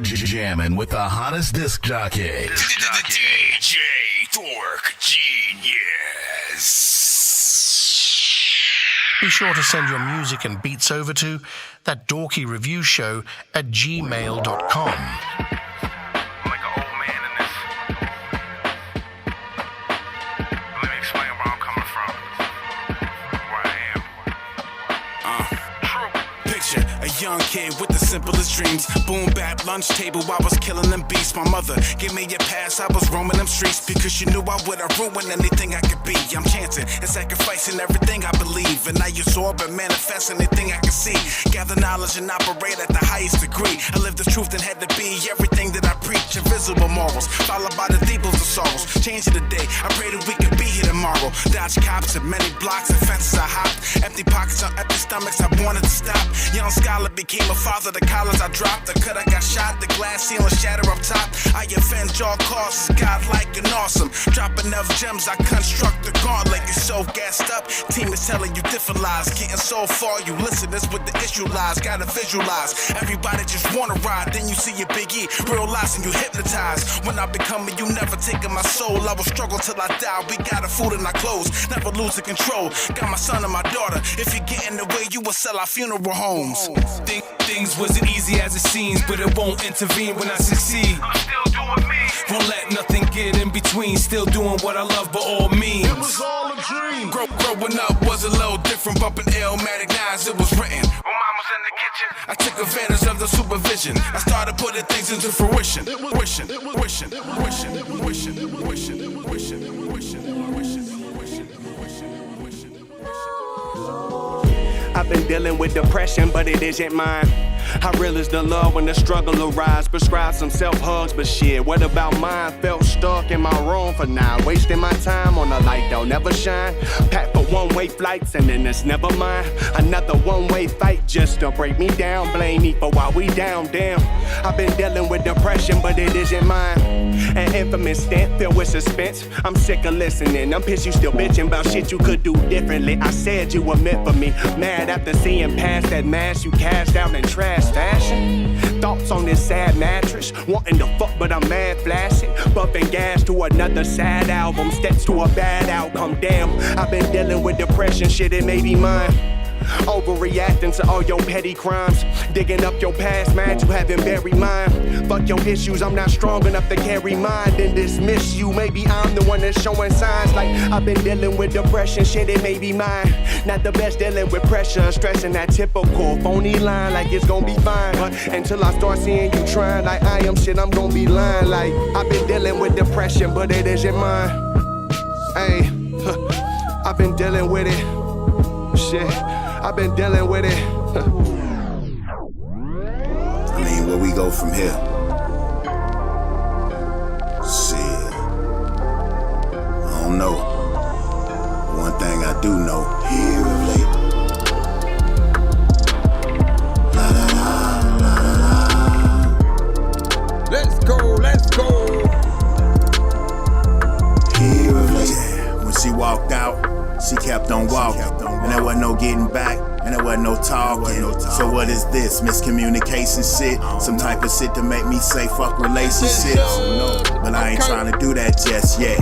jamming with the hottest disc jockey. DJ Dork Genius. Be sure to send your music and beats over to ThatDorkyReviewShow at gmail.com. Young kid with the simplest dreams. Boom bap, lunch table, I was killing them beats. My mother gave me a pass, I was roaming them streets because she knew I would have ruined anything I could be. I'm chancing and sacrificing everything I believe, and I absorb and manifest anything I can see. Gather knowledge and operate at the highest degree. I live the truth and had to be everything that I preach. Invisible morals, followed by the deepest of sorrows. Changing the day, I pray that we can be here tomorrow. Dodge cops at many blocks and fences I hopped. Empty pockets on empty stomachs, I wanted to stop. Young scholar became a father, the collars I dropped. The cut I got shot, the glass ceiling shatter up top. I offend all causes, godlike and awesome. Drop enough gems, I construct the gauntlet. You're so gassed up, team is telling you different lies. Getting so far, you listen, this what the issue lies. Gotta visualize, everybody just wanna ride. Then you see your Big E, realize and you hypnotize. When I become it, you never taking my soul. I will struggle till I die, we got our food and our clothes. Never losing control, got my son and my daughter. If you get in the way, you will sell our funeral homes. Things wasn't easy as it seems, but it won't intervene when I succeed. I'm still doing me. Won't let nothing get in between. Still doing what I love by all means. It was all a dream. Growing up was a little different. Bumping Illmatic 9s, it was written. When mom was in the kitchen, I took advantage of the supervision. I started putting things into fruition. Wishing. I've been dealing with depression, but it isn't mine. How real is the love when the struggle arise? Prescribe some self-hugs, but shit, what about mine? Felt stuck in my room for 9, wasting my time on a light that'll never shine. Packed for one-way flights, and then it's never mine. Another one-way fight just to break me down. Blame me for why we down, damn. I've been dealing with depression, but it isn't mine. An infamous stint filled with suspense. I'm sick of listening. I'm pissed you still bitching about shit you could do differently. I said you were meant for me. Mad after seeing past that mask you cashed out in trash fashion. Thoughts on this sad mattress. Wanting to fuck, but I'm mad flaccid. Bumping gas to another sad album. Steps to a bad outcome. Damn, I've been dealing with depression. Shit, it may be mine. Overreacting to all your petty crimes. Digging up your past, mad you haven't buried mine. Fuck your issues, I'm not strong enough to carry mine. Then dismiss you, maybe I'm the one that's showing signs. Like I've been dealing with depression, shit it may be mine. Not the best dealing with pressure, stressing that typical phony line like it's gonna be fine. But until I start seeing you trying like I am, shit I'm gonna be lying. Like I've been dealing with depression, but it isn't mine. Hey, I've been dealing with it. Shit, I've been dealing with it. I mean, where we go from here? Shit, I don't know. One thing I do know, here of late. La la la la la. Let's go. Here of late. Yeah, when she walked out, she kept on walking. And there wasn't no getting back, and there wasn't no talking. So what is this? Miscommunication shit? Some type of shit to make me say fuck relationships? But I ain't trying to do that just yet.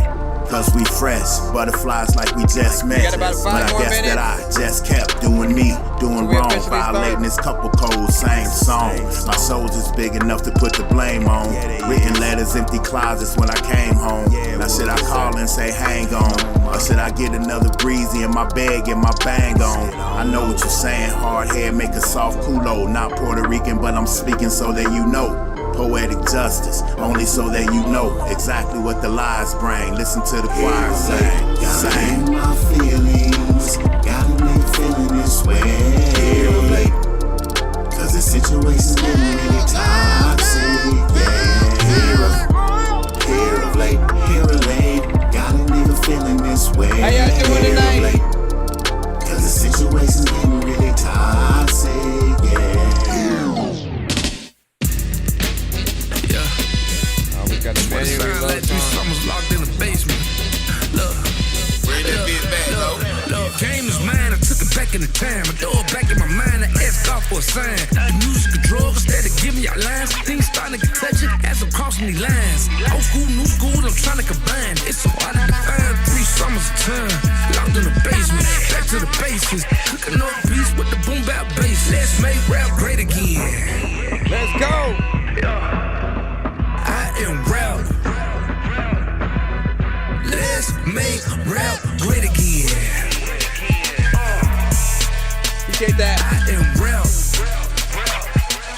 Cause we fresh, butterflies like we just met. But I guess that I just kept doing me, doing wrong, violating this couple codes, same song. My soldier's big enough to put the blame on. Written letters, empty closets when I came home. Now should I call and say hang on? Or should I get another breezy in my bed, get my bang on? I know what you're saying, hard hair make a soft culo. Not Puerto Rican, but I'm speaking so that you know. Poetic justice, only so that you know exactly what the lies bring. Listen to the choir sing. Gotta my feelings, got a nigga feeling this way. Here of late, cause the situation's getting really toxic, yeah. Here of late, got a nigga feeling this way. How y'all doing tonight? Cause the situation's getting really toxic, yeah. Got the menu like 2 summers locked in the basement. Look, Bring that bitch back, though. Game is mine, I took it back in the time. I throw it back in my mind, I asked God for a sign. The music a drug, instead of give me your lines. Things starting to get touchy as I'm crossing these lines. Old school, new school, I'm trying to combine. It's so hard to find 3 summers of time. Locked in the basement, back to the basics. Cooking up beats with the boom bap bass. Let's make rap great again. Let's go. I am rap. Let's make rap great again. Appreciate that. I am rap.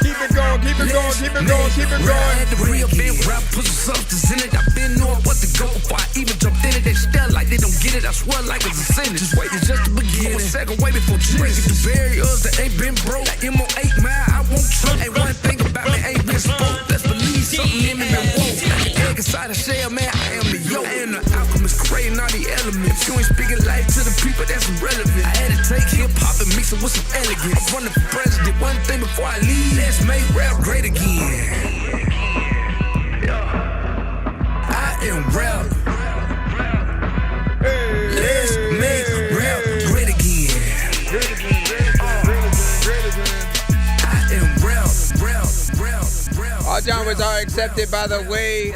Keep it going, keep it going, keep it going, keep it going. Had the real big rap, put some substance in it. I've been knowing what to go before I even jumped in it. They still like they don't get it. I swear like it's a sin. Just wait, it's just the beginning. I'm a second way before breaking through barriers that ain't been broke. Like MO 8 mile, I won't choke. Ain't one thing about me ain't been spoke. Let's believe something in me been woke. Like an egg inside a shell, man, I am the yolk. I am the alchemist, creating all the elements. If you ain't speaking life to the people, that's irrelevant. I had to take hip-hop and mix it with some elegance. I'm running for president, one thing before I leave. Let's make rap great again. I am rap. Let's make rap great again. I am rap. All genres are accepted, by the way.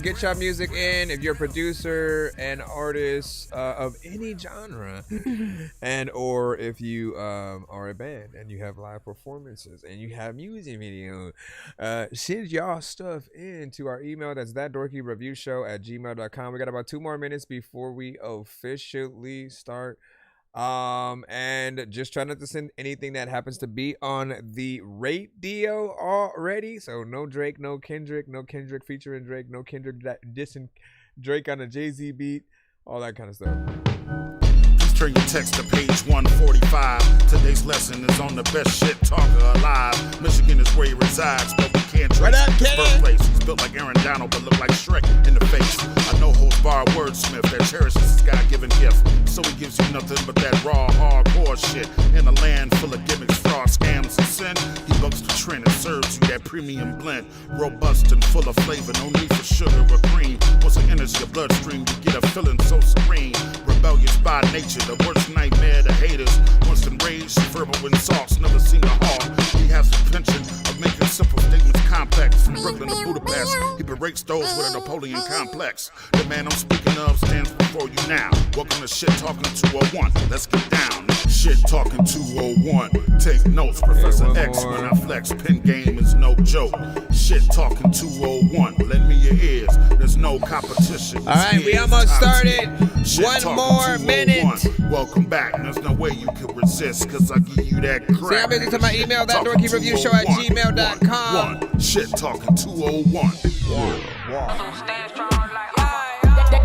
Get your music in if you're a producer and artist of any genre, and or if you are a band and you have live performances and you have music videos. Send y'all stuff in to our email. That's ThatDorkyReviewShow@gmail.com. We got about 2 more minutes before we officially start. And just try not to send anything that happens to be on the radio already. So no Drake, no Kendrick featuring Drake, no Kendrick dissing Drake on a Jay-Z beat, all that kind of stuff. Turn your text to page 145. Today's lesson is on the best shit talker alive. Michigan is where he resides, but we can't trace his birthplace. He's built like Aaron Donald, but look like Shrek in the face. I know holds bar wordsmith that cherishes his God-given gift. So he gives you nothing but that raw, hardcore shit. In a land full of gimmicks, fraud, scams, and sin, he bucks the trend and serves you that premium blend. Robust and full of flavor, no need for sugar or cream. Once it enters your bloodstream, you get a feeling so serene. Rebellious by nature, the worst nightmare to haters. Once enraged, verbal insults never seem to halt. He has the penchant of making simple statements complex. From Brooklyn to Budapest, he berates those with a Napoleon complex. The man I'm speaking of stands before you now. Welcome to Shit Talking 201. Let's get down. Shit Talking 201. Take notes, Professor X. When I flex, pen game is no joke. Shit Talking 201. Lend me your ears. There's no competition. All right, we almost started. One more minute. Welcome back. There's no way you can resist, cause I give you that crap. Send me to my email, ThatDorkyReviewShow@gmail.com. Shit Talking 201.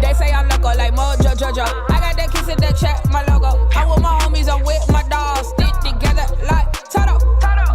They say I'm loco like Mojo Jojo. I got that kiss in that check, my logo. I'm with my homies, I'm with my dogs. Stick together like Toto.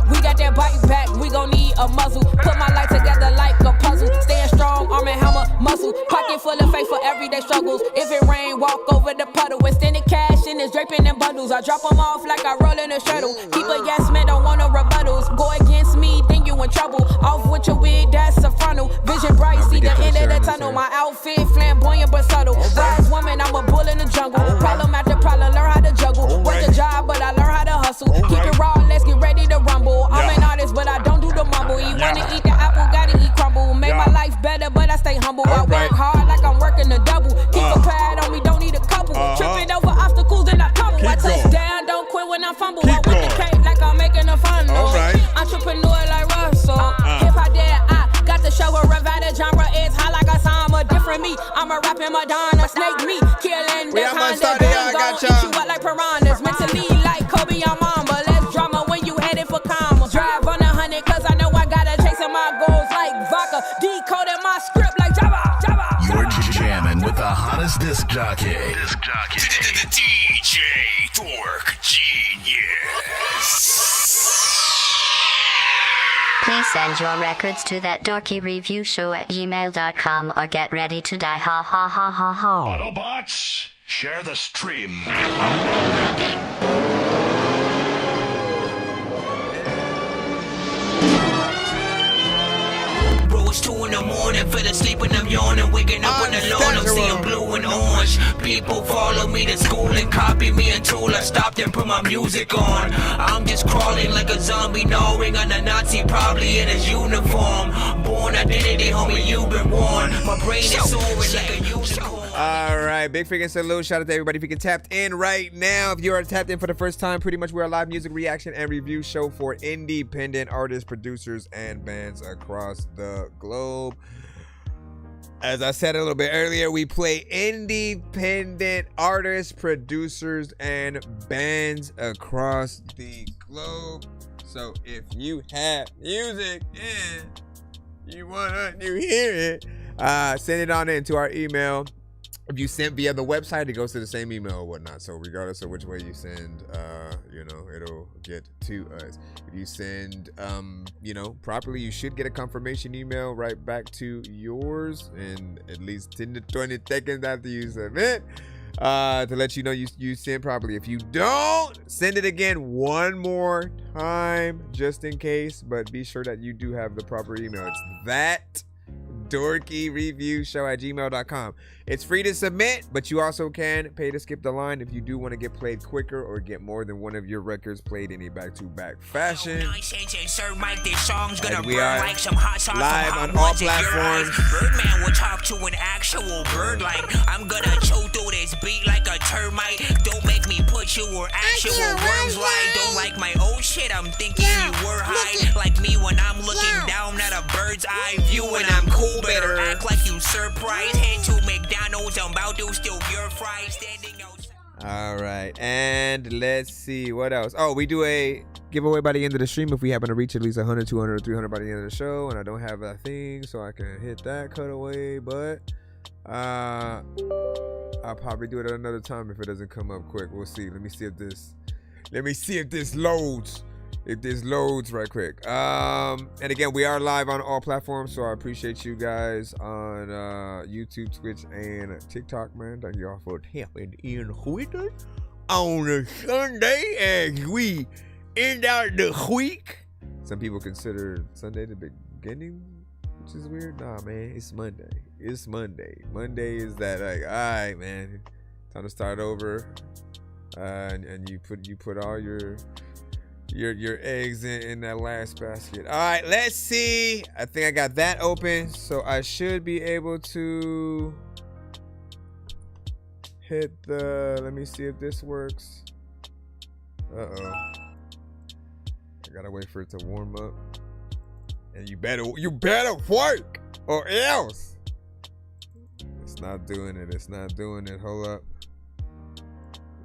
We got that bite back, we gon' need a muzzle. Put my life together like a puzzle. Staying strong, arm and hammer, muscle. Pocket full of faith for everyday struggles. If it rain, walk over the puddle. Extended cash in is draping in bundles. I drop them off like I roll in a shuttle. Keep a yes man, don't want no rebuttals. Go against me, think you in trouble. Off with your wig, that's a frontal. Vision bright, see the end of the tunnel. My outfit flamboyant but subtle. Wise woman, I'm a bull in the jungle. Problem after problem, learn how to juggle. Work a job, but I learn how to hustle. Keep it raw, let's get ready to rumble. I'm an artist, but I don't do the mumble. You wanna eat the apple, gotta eat crumble. Make my life better, but I stay humble. I work hard like I'm working a double. Keep a pad on me, don't need a couple. Tripping over obstacles and I tumble. I touch down, don't quit when I fumble. I whip the cake like I'm making a funnel. Entrepreneur like Russell. If I dare, I got to show a revival genre. It's high like a summer. Different me, I'm a rapping Madonna. Snake me, killing the kind that eat you up like piranhas. Mentally like Kobe, I'm Mamba. Less drama when you headed for comma. Drive on 100 cause I know I gotta chasing my goals like vodka. Decoding my script like Java. You're jamming with the hottest disc jockey. DJ Dork Genius. Please send your records to ThatDorkyReviewShow@gmail.com or get ready to die. Ha ha ha ha ha. Autobots, share the stream. Bro, it's 2 in the morning, fell asleep and I'm yawning. Waking up on the lawn, I'm seeing blue and orange. much people follow me to school and copy me until I stopped and put my music on. I'm just crawling like a zombie, gnawing on a Nazi, probably in his uniform. Born identity, homie, you've been warned. My brain is soaring like a unicorn. All right, big freaking salute. Shout out to everybody. If you can tap in right now, if you are tapped in for the first time, pretty much we're a live music reaction and review show for independent artists, producers, and bands across the globe. As I said a little bit earlier, we play independent artists, producers, and bands across the globe. So if you have music and you want to hear it, send it on in to our email. If you send via the website, it goes to the same email or whatnot. So regardless of which way you send, it'll get to us. If you send, properly, you should get a confirmation email right back to yours in at least 10 to 20 seconds after you submit, to let you know you sent properly. If you don't, send it again one more time just in case, but be sure that you do have the proper email. It's ThatDorkyReviewShow@gmail.com. It's free to submit, but you also can pay to skip the line if you do want to get played quicker or get more than one of your records played in a back-to-back fashion. And we are live on all platforms. Birdman will talk to an actual bird like I'm gonna chew through this beat like a termite. Don't make me put you where actual worms lie. Don't like my old shit, I'm thinking you were high. Like me when I'm looking down at a bird's eye view and I'm cool. Better act like you surprised. Head to McDonald's, I'm about to steal your fries. Standing outside. All right, and let's see what else. Oh, we do a giveaway by the end of the stream if we happen to reach at least 100, 200, or 300 by the end of the show, and I don't have that thing, so I can hit that cutaway. But I'll probably do it at another time if it doesn't come up quick. We'll see. Let me see if this loads. If this loads right quick. And again, we are live on all platforms, so I appreciate you guys on YouTube, Twitch, and TikTok, man. Thank y'all for tapping in with us on a Sunday as we end out the week. Some people consider Sunday the beginning, which is weird. Nah, man, it's Monday. It's Monday. Monday is that, like, all right, man, time to start over. And you put all your eggs in that last basket. All right, let's see. I think I got that open, so I should be able to hit the. Let me see if this works. I gotta wait for it to warm up. And you better work or else. It's not doing it. It's not doing it. Hold up.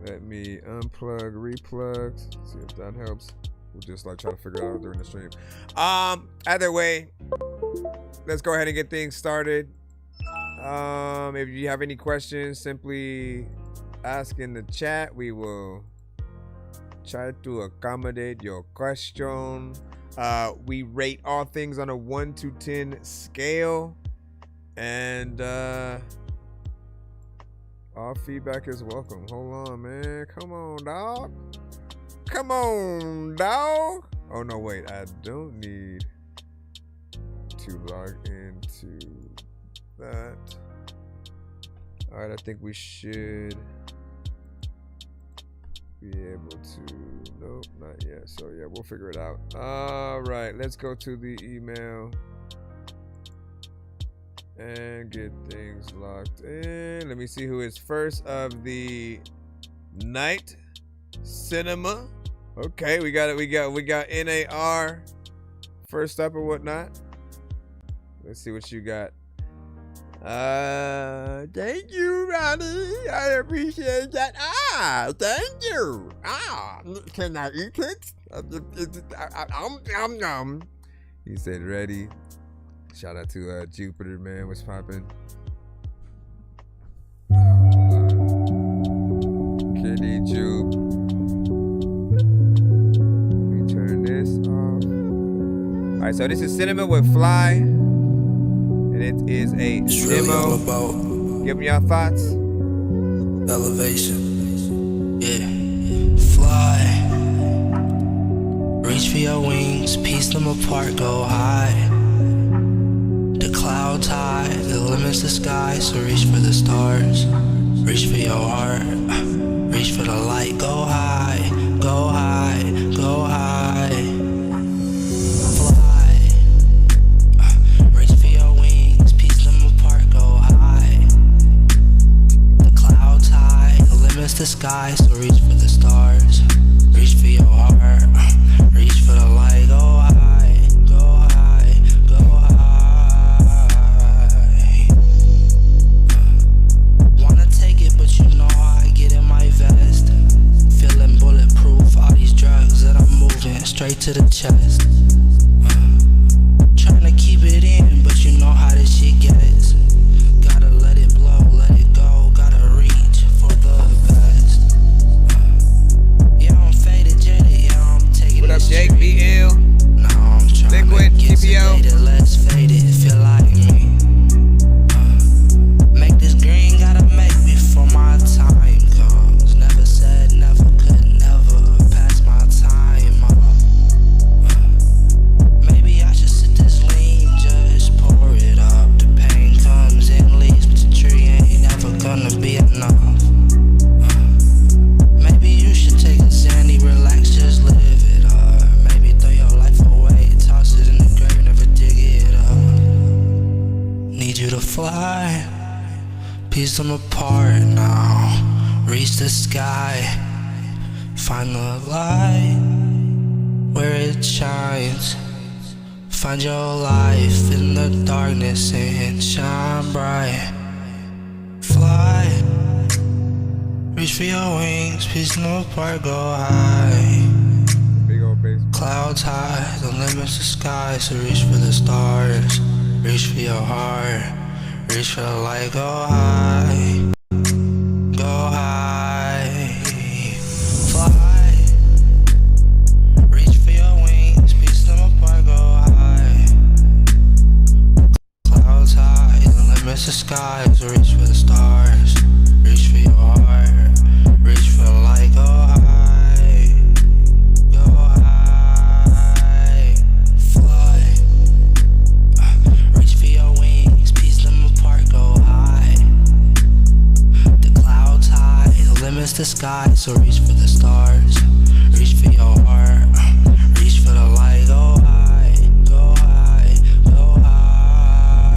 Let me unplug, replug, see if that helps. We'll just try to figure it out during the stream. Either way, let's go ahead and get things started. If you have any questions, simply ask in the chat. We will try to accommodate your question. We rate all things on a 1 to 10 scale, and all feedback is welcome. Hold on, man. Come on, dog. Come on, dog. Oh, no, wait. I don't need to log into that. All right, I think we should be able to. Nope, not yet. So, yeah, we'll figure it out. All right, let's go to the email and get things locked in. Let me see who is first of the night. Cinema. Okay, we got NAR first up or whatnot. Let's see what you got. Thank you, Ronnie. I appreciate that. Thank you. Can I eat it? He said ready. Shout out to Jupiter, man. What's poppin'? Kitty Jupe. Let me turn this off. All right, so this is Cinema with Fly, and it is a demo. Really give me your thoughts. Elevation. Yeah. Fly. Reach for your wings, piece them apart, go high. The clouds high, the limit's the sky, so reach for the stars. reach for your heart, reach for the light. Go high, go high, go high. Fly, reach for your wings, piece them apart. Go high, the clouds high, the limits the sky. So reach for the stars, reach for your heart, reach for the light. Go high, go high, go high. Wanna take it, but you know how I get in my vest. Feeling bulletproof, all these drugs that I'm moving straight to the chest. Trying to keep it in, but you know how this shit gets. Gotta let it blow, let it go, gotta reach for the best. Yeah, I'm faded, jaded, yeah, I'm taking What up, Jake? BL? Now I'm trying Liquid, to get TPO. sedated, less faded, feel like me. Make this green, gotta make before my time comes. Never said never, could never pass my time. Maybe I should sit this lean, just pour it up. The pain comes in leaves, but the tree ain't never gonna be enough. Maybe you should take a sandy, relax, just live it up. Maybe throw your life away, toss it in the grave, never dig it up. Need you to fly, piece them apart now. Reach the sky, find the light where it shines. Find your life in the darkness and shine bright. Fly, reach for your wings, piece them apart, go high. Big old bass. Clouds high, the limits the sky, so reach for the stars. Reach for your heart, reach for the light, go high. Go high. Fly, reach for your wings, piece them apart, go high. Clouds high, the limits the sky, so reach for the stars. Reach for your heart, reach for the light, go high. Go high. Fly, reach for your wings, piece them apart, go high. The clouds high, the limits the sky, so reach for the stars. Reach for your heart, reach for the light, go high, go high, go high.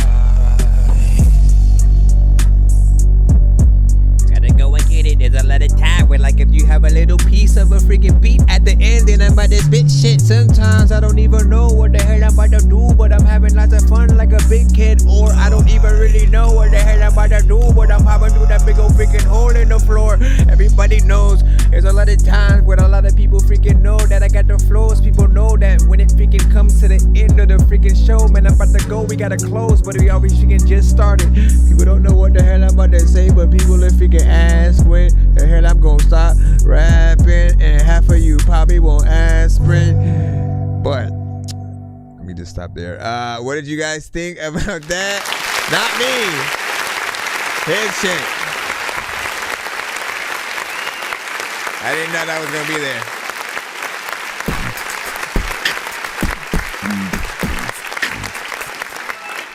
Gotta go and get it. There's a lot of time where, like, if you have a little piece of a freaking beat at the end, then I'm about to spit shit. Sometimes I don't even know what the hell I'm about to do, but I'm having lots of fun like a big kid. Or I don't even really know what the hell I'm about to do, but I'm popping through that big old freaking hole in the floor. Everybody knows there's a lot of times where a lot of people freaking know that I got the flows. People know that when it freaking comes to the end of the freaking show, man, I'm about to go, we gotta close, but we always freaking just started. People don't know what the hell I'm about to say, but people are freaking ask when the hell I'm gonna stop rapping, and half of you probably won't aspirin. But let me just stop there. What did you guys think about that? Not me. Head shake. I didn't know that was gonna be there.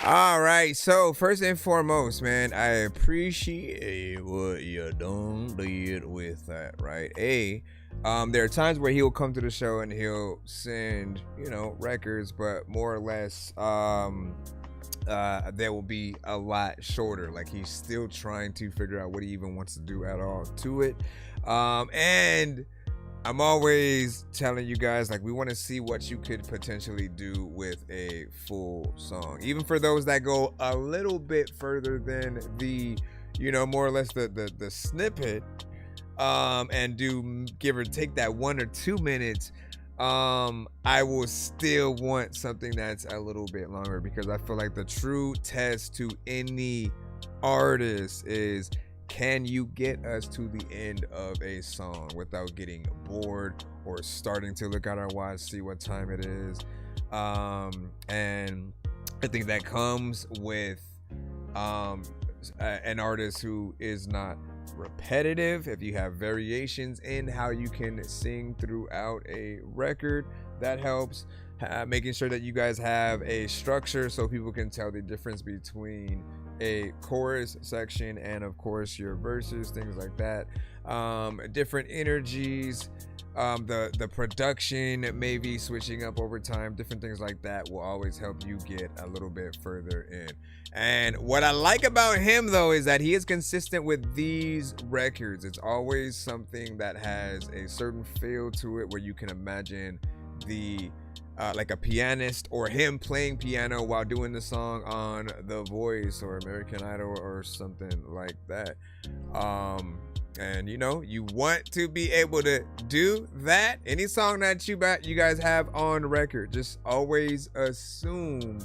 All right, so first and foremost, man, I appreciate what you done did with that, right? There are times where he'll come to the show and he'll send, records, but more or less, there will be a lot shorter. Like, he's still trying to figure out what he even wants to do at all to it. And I'm always telling you guys, like, we want to see what you could potentially do with a full song, even for those that go a little bit further than the, more or less the snippet, and do give or take that 1 or 2 minutes. I will still want something that's a little bit longer, because I feel like the true test to any artist is, can you get us to the end of a song without getting bored or starting to look at our watch, see what time it is? And I think that comes with an artist who is not repetitive. If you have variations in how you can sing throughout a record, that helps. making sure that you guys have a structure so people can tell the difference between a chorus section and of course your verses, things like that. Different energies, the production maybe switching up over time, different things like that will always help you get a little bit further in. And what I like about him though is that he is consistent with these records. It's always something that has a certain feel to it where you can imagine the like a pianist or him playing piano while doing the song on The Voice or American Idol or something like that. And you know, you want to be able to do that. Any song that you guys have on record, just always assume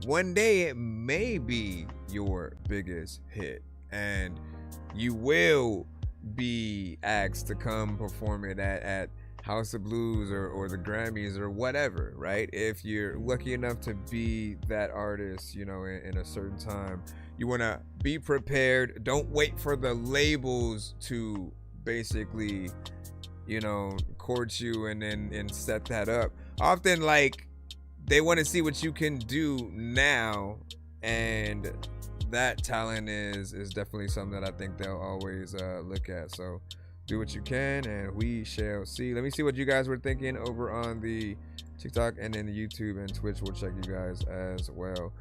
one day it may be your biggest hit, and you will be asked to come perform it at House of Blues or the Grammys or whatever, right? If you're lucky enough to be that artist, you know, in a certain time, you want to be prepared. Don't wait for the labels to basically, you know, court you and set that up. Often, like, they want to see what you can do now, and that talent is definitely something that I think they'll always look at. So do what you can, and we shall see. Let me see what you guys were thinking over on the TikTok and then the YouTube and Twitch. We'll check you guys as well.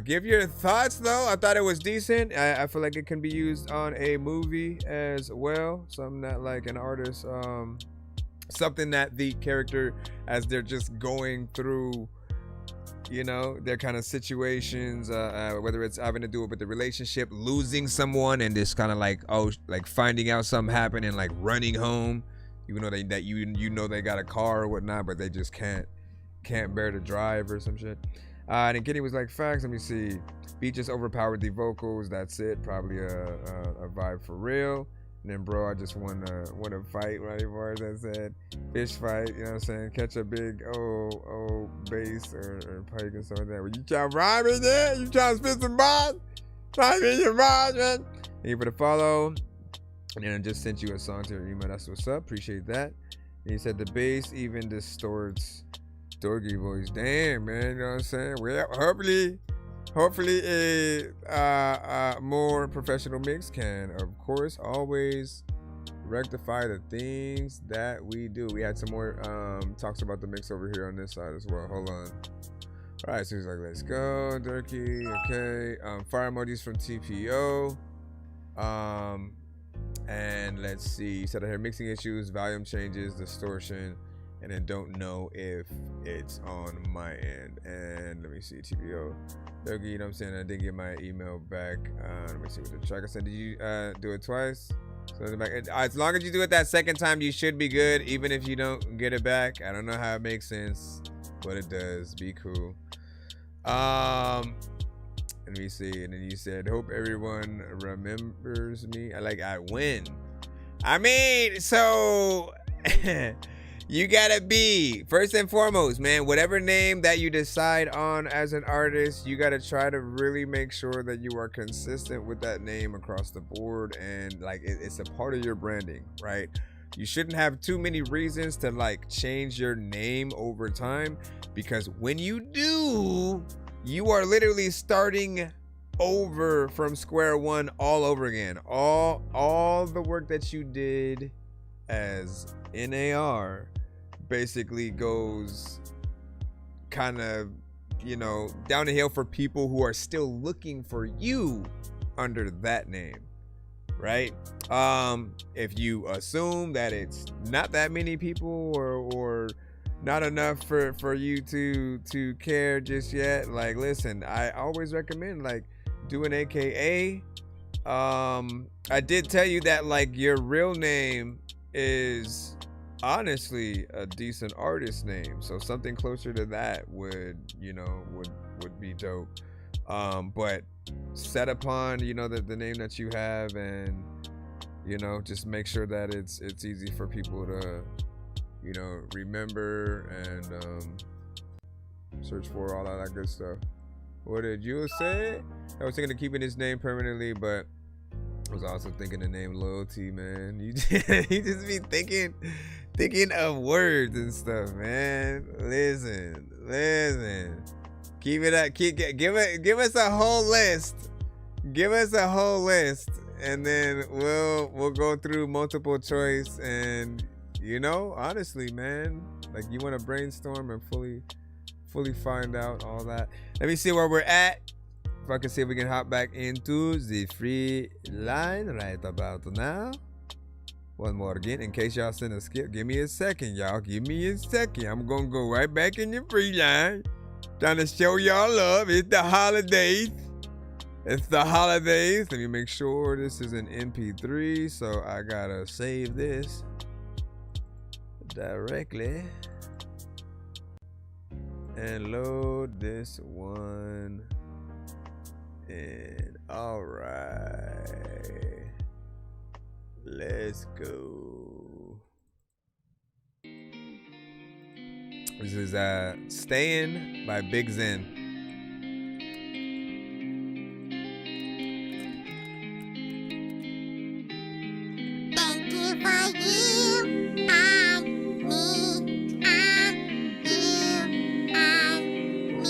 Give your thoughts though. I thought it was decent. I feel like it can be used on a movie as well. Something that like an artist, something that the character, as they're just going through, you know, their kind of situations, whether it's having to do with the relationship, losing someone, and just kind of like, oh, like finding out something happened and like running home, even though that you know they got a car or whatnot, but they just can't bear to drive or some shit. And then Kenny was like, facts. Let me see. Beat just overpowered the vocals. That's it. Probably a vibe for real. And then, bro, I just want to fight, right? Bars that said fish fight, you know what I'm saying? Catch a big old bass or pike or something like that. Well, you trying to rhyme in there? You trying to spit some bars? Trying to your bars, man. Thank you for the follow. And then I just sent you a song to your email. That's what's up. Appreciate that. And he said the bass even distorts Dorky voice. Damn, man. You know what I'm saying? Well, hopefully a more professional mix can, of course, always rectify the things that we do. We had some more talks about the mix over here on this side as well. Hold on. All right, so he's like, let's go, Dorky. Okay. Fire emojis from TPO. And let's see. You said I hear mixing issues, volume changes, distortion, and then don't know if it's on my end. And let me see, TPO. Dorky, you know what I'm saying? I didn't get my email back. Let me see what the track I said. Did you do it twice? So as long as you do it that second time, you should be good, even if you don't get it back. I don't know how it makes sense, but it does. Be cool. Let me see. And then you said, hope everyone remembers me. I win. I mean, so you gotta be, first and foremost, man, whatever name that you decide on as an artist, you gotta try to really make sure that you are consistent with that name across the board, and like it's a part of your branding, right? You shouldn't have too many reasons to like change your name over time, because when you do, you are literally starting over from square one all over again. All the work that you did as NAR basically goes kind of, you know, down the hill for people who are still looking for you under that name, right? If you assume that it's not that many people or not enough for you to care just yet, like, listen, I always recommend like do an AKA. I did tell you that like your real name is honestly a decent artist name, so something closer to that would, you know, would be dope. But set upon, you know, the name that you have, and you know, just make sure that it's easy for people to, you know, remember and search for all that good stuff. What did you say? I was thinking of keeping his name permanently, but I was also thinking the name Loyalty, man. You just be thinking of words and stuff, man. Listen, Listen. Keep it up. Give us a whole list. Give us a whole list, and then we'll go through multiple choice. And honestly, man, like you want to brainstorm and fully find out all that. Let me see where we're at. If I can see if we can hop back into the free line right about now. One more again, in case y'all send a skip. Give me a second, y'all. Give me a second. I'm gonna go right back in the free line. Trying to show y'all love. It's the holidays. It's the holidays. Let me make sure this is an MP3. So I gotta save this directly. And load this one in. All right. Let's go. This is Stayin' by Big Zen. Thank you for you and me and you and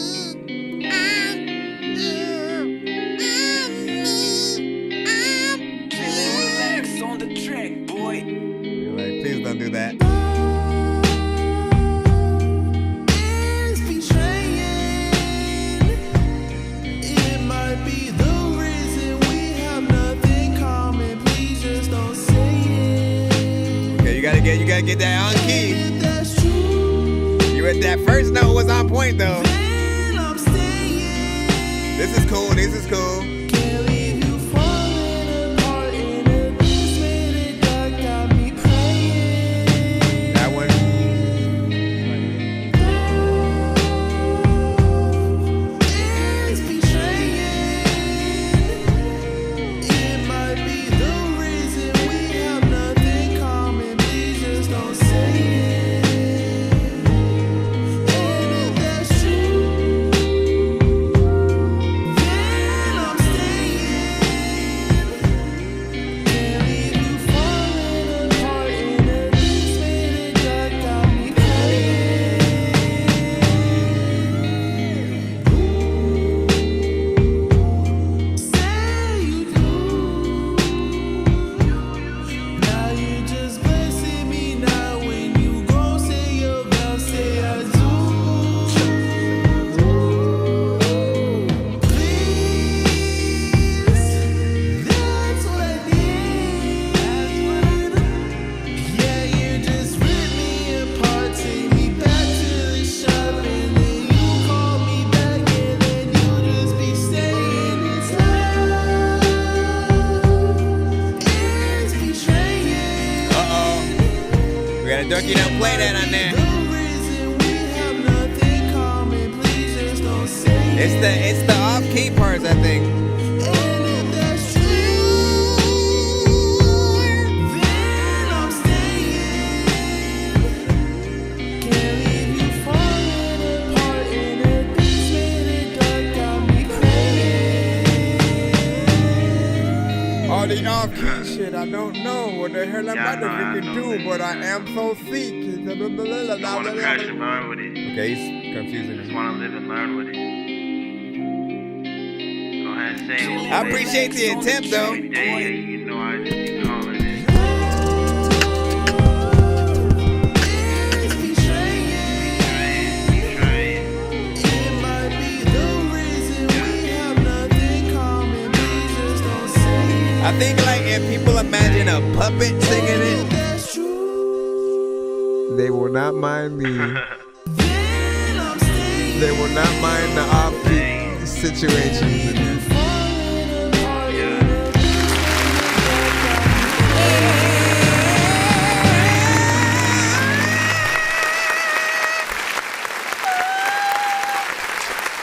me and you and me and you. Relax on the track, boy. You're like, please don't do that. You gotta get that on key. You at that first note was on point though. This is cool. This is cool. That one. Dorky don't play that on there. It's the off-key parts, I think. All the off-key shit, I don't know what the hell I'm about to freaking do, but I am so sick. I want to crash and learn with it. Okay, he's confusing. Just want to live and learn with it. Go ahead and say it. I appreciate the attempt, though. Every day, you know, I just be calling it. I think like if people imagine a puppet singing it, they will not mind the off-beat situations in this.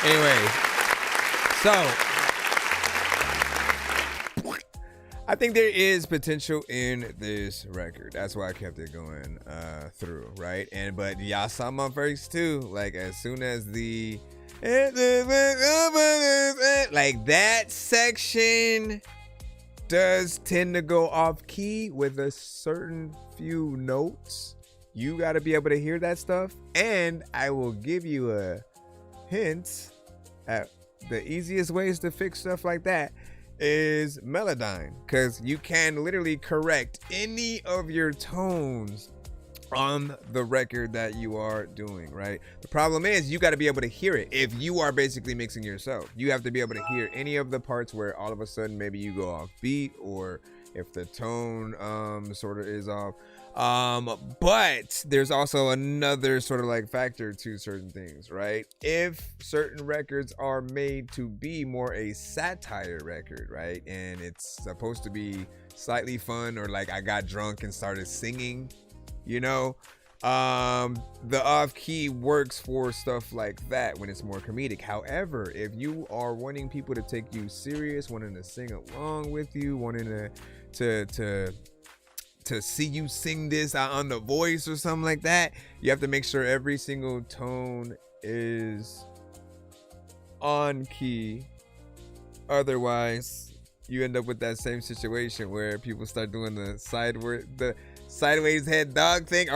Anyway, so I think there is potential in this record. That's why I kept it going through, right? But y'all saw my verse too. Like as soon as the like that section does tend to go off key with a certain few notes. You got to be able to hear that stuff. And I will give you a hint at the easiest ways to fix stuff like that is Melodyne, because you can literally correct any of your tones on the record that you are doing, right? The problem is you got to be able to hear it. If you are basically mixing yourself, you have to be able to hear any of the parts where all of a sudden maybe you go off beat, or if the tone sort of is off. But there's also another sort of like factor to certain things, right? If certain records are made to be more a satire record, right, and it's supposed to be slightly fun, or like I got drunk and started singing, you know, the off key works for stuff like that when it's more comedic. However, if you are wanting people to take you serious, wanting to sing along with you, wanting to see you sing this out on The Voice or something like that, you have to make sure every single tone is on key. Otherwise, you end up with that same situation where people start doing the sideways head dog thing.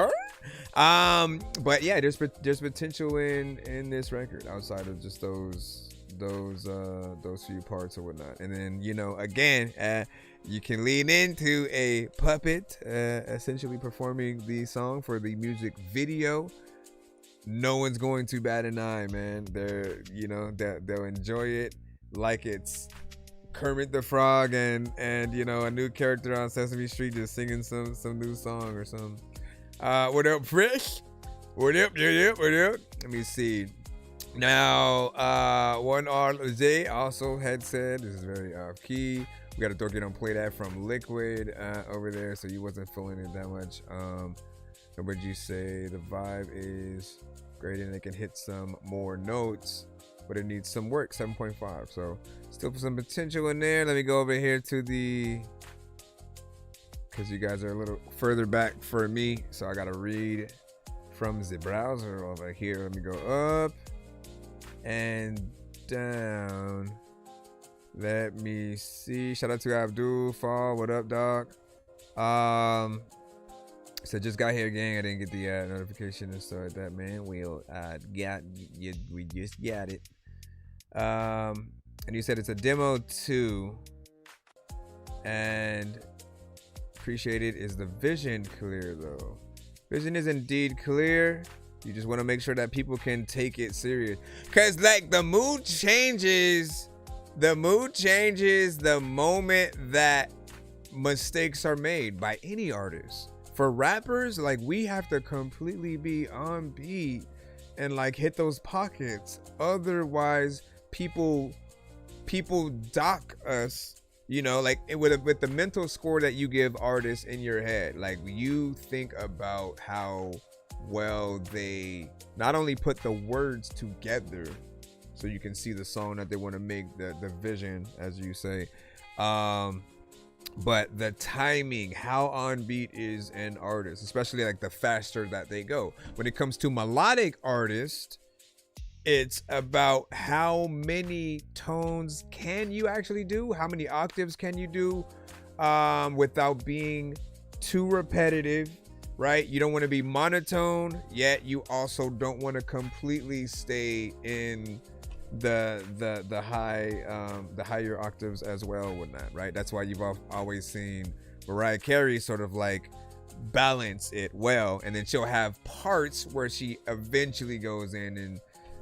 But yeah, there's potential in this record outside of just those few parts or whatnot. And then, you know, again, you can lean into a puppet essentially performing the song for the music video. No one's going to bat an eye, man. They'll enjoy it like it's Kermit the Frog and you know, a new character on Sesame Street just singing some new song or something. What up, Fresh? What up? Let me see. Now, one RJ also had said this is very off key. We got a Dorky Don't Play That from Liquid over there, so you wasn't feeling it that much. What would you say? The vibe is great and it can hit some more notes, but it needs some work. 7.5. So still some potential in there. Let me go over here to because you guys are a little further back for me, so I gotta read from the browser over here. Let me go up and down. Let me see. Shout out to Abdul Fall. What up, dog? So just got here, gang. I didn't get the notification and stuff like that, man. We just got it. And you said it's a demo too. And appreciate it. Is the vision clear though? Vision is indeed clear. You just want to make sure that people can take it serious, because like the mood changes the moment that mistakes are made by any artist. For rappers, like, we have to completely be on beat and like hit those pockets, otherwise people dock us, you know, like with the mental score that you give artists in your head. Like, you think about how well they not only put the words together so you can see the song that they want to make, the vision, as you say, but the timing, how on beat is an artist, especially like the faster that they go. When it comes to melodic artists, it's about how many tones can you actually do, how many octaves can you do without being too repetitive, right? You don't want to be monotone, yet you also don't want to completely stay in the higher octaves as well, whatnot, right? That's why you've always seen Mariah Carey sort of like balance it well, and then she'll have parts where she eventually goes in and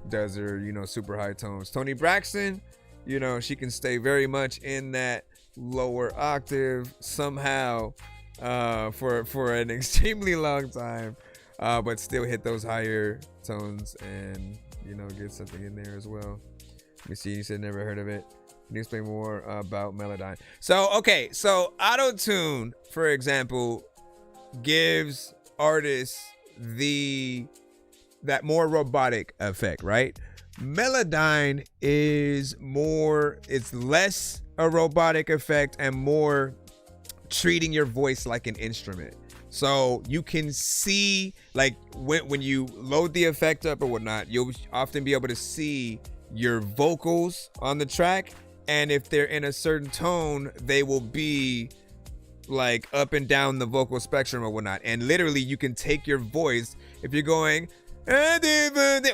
does her, you know, super high tones. Toni Braxton, you know, she can stay very much in that lower octave somehow for an extremely long time, but still hit those higher tones and, you know, get something in there as well. Let me see. You said never heard of it. Can you explain more about Melodyne? So, okay. So auto-tune, for example, gives artists that more robotic effect, right? Melodyne is more, it's less a robotic effect and more treating your voice like an instrument. So you can see, like, when you load the effect up or whatnot, you'll often be able to see your vocals on the track, and if they're in a certain tone, they will be like up and down the vocal spectrum or whatnot. And literally you can take your voice, if you're going,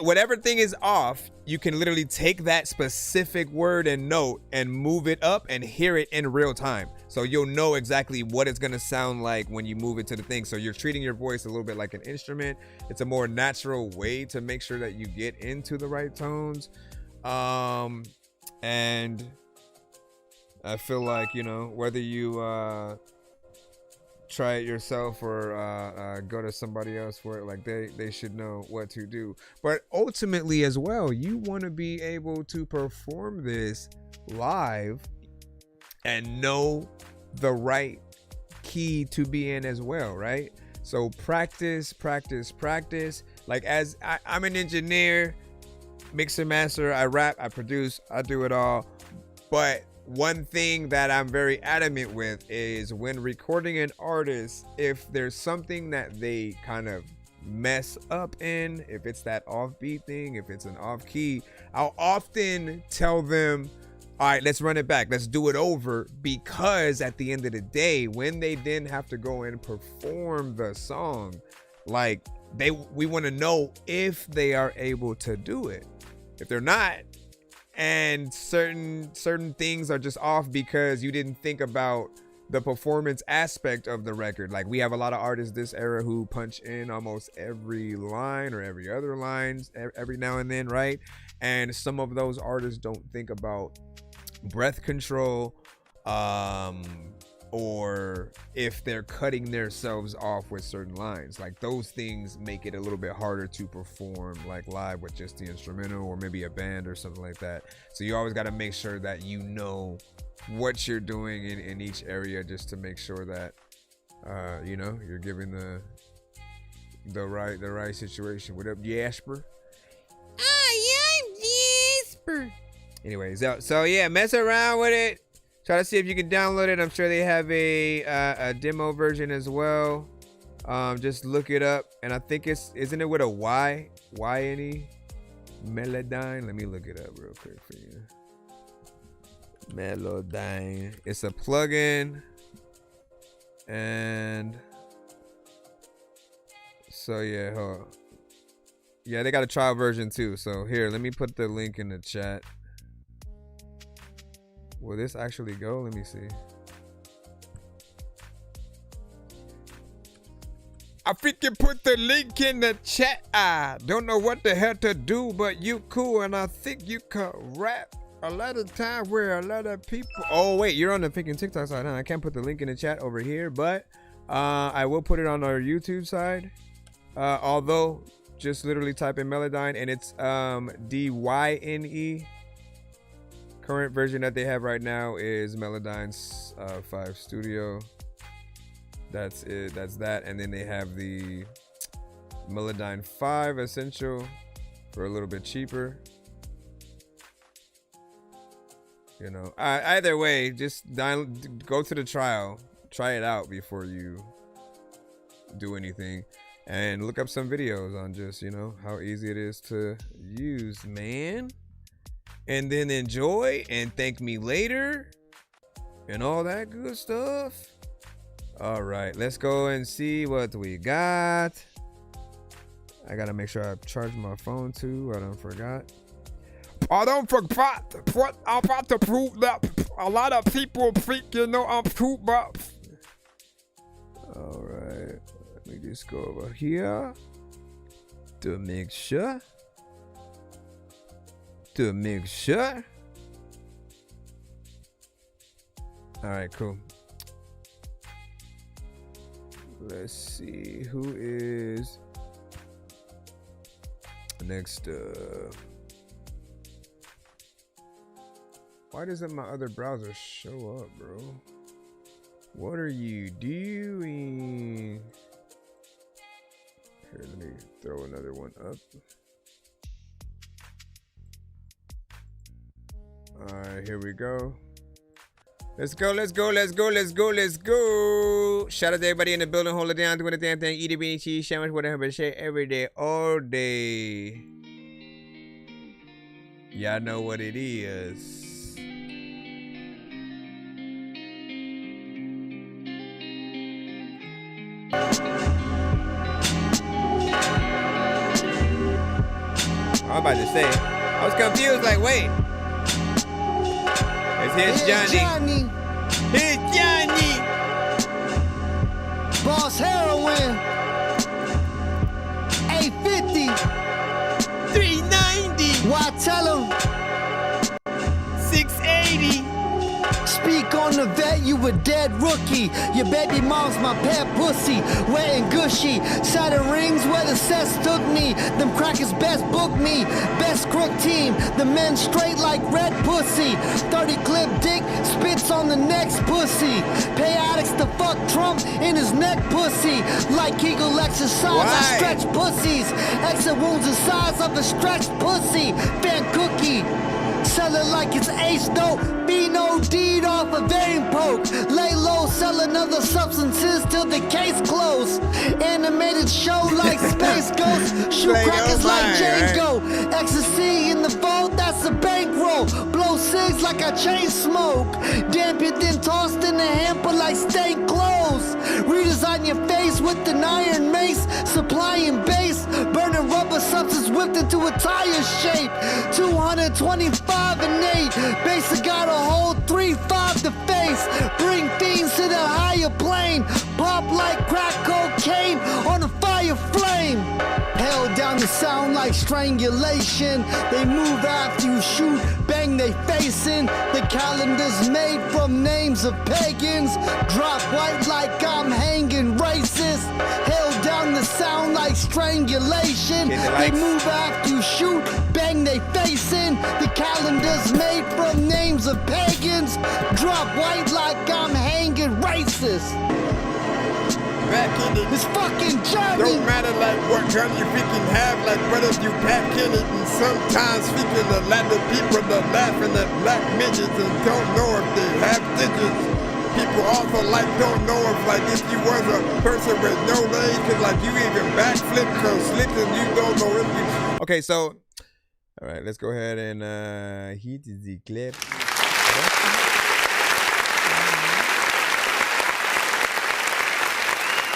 whatever thing is off, you can literally take that specific word and note and move it up and hear it in real time. So you'll know exactly what it's going to sound like when you move it to the thing. So you're treating your voice a little bit like an instrument. It's a more natural way to make sure that you get into the right tones. And I feel like, you know, whether you try it yourself or go to somebody else for it, like they should know what to do. But ultimately as well, you want to be able to perform this live and know the right key to be in as well, right? So practice. Like, as I'm an engineer, mixer, master, I rap, I produce, I do it all. But one thing that I'm very adamant with is when recording an artist, if there's something that they kind of mess up in, if it's that offbeat thing, if it's an off key, I'll often tell them, all right, let's run it back, let's do it over, because at the end of the day, when they then have to go and perform the song, like we want to know if they are able to do it. If they're not, and certain things are just off because you didn't think about the performance aspect of the record. Like, we have a lot of artists this era who punch in almost every line or every other lines every now and then, right? And some of those artists don't think about breath control, or if they're cutting themselves off with certain lines. Like, those things make it a little bit harder to perform like live with just the instrumental or maybe a band or something like that. So you always got to make sure that you know what you're doing in each area, just to make sure that you know, you're giving the right situation. What up, Jasper? I'm Jasper. Anyways, so yeah, mess around with it. Try to see if you can download it. I'm sure they have a demo version as well. Just look it up, and I think isn't it with a Y-N-E? Melodyne. Let me look it up real quick for you. Melodyne. It's a plugin, and so yeah, yeah, they got a trial version too. So here, let me put the link in the chat. Will this actually go? Let me see. I freaking put the link in the chat. I don't know what the hell to do, but you cool, and I think you can rap. A lot of time where a lot of people. Oh wait, you're on the freaking TikTok side, huh? I can't put the link in the chat over here, but I will put it on our YouTube side. Although, just literally type in Melodyne, and it's D-Y-N-E. Current version that they have right now is Melodyne's 5 Studio. That's it. That's that. And then they have the Melodyne 5 Essential for a little bit cheaper. You know, either way, just go to the trial, try it out before you do anything, and look up some videos on just, you know, how easy it is to use, man. And then enjoy and thank me later and all that good stuff. All right, let's go and see what we got. I gotta make sure I charge my phone too. I don't forgot. I don't forget what I'm about to prove that a lot of people think, you know, I'm too much. All right, let me just go over here to make sure. All right, cool. Let's see who is next. Why doesn't my other browser show up, bro? What are you doing? Here, let me throw another one up. All right, here we go. Let's go. Shout out to everybody in the building. Hold it down, doing the damn thing. Eat a bean, cheese sandwich, whatever. Share every day, all day. Y'all know what it is. I'm about to say. I was confused, like, wait. Here's Johnny. Here's Johnny. Boss Heroin. 850. 390. Why tell him? 680. Speak on the vet, you a dead rookie. Your baby mom's my pet pussy, wet and gushy. Saturn rings where the cess took me. Them crackers best book me. Best crook team, the men straight like red pussy. 30 clip dick, spits on the next pussy. Pay addicts to fuck Trump in his neck pussy. Like Kegel exercise, I stretch pussies. Exit wounds the size of a stretched pussy. Fan cookie. Sell it like it's ace dope. Be-no deed off a vein poke. Lay low, sell another substances till the case close. Animated show like Space Ghost. Shoot crackers like Django. Ecstasy in the vault, that's a bankroll. Blow cigs like I chain smoke. Damp it then tossed in the hamper like stank clothes. Redesign your face with an iron mace. Supplying base. Burning rubber substance whipped into a tire shape. 225 and 8. Basic got a whole 3-5 to face. Bring fiends to the higher plane. Pop like crack cocaine on a fire flame. Held down the sound like strangulation. They move after you shoot, bang they facing. The calendar's made from names of pagans. Drop white like I'm hanging racist. Held down the sound like strangulation. They move after you shoot, bang they facing. The calendar's made from names of pagans. Drop white like I'm hanging racist. Back in it. It's fucking Johnny. Don't matter like what gun you freaking have, like brothers you pack in it. And sometimes speaking a lot of people are laughing at black midgets and don't know if they have digits. People also like don't know if like if you was a person with no legs, cause like you even backflip cause slick and you don't know if you. Okay, so all right, let's go ahead and hit the clip.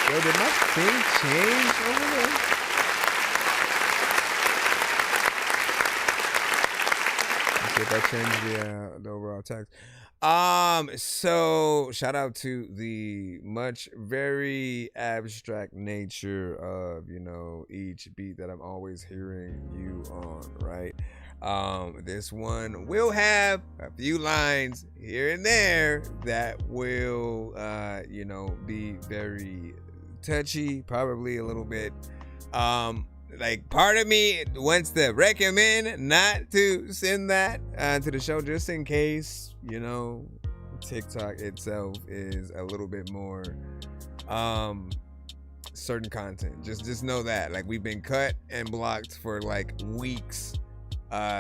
Yo, did my thing change over there? Let's see if I change the overall text. So shout out to the very abstract nature of, you know, each beat that I'm always hearing you on, right? This one will have a few lines here and there that will, you know, be very touchy, probably a little bit. Like part of me wants to recommend not to send that to the show just in case, you know, TikTok itself is a little bit more certain content. Just know that, like, we've been cut and blocked for like weeks,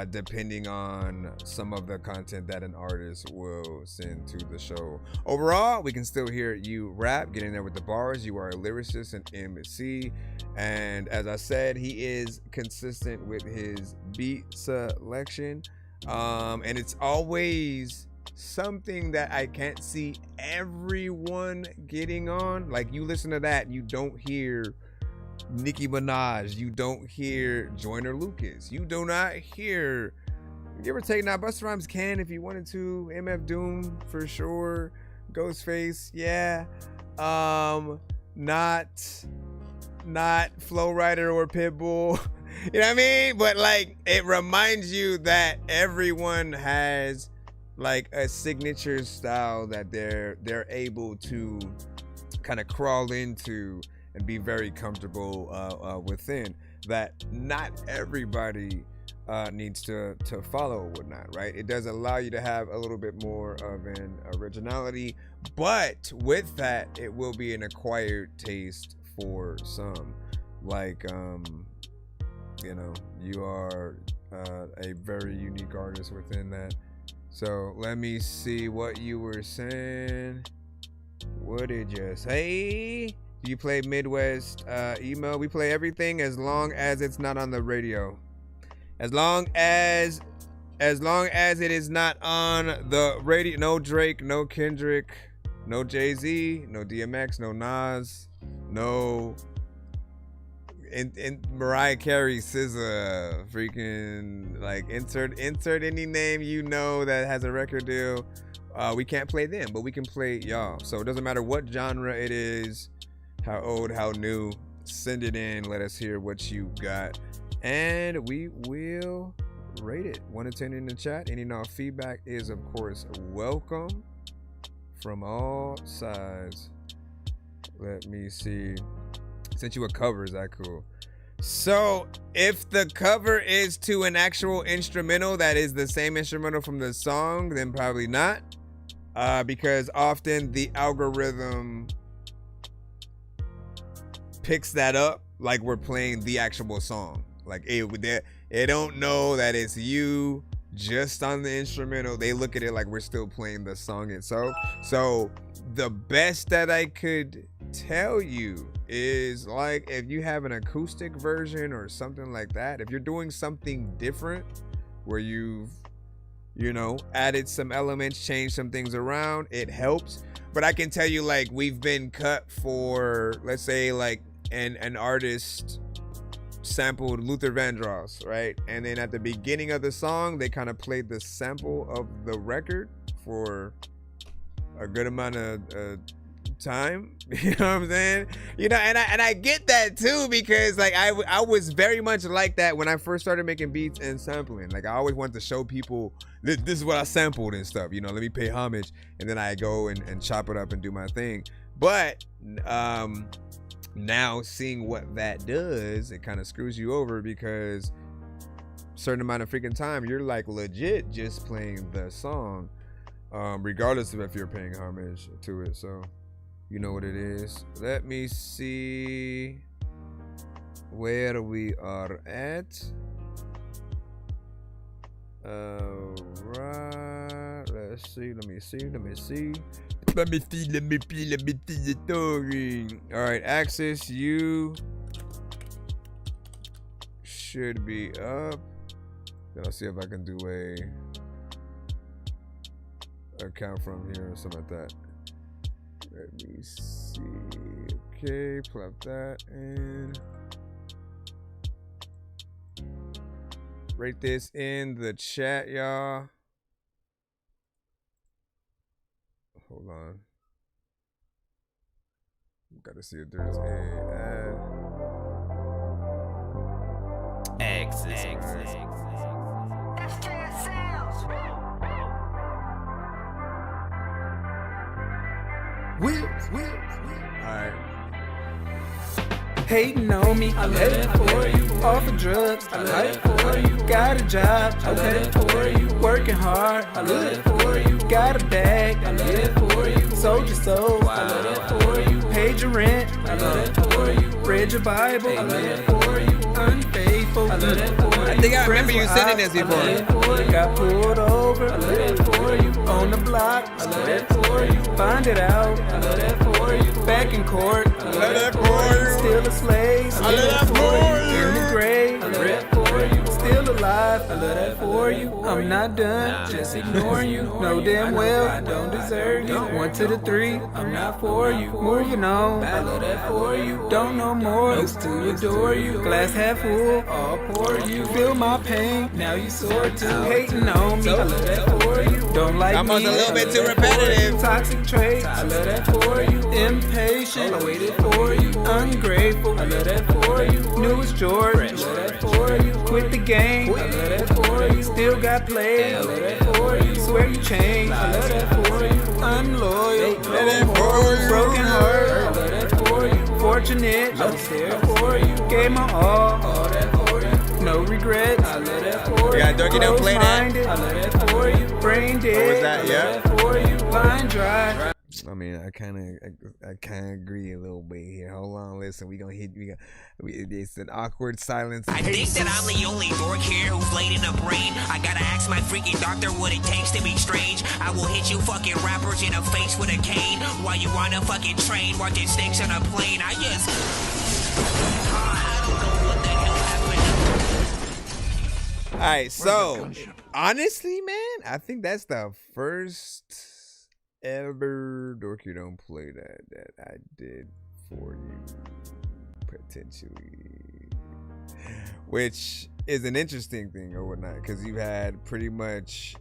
depending on some of the content that an artist will send to the show. Overall, we can still hear you rap, get in there with the bars. You are a lyricist and MC, and as I said, he is consistent with his beat selection, and it's always something that I can't see everyone getting on. Like, you listen to that, you don't hear Nicki Minaj, you don't hear Joyner Lucas, you do not hear, give or take, now Busta Rhymes can if you wanted to, MF Doom for sure, Ghostface, yeah, not Flow Rider or Pitbull, you know what I mean? But like, it reminds you that everyone has like a signature style that they're able to kind of crawl into and be very comfortable within, that not everybody needs to follow or whatnot, right? It does allow you to have a little bit more of an originality, but with that, it will be an acquired taste for some. Like, you know, you are a very unique artist within that. So let me see what you were saying. What did you say? You play Midwest emo? We play everything as long as it's not on the radio. As long as it is not on the radio. No Drake, no Kendrick, no Jay-Z, no DMX, no Nas, no in Mariah Carey, SZA, freaking like insert any name you know that has a record deal. We can't play them, but we can play y'all. So it doesn't matter what genre it is, how old, how new. Send it in. Let us hear what you got, and we will rate it 1 to 10 in the chat. Any and all feedback is, of course, welcome from all sides. Let me see. Sent you a cover. Is that cool? So if the cover is to an actual instrumental that is the same instrumental from the song, then probably not, because often the algorithm picks that up like we're playing the actual song. Like they don't know that it's you just on the instrumental. They look at it like we're still playing the song itself. So the best that I could tell you is, like, if you have an acoustic version or something like that, if you're doing something different where you've, you know, added some elements, changed some things around, it helps. But I can tell you, like, we've been cut for, let's say, like, an artist sampled Luther Vandross, right? And then at the beginning of the song, they kind of played the sample of the record for a good amount of time. You know what I'm saying? You know, and I get that too, because like I was very much like that when I first started making beats and sampling. Like, I always wanted to show people this is what I sampled and stuff. You know, let me pay homage, and then I go and chop it up and do my thing. But now seeing what that does, it kind of screws you over, because a certain amount of freaking time you're like legit just playing the song, regardless of if you're paying homage to it. So you know what it is. Let me see where we are at. Right, let's see. Let me see the story. All right, Axis, you should be up. Then I'll see if I can do a count from here or something like that. Let me see. Okay, plug that in. Rate this in the chat, y'all. Hold on. Gotta see if there's a ad. Exit. Alright. Hating on me, I love it for you. Off of drugs, I love it for you. Got a job, I love it for you. Working hard, I love it for you. Got a bag, I love it for you. Sold your soul, I love it for you. Paid your rent, I love it for you. Read your Bible, I love it for you. Unfaithful, I love it for you. I think I remember you sending this before. Got pulled over, I love it for you. On the block, I love it for you. Find it out, I love it for you. Back in court, I love it for you. Still a slave, I love that for you. In the grave, I love that for you. Still alive, I love that for you. I'm not done, just ignoring you. Know damn well I don't deserve you. 1 to the 3, I'm not for you. Moving on, I love that for you. Don't know more, used to adore you. Glass half full, all pour you. Feel my pain, now you sore too. Hating on me, I love that for you. Don't like Almost me, a little bit too repetitive. Toxic traits, I love that for you. Impatient, I waited for you. Ungrateful, I love that for you. Newest George, I love that for you. Quit the game, I love that for you. Still got played, I love that for you. Swear you changed, I love that for you. Unloyal, I love that for you. Broken heart, I love that for you. Fortunate, I was there for you. Gave my all that for you. No regrets, I love that for you. Yeah, Dorky, don't play that. I love that for you. Brain dead, What was that? I love Yeah. that for you. Line dry. I mean, I kind of agree a little bit here. Hold on, listen. It's an awkward silence. I think that I'm the only dork here who's laid in the brain. I gotta ask my freaking doctor what it takes to be strange. I will hit you fucking rappers in the face with a cane while you on a fucking train watching snakes on a plane. I don't know what the hell happened. All right, so honestly, man, I think that's the first ever Dorky Don't Play that I did for you, potentially. which is an interesting thing or whatnot, because you've had pretty much,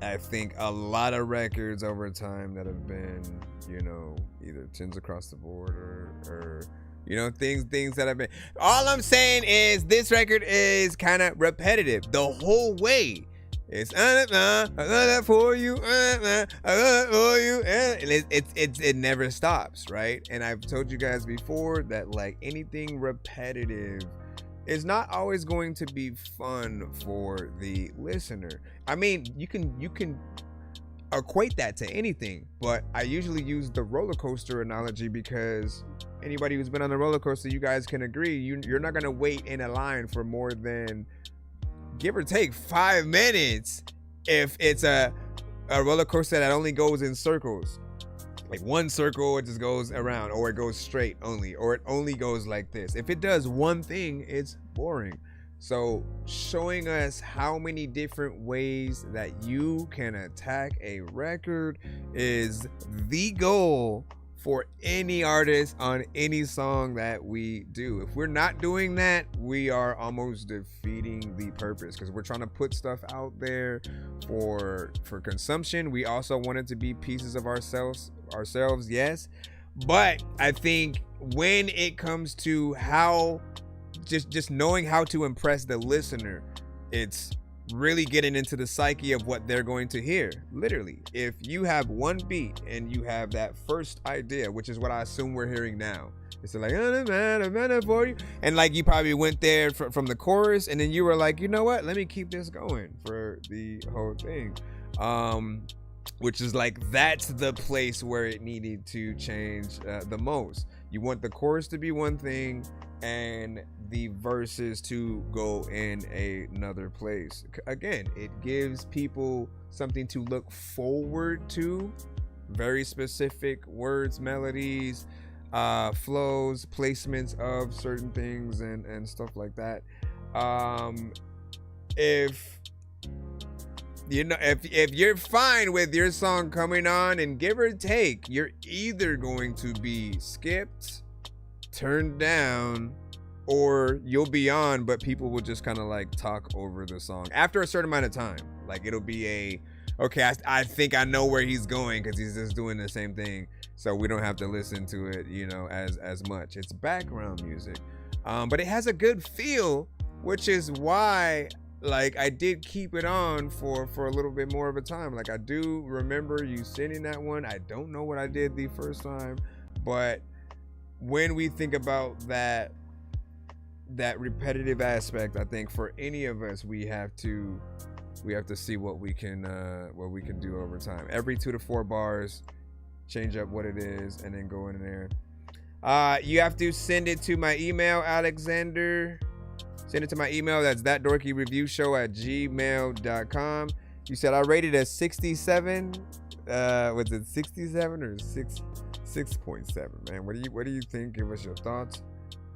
I think, a lot of records over time that have been, you know, either tens across the board or you know, things that have been. All I'm saying is this record is kind of repetitive the whole way. It's for you, for you, and it never stops, right? And I've told you guys before that, like, anything repetitive is not always going to be fun for the listener. I mean, you can equate that to anything, but I usually use the roller coaster analogy because anybody who's been on the roller coaster, you guys can agree, you're not gonna wait in a line for more than, give or take, 5 minutes if it's a roller coaster that only goes in circles. Like one circle, it just goes around, or it goes straight only, or it only goes like this. If it does one thing, it's boring. So showing us how many different ways that you can attack a record is the goal for any artist on any song that we do. If we're not doing that, we are almost defeating the purpose, because we're trying to put stuff out there for consumption. We also want it to be pieces of ourselves, yes. But I think when it comes to how just knowing how to impress the listener, it's really getting into the psyche of what they're going to hear. Literally, if you have one beat and you have that first idea, which is what I assume we're hearing now, it's like, for you, and like you probably went there from the chorus, and then you were like, you know what, let me keep this going for the whole thing, which is like, that's the place where it needed to change the most. You want the chorus to be one thing and the verses to go in another place. Again, it gives people something to look forward to. Very specific words, melodies, flows, placements of certain things, and stuff like that. If you know, if you're fine with your song coming on, and give or take, you're either going to be skipped, turned down, or you'll be on, but people will just kind of like talk over the song after a certain amount of time. Like, it'll be okay, I think I know where he's going, because he's just doing the same thing, so we don't have to listen to it, you know, as much. It's background music, but it has a good feel, which is why, like, I did keep it on for a little bit more of a time. Like, I do remember you sending that one. I don't know what I did the first time, but when we think about that repetitive aspect, I think for any of us, we have to see what we can do over time. Every 2 to 4 bars, change up what it is, and then go in there. You have to send it to my email, Alexander. Send it to my email. That's ThatDorkyReviewShow@gmail.com. You said I rated a 67. Was it 67 or 6.7? Man, what do you think? Give us your thoughts.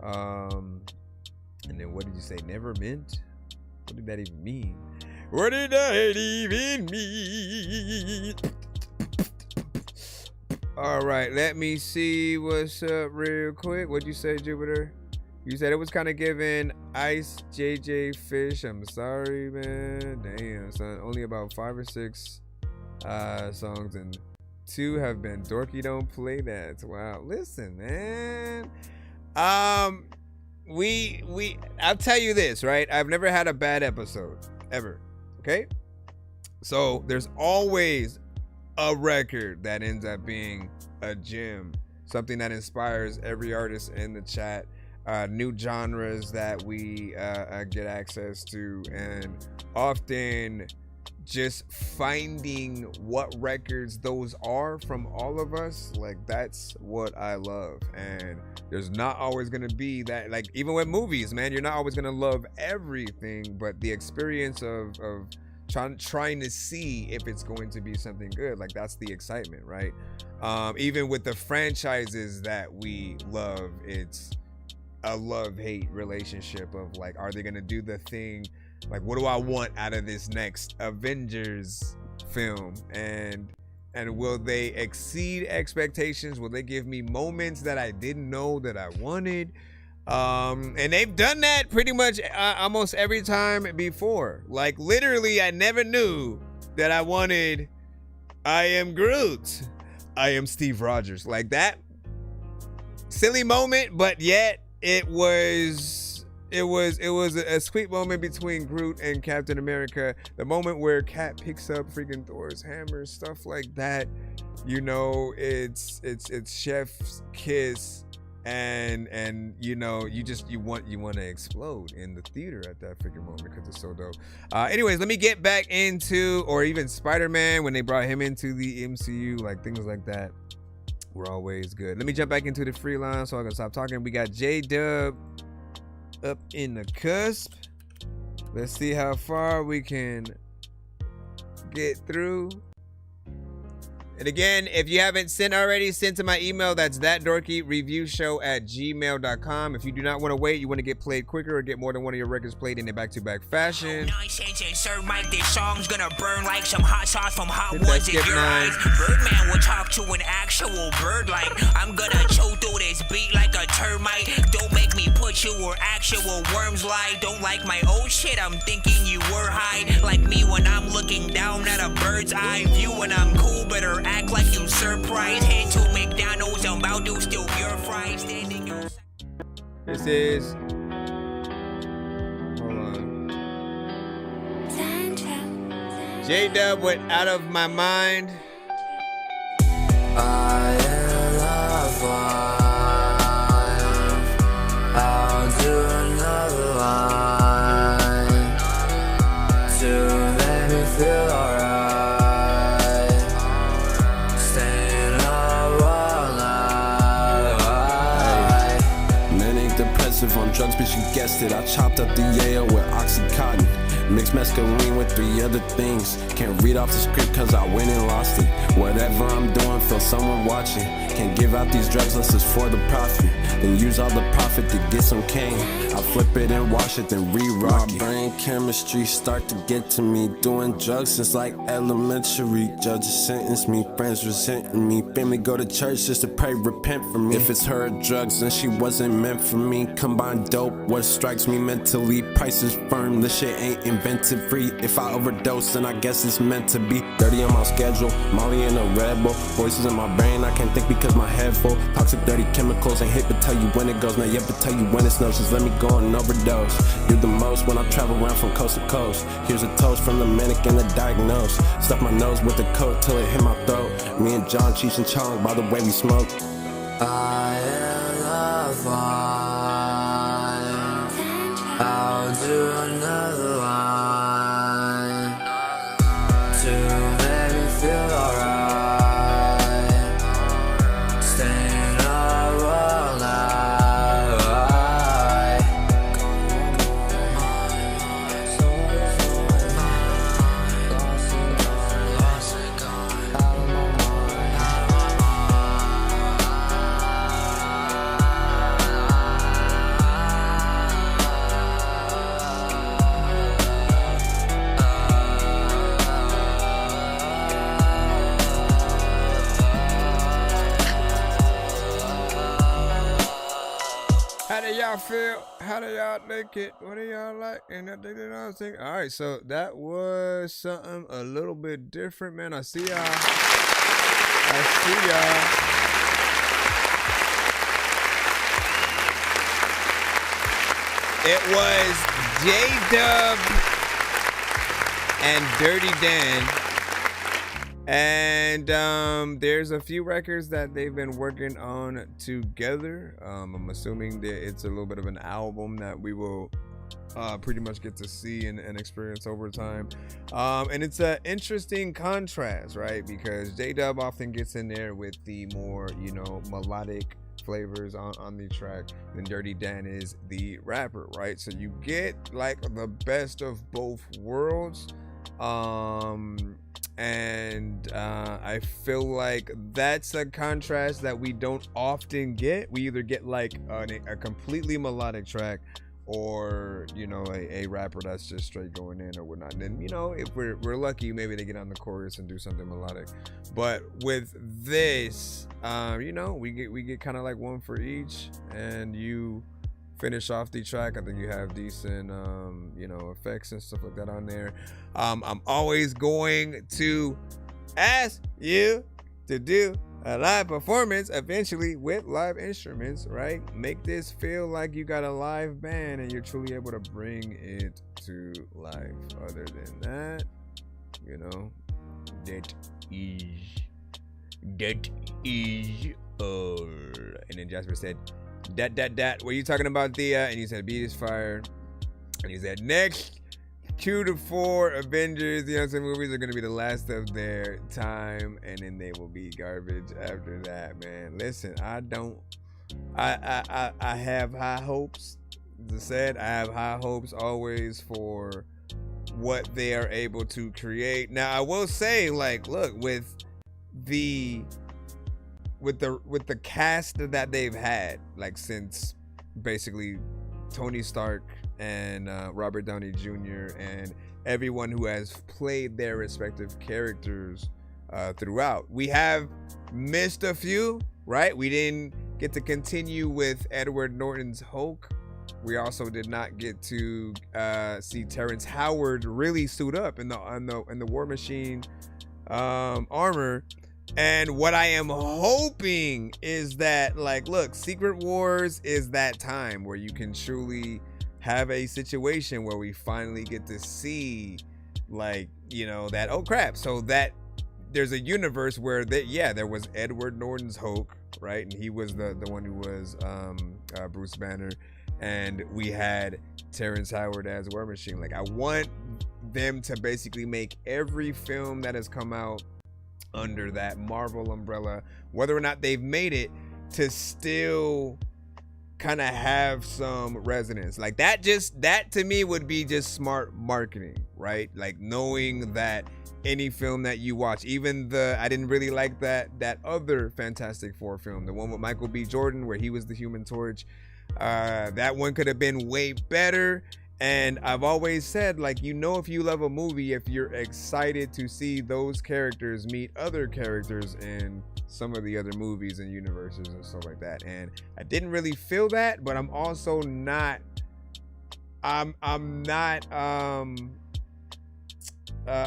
And then what did you say? Never meant? What did that even mean? What did that even mean? All right, let me see what's up real quick. What'd you say, Jupiter? You said it was kind of giving Ice JJ Fish. I'm sorry, man. Damn, son. Only about 5 or 6 songs, and 2 have been Dorky Don't Play That. Wow. Listen, man. I'll tell you this, right? I've never had a bad episode, ever. Okay? So there's always a record that ends up being a gem. Something that inspires every artist in the chat. New genres that we get access to, and often just finding what records those are from all of us. Like, that's what I love. And there's not always gonna be that, like, even with movies, man, you're not always gonna love everything, but the experience of trying to see if it's going to be something good, like, that's the excitement, right? Even with the franchises that we love, it's a love-hate relationship of, like, are they gonna do the thing? Like, what do I want out of this next Avengers film? And will they exceed expectations? Will they give me moments that I didn't know that I wanted? And they've done that pretty much almost every time before. Like literally, I never knew that I wanted I am Groot, I am Steve Rogers. Like that silly moment, but yet it was a sweet moment between Groot and Captain America. The moment where Cap picks up freaking Thor's hammer, stuff like that. You know, it's chef's kiss. And you know, you want to explode in the theater at that freaking moment because it's so dope. Anyways, let me get back into, or even Spider-Man when they brought him into the MCU, like things like that were always good. Let me jump back into the free line so I can stop talking. We got J-Dub up in the cusp. Let's see how far we can get through. And again, if you haven't sent already, send to my email. That's ThatDorkyReviewShow@gmail.com. If you do not want to wait, you want to get played quicker or get more than one of your records played in a back-to-back fashion. Nonsense and sir, Mike, this song's gonna burn like some hot sauce from Hot Ones in your eyes. Birdman will talk to an actual bird like I'm gonna choke through this beat like a termite. Don't make me put you where actual worms lie. Don't like my old shit, I'm thinking you were high. Like me when I'm looking down at a bird's eye view and I'm cool, better act like you surprised. Head to McDonald's, I'm about to steal your fries. This is, hold on, J-Dub with Out of My Mind. I am I'll do another line to make me feel alright. Staying up all night. Manic depressive on drugs, bitch, you guessed it. I chopped up the yayo with Oxycontin. Mixed mescaline with 3 other things. Can't read off the script cause I went and lost it. Whatever I'm doing, feel someone watching. Can't give out these drugs unless it's for the profit. Then use all the profit to get some cane. I flip it and wash it, then re-rock it. Brain chemistry start to get to me. Doing drugs since like elementary. Judges sentence me, friends resenting me. Family go to church just to pray, repent for me. If it's her drugs, then she wasn't meant for me. Combine dope, what strikes me mentally. Price is firm, this shit ain't invented free. If I overdose, then I guess it's meant to be. 30 on my schedule, Molly in a Red Bull. Voices in my brain, I can't think because my head full. Toxic, dirty chemicals, ain't hit to tell you when it goes. Not yet to tell you when it snows. Just let me go and overdose. Do the most when I travel around from coast to coast. Here's a toast from the manic and the diagnosed. Stuff my nose with the coat till it hit my throat. Me and John, Cheech and Chong, by the way we smoke. I am alive. I'll do another line to make me feel alright. Staying up all night. How do y'all feel? How do y'all think it? What do y'all like? And I think I think. All right, so that was something a little bit different, man. I see y'all. I see y'all. It was J-Dub and Dirty Dan. And there's a few records that they've been working on together. I'm assuming that it's a little bit of an album that we will pretty much get to see and experience over time. And it's an interesting contrast, right? Because J-Dub often gets in there with the more, you know, melodic flavors on the track. Then Dirty Dan is the rapper, right? So you get like the best of both worlds. And I feel like that's a contrast that we don't often get. We either get like a completely melodic track, or you know, a rapper that's just straight going in or whatnot. And then, you know, if we're lucky, maybe they get on the chorus and do something melodic. But with this, you know, we get kind of like one for each, and you finish off the track. I think you have decent, effects and stuff like that on there. I'm always going to ask you to do a live performance eventually with live instruments, right? Make this feel like you got a live band and you're truly able to bring it to life. Other than that, that is all. And then Jasper said, that. Were you talking about Thea? And he said, Beat is fire. And he said, next 2 to 4 Avengers, movies are going to be the last of their time, and then they will be garbage after that, man. Listen, I have high hopes. As I said, I have high hopes always for what they are able to create. Now, I will say, like, look, with the cast that they've had, like, since basically Tony Stark and Robert Downey Jr. and everyone who has played their respective characters throughout. We have missed a few, right? We didn't get to continue with Edward Norton's Hulk. We also did not get to see Terrence Howard really suit up in the War Machine armor. And what I am hoping is that, like, look, Secret Wars is that time where you can truly have a situation where we finally get to see, like, that, oh crap, so that there's a universe where there was Edward Norton's Hulk, right? And he was the one who was Bruce Banner, and we had Terrence Howard as War Machine. Like, I want them to basically make every film that has come out under that Marvel umbrella, whether or not they've made it, to still kind of have some resonance. Like, that to me would be just smart marketing, right? Like, knowing that any film that you watch, even I didn't really like that other Fantastic Four film, the one with Michael B. Jordan where he was the Human Torch. That one could have been way better. And I've always said, like, if you love a movie, if you're excited to see those characters meet other characters in some of the other movies and universes and stuff like that. And I didn't really feel that, but I'm also not, I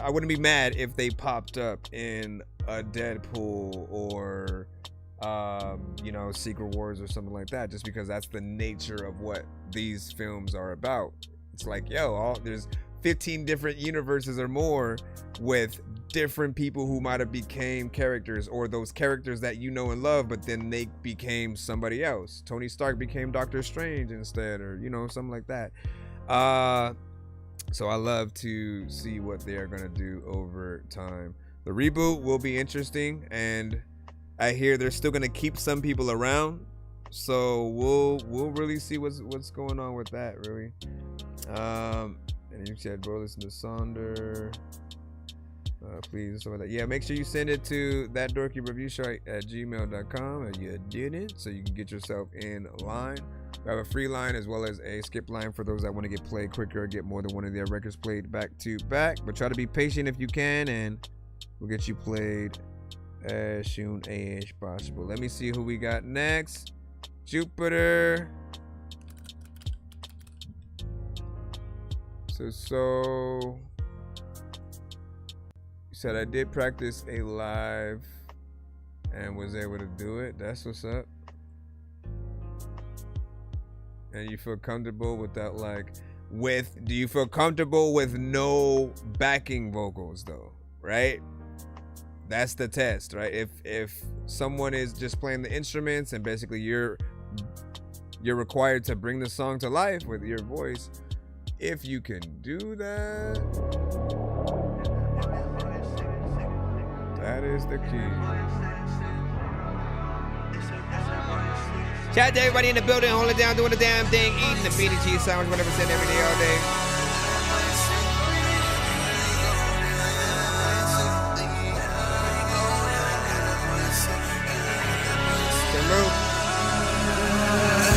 wouldn't be mad if they popped up in a Deadpool or, Secret Wars or something like that, just because that's the nature of what these films are about. It's like, there's 15 different universes or more with different people who might have became characters, or those characters that you know and love, but then they became somebody else. Tony Stark became Doctor Strange instead, or something like that. So I love to see what they are gonna do over time. The reboot will be interesting, and I hear they're still gonna keep some people around. So we'll really see what's going on with that, really. And you said, bro, listen to Sonder. Please, stuff like that. Yeah, make sure you send it to ThatDorkyReviewShow at gmail.com, and you didn't, so you can get yourself in line. We have a free line as well as a skip line for those that want to get played quicker or get more than one of their records played back to back. But try to be patient if you can, and we'll get you played as soon as possible. Let me see who we got next. Jupiter. So you said I did practice a live and was able to do it. That's what's up. And you feel comfortable with that, do you feel comfortable with no backing vocals though, right? That's the test, right? If someone is just playing the instruments and basically you're required to bring the song to life with your voice, if you can do that, that is the key. Shout out to everybody in the building, holding it down, doing the damn thing, eating the beanie cheese sandwich, whatever, sitting every day, all day.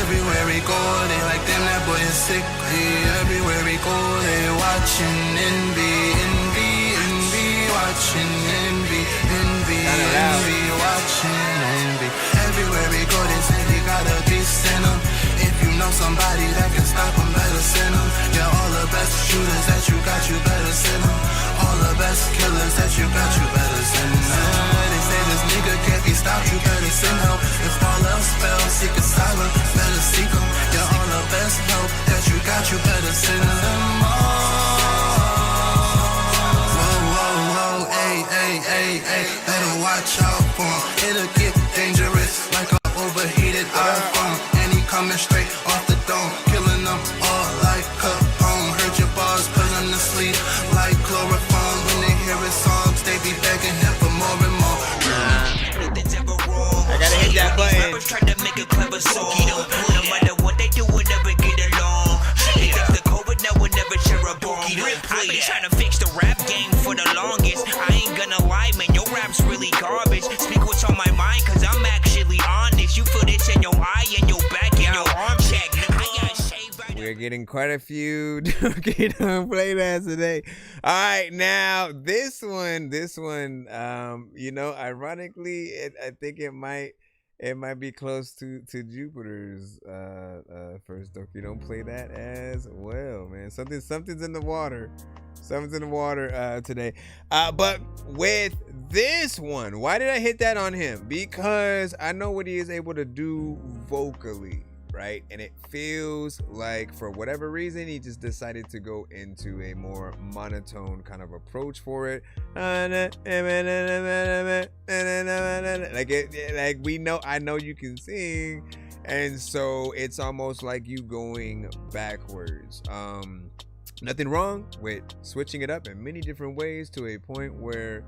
Everywhere we go, they like, damn, that boy is sick. Everywhere we go, they watching envy, watching envy, watching envy. Everywhere we go, they say they got a beast in them. If you know somebody that can stop them, better send them. Yeah, all the best shooters that you got, you better send them. All the best killers that you got, you better send them. They say this nigga can't be stopped, you better send help. If all else fails, seek asylum, better seek them. Yeah, all the best help that you got, you better send them all. Whoa, ay, better watch out for him. It'll get dangerous like an overheated iPhone. And he coming straight off the dome, killing them all like Capone. Heard your bars, put them to sleep like chloroform. When they hear his songs, they be begging him for more and more. I gotta hit that button. Rappers try to make a clever song. No matter what they do, we'll never get along. They think the COVID now will never share a bomb. I've been trying to fix the rap game for the longest. I ain't gonna lie, man, your rap's really garbage. Speak what's on my mind, cause I'm actually honest. You feel this in your eye and your back and your arm check. We're getting quite a few Dorky Don't Play That today. All right, now this one, you know, ironically, I think it might be close to Jupiter's first Dorky Don't Play That as well, man. Something's in the water. Something's in the water today. But with this one, why did I hit that on him? Because I know what he is able to do vocally, right? And it feels like for whatever reason he just decided to go into a more monotone kind of approach for it. Like we know, I know you can sing, and so it's almost like you going backwards. Nothing wrong with switching it up in many different ways to a point where,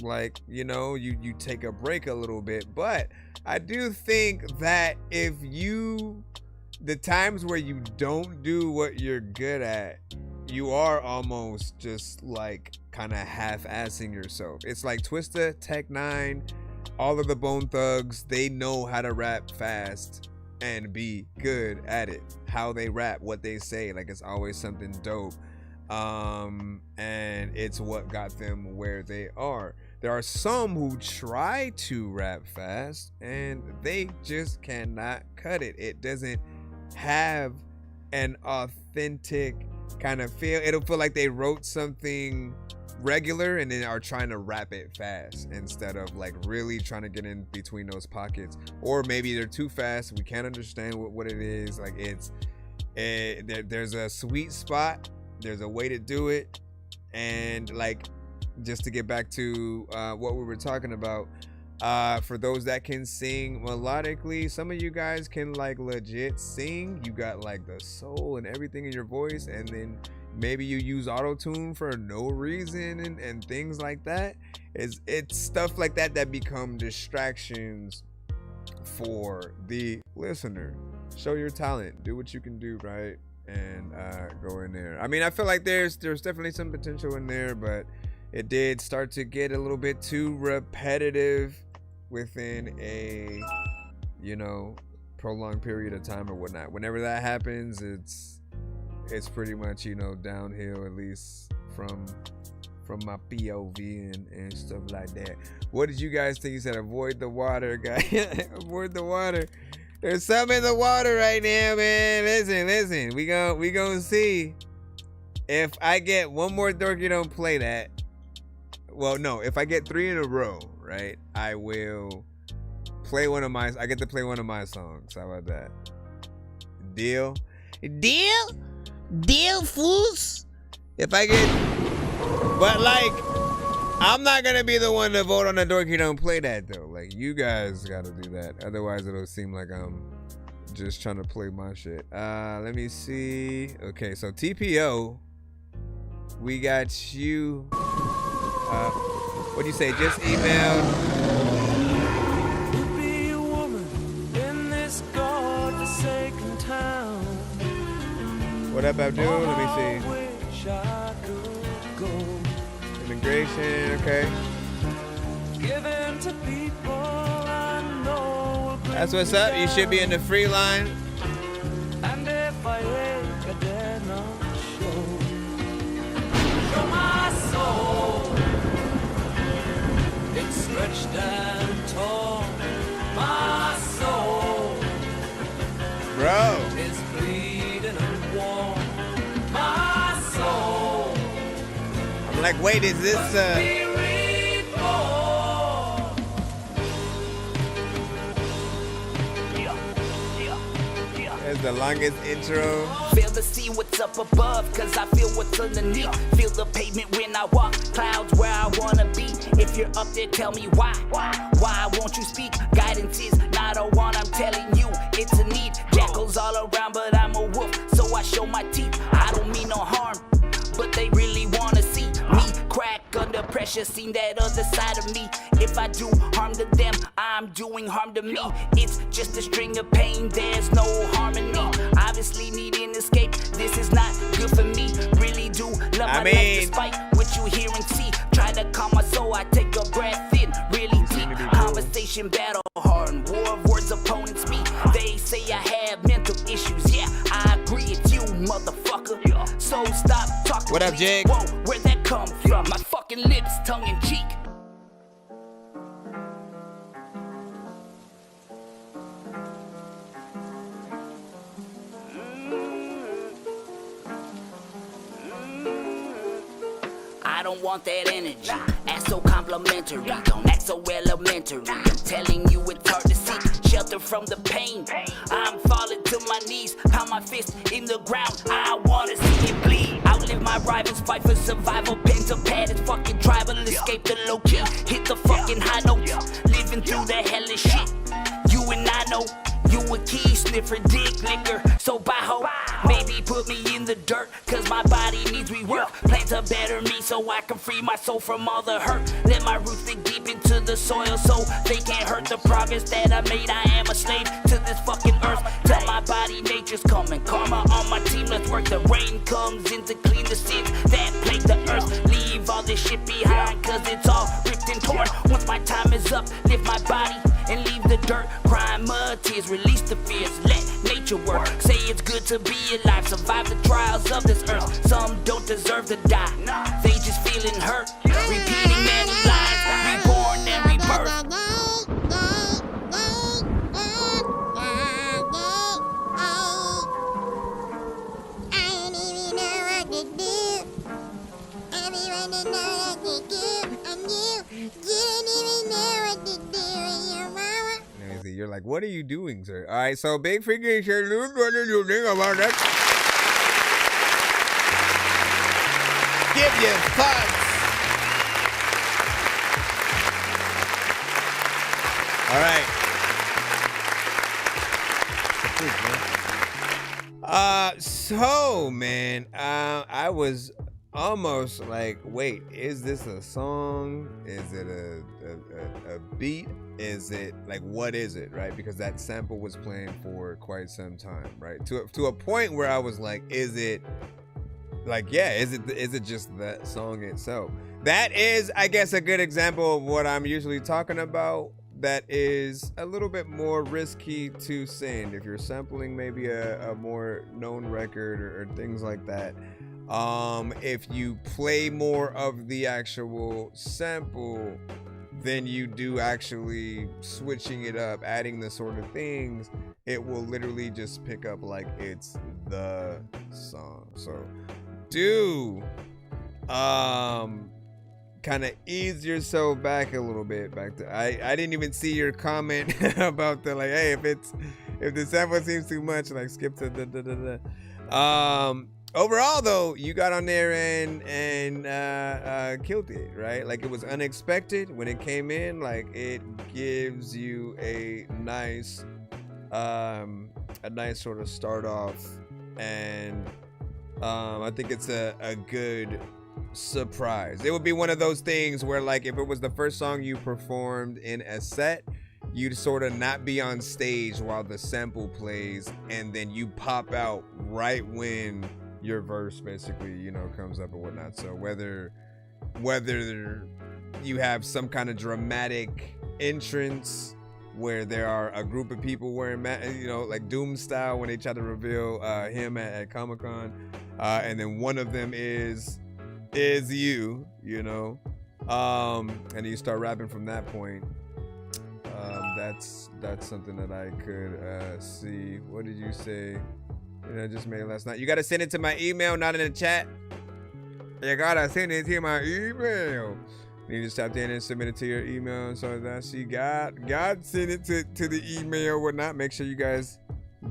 like, you know, you take a break a little bit. But I do think that if the times where you don't do what you're good at, you are almost just like kind of half-assing yourself. It's like Twista, Tech 9, all of the Bone Thugs, they know how to rap fast and be good at it. How they rap, what they say, like it's always something dope. And it's what got them where they are. There are some who try to rap fast and they just cannot cut it. It doesn't have an authentic kind of feel. It'll feel like they wrote something regular and then are trying to rap it fast instead of like really trying to get in between those pockets. Or maybe they're too fast. We can't understand what it is. Like there's a sweet spot. There's a way to do it. And like, just to get back to what we were talking about, for those that can sing melodically, some of you guys can like legit sing. You got like the soul and everything in your voice, and then maybe you use auto-tune for no reason and things like that. It's stuff like that become distractions for the listener. Show your talent, do what you can do, right? And go in there. I mean, I feel like there's definitely some potential in there, but it did start to get a little bit too repetitive within a, you know, prolonged period of time or whatnot. Whenever that happens, it's pretty much, you know, downhill, at least from my POV and stuff like that. What did you guys think? You said avoid the water, guy. Avoid the water. There's something in the water right now, man. Listen. We gonna see if I get one more Dorky Don't Play That. Well, no, if I get 3 in a row, right, I will play I get to play one of my songs. How about that? Deal? Deal, fools? If I get... But, like, I'm not going to be the one to vote on the Dorky Don't Play That, though. Like, you guys got to do that. Otherwise, it'll seem like I'm just trying to play my shit. Let me see. Okay, so TPO, we got you... what do you say? Just emailed. Be a woman in this godforsaken town. What up, Abdul? Let me see. Wish I could go. Immigration, okay. Given to people I know. That's what's up. You should be in the free line. And if I ache, I dare not show. Show my soul. It's stretched and torn, my soul. Bro. Like, wait, is this It's the longest intro. Fail to see what's up above, cause I feel what's underneath. Feel the pavement when I walk, clouds where I wanna be. If you're up there, tell me why. Why won't you speak? Guidance is not a want, I'm telling you, it's a need. Jackals all around, but I'm a wolf, so I show my teeth. I don't mean no harm, but they really wanna see me crack under pressure, seen that other side of me. If I do harm to them, I'm doing harm to me. It's just a string of pain, there's no harmony. Obviously need an escape, this is not good for me. Really do love my life despite what you hear and see. Try to calm my soul, I take a breath in, really deep. Conversation battle hard, war of words opponents me. They say I have mental issues, yeah, I agree, it's you, motherfucker. So stop talking. What up, Jake? Whoa, where'd that come from? My fucking lips, tongue in cheek. I don't want that energy. Act so complimentary, don't act so elementary. I'm telling you it's hard to see shelter from the pain. I'm falling to my knees, pound my fist in the ground. I wanna see it bleed. Outlive my rivals, fight for survival. Pen to pad is fucking tribal. Escape the low key, hit the fucking high notes. Living through the hellish shit. You and I know. You a key sniffer, dick liquor, so by ho. Maybe put me in the dirt, cause my body needs rework. Plan to better me so I can free my soul from all the hurt. Let my roots dig deep into the soil so they can't hurt the progress that I made. I am a slave to this fucking earth. Tell my body nature's coming. Karma on my team, let's work. The rain comes in to clean the sins that plague the earth. Leave all this shit behind, cause it's all ripped and torn. Once my time is up, lift my body and leave the dirt. Crying mud tears, release the fears, let nature work. Say it's good to be alive, survive the trials of this earth. Some don't deserve to die, they just feeling hurt. Repeating many lies, reborn and rebirth. You're like, what are you doing, sir? All right, so Big Freaky said, what did you think about that? Give your thoughts. All right. So, man, I was almost like, wait, is this a song? Is it a beat? Is it like, what is it, right? Because that sample was playing for quite some time, right? To a point where I was like, is it like, yeah, is it just that song itself? That is, I guess, a good example of what I'm usually talking about. That is a little bit more risky to send if you're sampling maybe a more known record or things like that. If you play more of the actual sample than you do actually switching it up, adding the sort of things, it will literally just pick up like it's the song. So do kind of ease yourself back a little bit. Back to I didn't even see your comment about the like, hey, if the sample seems too much, like skip to the overall though, you got on there and killed it, right? Like it was unexpected when it came in. Like it gives you a nice sort of start off, and I think it's a good surprise. It would be one of those things where like if it was the first song you performed in a set, you'd sort of not be on stage while the sample plays, and then you pop out right when your verse basically, you know, comes up or whatnot. So whether you have some kind of dramatic entrance where there are a group of people wearing, you know, like Doom style when they try to reveal him at Comic-Con, and then one of them is you know, and you start rapping from that point. That's something that I could see. What did you say? I just made last night. You got to send it to my email, not in the chat. You gotta send it to my email. You just tap in and submit it to your email. So that see God send it to the email or whatnot. Make sure you guys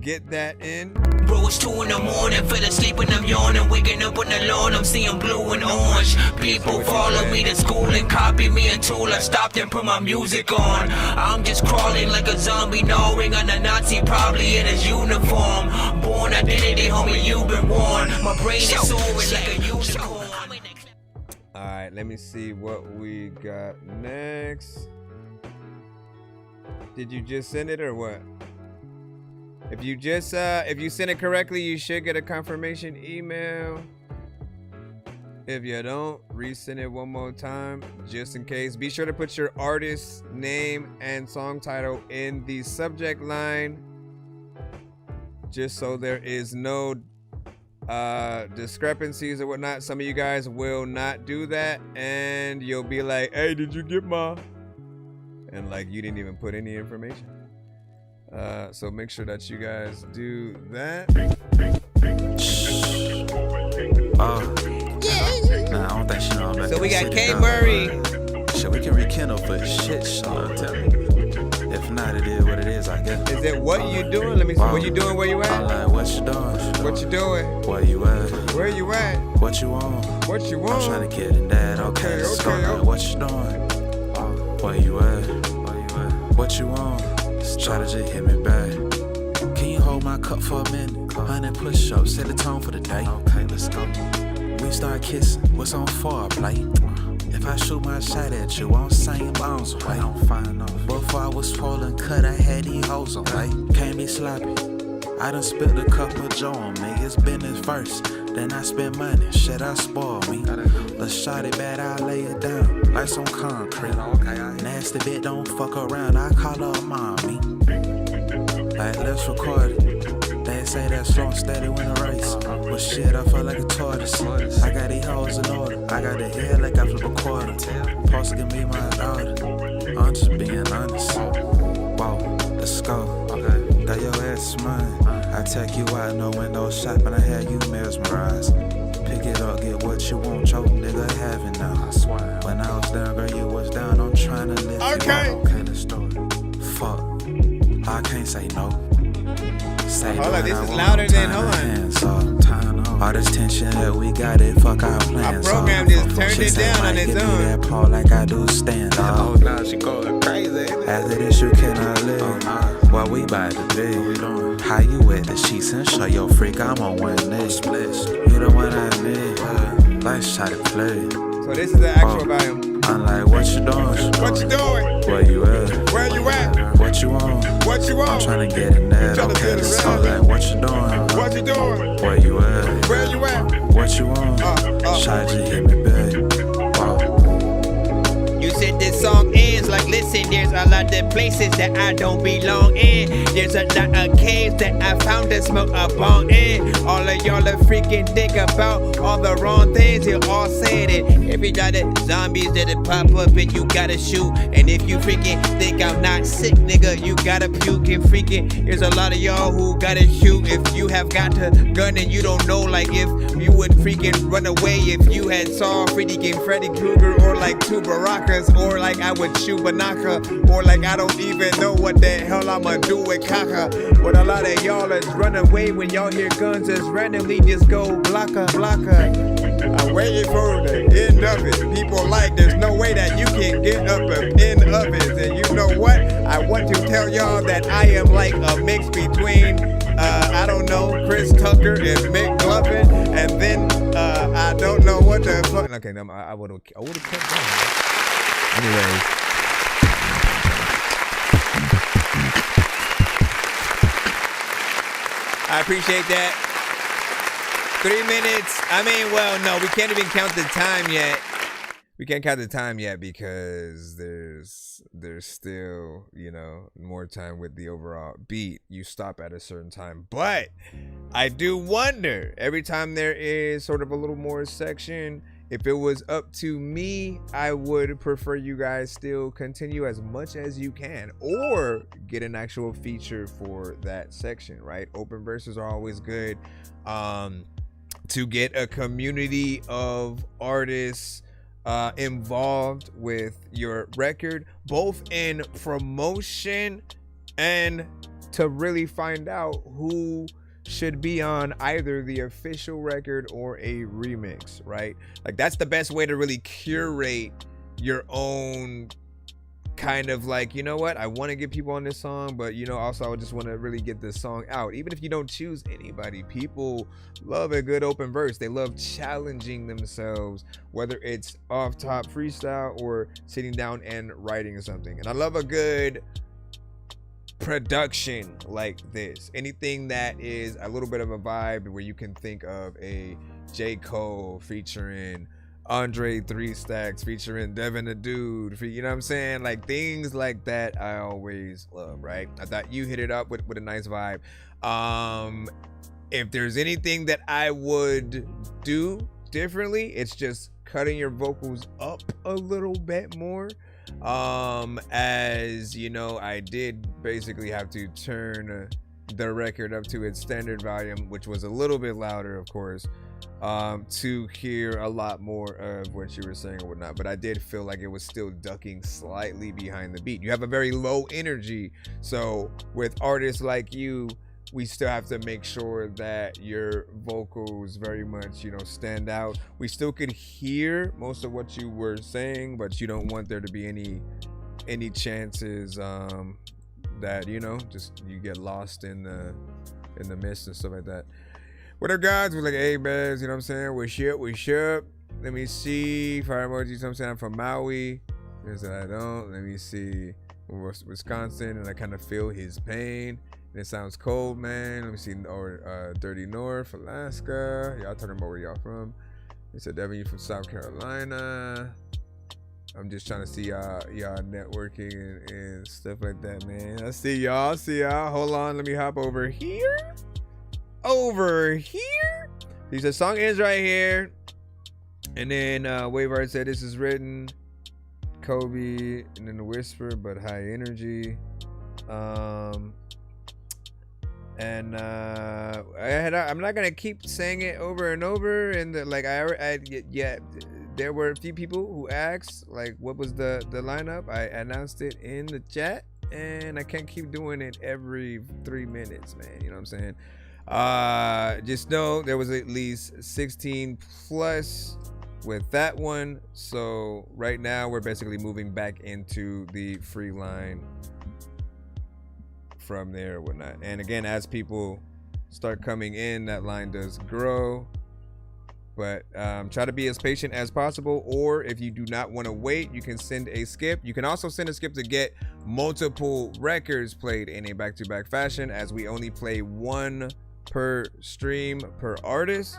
get that in. Bro, it's 2 in the morning, fell asleep and I'm yawning, waking up on the lawn, I'm seeing blue and orange. People follow me to school and copy me until I stopped and put my music on. I'm just crawling like a zombie, gnawing on a Nazi, probably in his uniform. Born identity, homie, you've been warned. My brain is soaring like a unicorn. Alright, let me see what we got next. Did you just send it or what? If you send it correctly, you should get a confirmation email. If you don't, resend it one more time just in case. Be sure to put your artist name and song title in the subject line, just so there is no discrepancies or whatnot. Some of you guys will not do that, and you'll be like, "Hey, did you get my?" And like you didn't even put any information. So make sure that you guys do that. Nah, I don't think she know that. So we got K Murray. Shit, we can rekindle for shit, Sean. Tell me. If not, it is what it is, I guess. Is it what you doing? Let me see. What you doing? Where you at? I'm like, what you doing? What you doing? Where you at? Where you at? What you on? What you want? I'm trying to get in that. Okay, let's go. Like, what you doing? Where you at? Where you at? What you on? Try to just hit me back. Can you hold my cup for a minute? 100 push-ups, set the tone for the day. Okay, let's go. We start kissing. What's on foreplay? If I shoot my shot at you, I'm saying bounce away. I don't find off. Before I was swollen, cut, I had these hoes away. Can't be sloppy. I done spent a couple of Joe on me. It's business first, then I spend money. Shit, I spoil me. Let's shot it bad, I lay it down like some concrete. Nasty bit, don't fuck around. I call her mommy. Like, let's record it. They say that slow and steady when I race. But shit, I feel like a tortoise. I got these hoes in order. I got the head like I flip a quarter. Post can be my daughter. I'm just being honest. Whoa, let's go. That your ass is mine. I take you out, no window shopping. I had you mesmerized. Pick it up, get what you want. Your nigga having now. When I was down, girl, you was down. I'm trying to lift you up. Okay, let's do it. Fuck, I can't say no. Hold on, this is louder than hold on. All this tension that we got, it fuck our plans. Our program just turned it down on its own. That Paul like I do stand up. Oh, now she going crazy. After this, you cannot live. What we about to do? How you wear the sheets and show your freak? I'm on one knee. You the one I need. Let's try to play. So this is the actual volume. I'm like, what you doing? What you doing? Where you at? Where you at? What you on? What you on? I'm trying to get in that. Okay, let's go. Like, what you doing? What you doing? Where you at? Where you at? What you on? Try to hit me back. You said this song ends like, listen, there's a lot of places that I don't belong in. There's a lot of caves that I found to smoke a bong in. All of y'all are freaking think about all the wrong things. You all said it. Every lot of zombies that'll pop up and you gotta shoot. And if you freaking think I'm not sick, nigga, you gotta puke and freaking. There's a lot of y'all who gotta shoot. If you have got a gun and you don't know, like if you would freaking run away if you had saw freaking Freddy Krueger or like two Barakas. Or like I would shoot Banaka, or like I don't even know what the hell I'ma do with Kaka. But a lot of y'all is run away when y'all hear guns just randomly just go blocka. I'm waiting for the end of it. People like there's no way that you can get up an end of it. And you know what? I want to tell y'all that I am like a mix between I don't know, Chris Tucker and Mick Glovin, and then I don't know what the fuck. Okay, no, I would have kept going. Anyways, I appreciate that. 3 minutes. I mean, well, no, we can't even count the time yet. We can't count the time yet because there's still, you know, more time with the overall beat. You stop at a certain time. But I do wonder, every time there is sort of a little more section, if it was up to me, I would prefer you guys still continue as much as you can or get an actual feature for that section, right? Open verses are always good. to get a community of artists involved with your record, both in promotion and to really find out who should be on either the official record or a remix, right? Like, that's the best way to really curate your own kind of like, you know what, I want to get people on this song, but you know, also I just want to really get this song out. Even if you don't choose anybody, people love a good open verse. They love challenging themselves, whether it's off top freestyle or sitting down and writing something. And I love a good production like this. Anything that is a little bit of a vibe where you can think of a J. Cole featuring Andre 3 Stacks featuring Devin the Dude, you know what I'm saying? Like, things like that I always love, right? I thought you hit it up with a nice vibe. If there's anything that I would do differently, it's just cutting your vocals up a little bit more. As you know, I did basically have to turn the record up to its standard volume, which was a little bit louder, of course, to hear a lot more of what you were saying or whatnot. But I did feel like it was still ducking slightly behind the beat. You have a very low energy, so with artists like you, we still have to make sure that your vocals very much, you know, stand out. We still could hear most of what you were saying, but you don't want there to be any chances that, you know, just you get lost in the mist and stuff like that. What up, guys? We're like, hey, man, you know what I'm saying? Wish up. Let me see. Fire emojis, you know what I'm saying? I'm from Maui. There's that I don't. Let me see. Wisconsin, and I kind of feel his pain. It sounds cold, man. Let me see. Or Dirty North, Alaska. Y'all talking about where y'all from? They said, Devin, you from South Carolina. I'm just trying to see y'all networking and stuff like that, man. I see y'all. Hold on. Let me hop over here. He said, song ends right here. And then Waveart said, this is written. Kobe, and then the whisper, but high energy. And I'm not gonna keep saying it over and over. And there were a few people who asked like what was the lineup. I announced it in the chat, and I can't keep doing it every 3 minutes, man. You know what I'm saying? Just know there was at least 16 plus with that one. So right now we're basically moving back into the free line from there or whatnot. And again, as people start coming in, that line does grow. But try to be as patient as possible, or if you do not want to wait, you can send a skip. You can also send a skip to get multiple records played in a back-to-back fashion, as we only play one per stream per artist.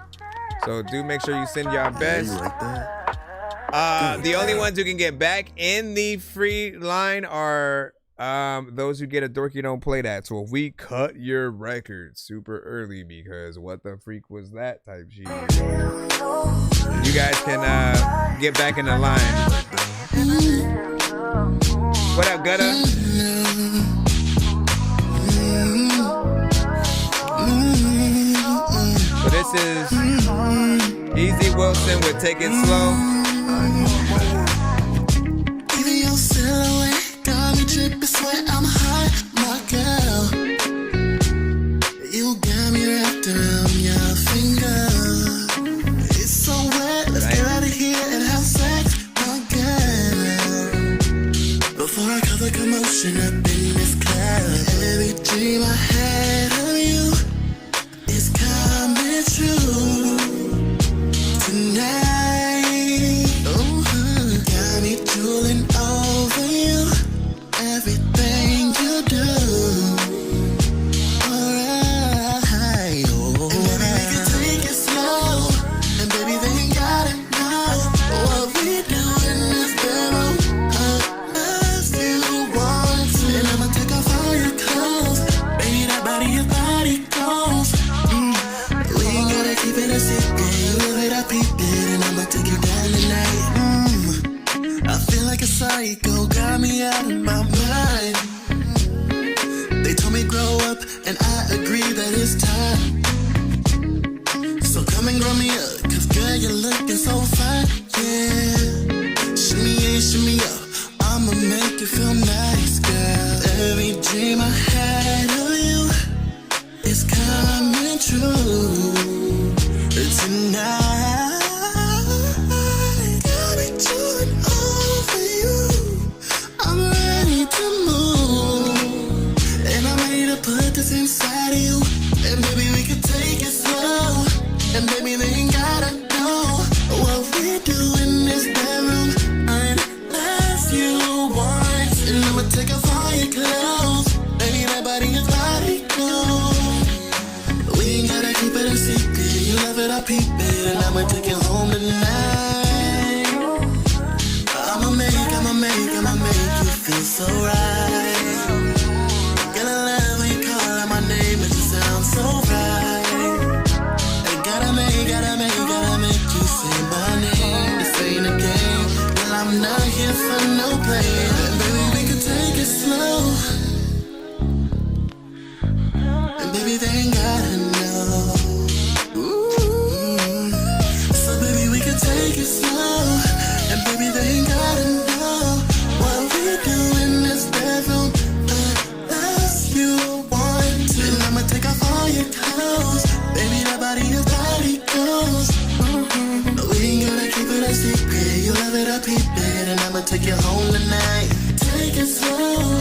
So do make sure you send your best. The only ones who can get back in the free line are those who get a Dorky Don't Play That. So if we cut your record super early because what the freak was that type shit, you guys can get back in the line. What up, Gutta? So this is Easy Wilson with Take It Slow. Even your silhouette got me dripping sweat. I'm hot, my girl. You got me wrapped around your finger. It's so wet, let's get out of here and have sex, my girl. Before I cause a commotion up in this club, every dream I had of you is coming true tonight. Got me drooling over you, everything you do. Alright, oh. And baby, we can take it slow, and baby, they ain't gotta know what we do in this bedroom. Unless you want to, and I'ma take off all your clothes. Baby, that body is body goes. We ain't gotta keep it a secret. You live it, I peep it, and I'ma take you down tonight. I feel like a psycho, got me out of my mind. They told me grow up, and I agree that it's time. So come and and grow me up, cause girl, you're looking so fine, yeah. Shimmy in, shimmy up, I'ma make you feel nice, girl. Every dream I had of you is coming true. Tonight, got me chewing over you. I'm ready to move, and I'm ready to put this inside of you. And baby, we can take it slow, and baby, they ain't gotta know what we do in this bedroom unless you want. And I'ma take off all your clothes, baby, that body is body cool. We ain't gotta keep it a secret. You love it, I peep it, and I'ma take you home tonight. I'ma make you feel so right. Gotta love when you call my name, it just sounds so right. I gotta make you say my name. This ain't a game, well, I'm not here for no play. And baby, we can take it slow. And baby, they ain't gotta know. Take it slow, and baby, they ain't gotta know what we do in this bedroom unless you want to. And I'ma take off all your clothes, baby, that body is body goes. We ain't gonna keep it a secret. You love it, I peep it, and I'ma take you home tonight. Take it slow.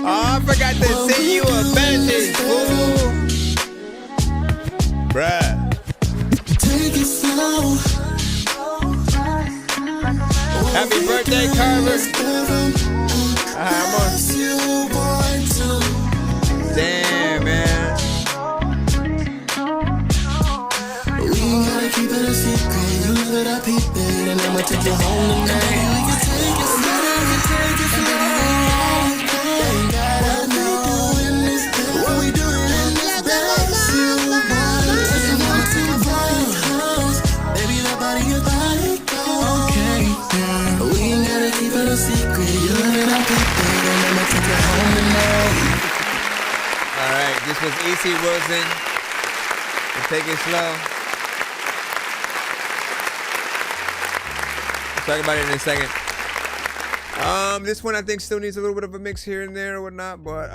Oh, I forgot to send you a message, fool. Bruh. Take it slow. Happy birthday, Carver. I'm on. Damn, man. We ain't gotta keep it a secret. You love it, I peep it, and I'ma take you home tonight. We can take it slow. Ain't gotta know what we doing in this bed. You want it, and I'ma take you home. Baby, that body is body goes. Okay, yeah. We ain't gotta keep it a secret. You love it, I peep it, and I'ma take you home tonight. All right, this was E.C. Wilson. Let's take it slow. We'll talk about it in a second. This one I think still needs a little bit of a mix here and there or whatnot, but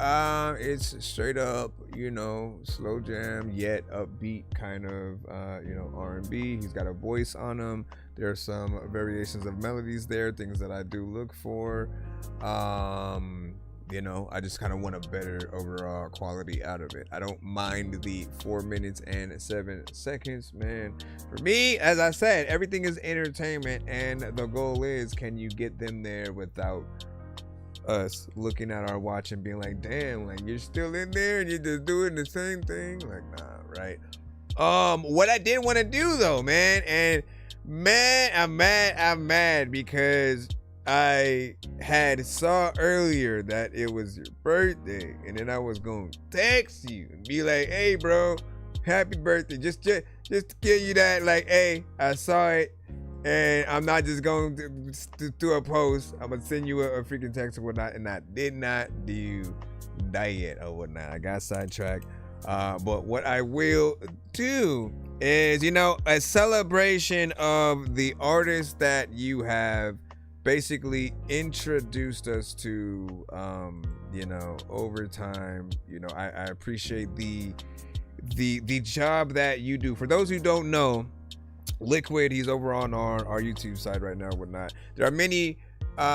it's straight up, you know, slow jam yet upbeat kind of, R&B. He's got a voice on him. There are some variations of melodies there, things that I do look for. I just kind of want a better overall quality out of it. I don't mind the 4 minutes and 7 seconds, man. For me, as I said, everything is entertainment, and the goal is, can you get them there without us looking at our watch and being like, damn, like you're still in there and you're just doing the same thing? Like, nah, right? What I did want to do though, man, and man, I'm mad because I had saw earlier that it was your birthday, and then I was gonna text you and be like, hey bro, happy birthday, just to give you that, like, hey, I saw it, and I'm not just going to do a post. I'm gonna send you a freaking text or whatnot, and I did not do that yet or whatnot. I got sidetracked. But what I will do is, a celebration of the artists that you have basically introduced us to, over time. I appreciate the job that you do. For those who don't know, Liquid, he's over on our YouTube side right now, whatnot. There are many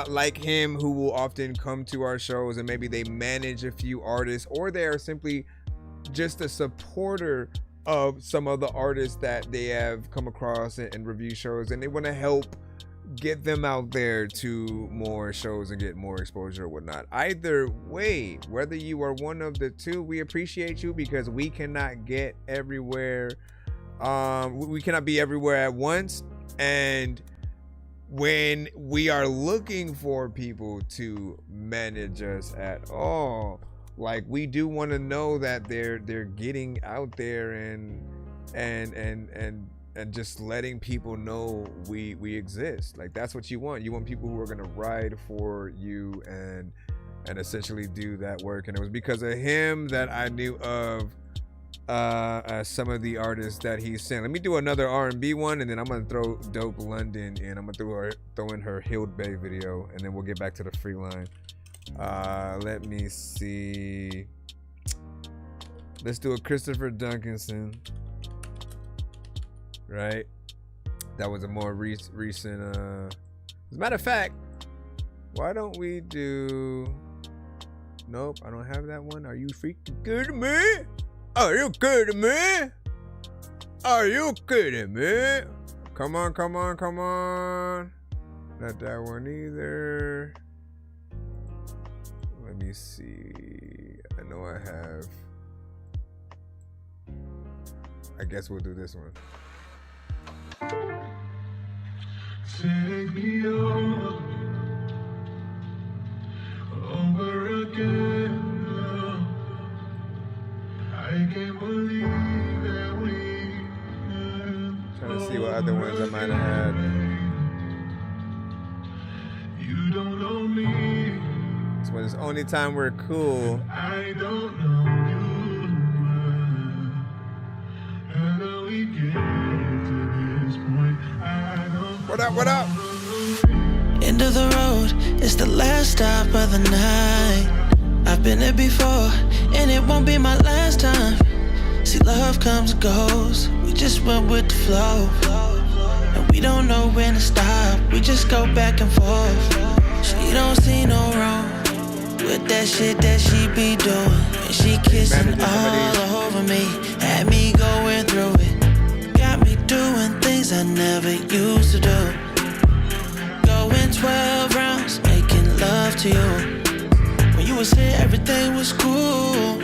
like him who will often come to our shows, and maybe they manage a few artists, or they are simply just a supporter of some of the artists that they have come across and review shows, and they want to help get them out there to more shows and get more exposure or whatnot. Either way, whether you are one of the two, we appreciate you, because we cannot get everywhere. We cannot be everywhere at once, and when we are looking for people to manage us at all, like, we do want to know that they're getting out there and just letting people know we exist. Like, that's what you want. You want people who are going to ride for you and essentially do that work. And it was because of him that I knew of some of the artists that he sent. Let me do another R&B one, and then I'm gonna throw Dope London in. I'm gonna throw in her Hild Bay video, and then we'll get back to the free line. Let me see. Let's do a Christopher Duncanson. Right? That was a more recent. As a matter of fact, why don't we do? Nope, I don't have that one. Are you freaking kidding me? Are you kidding me? Are you kidding me? Come on, come on, come on. Not that one either. Let me see. I know I have. I guess we'll do this one. Take me over again. I can't believe that we. Trying to see what other ones I might have had. You don't know me. This one's Only Time We're Cool. I don't know you. How we get to this point? I don't. What up? What up? End of the road, it's the last stop of the night. I've been there before, and it won't be my last time. See, love comes and goes, we just went with the flow. And we don't know when to stop, we just go back and forth. She don't see no wrong with that shit that she be doing. And she kissing all over me, had me going through it. Got me doing things I never used to do. Going 12 rounds, making love to you. When you was here, everything was cool.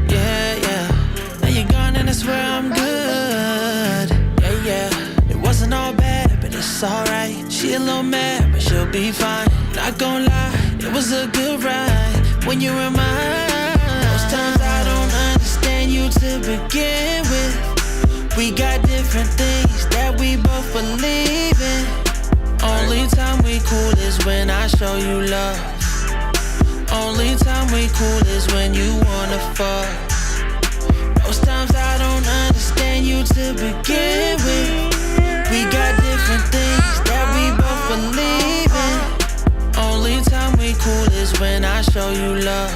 Yeah, yeah. Now you're gone and I swear I'm good. Yeah, yeah. It wasn't all bad, but it's alright. She a little mad, but she'll be fine. Not gonna lie, it was a good ride. When you were mine, most times I don't understand you to begin with. We got different things that we both believe in. Only time we cool is when I show you love. Only time we cool is when you wanna fuck. Most times I don't understand you to begin with. We got different things that we both believe in. Only time we cool is when I show you love.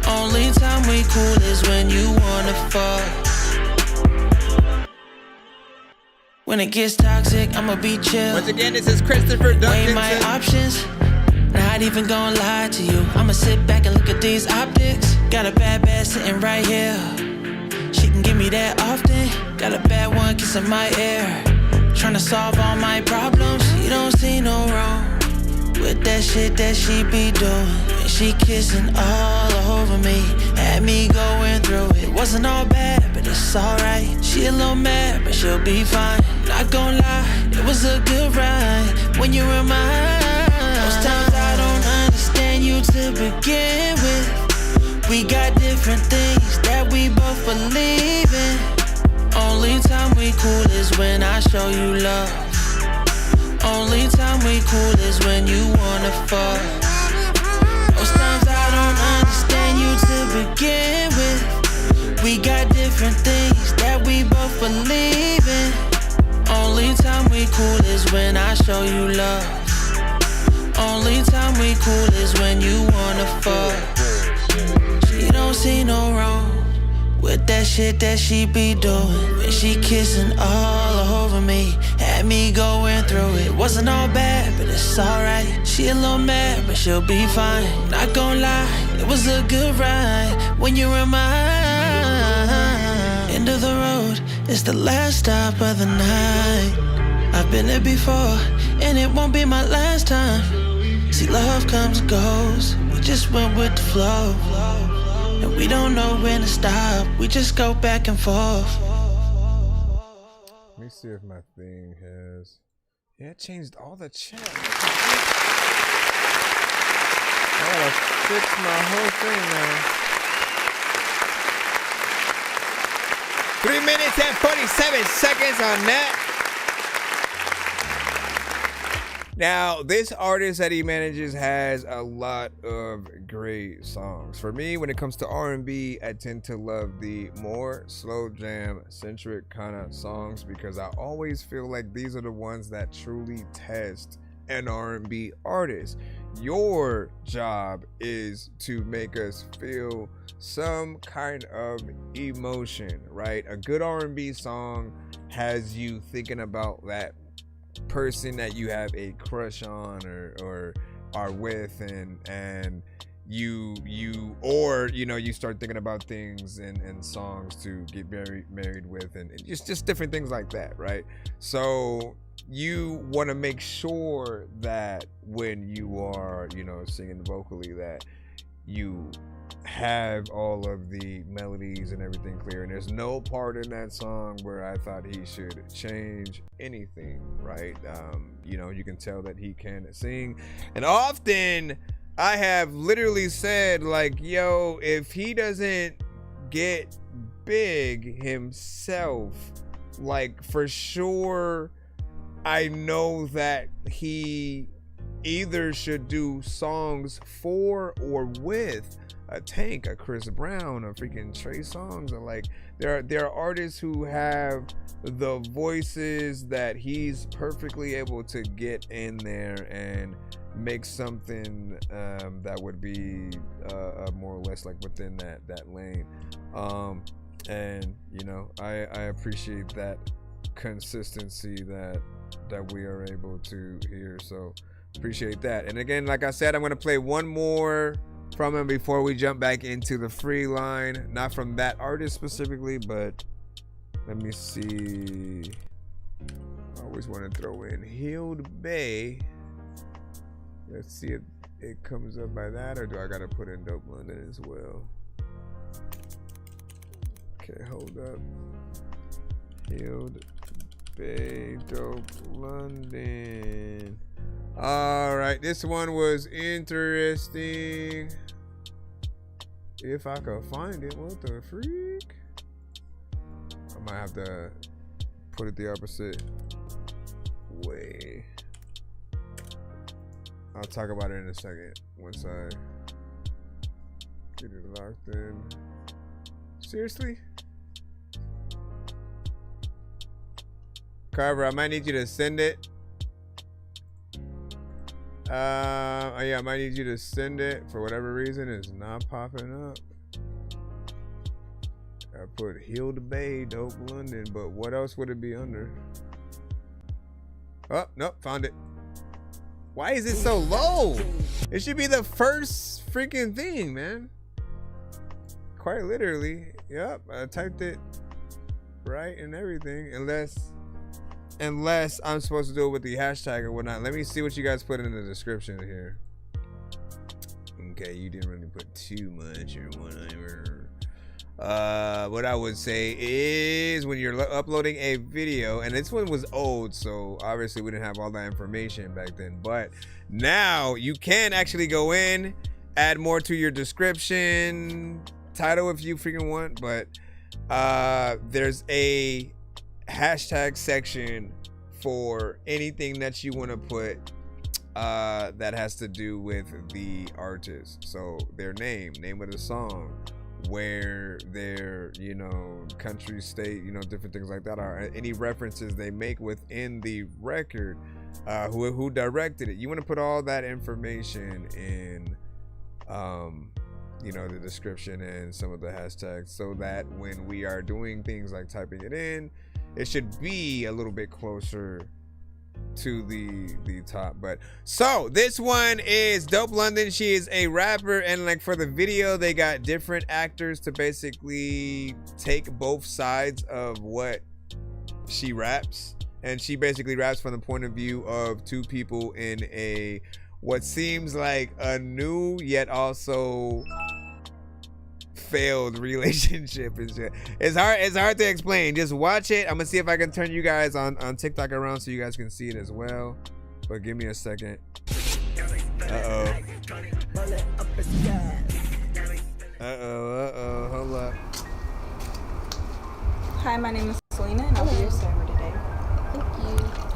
Only time we cool is when you wanna fuck. When it gets toxic, I'ma be chill. Once again, this is Christopher Duncanson. Weigh my options, not even gonna lie to you. I'ma sit back and look at these optics. Got a bad sitting right here. She can give me that often. Got a bad one kissing my ear. Trying to solve all my problems. She don't see no wrong with that shit that she be doing. And she kissing all over me, had me going through it. Wasn't all bad, but it's alright. She a little mad, but she'll be fine. Not gonna lie, it was a good ride. When you were mine, most times I don't understand you to begin with. We got different things that we both believe in. Only time we cool is when I show you love. Only time we cool is when you wanna fuck. Most times I don't understand you to begin with. We got different things that we both believe in. Only time we cool is when I show you love. Only time we cool is when you wanna fuck. She don't see no wrong with that shit that she be doing. When she kissing all over me, had me going through it. Wasn't all bad, but it's alright. She a little mad, but she'll be fine. Not gonna lie, it was a good ride. When you were mine, end of the road, it's the last stop of the night. I've been there before, and it won't be my last time. See, love comes and goes, we just went with the flow. And we don't know when to stop, we just go back and forth. Let me see if my thing has. Yeah, it changed all the chat. I gotta fix my whole thing now. 3 minutes and 47 seconds on that. Now, this artist that he manages has a lot of great songs. For me, when it comes to R&B, I tend to love the more slow jam centric kind of songs because I always feel like these are the ones that truly test an R&B artist. Your job is to make us feel some kind of emotion, right? A good R&B song has you thinking about that person that you have a crush on or are with, and you start thinking about things and songs to get married with, and just different things like that, right? So you want to make sure that when you are singing vocally that you have all of the melodies and everything clear, and there's no part in that song where I thought he should change anything, right? You can tell that he can sing, and often I have literally said, like, yo, if he doesn't get big himself, like, for sure I know that he either should do songs for or with a Tank, a Chris Brown, a freaking Trey Songz, or like there are artists who have the voices that he's perfectly able to get in there and make something that would be more or less like within that lane. And I appreciate that consistency that we are able to hear, so appreciate that. And again, like I said, I'm gonna play one more from him before we jump back into the free line. Not from that artist specifically, but let me see. I always want to throw in Healed Bay. Let's see if it comes up by that, or do I gotta put in Dope London as well? Okay, hold up. Healed Bay, Dope London. All right, this one was interesting. If I could find it, what the freak? I might have to put it the opposite way. I'll talk about it in a second once I get it locked in. Seriously? Carver, I might need you to send it. Yeah, I might need you to send it. For whatever reason, it's not popping up. I put Healed Bay, Dope London, but what else would it be under? Oh, nope, found it. Why is it so low? It should be the first freaking thing, man. Quite literally. Yep, I typed it right and everything, unless I'm supposed to do it with the hashtag or whatnot. Let me see what you guys put in the description here. Okay, you didn't really put too much or whatever. What I would say is when you're uploading a video, and this one was old, so obviously we didn't have all that information back then, but now you can actually go in, add more to your description, title if you freaking want, but there's a hashtag section for anything that you want to put that has to do with the artist. So their name of the song, where their country, state, different things like that are, any references they make within the record, who directed it. You want to put all that information in the description and some of the hashtags, so that when we are doing things like typing it in, it should be a little bit closer to the top. But so this one is Dope London. She is a rapper, and like for the video they got different actors to basically take both sides of what she raps, and she basically raps from the point of view of two people in a what seems like a new yet also failed relationship. It's hard to explain. Just watch it. I'm gonna see if I can turn you guys on TikTok around so you guys can see it as well, but give me a second. Uh-oh, hold up. Hi, my name is Selena, and I'll be your server today. Thank you.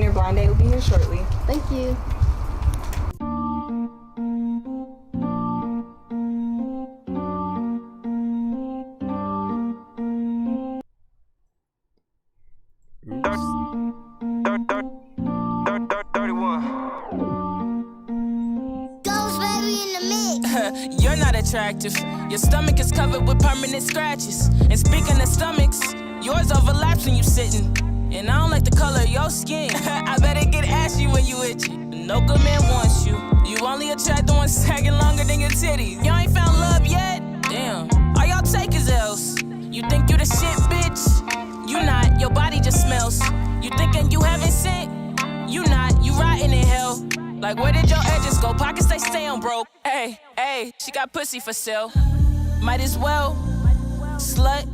and your blind date will be here shortly. Thank you. You're not attractive. Your stomach is covered with permanent scratches. And speaking of stomachs, yours overlaps when you sitting. And I don't like the color of your skin. I better get ashy when you itchy. No good man wants you. You only attract the ones sagging longer than your titties. You ain't found love yet? Damn. All y'all take is L's. You think you the shit, bitch? You not. Your body just smells. You thinking you haven't sent? You not. You rotting in hell. Like, where did your edges go? Pockets, they stay on broke. Hey, hey, she got pussy for sale. Might as well, slut.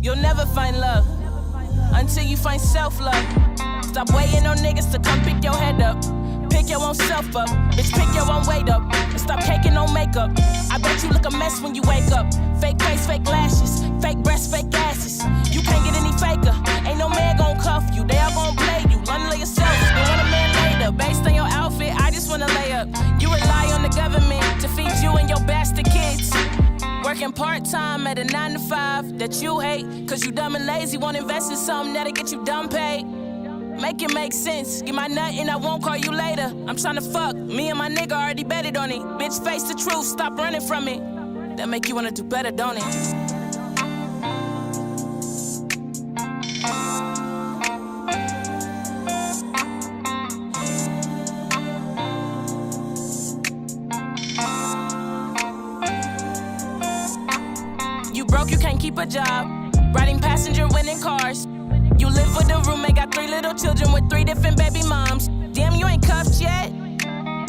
You'll never find love until you find self-love. Stop waiting on niggas to come pick your head up. Pick your own self up. Bitch, pick your own weight up. And stop caking on makeup. I bet you look a mess when you wake up. Fake face, fake lashes. Fake breasts, fake asses. You can't get any faker. Ain't no man gon' cuff you. They all gon' play you. Learn to yourself. They want a man later. Based on your outfit, I just wanna lay up. You rely on the government to feed you and your bastard kids. Working part-time at a 9 to 5 that you hate. Cause you dumb and lazy. Won't invest in something that'll get you dumb paid. Make it make sense. Get my nut and I won't call you later. I'm tryna fuck. Me and my nigga already betted on it. Bitch, face the truth. Stop running from it. That make you wanna do better, don't it? You broke, you can't keep a job. Riding passenger, winning cars. You live with a roommate, got 3 little children with 3 different baby moms. Damn, you ain't cuffed yet?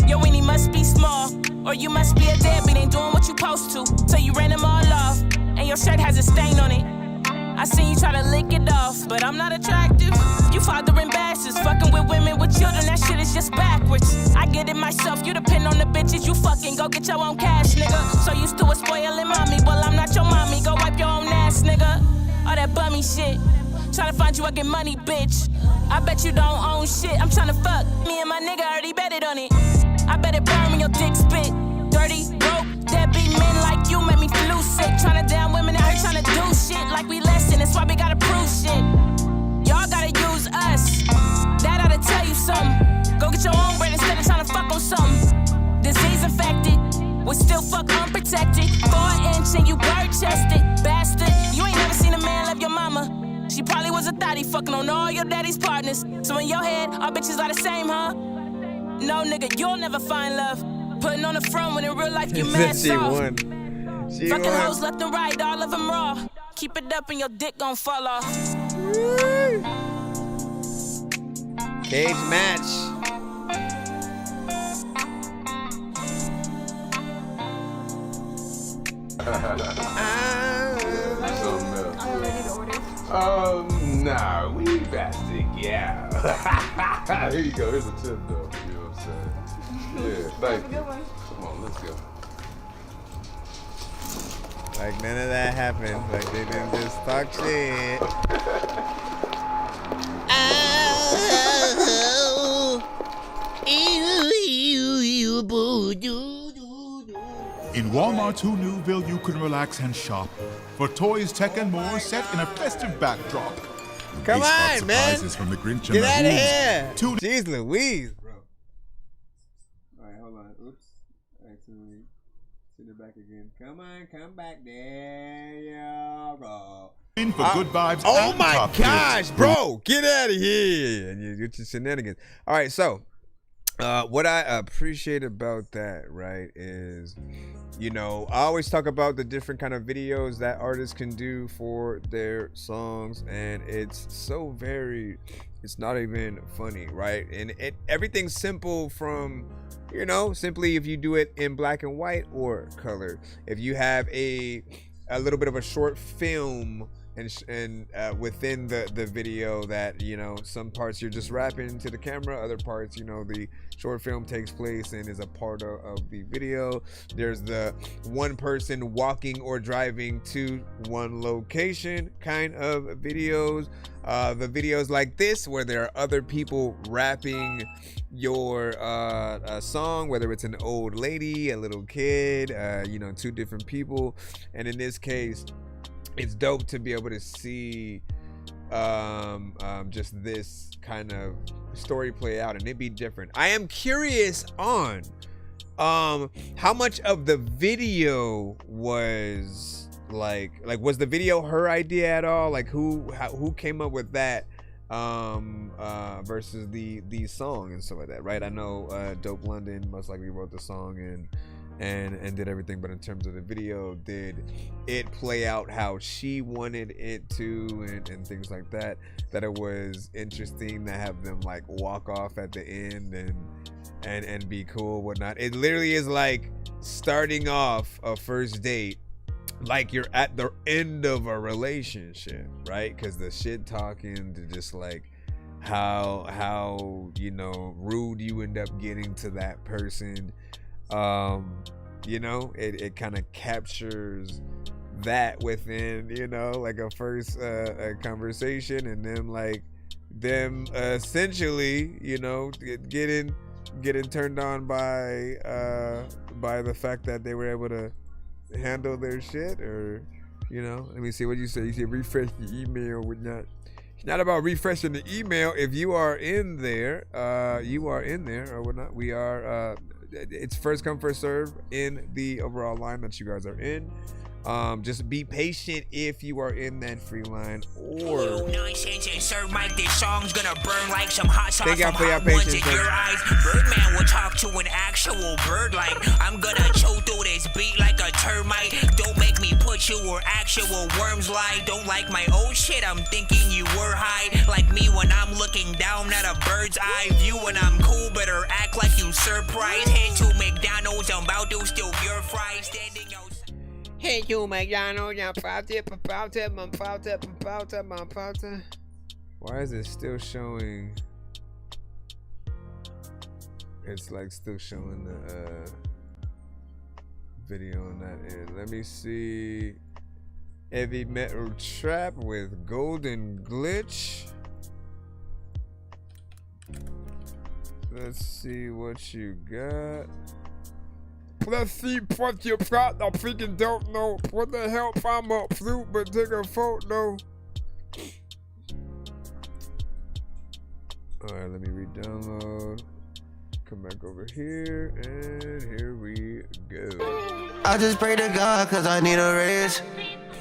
Your weenie must be small. Or you must be a deadbeat, ain't doing what you supposed to. So you ran them all off. And your shirt has a stain on it. I seen you try to lick it off, but I'm not attractive. You fathering bastards, fucking with women with children, that shit is just backwards. I get it myself, you depend on the bitches you fucking. Go get your own cash, nigga. So used to a spoiling mommy, well I'm not your mommy. Go wipe your own ass, nigga. All that bummy shit. Try to find you, I get money, bitch. I bet you don't own shit. I'm tryna fuck. Me and my nigga already betted on it. I bet it burn when your dick spit. Dirty, broke, deadbeat men like you make me flu sick. Tryna down women out here tryna do shit like we less than. That's why we gotta prove shit. Y'all gotta use us. That oughta tell you something. Go get your own bread instead of tryna fuck on something. Disease infected. We still fuck unprotected. 4 inch and you bird chested. Bastard, you ain't never seen a man love your mama. She probably was a thotty fucking on all your daddy's partners. So in your head, all bitches are the same, huh? No, nigga, you'll never find love. Putting on the front when in real life you mad soft. Fucking hoes left and right, all of them raw. Keep it up and your dick gon' fall off. Cage match. Nah, we fasting, yeah. Here you go, here's a tip though, you know what I'm saying? Yeah, thank you. Come on, let's go. Like none of that happened. Like they didn't just talk shit. In Walmart's Who Newville, you can relax and shop for toys, tech, and more set in a festive backdrop. Come on, man. From the Grinch Get and the out of Who's. here. Jeez Louise, bro. All right, hold on. Oops. Accidentally send it back again. Come on, come back there, yeah, bro. In for good vibes. Oh and my top gosh, tips. bro. Get out of here. And you get your shenanigans. All right, so what I appreciate about that, right, is, you know, I always talk about the different kind of videos that artists can do for their songs, and it's so very, it's not even funny, right? And everything's simple from, you know, simply if you do it in black and white or color. If you have a little bit of a short film, and within the video that, you know, some parts you're just rapping to the camera, other parts, you know, the short film takes place and is a part of the video. There's the one person walking or driving to one location kind of videos. The videos like this where there are other people rapping your song, whether it's an old lady, a little kid, you know, two different people. And in this case, it's dope to be able to see just this kind of story play out and it be different. I am curious on how much of the video was like was the video her idea at all? Like who came up with that versus the song and stuff like that, right? I know Dope London most likely wrote the song and did everything, but in terms of the video, did it play out how she wanted it to and things like that? That it was interesting to have them like walk off at the end and be cool, whatnot. It literally is like starting off a first date like you're at the end of a relationship, right? Because the shit talking to just like how you know rude you end up getting to that person. You know, it kind of captures that within, you know, like a first conversation, and them essentially, you know, getting turned on by the fact that they were able to handle their shit. Or, you know, let me see what you say. You say refresh the email or whatnot. It's not about refreshing the email. If you are in there, or whatnot. We are it's first come first serve in the overall line that you guys are in. Just be patient if you are in that free line, or nonsense and serve Mike. This song's gonna burn like some hot sauce thank y'all from for your hot ones in patience. your eyes. Birdman will talk to an actual bird like I'm gonna chow through this beat like a termite. Don't make me put you where actual worms lie. Don't like my old shit, I'm thinking you were high. Like me when I'm looking down at a bird's eye view. When I'm cool, better act like you surprised. Head to McDonald's, I'm about to steal your fries. Standing outside. Hey you McDonald's, why is it still showing? It's like still showing the video on that end. Let me see. Heavy Metal Trap with Golden Glitch. Let's see what you got. Let's see what you got. I freaking don't know what the hell I'm up through, but take a photo. Alright, let me re-download. Come back over here, and here we go. I just pray to God cause I need a raise.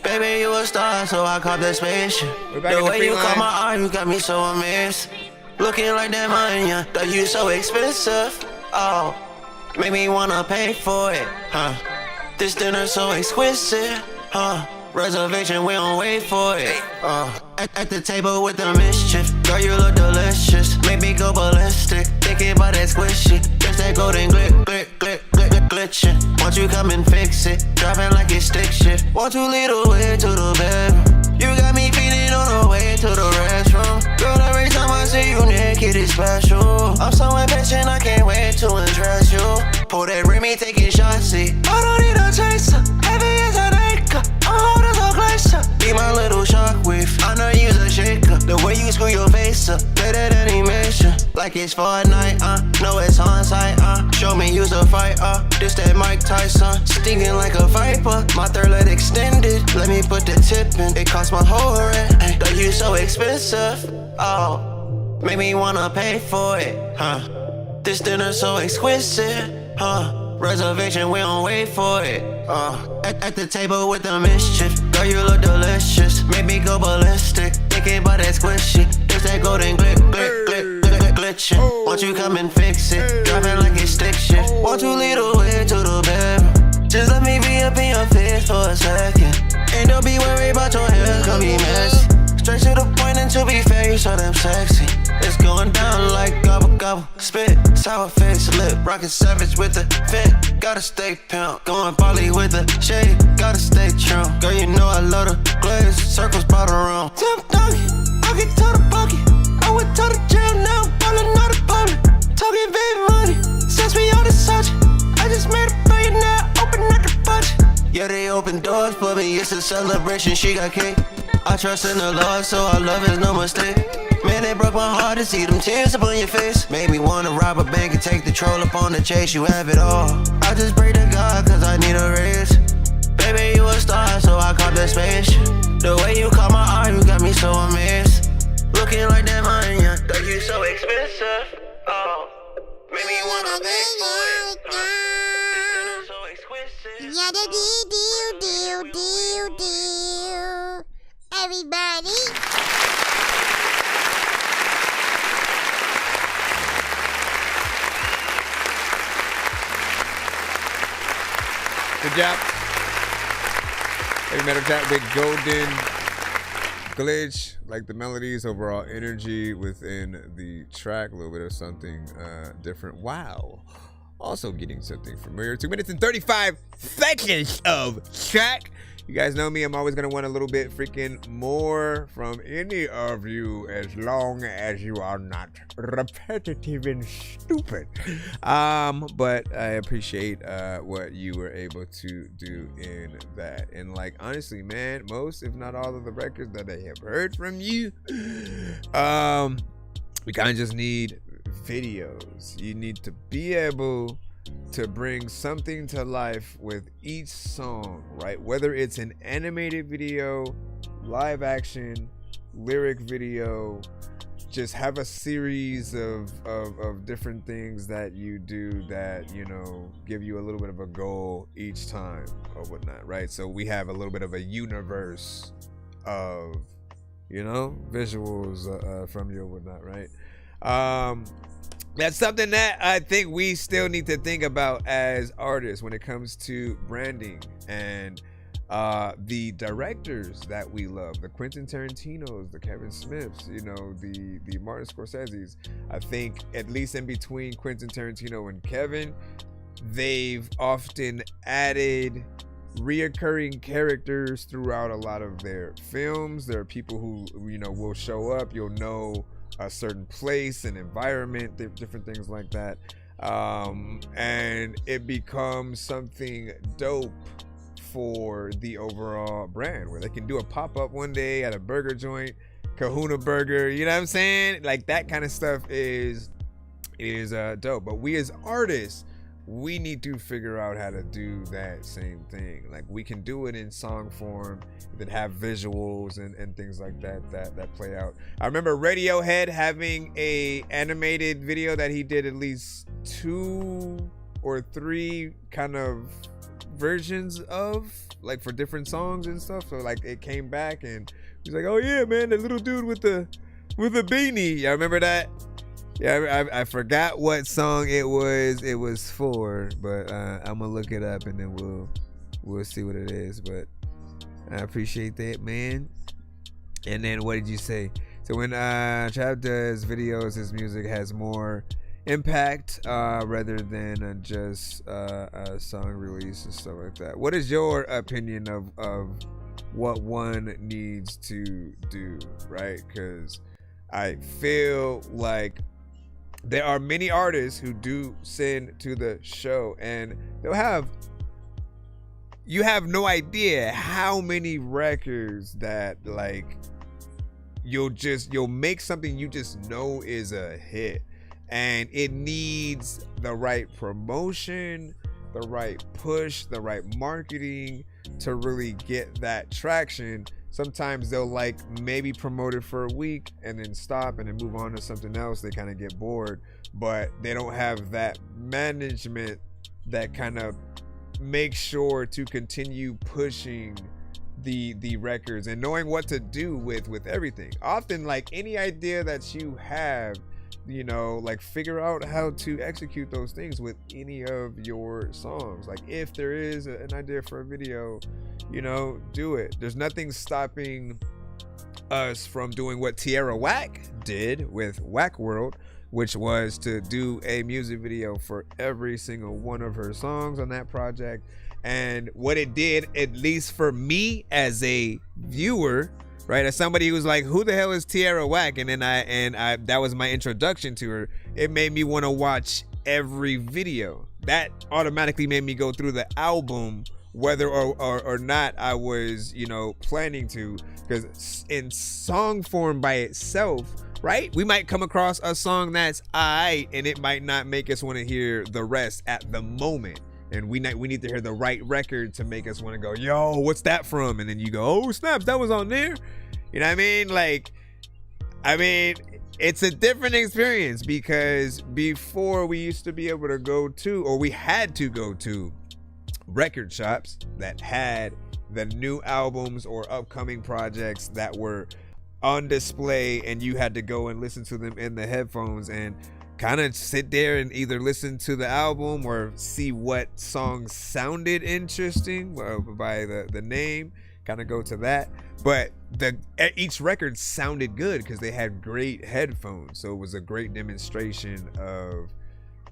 Baby, you a star, so I caught that spaceship. The way you caught my eye, you got me so amazed. Looking like that money, yeah, that you so expensive. Oh, make me wanna pay for it, huh? This dinner so exquisite, huh? Reservation, we don't wait for it. At the table with the mischief, girl, you look delicious. Make me go ballistic, thinking about that squishy. Just that golden glitching. Won't you come and fix it? Dropping like it's stick shit. Want to lead the way to the bedroom? You got me feeling on the way to the restroom. Girl, every time I see you naked, it's special. I'm so impatient, I can't wait to impress you. Pull that Remy, taking shots, see. I don't need a chaser, heavy as an anchor. I'm holding so closer. Be my little shockwave, I know you's a shaker. The way you screw your face up, better than animation. Like it's Fortnite, know it's on site, show me you's a fighter. This that Mike Tyson, stinging like a viper. My third leg extended, let me put the tip in. It cost my whole rent, that you so expensive. Oh, make me wanna pay for it, huh? This dinner so exquisite, huh? Reservation, we don't wait for it. At the table with the mischief, girl, you look delicious. Make me go ballistic, thinking about that squishy. It's that golden glitching. Won't you come and fix it? Dropping like it's stick shit. Won't you lead the way to the bedroom? Just let me be up in your face for a second. And don't be worried about your hair, gonna be messy. Straight to the point, and to be fair, you so damn sexy. It's going down like gobble gobble. Spit, sour face, lip, rockin' savage with the fit. Gotta stay pimp, going Bali with the shade. Gotta stay true, girl, you know I love the glaze. Circles bottle room. Tim Donkey, I get to the bucket. I went to the jail now, ballin' out the public. Talking baby money, since we on the subject. I just made a billionaire, open up the budget. Yeah, they open doors for me, it's a celebration, she got cake. I trust in the Lord, so our love is no mistake. Man, they broke my heart to see them tears up on your face. Made me wanna rob a bank and take the troll up on the chase. You have it all. I just pray to God, cause I need a raise. Baby, you a star, so I caught that space. The way you caught my eye, you got me so amazed. Looking like that money, yeah, thought you so expensive. Oh, made me wanna pay for it. So exquisite. Yeah, the deal. Everybody. Good job. Heavy metal chat, big golden glitch, like the melodies, overall energy within the track, a little bit of something different. Wow. Also getting something familiar. 2 minutes and 35 seconds of track. You guys know me, I'm always gonna want a little bit freaking more from any of you, as long as you are not repetitive and stupid. But I appreciate what you were able to do in that. And like, honestly, man, most, if not all of the records that I have heard from you, we kind of just need videos. You need to be able to bring something to life with each song, right? Whether it's an animated video, live action, lyric video, just have a series of different things that you do that, you know, give you a little bit of a goal each time or whatnot, right? So we have a little bit of a universe of, you know, visuals from you or whatnot, right? That's something that I think we still need to think about as artists when it comes to branding and the directors that we love, the Quentin Tarantinos, the Kevin Smiths, you know, the Martin Scorseses. I think at least in between Quentin Tarantino and Kevin, they've often added reoccurring characters throughout a lot of their films. There are people who, you know, will show up, you'll know a certain place and environment, different things like that, and it becomes something dope for the overall brand, where they can do a pop-up one day at a burger joint, Kahuna Burger, you know what I'm saying? Like, that kind of stuff is dope. But we as artists, we need to figure out how to do that same thing. Like, we can do it in song form that have visuals and things like that play out. I remember Radiohead having a animated video that he did at least 2 or 3 kind of versions of, like, for different songs and stuff. So like, it came back and he's like, oh yeah, man, the little dude with the beanie. Y'all remember that? Yeah, I forgot what song it was for, but I'm gonna look it up and then we'll see what it is. But I appreciate that, man. And then what did you say? So when Trav does videos, his music has more impact rather than just a song release and stuff like that. What is your opinion of what one needs to do, right? Because I feel like there are many artists who do send to the show, and you have no idea how many records that, like, you'll make something you just know is a hit, and it needs the right promotion, the right push, the right marketing to really get that traction. Sometimes they'll, like, maybe promote it for a week and then stop and then move on to something else. They kind of get bored, but they don't have that management that kind of makes sure to continue pushing the records and knowing what to do with everything. Often, like, any idea that you have, you know, like, figure out how to execute those things with any of your songs. Like, if there is an idea for a video, you know, do it. There's nothing stopping us from doing what Tierra Whack did with Whack World, which was to do a music video for every single one of her songs on that project. And what it did, at least for me as a viewer, right, as somebody who was like, who the hell is Tierra Whack? And then I that was my introduction to her. It made me want to watch every video. That automatically made me go through the album, whether or not I was, you know, planning to, because in song form by itself, right, we might come across a song that's aight, and it might not make us want to hear the rest at the moment. And we need to hear the right record to make us want to go, yo, what's that from? And then you go, oh snaps, that was on there. You know what I mean? Like, I mean, it's a different experience, because before we used to be able to go to, or we had to go to, record shops that had the new albums or upcoming projects that were on display, and you had to go and listen to them in the headphones and kind of sit there and either listen to the album or see what songs sounded interesting by the name, kind of go to that. But each record sounded good because they had great headphones, so it was a great demonstration of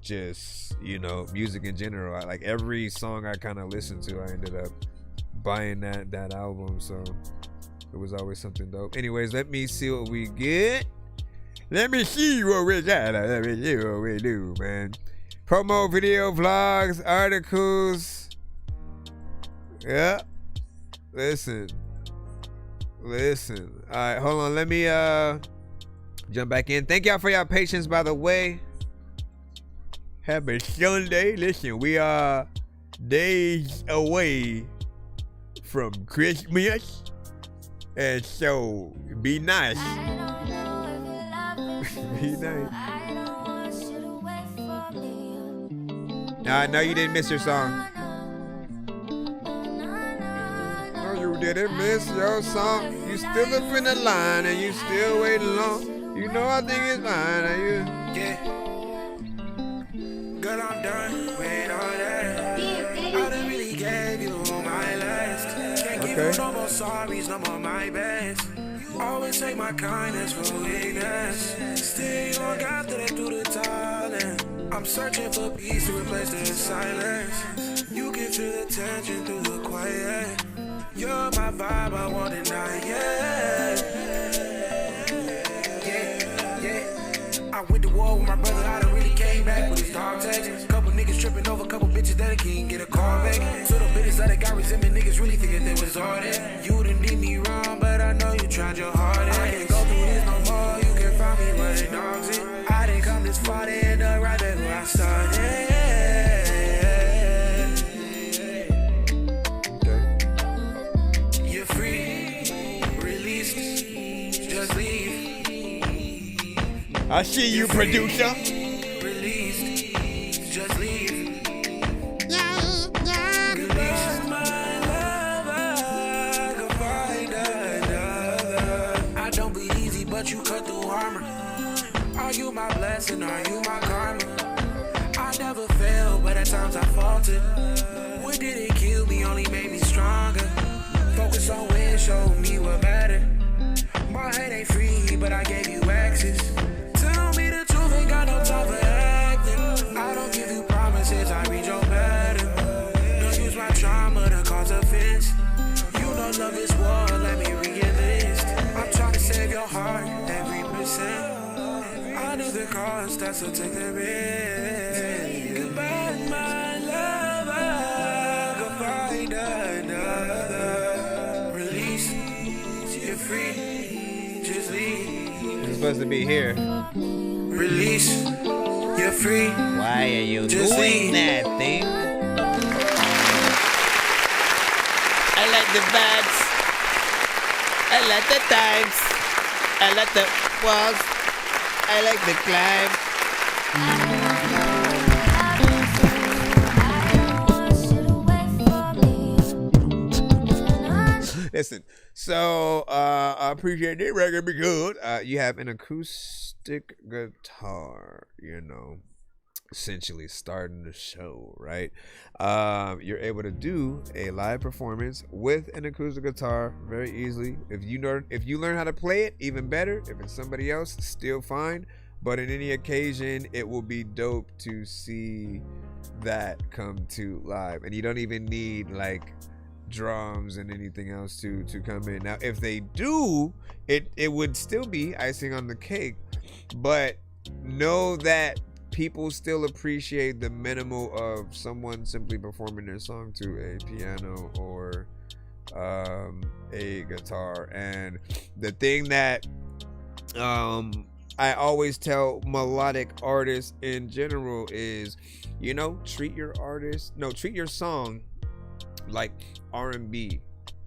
just, you know, music in general. Like every song I kind of listened to, I ended up buying that album, so it was always something dope. Anyways, let me see what we get. Let me see what we got. Let me see what we do, man. Promo video, vlogs, articles. Yeah. Listen. All right, hold on. Let me jump back in. Thank y'all for y'all patience, by the way. Happy Sunday. Listen, we are days away from Christmas, and so be nice. Be nice. Now I know you didn't miss your song. No, you didn't miss your song. You still up in the line and you still waiting long. You know I think it's fine. Are you? Yeah. Girl, I'm done with all that. I done really gave you my last. Can't give you no more sorries, no more my best. Always take my kindness for weakness. Still you don't got that through the talent. I'm searching for peace to replace the silence. You can feel the tension through the quiet. You're my vibe, I want it now, yeah. I went to war with my brother, I done really came back with his dog tags. Couple niggas tripping over, couple bitches that can't get a call back. So the bitches that I got resentment, niggas really thinking they was all that. You didn't did me wrong, but I know you tried your hardest. I can't go through this no more, you can find me where the dogs in. I didn't come this far to end up right back where I started. You're free, released, just leave. I see you, producer. Released, just leave. But you cut through armor. Are you my blessing? Are you my karma? I never failed, but at times I faltered. What didn't kill me only made me stronger. Focus on where it showed me what mattered. My head ain't free, but I gave you access. Tell me the truth, ain't got no time for acting. I don't give you promises, I read your pattern. Don't use my trauma to cause offense. You know love is war, let me re-enlist. I'm trying to save your heart, every percent. I knew the cost, that's what take the risk. Goodbye, my lover, go find another. Release, you're free, just leave. You're supposed to be here. Release, you're free. Why are you just doing leave. that thing? I like the vibes. I like the times. I like the walls. I like the climb. Listen, so I appreciate it record be good. You have an acoustic guitar, you know, essentially starting the show, right? You're able to do a live performance with an acoustic guitar very easily. If you learn how to play it, even better. If it's somebody else, still fine. But in any occasion, it will be dope to see that come to live. And you don't even need like drums and anything else to come in. Now, if they do, it would still be icing on the cake. But know that people still appreciate the minimal of someone simply performing their song to a piano or a guitar. And the thing that I always tell melodic artists in general is, you know, treat your song like R&B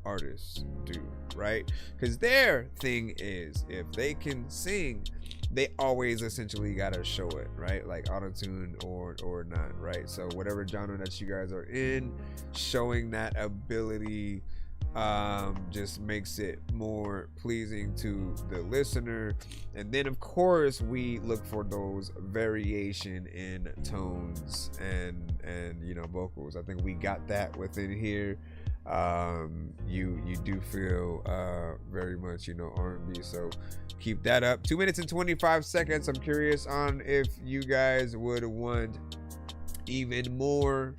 artists do, right? Because their thing is, if they can sing, they always essentially gotta show it, right? Like auto-tune or not, right? So whatever genre that you guys are in, showing that ability just makes it more pleasing to the listener. And then of course we look for those variation in tones and you know, vocals. I think we got that within here. You do feel very much, you know, R&B, so keep that up. 2 minutes and 25 seconds. I'm curious on if you guys would want even more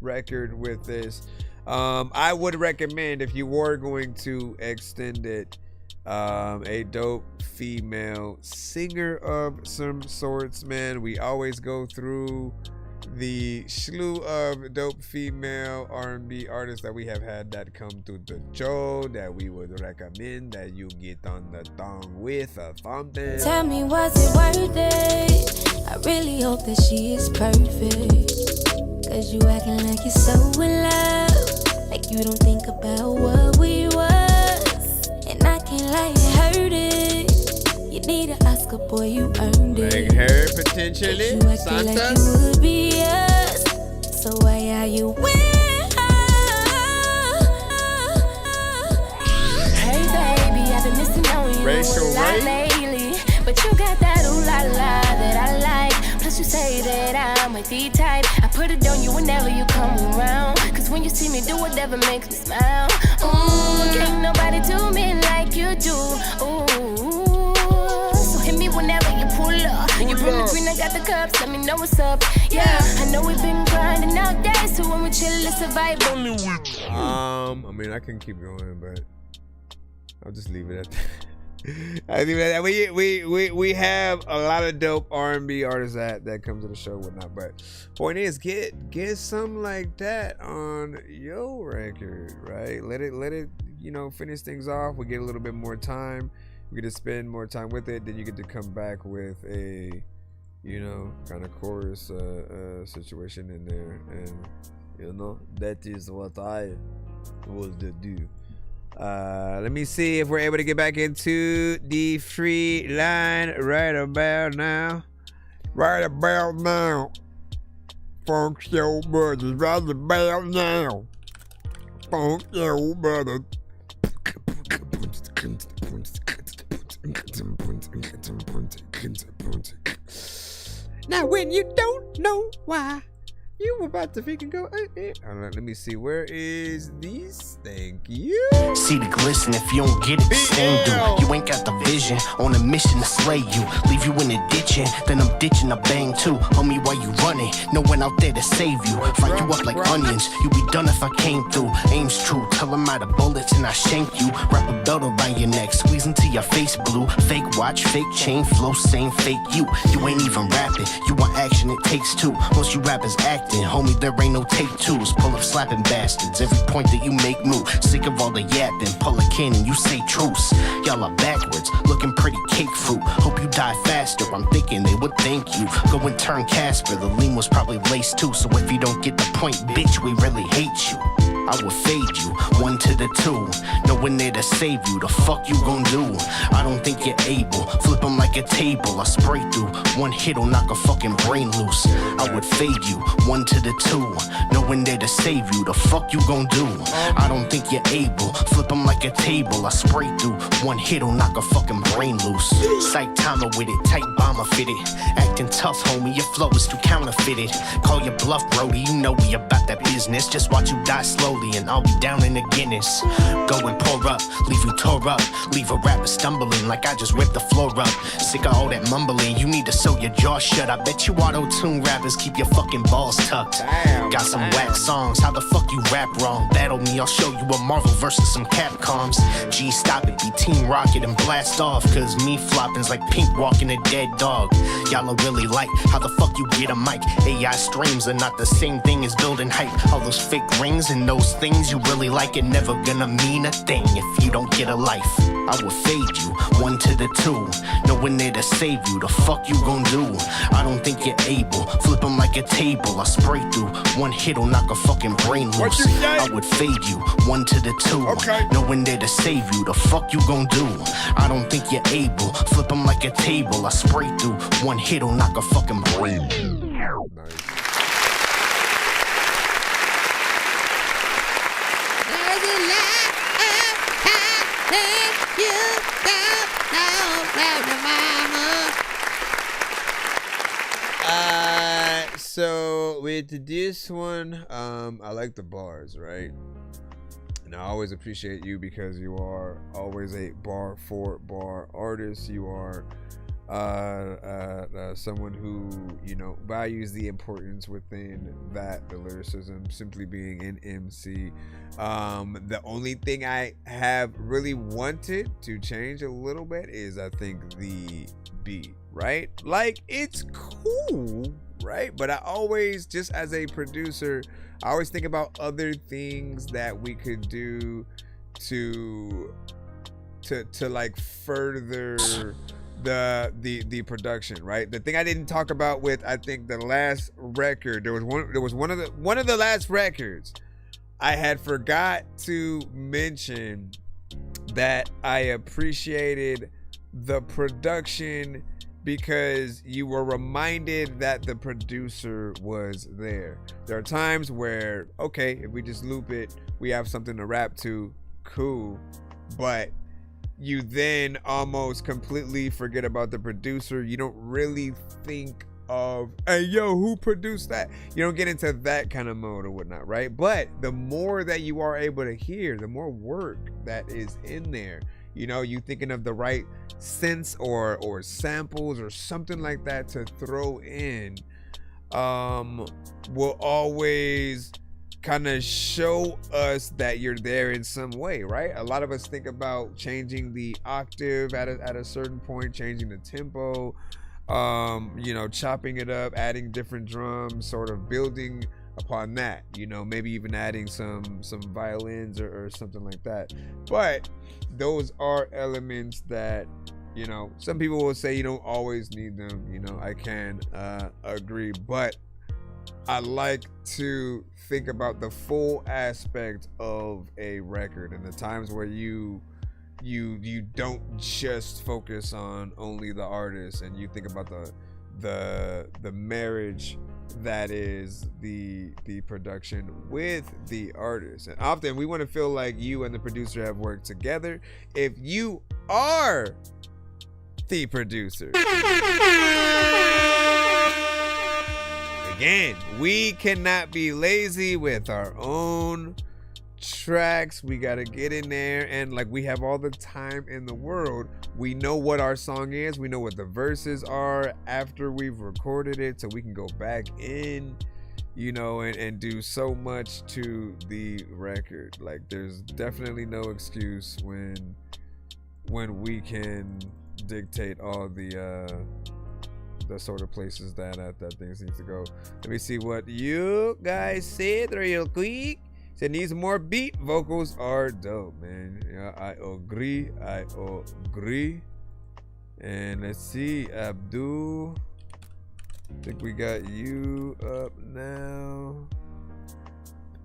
record with this. I would recommend, if you were going to extend it, a dope female singer of some sorts, man. We always go through the slew of dope female R&B artists that we have had that come to the show that we would recommend that you get on the thong with or something. Tell me, was it worth it? I really hope that she is perfect, cause you acting like you're so in love, like you don't think about what we was. And I can't lie, it hurt it. You need an Oscar, boy, you earned it. Like her, potentially, you acting Santa? like you would be us, so why are you with her? Hey baby, I've been missing on you Racial a lot lately, but you got that ooh la la that I like. Plus you say that I'm wifey type. I put it on you whenever you come around, cause when you see me do whatever makes me smile. Ooh, can't nobody do me like you do. Ooh, so hit me whenever you pull up. You bring the green, I got the cups, let me know what's up. Yeah, I know we've been grinding all day, so when we chill, it's a vibe. I mean, I can keep going, but I'll just leave it at that. We have a lot of dope R&B artists that come to the show, whatnot. But point is, get something like that on your record, right? Let it you know, finish things off. We get a little bit more time. We get to spend more time with it. Then you get to come back with a, you know, kind of chorus situation in there, and you know, that is what I was to do. Let me see if we're able to get back into the free line right about now. Right about now. Funk your brothers right about now. Funk your brothers. Now when you don't know why, you about to freaking go. Let me see. Where is these? Thank you. See the glisten if you don't get it, the same dude. You ain't got the vision, on a mission to slay you. Leave you in the ditching, then I'm ditching a bang too. Homie, why you running? No one out there to save you. Fry you up like onions, you be done if I came through. Aim's true, tell them out of bullets and I shank you. Wrap a belt around your neck, squeeze until your face blue. Fake watch, fake chain, flow, same fake you. You ain't even rapping, you want action, it takes two. Most you rappers acting, homie, there ain't no take twos. Pull up slapping bastards, every point that you make move. Sick of all the yapping, pull a cannon, you say truce. Y'all are backwards, looking pretty cake fruit. Hope you die faster, I'm thinking they would thank you. Go and turn Casper, the lean was probably laced too. So if you don't get the point, bitch, we really hate you. I will fade you, 1 to the 2. No one there to save you, the fuck you gon' do? I don't think you're able, flip them like a table. I spray through, one hit'll knock a fucking brain loose. I would fade you, 1 to the 2. No one there to save you, the fuck you gon' do? I don't think you're able, flip them like a table. I spray through, one hit'll knock a fucking brain loose. Sight timer with it, tight bomber fitted. Acting tough, homie, your flow is too counterfeited. Call your bluff, Brody, you know we about that business. Just watch you die slow. Napoleon, I'll be down in the Guinness. Go and pour up, leave you tore up. Leave a rapper stumbling like I just ripped the floor up. Sick of all that mumbling, you need to sew your jaw shut. I bet you auto-tune rappers keep your fucking balls tucked. Got some whack songs, how the fuck you rap wrong? Battle me, I'll show you a Marvel versus some Capcoms. G, stop it, be Team Rocket and blast off. Cause me flopping's like Pink walking a dead dog. Y'all are really like, how the fuck you get a mic? AI streams are not the same thing as building hype. All those fake rings and those things you really like, it never gonna mean a thing if you don't get a life. I will fade you, 1 to the 2. No one there to save you, the fuck you gon' do? I don't think you're able, flip them like a table. I spray through, 1 hit'll knock a fucking brain loose. I would fade you, 1 to the 2. Okay. No one there to save you, the fuck you gon' do? I don't think you're able, flip them like a table. I spray through, 1 hit'll knock a fucking brain loose. So with this one, I like the bars, right? And I always appreciate you because you are always a bar for bar artist. You are someone who, you know, values the importance within that, the lyricism, simply being an MC. The only thing I have really wanted to change a little bit is, I think, the beat, right? Like, it's cool, right? But I always, just as a producer, I always think about other things that we could do to like further the production, right? The thing I didn't talk about with, I think, the last record, there was one of the last records I had forgot to mention that I appreciated the production because you were reminded that the producer was there. There are times where, okay, if we just loop it, we have something to rap to, cool, but you then almost completely forget about the producer. You don't really think of, hey, yo, who produced that? You don't get into that kind of mode or whatnot, right? But the more that you are able to hear, the more work that is in there. You know, you thinking of the right synths or samples or something like that to throw in will always kind of show us that you're there in some way, right? A lot of us think about changing the octave at a certain point, changing the tempo, you know, chopping it up, adding different drums, sort of building upon that, you know, maybe even adding some violins or something like that. But those are elements that, you know, some people will say you don't always need them. You know, I can agree, but I like to think about the full aspect of a record and the times where you don't just focus on only the artist, and you think about the marriage that is the production with the artist. And often we want to feel like you and the producer have worked together if you are the producer. Again, we cannot be lazy with our own tracks. We got to get in there, and like, we have all the time in the world. We know what our song is, we know what the verses are after we've recorded it, so we can go back in, you know, and do so much to the record. Like, there's definitely no excuse when we can dictate all the sort of places that things need to go. Let me see what you guys said real quick. Said needs more beat. Vocals are dope, man. Yeah, I agree. And let's see, Abdul. I think we got you up now.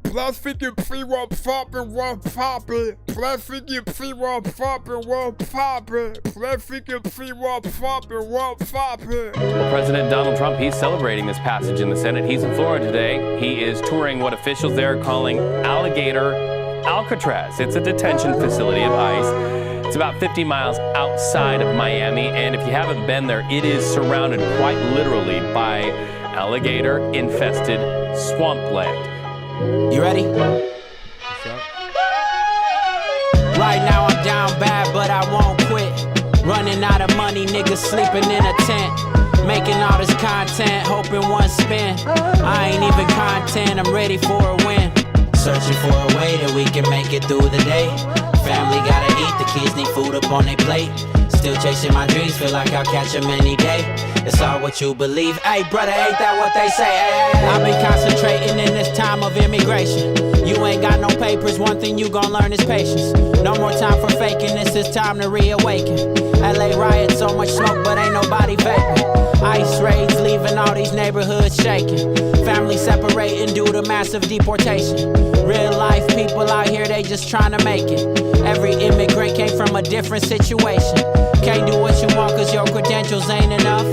Plastic free wall poppin', wall poppin'. Plastic free wall poppin', wall poppin'. Plastic free wall poppin', wall poppin'. President Donald Trump, he's celebrating this passage in the Senate. He's in Florida today. He is touring what officials there are calling Alligator Alcatraz. It's a detention facility of ICE. It's about 50 miles outside of Miami, and if you haven't been there, it is surrounded quite literally by alligator-infested swampland. You ready? Right now I'm down bad, but I won't quit. Running out of money, niggas sleeping in a tent. Making all this content, hoping one spin. I ain't even content, I'm ready for a win. Searching for a way that we can make it through the day. Family gotta eat, the kids need food up on their plate. Still chasing my dreams, feel like I'll catch them any day. It's all what you believe. Hey brother, ain't that what they say? Hey. I've been concentrating in this time of immigration. You ain't got no papers, one thing you gon' learn is patience. No more time for faking, this is time to reawaken. LA riot, so much smoke, but ain't nobody vaping. Ice raids, leaving all these neighborhoods shaking. Family separating due to massive deportation. Real life people out here, they just trying to make it. Every immigrant came from a different situation. Can't do what you want cause your credentials ain't enough.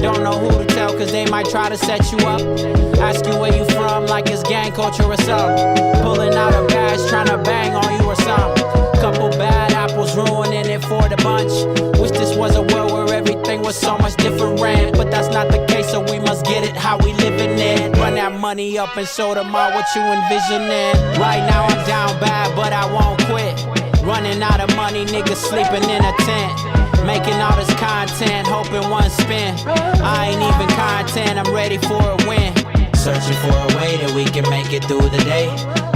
Don't know who to tell cause they might try to set you up. Ask you where you from like it's gang culture or something. Pulling out a badge trying to bang on you or something. Couple bad apples ruining it for the bunch. Wish this was a world where everything was so much different. But that's not the case, so we must get it how we living it. Run that money up and show them all what you envisioning. Right now I'm down bad, but I won't quit. Running out of money, niggas sleeping in a tent. Making all this content, hoping one spin. I ain't even content, I'm ready for a win. Searching for a way that we can make it through the day.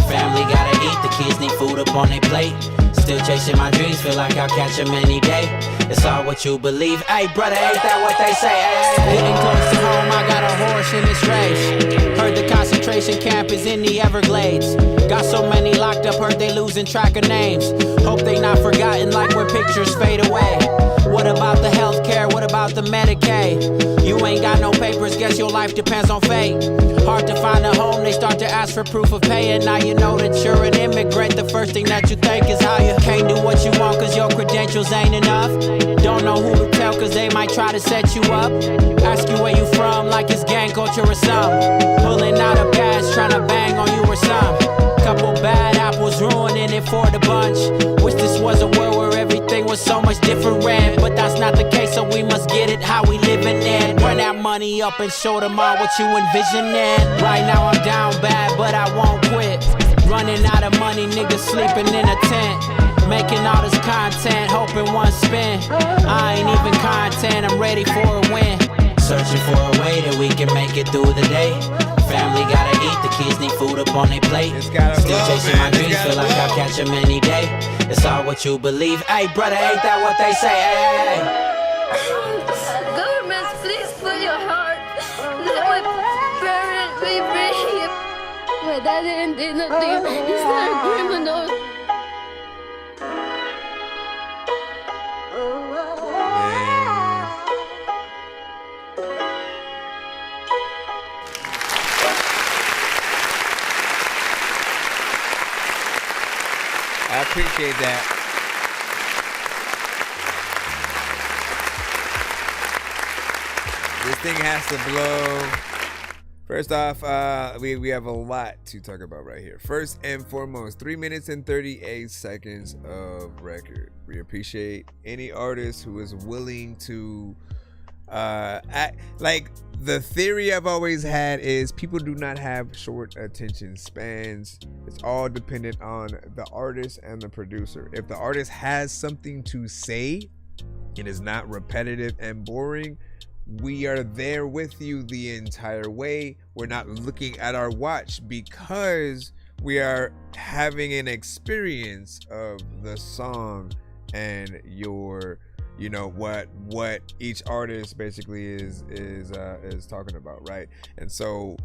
Family gotta eat, the kids need food up on their plate. Still chasing my dreams, feel like I'll catch them any day. It's all what you believe. Hey brother, ain't that what they say? Hey. Getting close to home, I got a horse in this race. Heard the concentration camp is in the Everglades. Got so many locked up, heard they losing track of names. Hope they not forgotten like when pictures fade away. What about the healthcare? What about the Medicaid? You ain't got no papers, guess your life depends on fate. Hard to find a home, they start to ask for proof of pay. And now you know that you're an immigrant. The first thing that you think is how you can't do what you want cause your credentials ain't enough. Don't know who to tell cause they might try to set you up. Ask you where you from like it's gang culture or something. Pulling out a badge trying to bang on you or something. Couple bad apples ruining it for the bunch. Wish this was a world where everything was so much different. But that's not the case, so we must get it how we living it. Run that money up and show them all what you envisioning. Right now I'm down bad, but I won't quit. Running out of money, niggas sleeping in a tent. Making all this content, hoping one spin. I ain't even content, I'm ready for a win. Searching for a way that we can make it through the day. Family gotta eat, the kids need food up on their plate. Still chasing my dreams, feel like I'll catch them any day. It's all what you believe. Hey brother, ain't that what they say? Hey. Government, please put your heart. Let my parents be free. My dad didn't do nothing. He's not a criminal. I appreciate that. This thing has to blow. First off, we have a lot to talk about right here. First and foremost, 3 minutes and 38 seconds of record. We appreciate any artist who is willing to act like. The theory I've always had is people do not have short attention spans. It's all dependent on the artist and the producer. If the artist has something to say and is not repetitive and boring, we are there with you the entire way. We're not looking at our watch because we are having an experience of the song and your, you know, what each artist basically is talking about, right? And so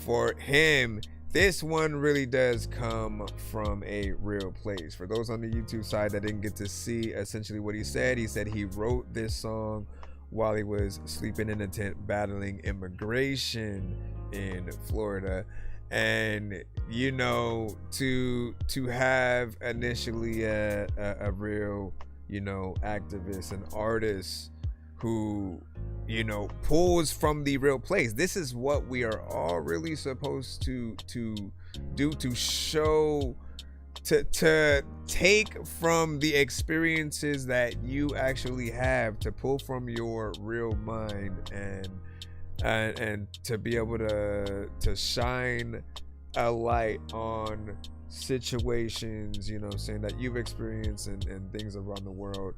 for him, this one really does come from a real place. For those on the YouTube side that didn't get to see essentially what he said he wrote this song while he was sleeping in a tent battling immigration in Florida. And you know, to have initially a real, you know, activist, an artist who, you know, pulls from the real place. This is what we are all really supposed to do, to show, to take from the experiences that you actually have, to pull from your real mind and to be able to shine a light on situations, you know, saying that you've experienced and things around the world,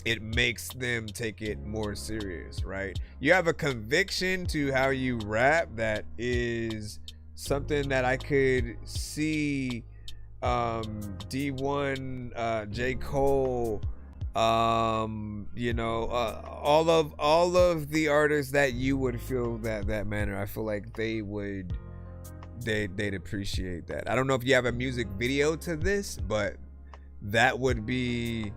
it makes them take it more serious, right? You have a conviction to how you rap that is something that I could see D1, J. Cole, you know, all of the artists that you would feel that manner. I feel like they'd appreciate that. I don't know if you have a music video to this, but that would be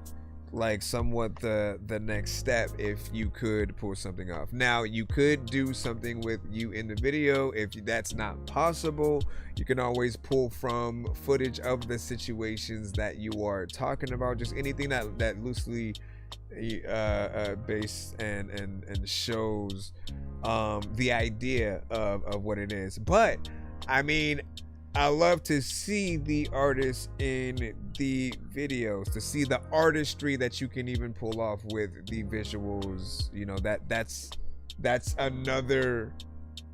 like somewhat the next step if you could pull something off. Now, you could do something with you in the video. If that's not possible, you can always pull from footage of the situations that you are talking about, just anything that loosely based and shows the idea of what it is. But I mean, I love to see the artists in the videos, to see the artistry that you can even pull off with the visuals. You know, that's another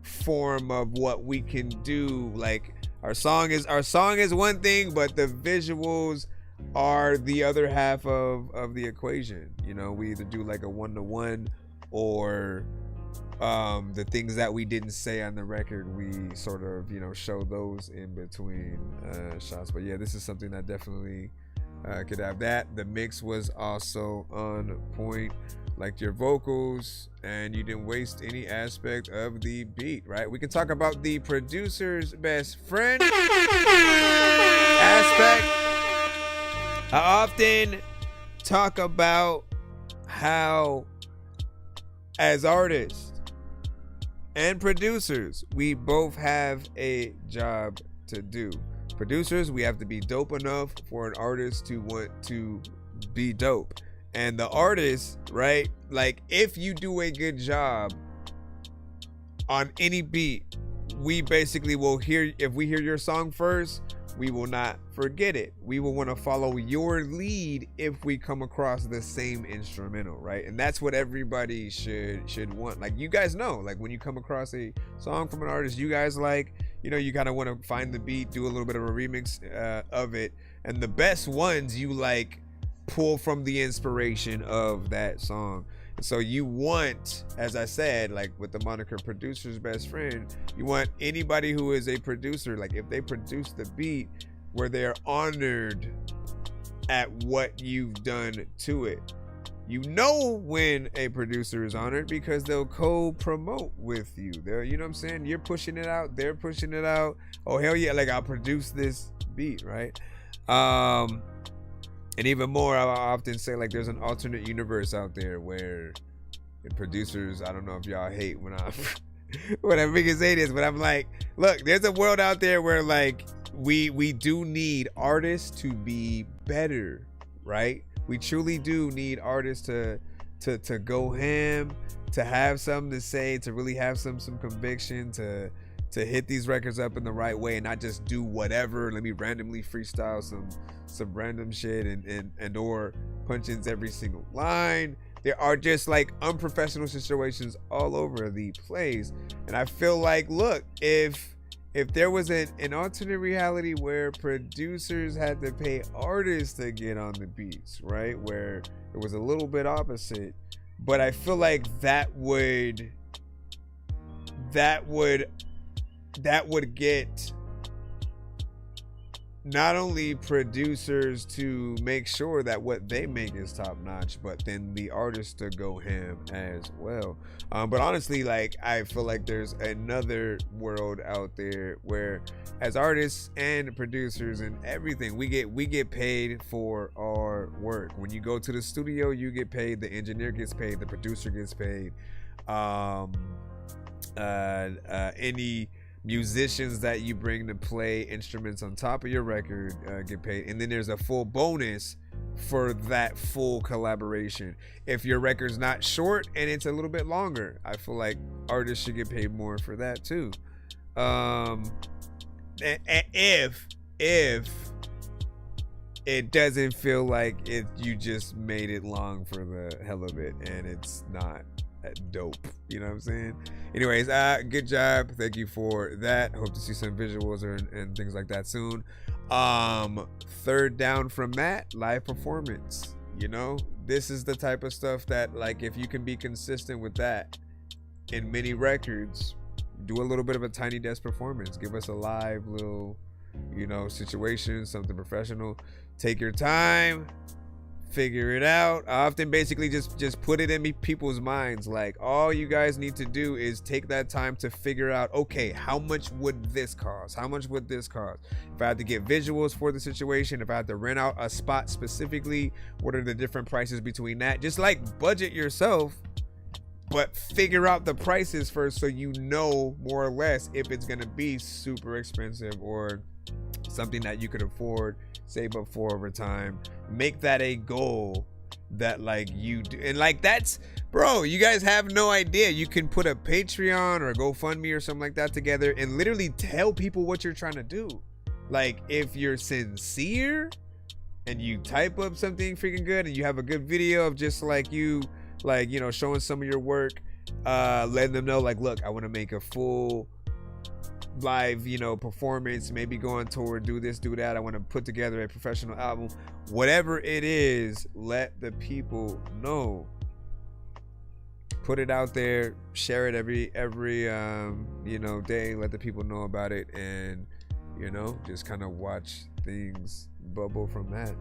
form of what we can do. Like our song is one thing, but the visuals are the other half of the equation. You know, we either do like a 1-to-1 or the things that we didn't say on the record, we sort of, you know, show those in between shots. But yeah, this is something that definitely could have that. The mix was also on point, like your vocals, and you didn't waste any aspect of the beat, right? We can talk about the producer's best friend aspect. I often talk about how, as artists and producers, we both have a job to do. Producers, we have to be dope enough for an artist to want to be dope. And the artist, right? Like, if you do a good job on any beat, we basically will hear, if we hear your song first, we will not forget it. We will want to follow your lead if we come across the same instrumental, right? And that's what everybody should want. Like, you guys know, like when you come across a song from an artist you guys like, you know, you kind of want to find the beat, do a little bit of a remix of it, and the best ones you like pull from the inspiration of that song. So you want, as I said, like with the moniker producer's best friend, you want anybody who is a producer, like if they produce the beat, where they're honored at what you've done to it. You know when a producer is honored because they'll co-promote with you. They're, you know what I'm saying? You're pushing it out, they're pushing it out. Oh, hell yeah, like I'll produce this beat, right? And even more, I often say, like, there's an alternate universe out there where the producers, I don't know if y'all hate when I can say this, but I'm like, look, there's a world out there where, like, we do need artists to be better, right? We truly do need artists to go ham, to have something to say, to really have some conviction, to hit these records up in the right way and not just do whatever. Let me randomly freestyle some random shit and or punch-ins every single line. There are just like unprofessional situations all over the place. And I feel like, look, if there was an alternate reality where producers had to pay artists to get on the beats, right? Where it was a little bit opposite. But I feel like that would get not only producers to make sure that what they make is top notch, but then the artists to go ham as well. But honestly, like, I feel like there's another world out there where, as artists and producers and everything, we get paid for our work. When you go to the studio, you get paid. The engineer gets paid. The producer gets paid. Any musicians that you bring to play instruments on top of your record get paid, and then there's a full bonus for that full collaboration. If your record's not short and it's a little bit longer, I feel like artists should get paid more for that too. If it doesn't feel like you just made it long for the hell of it and it's not dope. You know what I'm saying? Anyways, good job. Thank you for that. Hope to see some visuals and things like that soon. Third down from Matt, live performance. You know, this is the type of stuff that, like, if you can be consistent with that in many records, do a little bit of a Tiny Desk performance. Give us a live little, you know, situation, something professional. Take your time, figure it out. I often basically just put it in people's minds. Like, all you guys need to do is take that time to figure out, okay, how much would this cost? How much would this cost? If I had to get visuals for the situation, if I had to rent out a spot specifically, what are the different prices between that? Just like budget yourself, but figure out the prices first so you know more or less if it's gonna be super expensive or something that you could afford, save up for over time. Make that a goal that, like, you do. And like, that's, bro, you guys have no idea. You can put a Patreon or GoFundMe or something like that together and literally tell people what you're trying to do. Like, if you're sincere and you type up something freaking good and you have a good video of just like you, like, you know, showing some of your work, letting them know, like, look, I want to make a full live, you know, performance, maybe go on tour, do this, do that, I want to put together a professional album, whatever it is, let the people know. Put it out there, share it every you know, day, let the people know about it, and, you know, just kind of watch things bubble from that.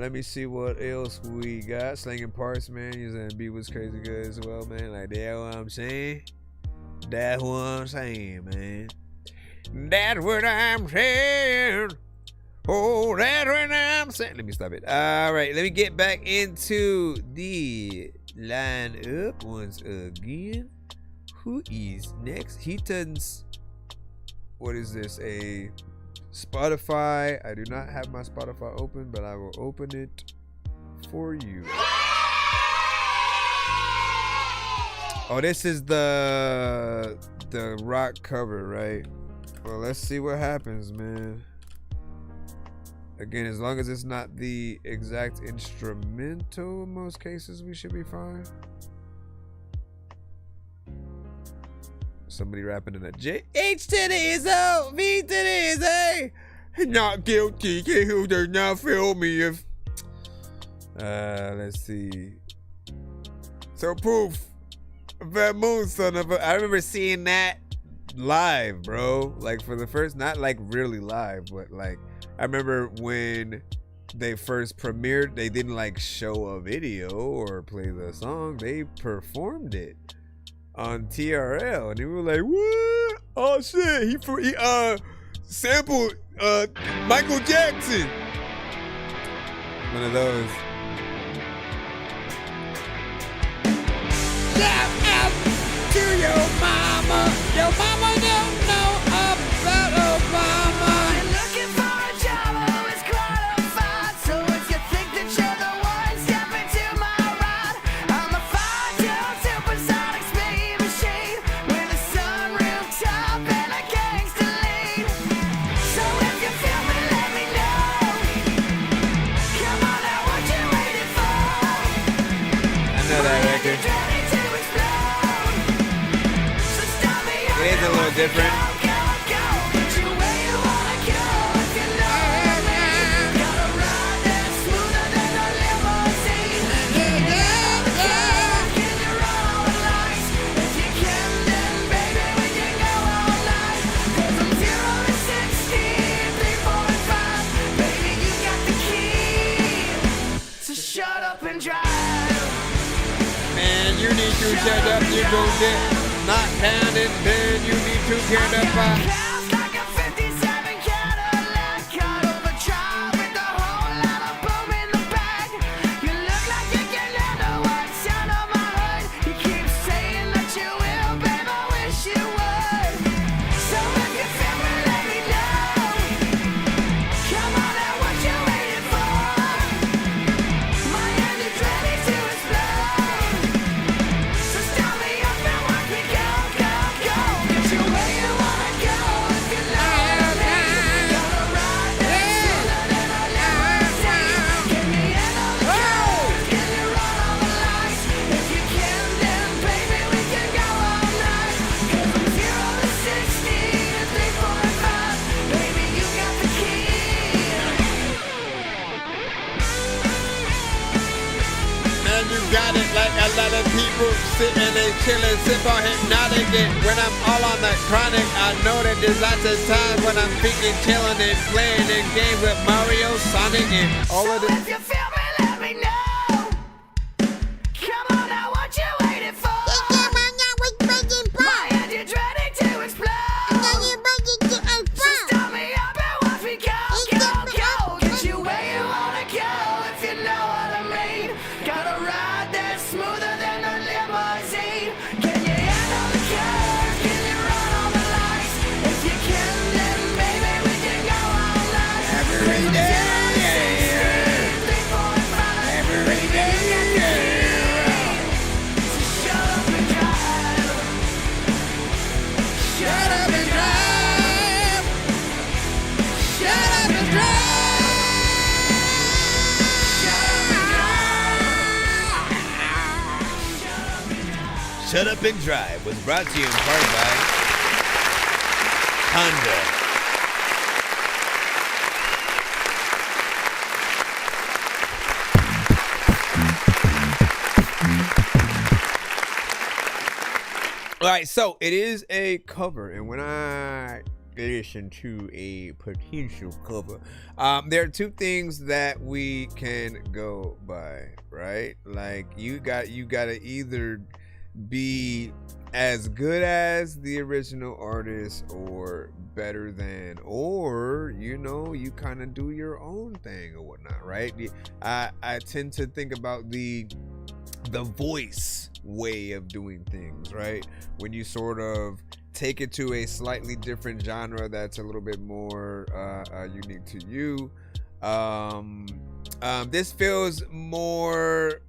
Let me see what else we got. Slanging Parts, man. Using B was crazy good as well, man. Like, that's what I'm saying. That's what I'm saying, man. That's what I'm saying. Oh, that's what I'm saying. Let me stop it. All right, let me get back into the lineup once again. Who is next? Heaton's. What is this? A Spotify. I do not have my Spotify open, but I will open it for you. Oh, this is the rock cover, right? Well, let's see what happens, man. Again, as long as it's not the exact instrumental, in most cases, we should be fine. Somebody rapping in a J. H to the is O, V to the is A. Not guilty. Who does not feel me if. Let's see. So Proof. That Moon son of a. I remember seeing that live, bro. Like, for the first, not like really live, but like, I remember when they first premiered, they didn't like show a video or play the song. They performed it on TRL, and they were like, "What? Oh shit! He sampled Michael Jackson." One of those. Shout out to your mama. Your mama don't know about Obama. You're looking for a job who is qualified, so if you think that you're the one, step into my ride. I'm a 5-door supersonic speed machine with a sunroof top and a gangster lead. So if you feel me, let me know. Come on now, what you waiting for? I know that record. It is a little different. Shut up and drive. Man, you need to shut up. You gon' get knocked down and then you need to get up. Like a 57 Cadillac, cut over trial with a whole lot of boom in the back. You look like you can handle what's under my hood. You keep saying that you will, babe, I wish you would. So if you feel me, let me know. Come on now, what you waiting for? My engine's ready to explode. So start me up and watch me go, go, go. Get you where you wanna go. people sit and they chillin', sip on hypnotic. And when I'm all on the chronic, I know that there's lots of times when I'm freaking chillin' and playing in games with Mario, Sonic, and all of this. If you feel me, let me know. Come on now, what you waiting for? Come on now, what's waiting for? My engine's ready to explode. So start me up and watch me go, go. Get you where you wanna go, if you know what I mean. Got a ride that's smoother than a limousine. Can you handle the curves? Can you run on the lights? If you can, then baby we can go all night. Every day, every day. Shut up and drive. Shut up and drive. Shut up and drive. Shut Up and Drive was brought to you in part by Honda. All right, so it is a cover, and when I listen to a potential cover, there are two things that we can go by, right? Like you gotta either be as good as the original artist or better than, or you kind of do your own thing or whatnot, right? I tend to think about the voice way of doing things, right? When you sort of take it to a slightly different genre that's a little bit more unique to you. This feels more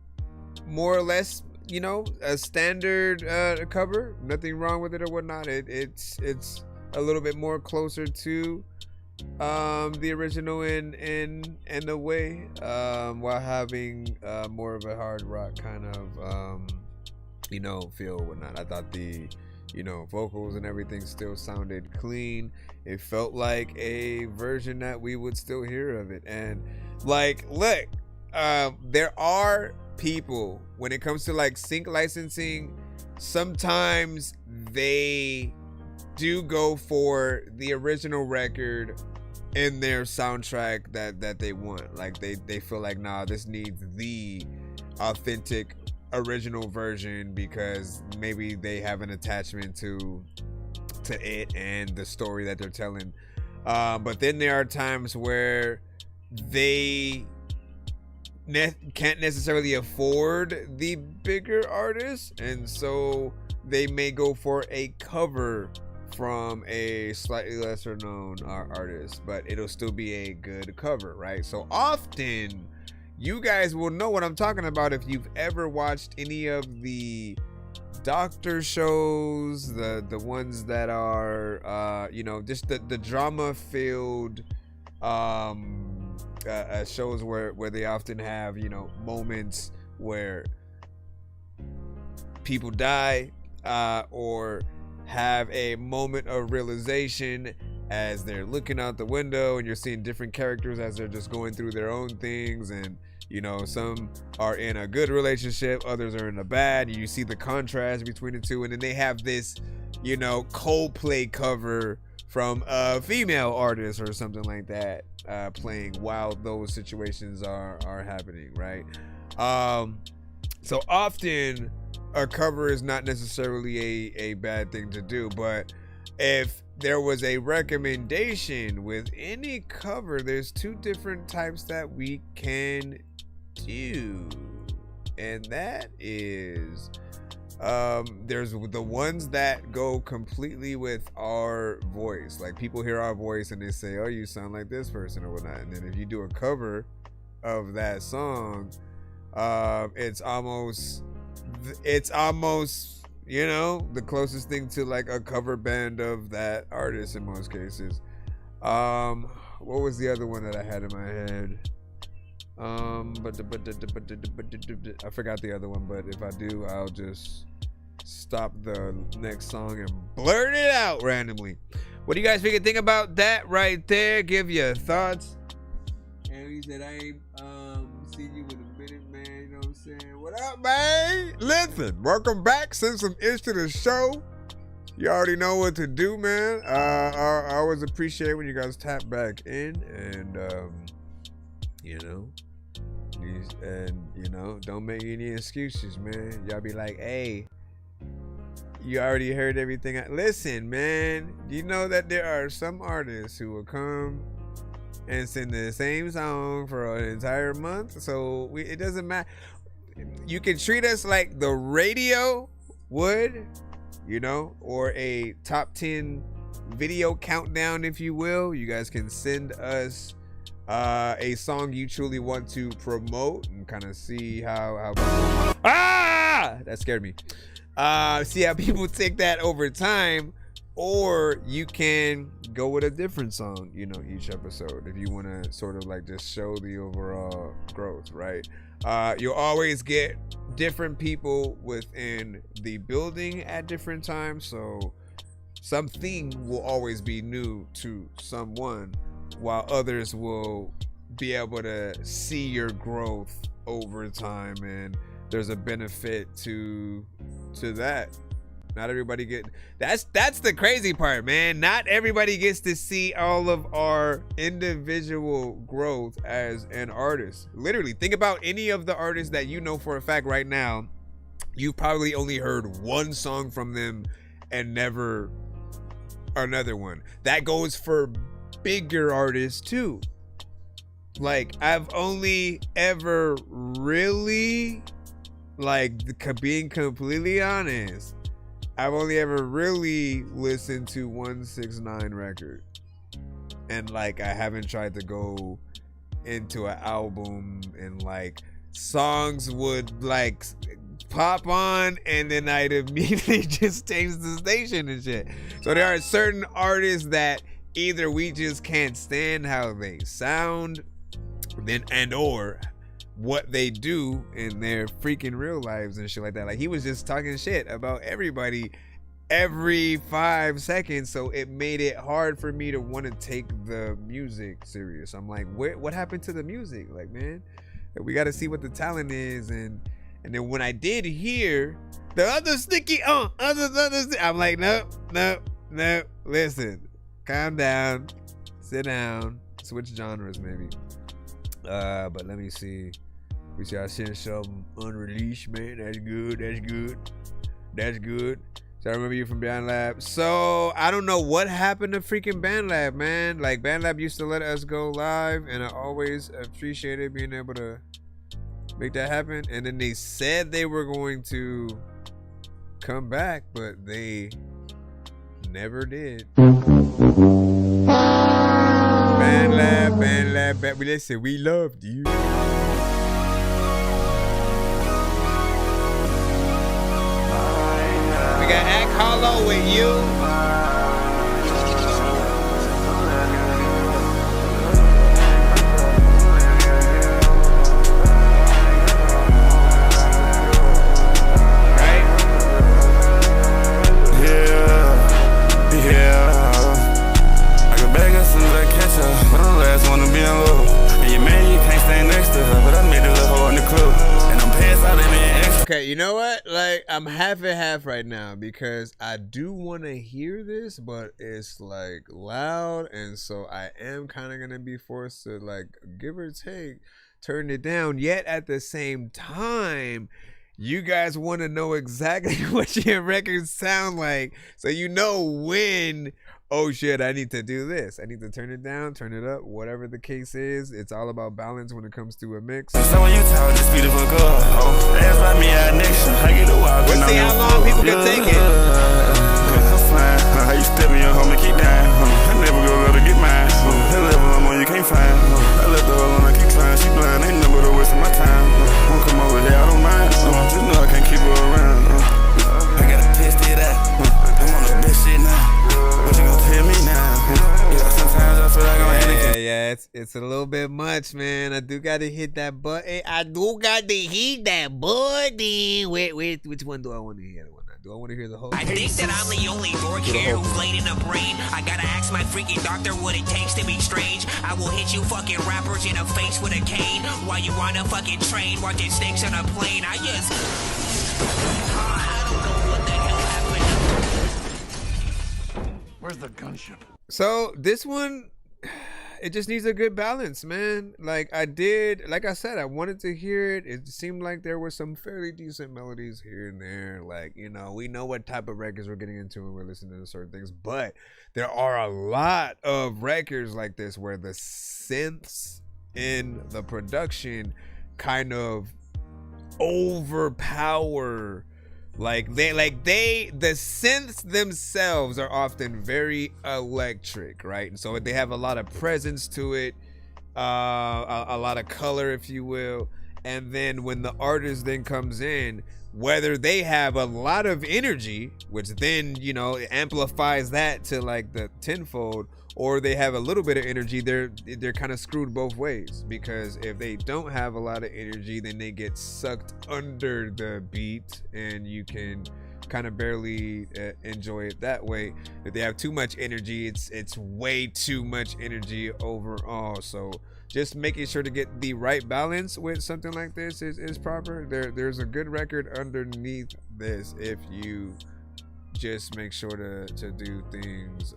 or less, a standard cover. Nothing wrong with it or whatnot. It's a little bit more closer to the original in a way, while having more of a hard rock kind of feel or whatnot. I thought the vocals and everything still sounded clean. It felt like a version that we would still hear of it. And like, look, there are people, when it comes to like sync licensing, sometimes they do go for the original record in their soundtrack that they want. Like they feel like, nah, this needs the authentic original version because maybe they have an attachment to it and the story that they're telling. But then there are times where they can't necessarily afford the bigger artist, and so they may go for a cover from a slightly lesser known artist, but it'll still be a good cover, right? So often you guys will know what I'm talking about if you've ever watched any of the doctor shows, the ones that are just the drama filled shows where they often have moments where people die or have a moment of realization as they're looking out the window, and you're seeing different characters as they're just going through their own things, and some are in a good relationship, others are in a bad. You see the contrast between the two, and then they have this Coldplay cover from a female artist or something like that playing while those situations are happening, right? So often a cover is not necessarily a bad thing to do, but if there was a recommendation with any cover, there's two different types that we can do, and that is there's the ones that go completely with our voice. Like people hear our voice and they say, oh, you sound like this person or whatnot, and then if you do a cover of that song, it's almost the closest thing to like a cover band of that artist in most cases. What was the other one that I had in my head? I forgot the other one, but if I do, I'll just stop the next song and blurt it out randomly. What do you guys think about that right there? Give your thoughts. And he said, I ain't seen you in a minute, man. You know what I'm saying? What What up, man? Listen, welcome back. Send some ish to the show. You already know what to do, man. I always appreciate when you guys tap back in and, don't make any excuses, man. Y'all be like, hey, you already heard everything. Listen, man, you know that there are some artists who will come and sing the same song for an entire month. So it doesn't matter. You can treat us like the radio would, or a top 10 video countdown, if you will. You guys can send us a song you truly want to promote and kind of see how that scared me. See how people take that over time, or you can go with a different song, each episode, if you want to sort of like just show the overall growth, right? You'll always get different people within the building at different times, so something will always be new to someone, while others will be able to see your growth over time, and there's a benefit to that. Not everybody that's the crazy part, man. Not everybody gets to see all of our individual growth as an artist. Literally, think about any of the artists that you know for a fact right now. You probably only heard one song from them and never another one. That goes for bigger artists too. Like, I've only ever really, being completely honest, I've only ever really listened to 169 record, and I haven't tried to go into an album, and songs would pop on and then I'd immediately just change the station and shit. So there are certain artists that either we just can't stand how they sound, or what they do in their freaking real lives and shit like that. He was just talking shit about everybody every 5 seconds, so it made it hard for me to want to take the music serious. I'm like, what happened to the music? Man, we got to see what the talent is. And then when I did hear the other sticky I'm like, no, listen, calm down, sit down, switch genres maybe. But let me see. We see I sent something unreleased, man. That's good. So I remember you from BandLab. So I don't know what happened to freaking BandLab, man. BandLab used to let us go live, and I always appreciated being able to make that happen. And then they said they were going to come back, but they never did. BandLab, listen, we loved you. We got Act Hollow with you. Right? Yeah. I can bag her soon as I catch her, but I'm the last one to be in love. And your man, you can't stand next to her, but I made the little hoe in the club. And I'm pants out in the extra. Okay, you know what? I'm half and half right now because I do want to hear this, but it's loud, and so I am kind of gonna be forced to give or take turn it down. Yet at the same time, you guys want to know exactly what your records sound like, so you know when. Oh shit, I need to do this. I need to turn it down, turn it up, whatever the case is. It's all about balance when it comes to a mix. So when you talk, just beautiful girl. Ask like me at next. I get a wild. Let's see how long people can take it. How you step in your home and keep down. I never go let her get mine. That level I'm on, you can't find. I left her alone, I keep trying. She blind, ain't nothing but a waste of my time. Won't come over here, I don't mind. Just know I can't keep her around. I gotta test it out. I'm on the best shit now. What you gonna tell me now? Yeah, sometimes I feel like I'm Yeah, it's a little bit much, man. I do gotta hit that button. Which one do I want to hear? The one I Do I want to hear the whole? I think that I'm the only dork here who's laid in the brain. I gotta ask my freaking doctor what it takes to be strange. I will hit you fucking rappers in the face with a cane while you on a fucking train watching snakes on a plane. I just... I don't know what the hell happened. Where's the gunship? So this one, it just needs a good balance, man. Like I said, I wanted to hear it. It seemed like there were some fairly decent melodies here and there. Like, you know, we know what type of records we're getting into when we're listening to certain things, but there are a lot of records like this where the synths in the production kind of overpower. The synths themselves are often very electric, right? And so they have a lot of presence to it, a lot of color, if you will. And then when the artist then comes in, whether they have a lot of energy, which then, you know, amplifies that to like the tenfold, or they have a little bit of energy, they're kind of screwed both ways, because if they don't have a lot of energy, then they get sucked under the beat and you can kind of barely enjoy it that way. If they have too much energy, it's way too much energy overall. So just making sure to get the right balance with something like this is proper. There's a good record underneath this if you just make sure to do things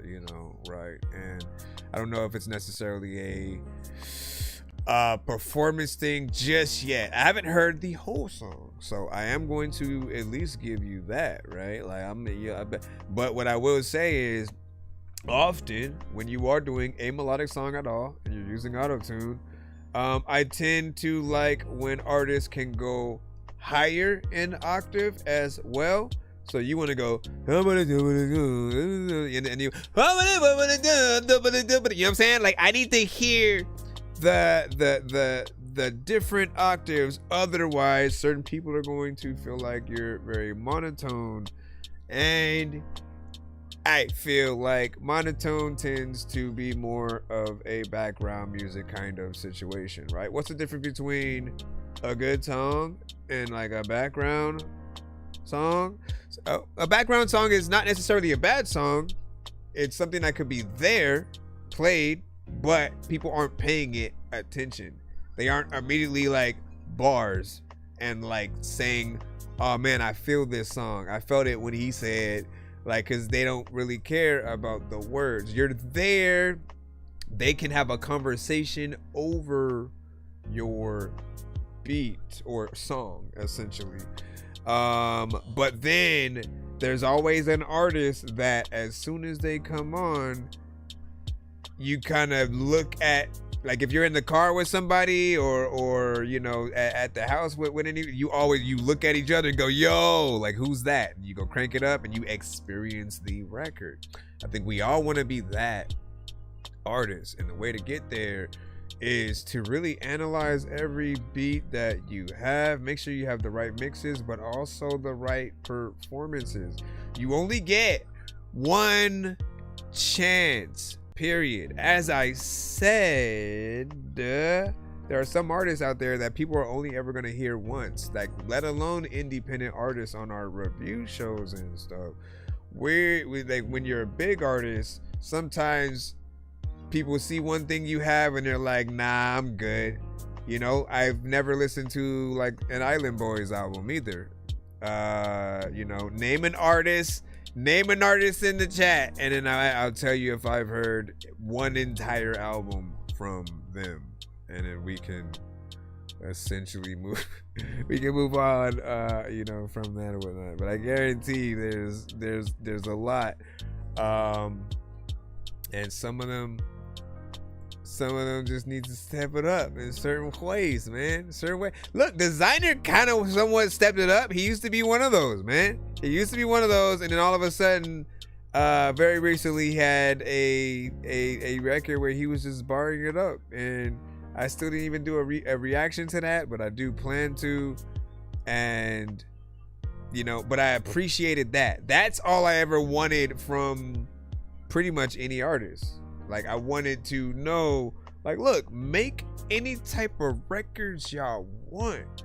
you know, right. And I don't know if it's necessarily a performance thing just yet. I haven't heard the whole song, so I am going to at least give you that, right? Like but what I will say is, often when you are doing a melodic song at all and you're using auto-tune, I tend to like when artists can go higher in octave as well. So you want to go, and you, you know what I'm saying? Like, I need to hear the different octaves. Otherwise, certain people are going to feel like you're very monotone. And I feel like monotone tends to be more of a background music kind of situation, right? What's the difference between a good song and like a background song? A background song is not necessarily a bad song. It's something that could be there, played, but people aren't paying it attention. They aren't immediately like bars and like saying, oh man, I feel this song. I felt it when he said, like, because they don't really care about the words. You're there. They can have a conversation over your beat or song, essentially. But then there's always an artist that as soon as they come on, you kind of look at, like if you're in the car with somebody or you know, at the house with any, you look at each other and go, yo, like who's that? And you go crank it up and you experience the record. I think we all want to be that artist, and the way to get there is to really analyze every beat that you have. Make sure you have the right mixes, but also the right performances. You only get one chance, period. As I said, there are some artists out there that people are only ever going to hear once, like let alone independent artists on our review shows and stuff. We like, when you're a big artist, sometimes people see one thing you have and they're like, nah, I'm good. You know, I've never listened to like an Island Boys album either. You know, name an artist in the chat, and then I'll tell you if I've heard one entire album from them, and then we can essentially move on, you know, from that or whatnot. But I guarantee there's a lot, and some of them just need to step it up in certain ways, man. Certain way. Look, Designer kind of somewhat stepped it up. He used to be one of those, man. He used to be one of those, and then all of a sudden, very recently, he had a record where he was just barring it up, and I still didn't even do a reaction to that, but I do plan to, and you know, but I appreciated that. That's all I ever wanted from pretty much any artist. Like, I wanted to know, like, look, make any type of records y'all want,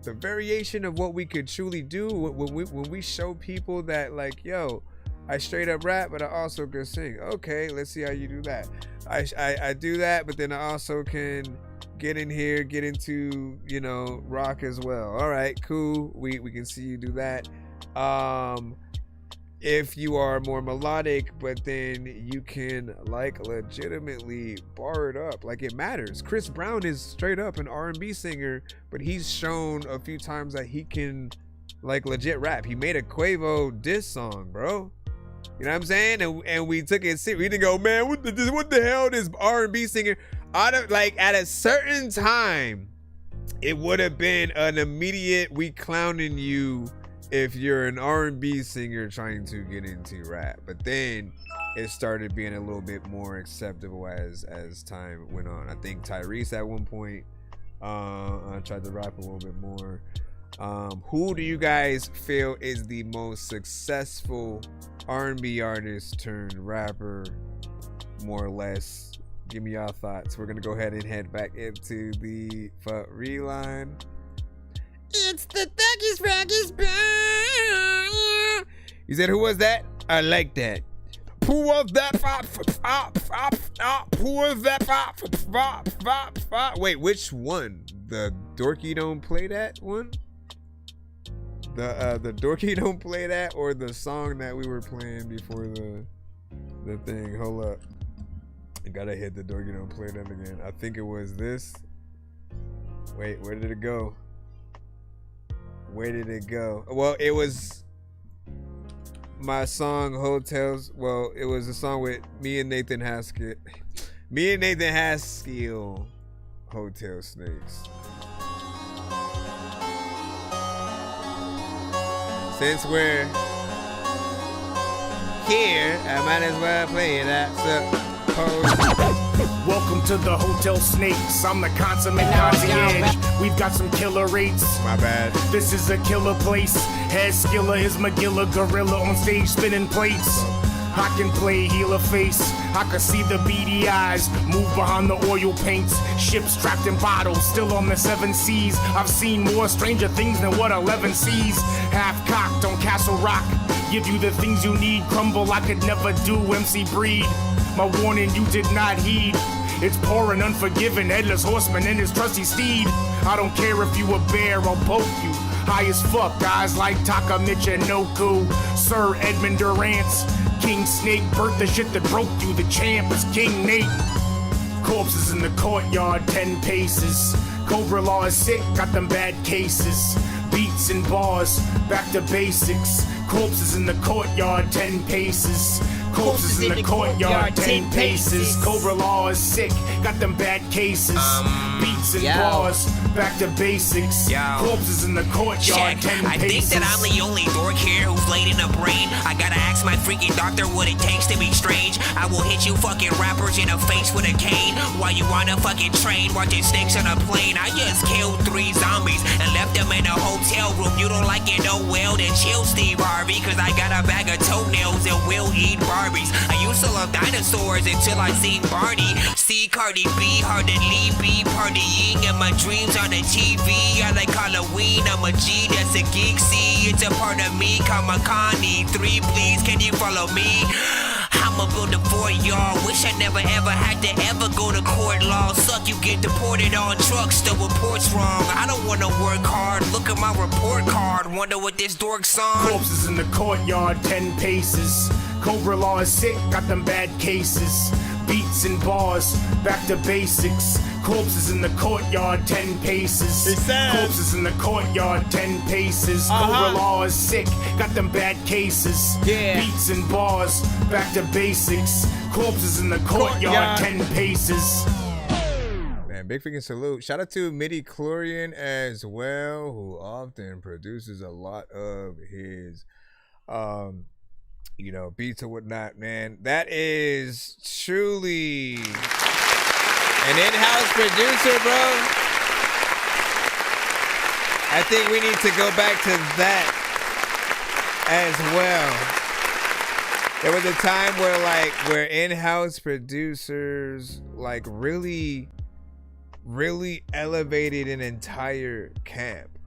the variation of what we could truly do when we show people that, like, yo, I straight up rap, but I also can sing. Okay, let's see how you do that. I do that, but then I also can get in here, get into, you know, rock as well. All right, cool. We can see you do that. If you are more melodic, but then you can like legitimately bar it up, like it matters. Chris Brown is straight up an R&B singer, but he's shown a few times that he can like legit rap. He made a Quavo diss song, bro. You know what I'm saying? And we took it serious. We didn't go, man, what the hell this R&B singer? Like at a certain time, it would have been an immediate we clowning you if you're an R&B singer trying to get into rap. But then it started being a little bit more acceptable as time went on. I think Tyrese at one point tried to rap a little bit more. Who do you guys feel is the most successful R&B artist turned rapper, more or less? Give me y'all thoughts. We're gonna go ahead and head back into the reline. It's the Thuggies Raggies Band. You said, who was that? I like that. Who was that? Who was that? Wait, which one? The Dorky Don't Play That one? The Dorky Don't Play That, or the song that we were playing before the thing? Hold up. I gotta hit the Dorky Don't Play That again. I think it was this. Wait, where did it go? Where did it go? Well, it was my song Hotels. Well, it was a song with me and Nathan Haskell. Hotel Snakes. Since we're here, I might as well play that. Welcome to the Hotel Snakes. I'm the consummate concierge. We've got some killer rates. My bad. This is a killer place. Head skiller is Magilla Gorilla on stage spinning plates. I can play healer face. I can see the beady eyes move behind the oil paints. Ships trapped in bottles, still on the 7 seas. I've seen more stranger things than what 11 sees. Half cocked on Castle Rock. Give you the things you need. Crumble I could never do. MC Breed. My warning you did not heed. It's pouring unforgiving, headless horseman and his trusty steed. I don't care if you a bear, I'll poke you. High as fuck, guys like Taka Michinoku, Sir Edmund Durance, King Snake, birth the shit that broke you. The champ is King Nate. Corpses in the courtyard, 10 paces. Cobra Law is sick, got them bad cases. Beats and bars, back to basics. Corpses in the courtyard, 10 paces. Corpses in the courtyard, 10 paces. Cobra Law is sick, got them bad cases. Beats and bars, back to basics. Corpses in the courtyard, 10 paces. I think that I'm the only dork here who's laid in the brain. I gotta ask my freaking doctor what it takes to be strange. I will hit you fucking rappers in the face with a cane while you on a fucking train watching snakes on a plane. I just killed 3 zombies and left them in a hotel room. You don't like it, oh well, then chill, Steve Harvey, cause I got a bag of toenails and will eat Barbies. I used to love dinosaurs until I seen Barney. See Cardi B, hard to leave, be partying in my dreams on the TV. I like Halloween, I'm a G, that's a geek. See, it's a part of me, Kamakani. 3, please, can you follow me? I'ma build a fort, y'all. Wish I never ever had to ever go to court. Law suck, you get deported on trucks. The report's wrong. I don't wanna work hard. Look at my report card. Wonder what this dork's on. Corpses in the courtyard, 10 paces. Cobra Law is sick, got them bad cases. Beats and bars, back to basics. Corpses in the courtyard, 10 paces. Corpses in the courtyard, 10 paces. Cobra Law is sick, got them bad cases. Beats and bars, back to basics. Corpses in the courtyard, 10 paces. Man, big freaking salute. Shout out to Midi Chlorian as well, who often produces a lot of his you know, beats or whatnot, man. That is truly an in-house producer, bro. I think we need to go back to that as well. There was a time where in-house producers like really elevated an entire camp.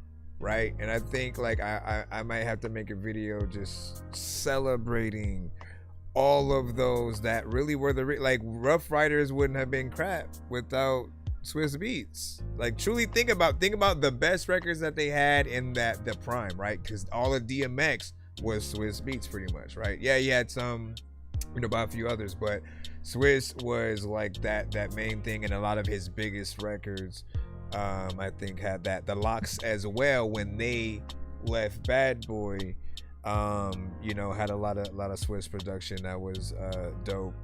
right? And I think like I might have to make a video just celebrating all of those that really were like Rough Riders wouldn't have been crap without Swiss Beats. Like truly think about the best records that they had in the prime, right? Because all of DMX was Swiss Beats pretty much, right? Yeah, you had some, you know, by a few others, but Swiss was like that main thing, and a lot of his biggest records I think had that. The Locks as well, when they left Bad Boy, you know, had a lot of Swiss production that was dope.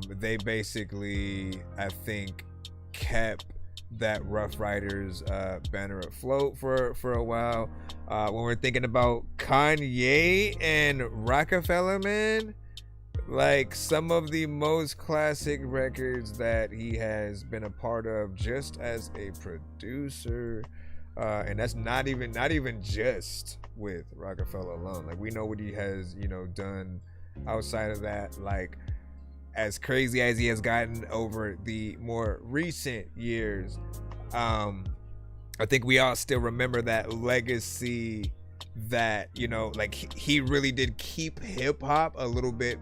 They basically, I think, kept that Rough Riders banner afloat for a while. When we're thinking about Kanye and Rockefeller, man, like some of the most classic records that he has been a part of just as a producer, and that's not even just with Rockefeller alone. Like we know what he has, you know, done outside of that. Like as crazy as he has gotten over the more recent years, I think we all still remember that legacy that, you know, like he really did keep hip hop a little bit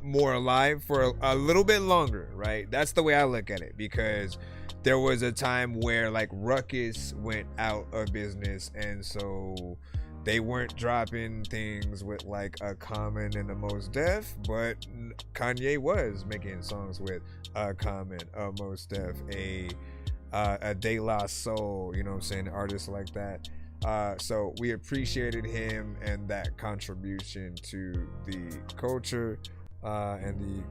more alive for a little bit longer, right? That's the way I look at it, because there was a time where like Ruckus went out of business, and so they weren't dropping things with like a Common and a Mos Def, but Kanye was making songs with a Common, a Mos Def, a De La Soul, you know what I'm saying, artists like that. So we appreciated him and that contribution to the culture and the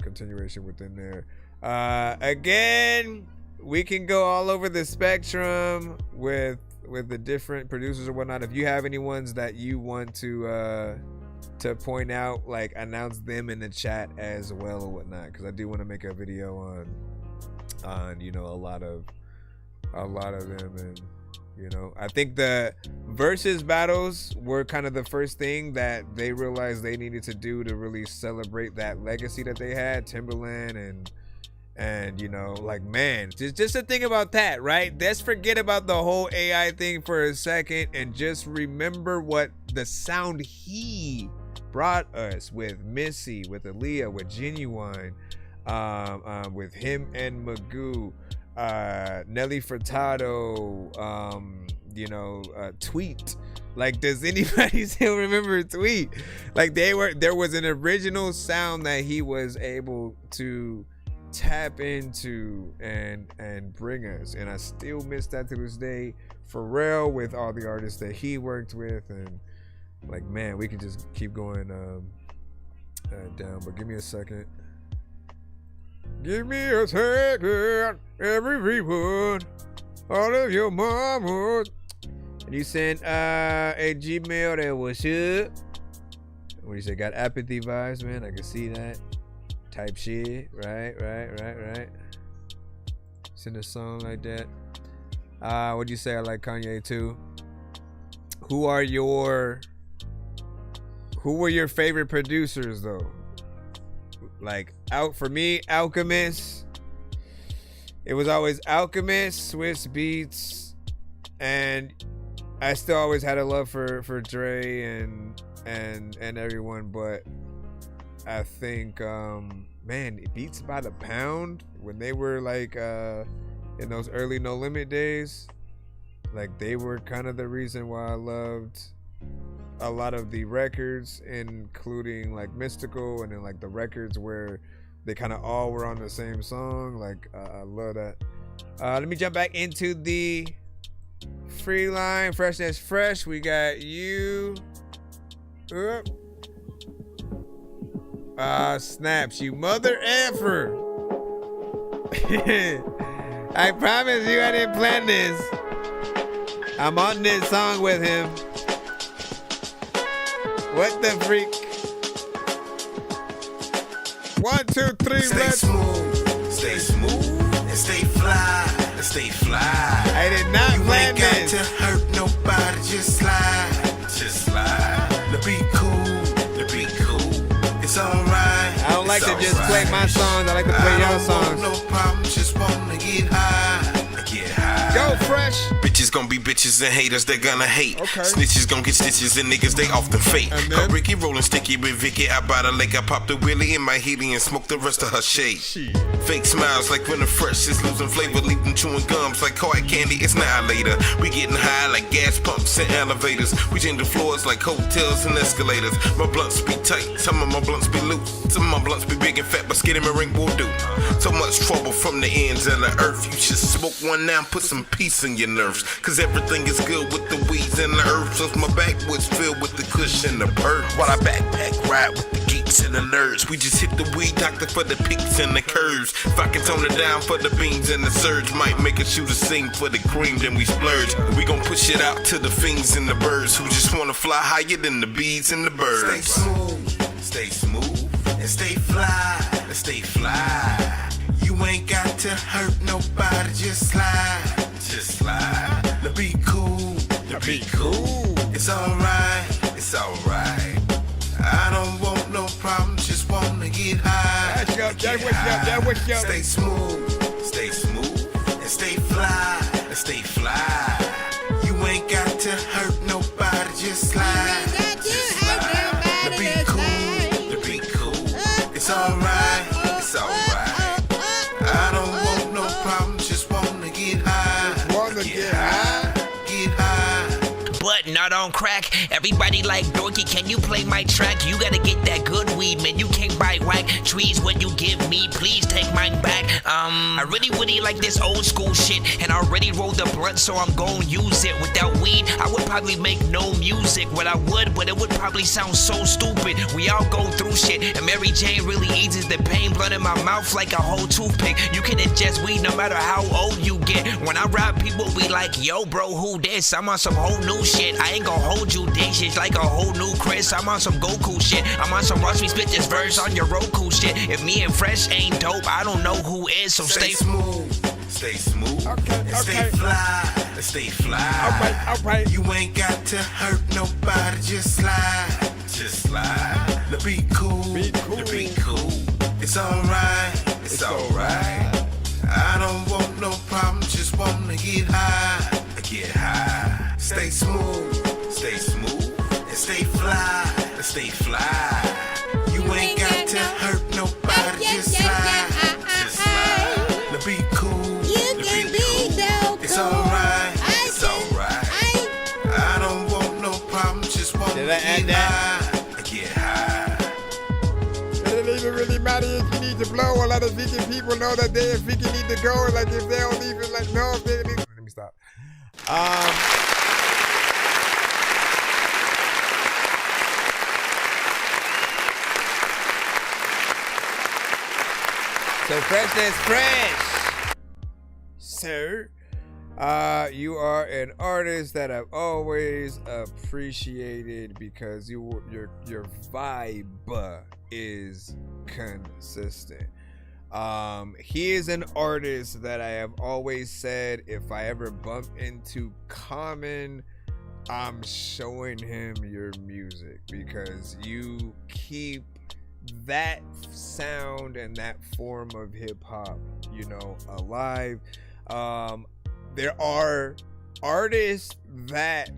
continuation within there. Again, we can go all over the spectrum with the different producers or whatnot. If you have any ones that you want to point out, like announce them in the chat as well or whatnot, because I do want to make a video on you know a lot of them. And you know, I think the versus battles were kind of the first thing that they realized they needed to do to really celebrate that legacy that they had, Timberland and you know, like, man, just to think about that, right? Let's forget about the whole AI thing for a second and just remember what the sound he brought us with Missy, with Aaliyah, with Genuine, with him and Magoo, Nelly Furtado, you know, Tweet. Like, does anybody still remember Tweet? Like, there was an original sound that he was able to tap into and bring us, and I still miss that to this day. Pharrell, with all the artists that he worked with, and like, man, we can just keep going down, but give me a second. Give me a second, everyone, all of your mamas. And you sent a Gmail that was up. What do you say? Got apathy vibes, man. I can see that. Type shit. Right. Send a song like that. What'd you say? I like Kanye too. Who were your favorite producers though? Like, out for me, Alchemist. It was always Alchemist, Swiss Beats, and I still always had a love for Dre and everyone, but I think man, Beats by the Pound, when they were like in those early No Limit days, like they were kind of the reason why I loved a lot of the records, including like Mystical, and then like the records where they kind of all were on the same song. Like I love that. Let me jump back into the free line. Fresh as fresh. We got you. Snaps, you mother effer. I promise you I didn't plan this. I'm on this song with him. What the freak? 1, 2, 3, stay smooth, and stay fly, and stay fly. I did not plan this. You ain't got to hurt nobody, just slide. To be cool, it's alright. I don't like to just play my songs, I like to play your songs. No problem, just wanna get high. Go fresh. Bitches gonna be bitches and haters, they're gonna hate. Okay. Snitches gonna get stitches and niggas they often fake. Call Ricky rolling sticky with Vicky out by the lake. I popped a wheelie in my healy and smoked the rest of her shade. Fake smiles like when the fresh is losing flavor, leave them chewing gums like hard candy. It's now or later. We getting high like gas pumps and elevators. We change the floors like hotels and escalators. My blunts be tight, some of my blunts be loose. Some of my blunts be big and fat, but skin in my ring will do. So much trouble from the ends of the earth. You should smoke one now and put some peace in your nerves. Cause everything is good with the weeds and the herbs. Plus my backwoods filled with the kush and the perk. While I backpack ride with the geeks and the nerds. We just hit the weed doctor for the peaks and the curves. If I can tone it down for the beans and the surge, might make a shooter sing for the cream, then we splurge. We gon' push it out to the fiends and the birds who just wanna fly higher than the bees and the birds. Stay smooth, and stay fly, and stay fly. You ain't got to hurt nobody, just slide, just slide. To be cool, to be cool. It's alright, it's alright. I don't want no problems, just wanna get high. Stay smooth, and stay fly, and stay fly. You ain't got to hurt nobody, just slide, just slide. To be cool, it's alright, it's alright. I don't want no problems, just wanna get high, get high. But not on crack. Everybody like Dorky, can you play my track? You gotta get that good weed, man. You can't buy whack trees when you give me. Please take mine back. I really like this old school shit, and I already rolled the blunt, so I'm gon' use it. Without weed, I would probably make no music. Well, I would, but it would probably sound so stupid. We all go through shit, and Mary Jane really eases the pain. Blood in my mouth like a whole toothpick. You can ingest weed no matter how old you get. When I rap, people be like, yo, bro, who this? I'm on some whole new shit. I ain't gon' hold you dishes like a whole new Chris. I'm on some Goku shit. I'm on some watch me spit this verse on your Roku shit. If me and Fresh ain't dope, I don't know who is. So stay smooth, okay. Stay fly, stay fly. All right. You ain't got to hurt nobody, just slide, just slide. To be cool, to be cool. It's alright, it's alright. I don't want no problems, just wanna get high, get high. Stay smooth, and stay fly, stay fly. You ain't got to hurt nobody, just slide, just slide. To be cool, to be cool. It's alright, it's alright. I don't want no problems, just wanna get high, get high. It don't even really matter if you need to blow. A lot of vegan people know that they if vegan need to go. Like if they don't even like know if they need. Let me stop. So freshness fresh. Sir, you are an artist that I've always appreciated because your vibe is consistent. He is an artist that I have always said if I ever bump into Common, I'm showing him your music because you keep that sound and that form of hip-hop, alive. There are artists that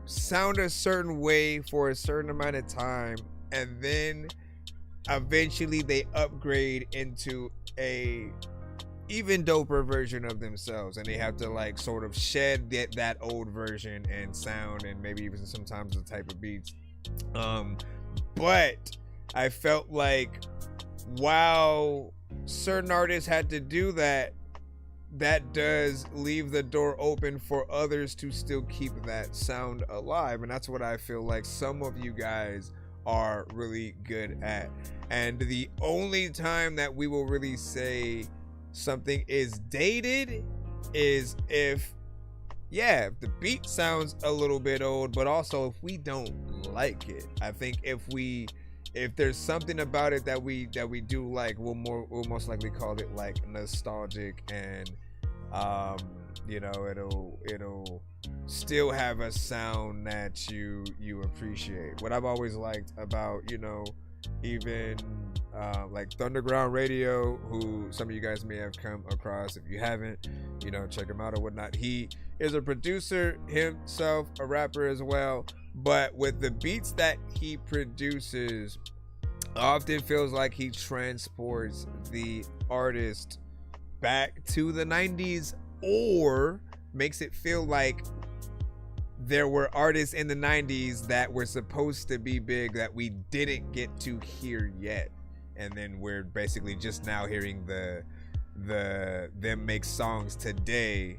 sound a certain way for a certain amount of time and then eventually they upgrade into a even doper version of themselves, and they have to like sort of shed that old version and sound and maybe even sometimes the type of beats. But I felt like while certain artists had to do that, that does leave the door open for others to still keep that sound alive. And that's what I feel like some of you guys are really good at. And the only time that we will really say something is dated is if the beat sounds a little bit old, but also if we don't like it. I think if there's something about it that we do like, we'll most likely call it like nostalgic, and it'll still have a sound that you appreciate. What I've always liked about even like Thunderground Radio, who some of you guys may have come across. If you haven't, you know, check him out or whatnot. He is a producer himself, a rapper as well, but with the beats that he produces, often feels like he transports the artist back to the 90s, or makes it feel like there were artists in the 90s that were supposed to be big that we didn't get to hear yet, and then we're basically just now hearing them make songs today,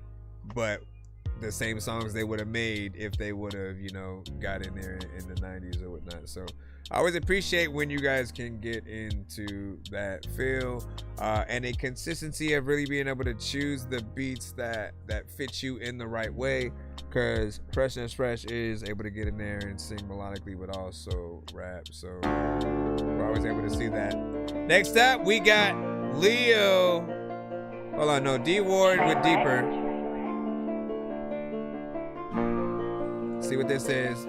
but the same songs they would have made if they would have, you know, got in there in the 90s or whatnot. So I always appreciate when you guys can get into that feel and a consistency of really being able to choose the beats that fit you in the right way, because Freshness Fresh is able to get in there and sing melodically but also rap. So we're always able to see that. Next up, we got Leo. Hold on, no, D Ward with Deeper. See what this is.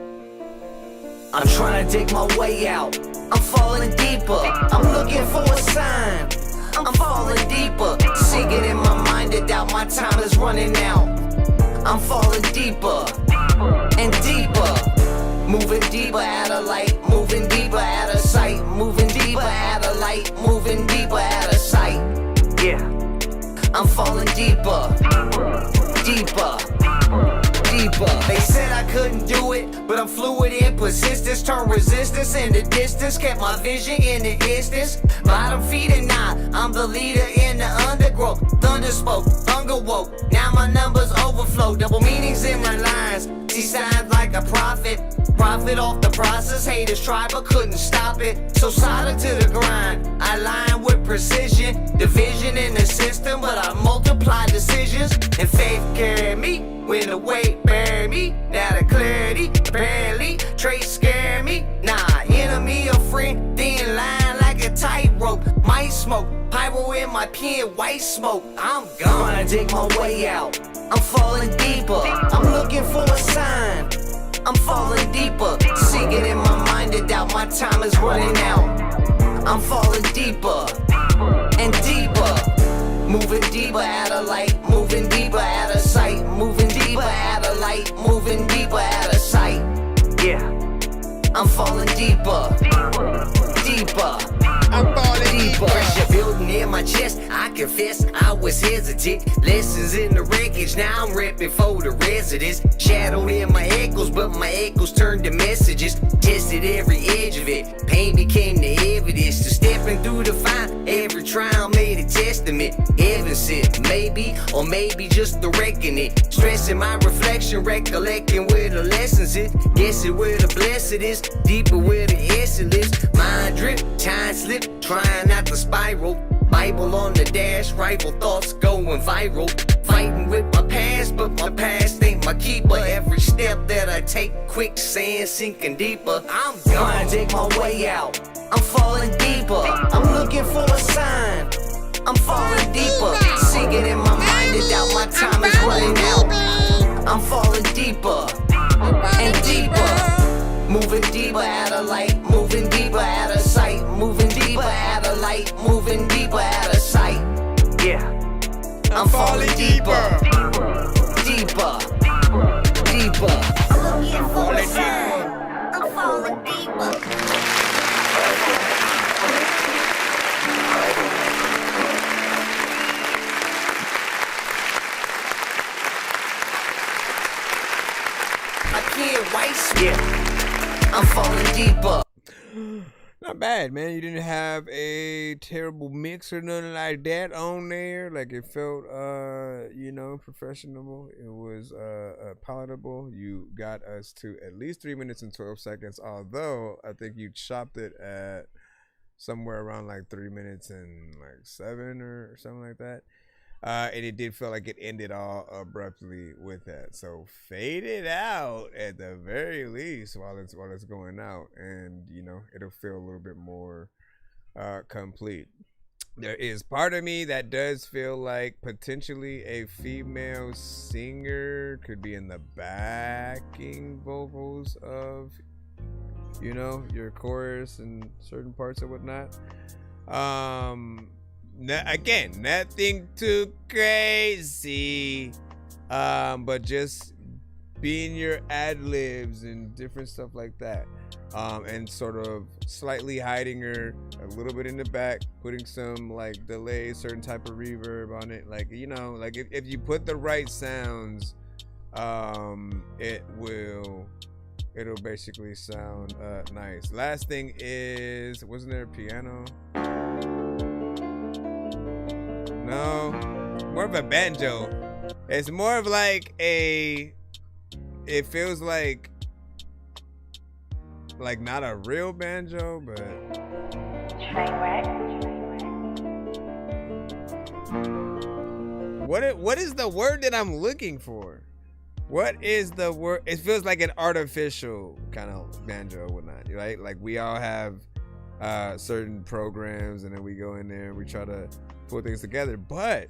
I'm trying to dig my way out. I'm falling deeper. I'm looking for a sign. I'm falling deeper. Sinking in my mind to doubt my time is running out. I'm falling deeper and deeper. Moving deeper out of light. Moving deeper out of sight. Moving deeper out of light. Moving deeper out of sight. Yeah. I'm falling deeper. Deeper. They said I couldn't do it, but I'm fluid in persistence. Turn resistance into distance. Kept my vision in the distance. Bottom feeding now. I'm the leader in the undergrowth. Thunder spoke, hunger woke. Now my numbers overflow. Double meanings in my lines. See signs like a prophet. Profit off the process. Haters tried but couldn't stop it. So solid to the grind. I line with precision. Division in the system, but I multiply decisions. And faith carry me. When the weight bury me, now the clarity barely trace scare me. Nah, enemy or friend, thin line like a tightrope. Might smoke, pyro in my pen, white smoke. I'm gone. Trying to dig my way out. I'm falling deeper. I'm looking for a sign. I'm falling deeper. Sinking in my mind to doubt my time is running out. I'm falling deeper and deeper. Moving deeper out of light, moving deeper out of sight, moving deeper out of light, moving deeper out of sight. Yeah, I'm falling deeper, deeper. I'm falling deeper. Pressure building in my chest. I confess I was hesitant. Lessons in the wreckage. Now I'm repping for the residents. Shadowed in my echoes, but my echoes turned to messages. Tested every edge of it. Pain became the evidence to stepping through the fire. Every trial made a testament. Heaven sent, maybe, or maybe just the reckoning. Stressing my reflection, recollecting where the lessons is. Guessing where the blessed is. Deeper where the essence lives. Mind drip, time slip. Trying not to spiral. Bible on the dash, rifle thoughts going viral. Fighting with my past, but my past ain't my keeper. Every step that I take, quicksand sinking deeper. I'm gone. Trying to dig my way out. I'm falling deeper. I'm looking for a sign. I'm falling deeper. Sinking in my mind to doubt my time is running out. I'm falling deeper and deeper. Moving deeper out of light, moving deeper out of sight, moving deeper out of light, moving deeper out of sight. Yeah, I'm falling deeper, deeper, deeper. I'm looking for a sign. I'm falling deeper. I can't waste it. I'm falling deeper. Not bad, man. You didn't have a terrible mix or nothing like that on there. Like, it felt, you know, professional. It was palatable. You got us to at least 3 minutes and 12 seconds. Although I think you chopped it at somewhere around like 3 minutes and like 7 or something like that. And it did feel like it ended all abruptly with that. So fade it out at the very least while it's going out, and you know it'll feel a little bit more complete. There is part of me that does feel like potentially a female singer could be in the backing vocals of, you know, your chorus and certain parts and whatnot. Again, nothing too crazy, but just being your ad libs and different stuff like that, and sort of slightly hiding her a little bit in the back, putting some like delay, certain type of reverb on it, like, you know, like if you put the right sounds, it'll basically sound nice. Last thing is, wasn't there a piano? No, more of a banjo. It's more of like it feels like not a real banjo, but what is the word that I'm looking for? What is the word? It feels like an artificial kind of banjo or whatnot, right? Like we all have certain programs, and then we go in there and we try to put things together. But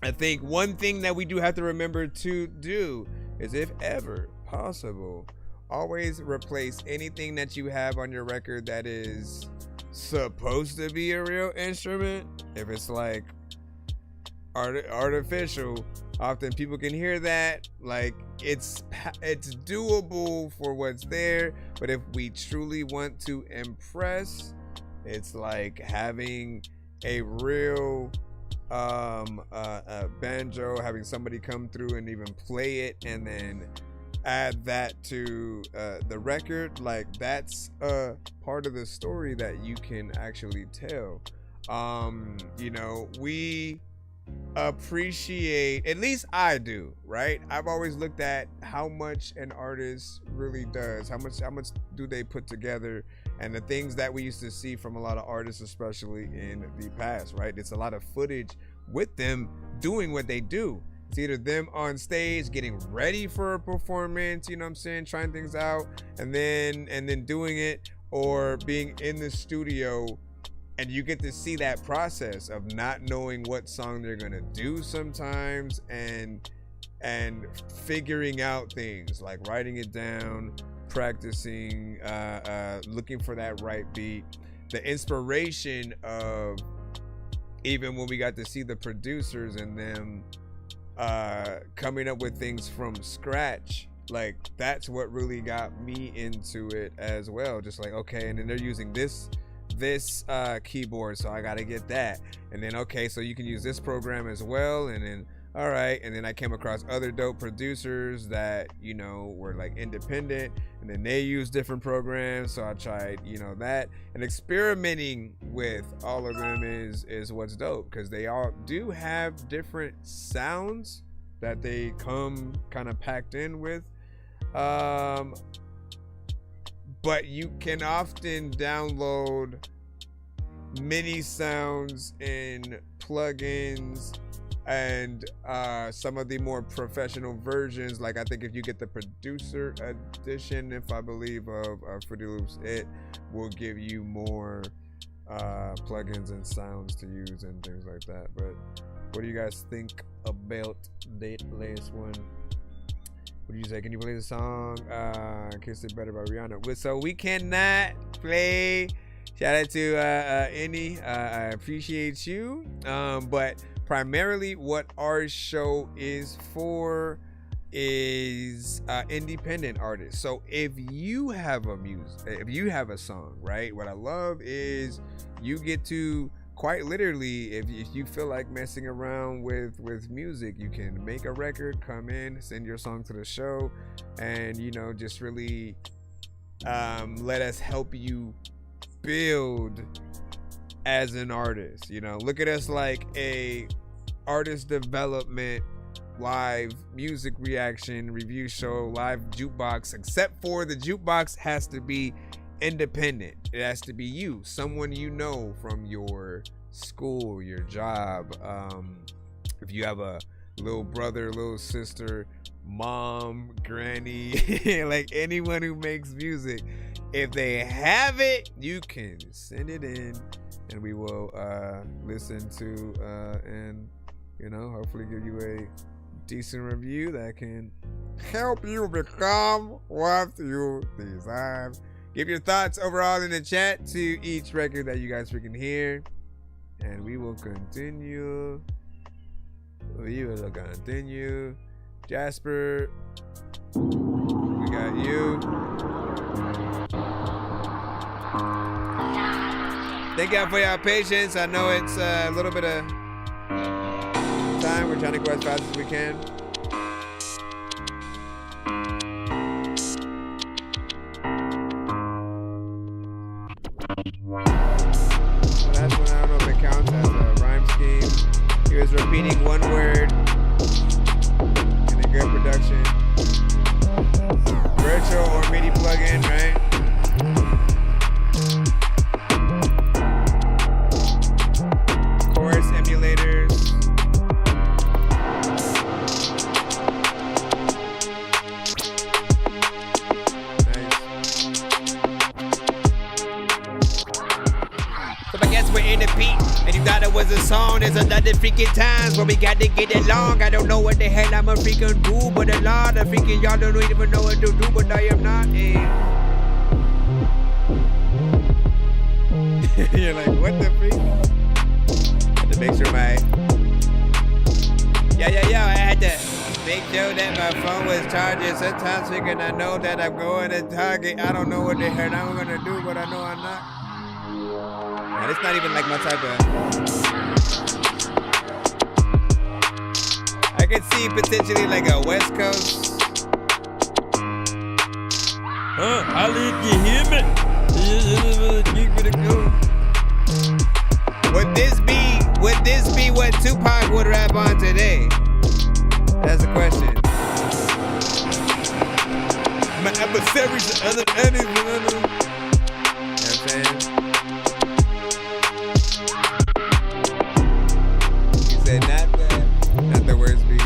I think one thing that we do have to remember to do is, if ever possible, always replace anything that you have on your record that is supposed to be a real instrument. If it's like artificial, often people can hear that, like it's doable for what's there, but if we truly want to impress, it's like having a real banjo, having somebody come through and even play it and then add that to the record. Like that's a part of the story that you can actually tell. You know, we appreciate, at least I do, right? I've always looked at how much an artist really does, how much do they put together, and the things that we used to see from a lot of artists, especially in the past, right? It's a lot of footage with them doing what they do. It's either them on stage getting ready for a performance, you know what I'm saying, trying things out, and then doing it, or being in the studio. And you get to see that process of not knowing what song they're gonna do sometimes, and figuring out things, like writing it down, practicing, looking for that right beat. The inspiration of, even when we got to see the producers and them coming up with things from scratch, like that's what really got me into it as well. Just like, okay, and then they're using this keyboard, so I gotta get that, and then okay, so you can use this program as well, and then all right, and then I came across other dope producers that, you know, were like independent, and then they use different programs, so I tried, you know, that, and experimenting with all of them is what's dope, because they all do have different sounds that they come kind of packed in with, but you can often download mini sounds in plugins and some of the more professional versions. Like I think if you get the producer edition, if I believe, of Fruity Loops, it will give you more plugins and sounds to use and things like that. But what do you guys think about that last one? What do you say? Can you play the song Kiss It Better by Rihanna? So we cannot play. Shout out to Andy. I appreciate you. But primarily what our show is for is independent artists. So if you have a song, right? What I love is you get to, quite literally, if you feel like messing around with music, you can make a record, come in, send your song to the show, and, you know, just really let us help you build as an artist. You know, look at us like a artist development, live music reaction, review show, live jukebox, except for the jukebox has to be independent. It has to be you, someone you know from your school, your job. If you have a little brother, little sister, mom, granny, like anyone who makes music, if they have it, you can send it in and we will listen to and, you know, hopefully give you a decent review that can help you become what you deserve. Give your thoughts overall in the chat to each record that you guys freaking hear. And we will continue. Jasper, we got you. Thank y'all for your patience. I know it's a little bit of time. We're trying to go as fast as we can. So that's one, I don't know if it counts as a rhyme scheme. He was repeating one word in a good production. Virtual or MIDI plugin, right? Chorus emulators. So I guess we're in the beat, and you thought it was a song. There's another freaking times where we got to get along. I don't know what the hell I'm a freaking do, but a lot of freaking y'all don't even know what to do, but I am not a. You're like, what the freak? Had to make sure my. Yeah, I had to make sure that my phone was charging. Sometimes freaking I know that I'm going to Target. I don't know what the hell I'm gonna do, but I know I'm not. And it's not even like my type of. I could see potentially like a West Coast. Ali, you hear me? Would this be what Tupac would rap on today? That's the question. My adversaries are other enemies. You know what I'm saying? Not the words beat.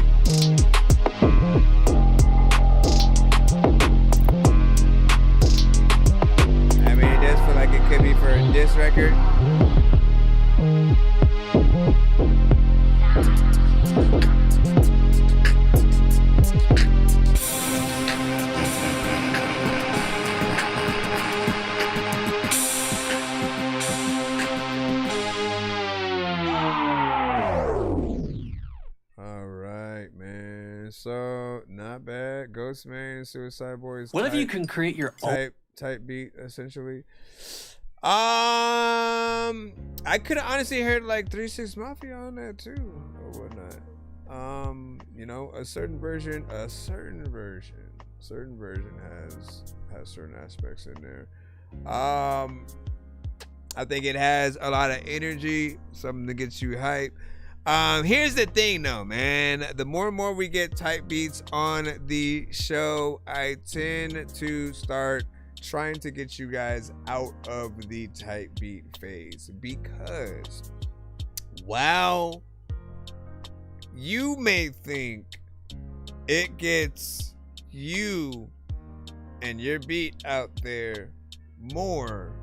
I mean, it does feel like it could be for this record. So not bad. Ghostman, Suicide Boys. What if you can create your own type beat essentially? I could have honestly heard like 3 6 Mafia on that too or whatnot. You know, a certain version has certain aspects in there. I think it has a lot of energy, something to get you hype. Here's the thing though, man. The more and more we get type beats on the show, I tend to start trying to get you guys out of the type beat phase, because while you may think it gets you and your beat out there more,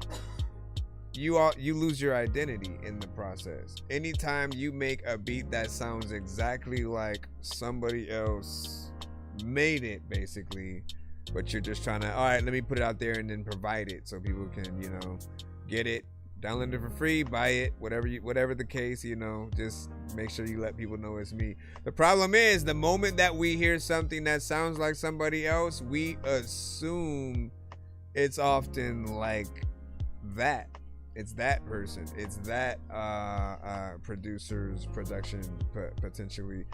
you lose your identity in the process. Anytime you make a beat that sounds exactly like somebody else made it, basically, but you're just trying to, all right, let me put it out there and then provide it so people can, you know, get it, download it for free, buy it, whatever the case, you know, just make sure you let people know it's me. The problem is, the moment that we hear something that sounds like somebody else, we assume it's often like that. It's that person. It's that producer's production potentially,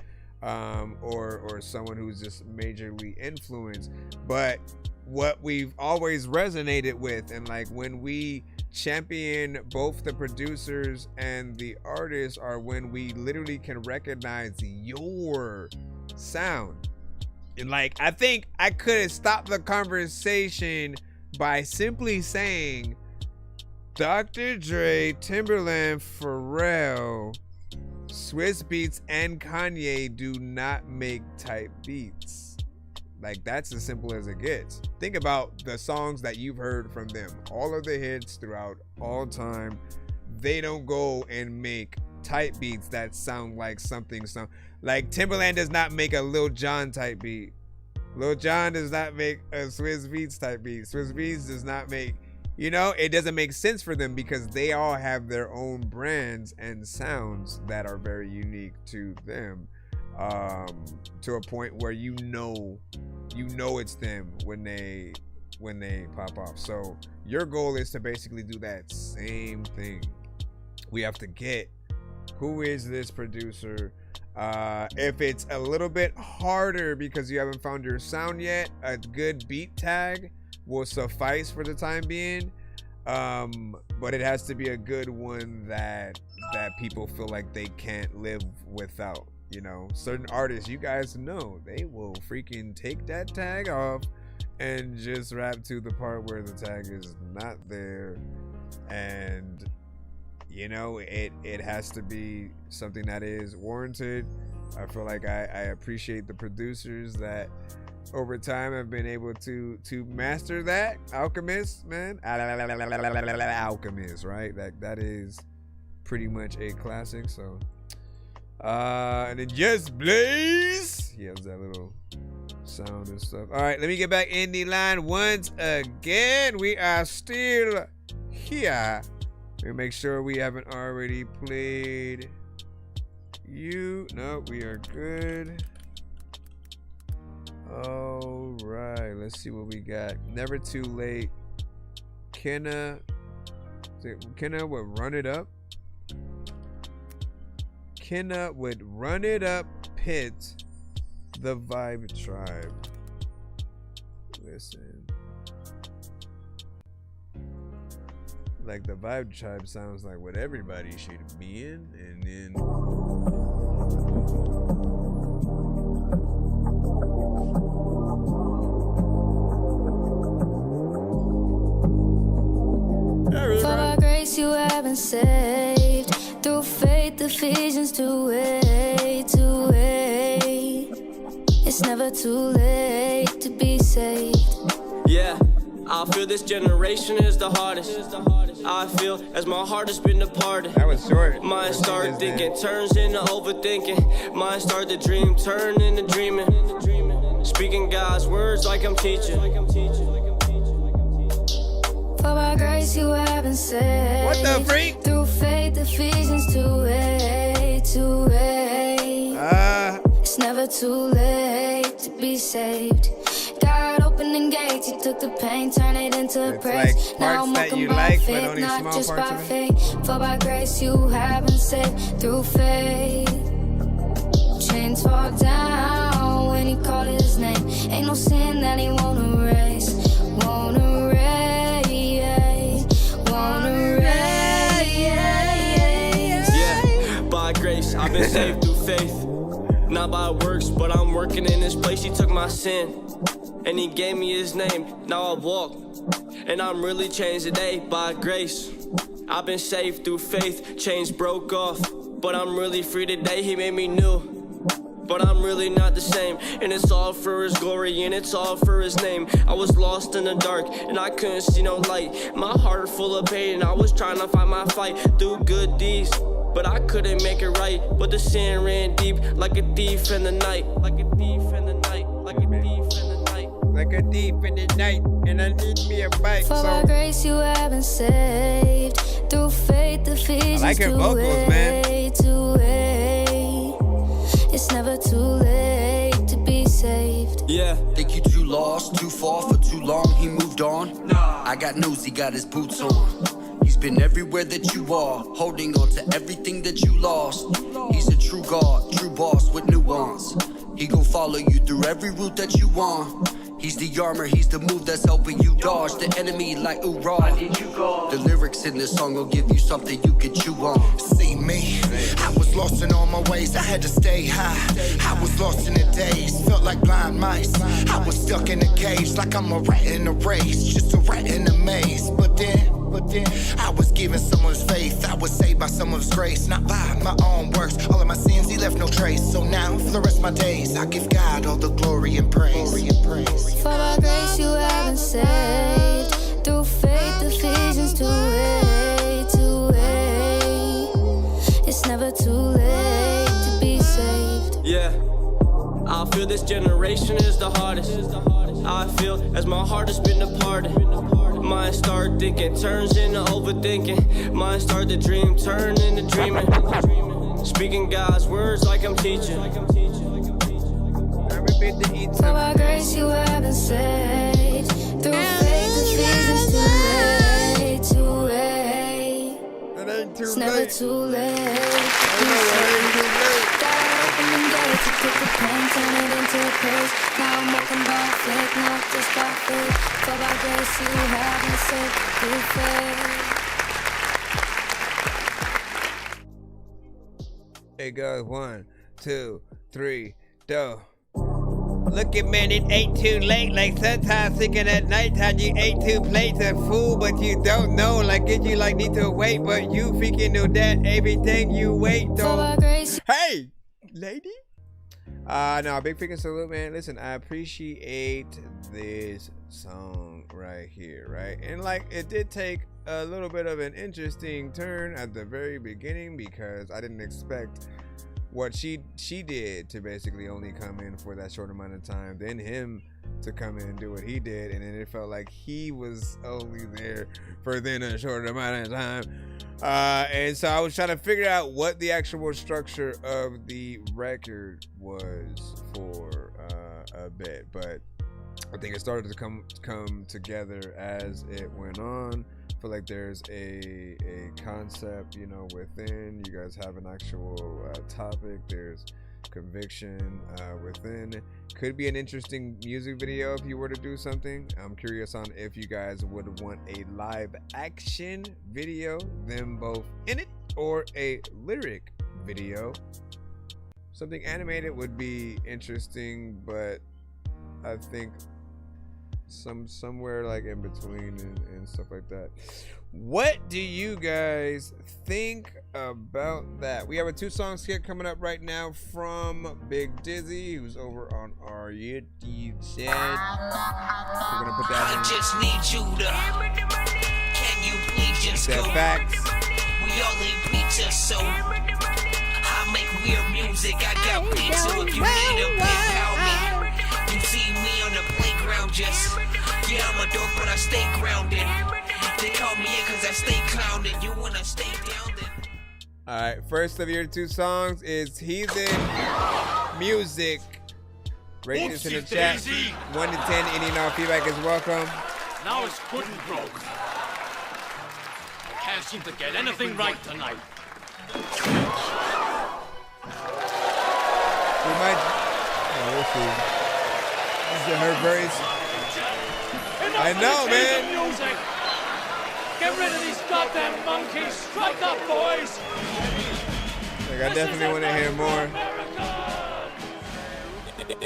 or someone who's just majorly influenced. But what we've always resonated with, and like when we champion both the producers and the artists, are when we literally can recognize your sound. And like, I think I could have stopped the conversation by simply saying Dr. Dre, Timberland, Pharrell, Swizz Beatz, and Kanye do not make type beats. Like, that's as simple as it gets. Think about the songs that you've heard from them. All of the hits throughout all time, they don't go and make type beats that sound like something. Like, Timberland does not make a Lil Jon type beat. Lil Jon does not make a Swizz Beatz type beat. Swizz Beatz does not make, you know, it doesn't make sense for them because they all have their own brands and sounds that are very unique to them, to a point where you know it's them when they pop off. So your goal is to basically do that same thing. We have to get who is this producer. If it's a little bit harder because you haven't found your sound yet, a good beat tag will suffice for the time being. But it has to be a good one that people feel like they can't live without. You know, certain artists, you guys know, they will freaking take that tag off and just rap to the part where the tag is not there. And you know, it has to be something that is warranted. I feel like I appreciate the producers that over time have been able to master that. Alchemist, man. Alchemist, right? That is pretty much a classic. So and then Just Blaze. He has that little sound and stuff. All right, let me get back in the line once again. We are still here. We make sure we haven't already played you. No, we are good. All right, let's see what we got. Never Too Late. Kenna would run it up. Kenna would run it up. Pit the Vibe Tribe. Listen. Like the Vibe Tribe sounds like what everybody should be in, and then for by grace you have been saved, through faith Ephesians 2:8, 2:8. It's never too late to be saved. Yeah, I feel this generation is the hardest. I feel as my heart has been departed. That was short. Mind start thinking, turns into overthinking. Mind start to dream, turn into dreaming. Speaking God's words like I'm teaching. For by grace you have been saved. What the freak? Through faith Ephesians 2:8, 2:8. It's never too late to be saved. God opening gates, He took the pain, turn it into praise. Like now I'm walking by faith, not just by faith. For by grace you have been saved through faith. Chains fall down when He called His name. Ain't no sin that He won't erase. Won't erase. Won't erase. Yeah, by grace I've been saved through faith. Not by works, but I'm working in this place. He took my sin and He gave me His name. Now I walk and I'm really changed today by grace. I've been saved through faith. Chains broke off, but I'm really free today. He made me new, but I'm really not the same. And it's all for His glory and it's all for His name. I was lost in the dark and I couldn't see no light. My heart full of pain and I was trying to find my fight through good deeds, but I couldn't make it right. But the sin ran deep like a thief in the night. Like a thief in the night. Like a thief in the night. Like a thief in the night. And I need me a bike. For by grace you have been saved. Through faith Ephesians 2:8, 2:8. It's never too late to be saved. Yeah, think you too lost, too far for too long. He moved on. Nah, I got news. He got his boots on. He's been everywhere that you are, holding on to everything that you lost. He's a true God, true boss with nuance. He gon' follow you through every route that you want. He's the armor, he's the move that's helping you dodge the enemy like Ura. The lyrics in this song will give you something you can chew on. See me, I was lost in all my ways, I had to stay high. I was lost in the days, felt like blind mice. I was stuck in a cage like I'm a rat in a race, just a rat in a maze. But then I was given someone's faith. I was saved by someone's grace, not by my own works. All of my sins, He left no trace. So now, for the rest of my days, I give God all the glory and praise. For by grace you have been saved. Through faith Ephesians 2:8, 2:8. It's never too late to be saved. Yeah, I feel this generation is the hardest. I feel as my heart has been departed. Mind start thinking, turns into overthinking. Mind start to dream, turn into dreaming. Speaking God's words like I'm teaching. For by grace you have been saved. Through faith the fees is too late. It ain't too It's late. never too late. To take the pain, turn it into a page. Now I'm walking by faith, not just by faith. For by grace you have been saved through faith. It goes 1, 2, 3, go. Look at man, it ain't too late. Like sometimes thinking at nighttime you ate 2 plates of food, but you don't know. Like it you like need to wait, but you freaking know that everything you wait don't. Hey, lady. No, big freaking salute, man. Listen, I appreciate this song right here, right? And like, it did take a little bit of an interesting turn at the very beginning because I didn't expect what she did to basically only come in for that short amount of time, then him to come in and do what he did, and then it felt like he was only there for then a short amount of time. And so I was trying to figure out what the actual structure of the record was for a bit, but I think it started to come together as it went on. I feel like there's a concept, you know, within. You guys have an actual topic. There's conviction within. Could be an interesting music video if you were to do something. I'm curious on if you guys would want a live action video, them both in it, or a lyric video. Something animated would be interesting, but I think somewhere like in between and stuff like that. What do you guys think about that? We have a 2-song skit coming up right now from Big Dizzy, who's over on our YouTube chat. We're gonna put that in. I just need you to. Can you please just go? Facts. We all eat pizza, so I make weird music. I got pizza if you need a PayPal me. You see me on the playground, just yeah, I'm a dork, but I stay grounded. They call me in cause I stay clowned. You wanna stay down then. Alright, first of your 2 songs is Heathen Music. Rate this in the chat. 1 to 10, any and all feedback is welcome. Now it's good and broke. I can't seem to get anything right tonight. We might. Oh, we'll see. This is her verse. I know, man. Music. Get rid of these goddamn monkeys. Strike up, boys. Like, I definitely want to hear more.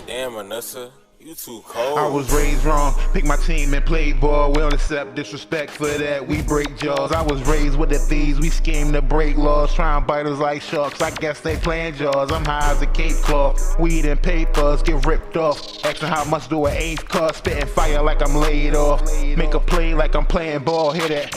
Damn, Anessa, you too cold. I was raised wrong, pick my team and play ball. We don't accept disrespect for that, we break jaws. I was raised with the thieves, we scheme to break laws. Try and bite us like sharks, I guess they playing jaws. I'm high as a Cape cloth, weed and papers get ripped off. Asking how much do an 8th car, spitting fire like I'm laid off. Make a play like I'm playing ball, hit it,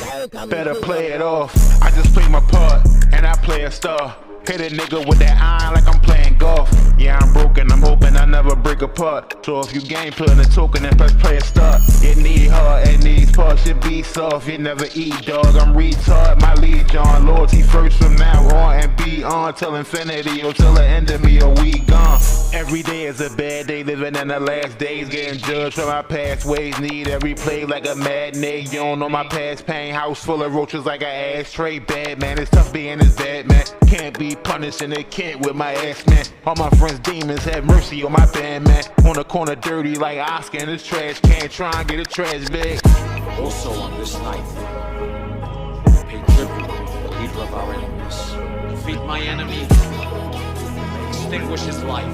better play it off. I just play my part, and I play a star. Hit a nigga with that iron like I'm playing golf. Yeah, I'm broken, I'm hoping I never break apart. So if you game putting a token and press play and start. It need hard and these parts should be soft. You never eat, dog, I'm retard. My lead John, loyalty first from now on and be on till infinity or till the end of me or we gone. Every day is a bad day, living in the last days, getting judged for my past ways. Need every play like a matinee. You don't know my past pain. House full of roaches like an ashtray. Bad man, it's tough being this bad man. Can't be punished in a kid with my ass, man. All my friends demons, have mercy on my band, man. On the corner dirty like Oscar in his trash can. Try and get a trash bag. Also on this night, pay tribute to the leader of our enemies. Defeat my enemy, extinguish his life.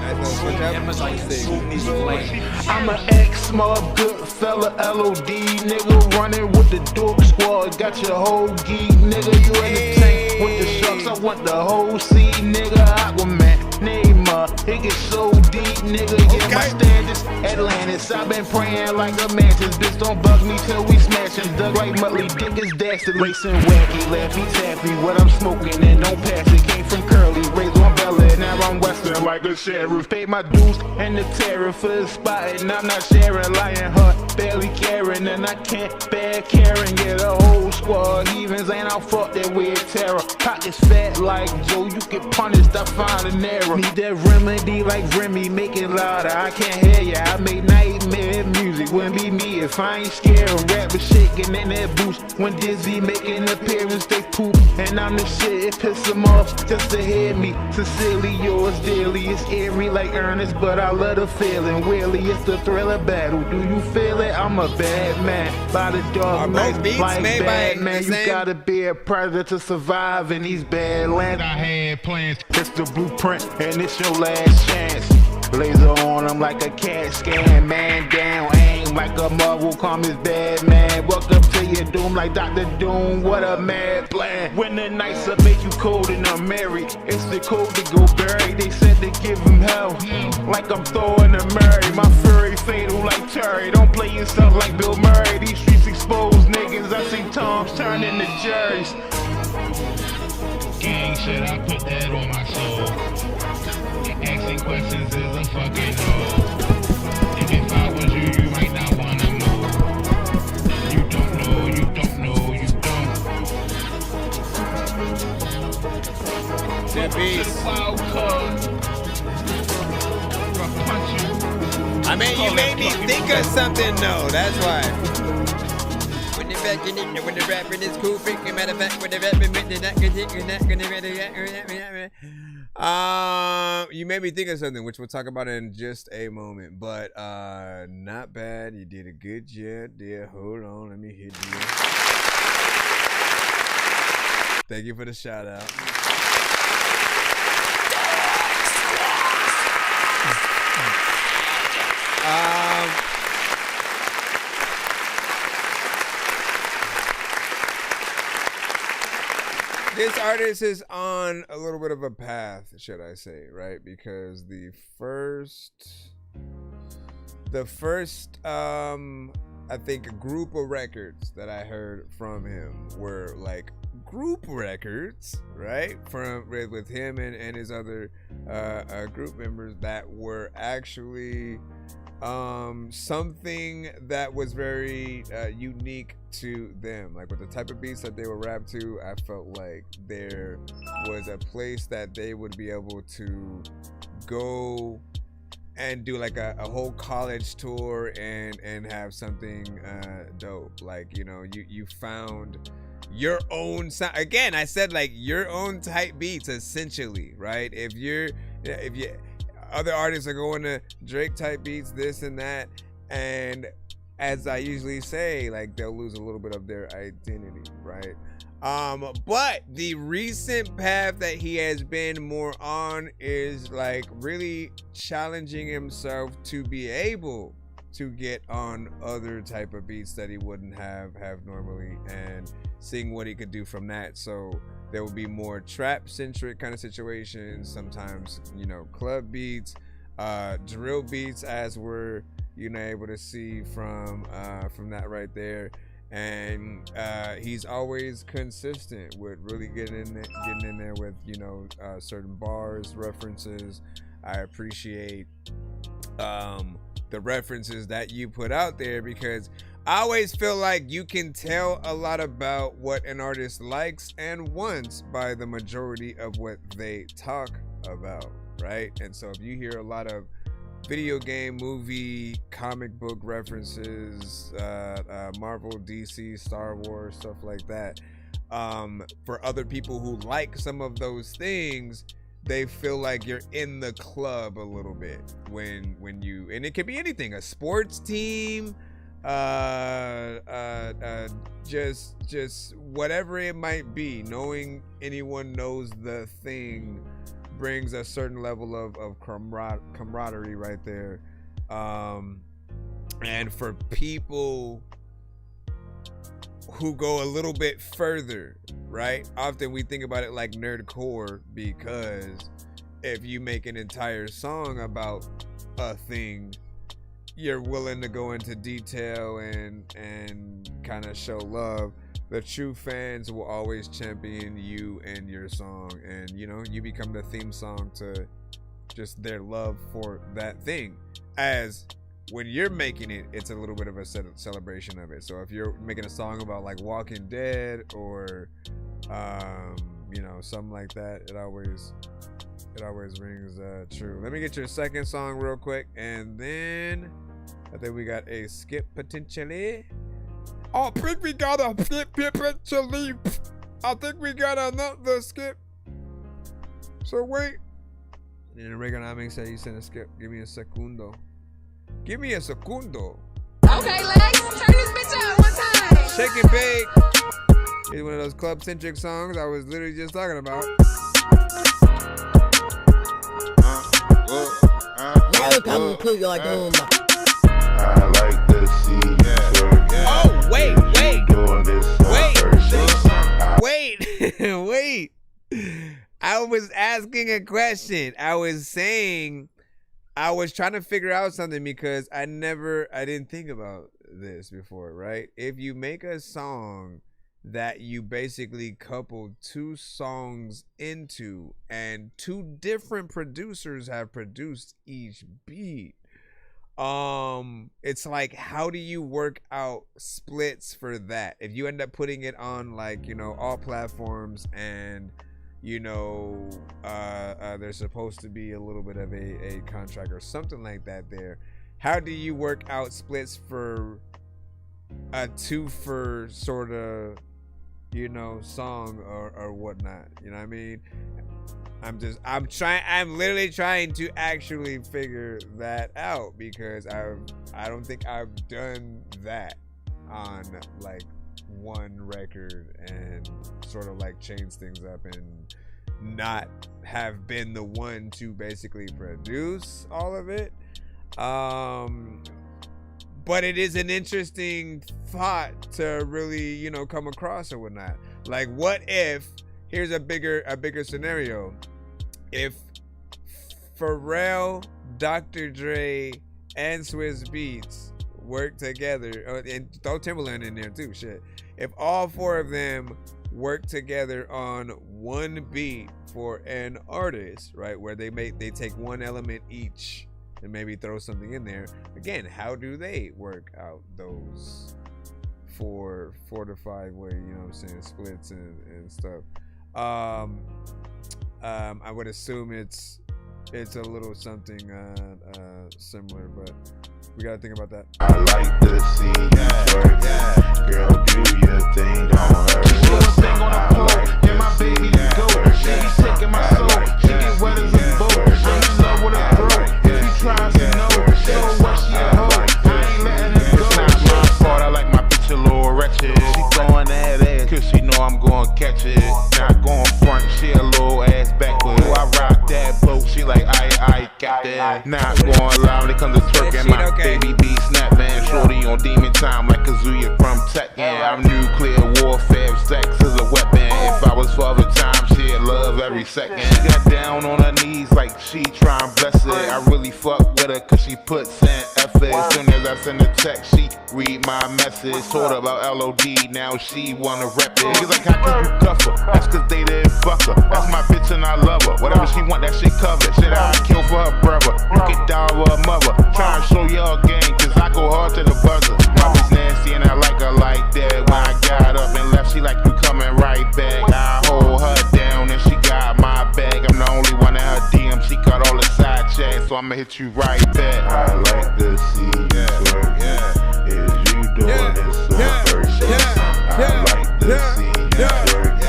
Him as I consume these flames. I'm an ex-mob, good fella, LOD, nigga, running with the Dork Squad. Got your whole geek, nigga, you in the tank with the sharks. I want the whole sea, nigga, Aquaman, Neymar, it gets so deep, nigga, yeah, my standards, Atlantis. I've been praying like a mantis, bitch, don't bug me till we smash him. Dug like Muttley, dick is dastard, racing wacky, laffy taffy, what I'm smoking and don't pass it. Came from Curly, raised on Bella, now I'm Western. posting like a sheriff. Pay my dues and the tariff for the spot, and I'm not sharing. Lying her, barely caring, and I can't bear caring. Get a whole squad, heathens ain't out fuck that weird terror. Pockets fat like Joe, you get punished, I find an error. Need that remedy like Remy, make it louder, I can't hear ya. I make nightmare music, wouldn't be me if I ain't scared. Rappers shaking in that boost, when Dizzy making an appearance, they poop. And I'm the shit, it piss them off just to hear me. Sincerely yours dearly, it's eerie like Ernest, but I love the feeling. Really, it's the thrill of battle. Do you feel it? I'm a bad man. By the dark night, like Batman. You gotta be a predator to survive in these bad lands. I had plans, it's the blueprint, and it's your last chance. Laser on them like a CAT scan, man down, aim like a Marvel comics bad man. Welcome to your doom like Dr. Doom, what a mad plan. When the nights will make you cold and I'm married, it's the code to go buried. They said they give him hell, like I'm throwing a Murray. My fury fatal like Terry, don't play yourself like Bill Murray. These streets exposed niggas, I see Toms turn into Jerry's. Gang shit, I put that on my soul. Asking questions is a fucking no. And if I was you, you might not wanna know. You don't know, you don't know, you don't. That beast. I mean, you made me think of something though, that's why. When the rapping in, when the rapping is cool, freaking matter of fact, when the rapping with the you made me think of something, which we'll talk about in just a moment. But not bad. You did a good job there. Hold on, let me hit you. Thank you for the shout out. This artist is on a little bit of a path, should I say, right? Because the first I think group of records that I heard from him were like group records, right? With him and his other group members that were actually something that was very unique to them. Like with the type of beats that they would rap to, I felt like there was a place that they would be able to go and do like a whole college tour and have something dope. Like, you know, you found your own sound. Again, I said like your own type beats essentially, right? If you other artists are going to Drake type beats, this and that, and as I usually say, like they'll lose a little bit of their identity, right? But the recent path that he has been more on is like really challenging himself to be able to get on other type of beats that he wouldn't have normally, and seeing what he could do from that. So there will be more trap centric kind of situations, sometimes, you know, club beats, drill beats, as we're, you know, able to see from that right there. And he's always consistent with really getting in there with, you know, certain bars, references. I appreciate the references that you put out there, because I always feel like you can tell a lot about what an artist likes and wants by the majority of what they talk about, right? And so if you hear a lot of video game, movie, comic book references, Marvel, DC, Star Wars, stuff like that, for other people who like some of those things, they feel like you're in the club a little bit when you, and it could be anything, a sports team, just whatever it might be. Knowing anyone knows the thing brings a certain level of camaraderie right there. And for people who go a little bit further, right? Often we think about it like nerdcore, because if you make an entire song about a thing, you're willing to go into detail and kind of show love. The true fans will always champion you and your song, and you know, you become the theme song to just their love for that thing. As when you're making it, it's a little bit of a celebration of it. So if you're making a song about like Walking Dead or you know, something like that, it always rings true. Let me get your second song real quick, and then I think we got a skip potentially. Oh, I think we got a skip potentially. I think we got another skip. So wait. And Reaganomics said he sent a skip. Give me a segundo. Give me a segundo. Okay, Lex, turn this bitch up one time. Shake and bake. It's one of those club-centric songs I was literally just talking about. Welcome to your doom. I like to see you twerk. Oh, wait. Wait. I was asking a question. I was saying, I was trying to figure out something because I didn't think about this before, right? If you make a song that you basically couple two songs into and two different producers have produced each beat, it's like, how do you work out splits for that? If you end up putting it on, like, you know, all platforms, and you know, there's supposed to be a little bit of a contract or something like that there, how do you work out splits for a two-for sort of, you know, song or whatnot? You know what I mean? I'm literally trying to actually figure that out, because I don't think I've done that on like one record and sort of like change things up and not have been the one to basically produce all of it. But it is an interesting thought to really, you know, come across or whatnot. Like, what if, here's a bigger scenario. If Pharrell, Dr. Dre, and Swiss Beats work together, and throw Timbaland in there too, shit. If all four of them work together on one beat for an artist, right, where they take one element each and maybe throw something in there. Again, how do they work out those four to five way, you know what I'm saying, splits and stuff? I would assume it's a little something similar, but we gotta think about that. I like to see you twerk. Girl, do your thing, don't hurt. She do a thing on the pole, yeah, my baby to go. She's taking my soul, she get wet as a boat. I'm in love with a bro, if you try to know, so what she a hoe, I ain't letting her go. It's not my fault, I like my bitch a little wretched. She throwing that ass, cause she know I'm gonna catch it. Not going front, she a little ass backward. I rock that boat, she like, I got that. Not going loud when it comes to twerking, my baby be snap, man. Shorty on demon time like Kazuya from Tekken. I'm nuclear warfare, sex is a weapon. If I was Father Time, she'd love every second. She got down on her knees like she trying bless it. I really fuck with her cause she puts in effort. As soon as I send a text, she read my message. Told her about LOD, now she wanna rep it. Niggas like, how can you cuff her? That's cause they didn't fuck her. That's my bitch and I love her. Whatever she want, that shit covered. Shit, I'd kill for her brother. You can die with her mother. Try and show y'all game, cause I go hard to the buzzer. My bitch nasty and I like her like that. When I got up and left, she like, you coming right back. I hold her down and she got my bag. I'm the only one in her DM, she got all the side chats, so I'ma hit you right back. I like to see you twerk. Is you doing this on first? I like to see you twerk.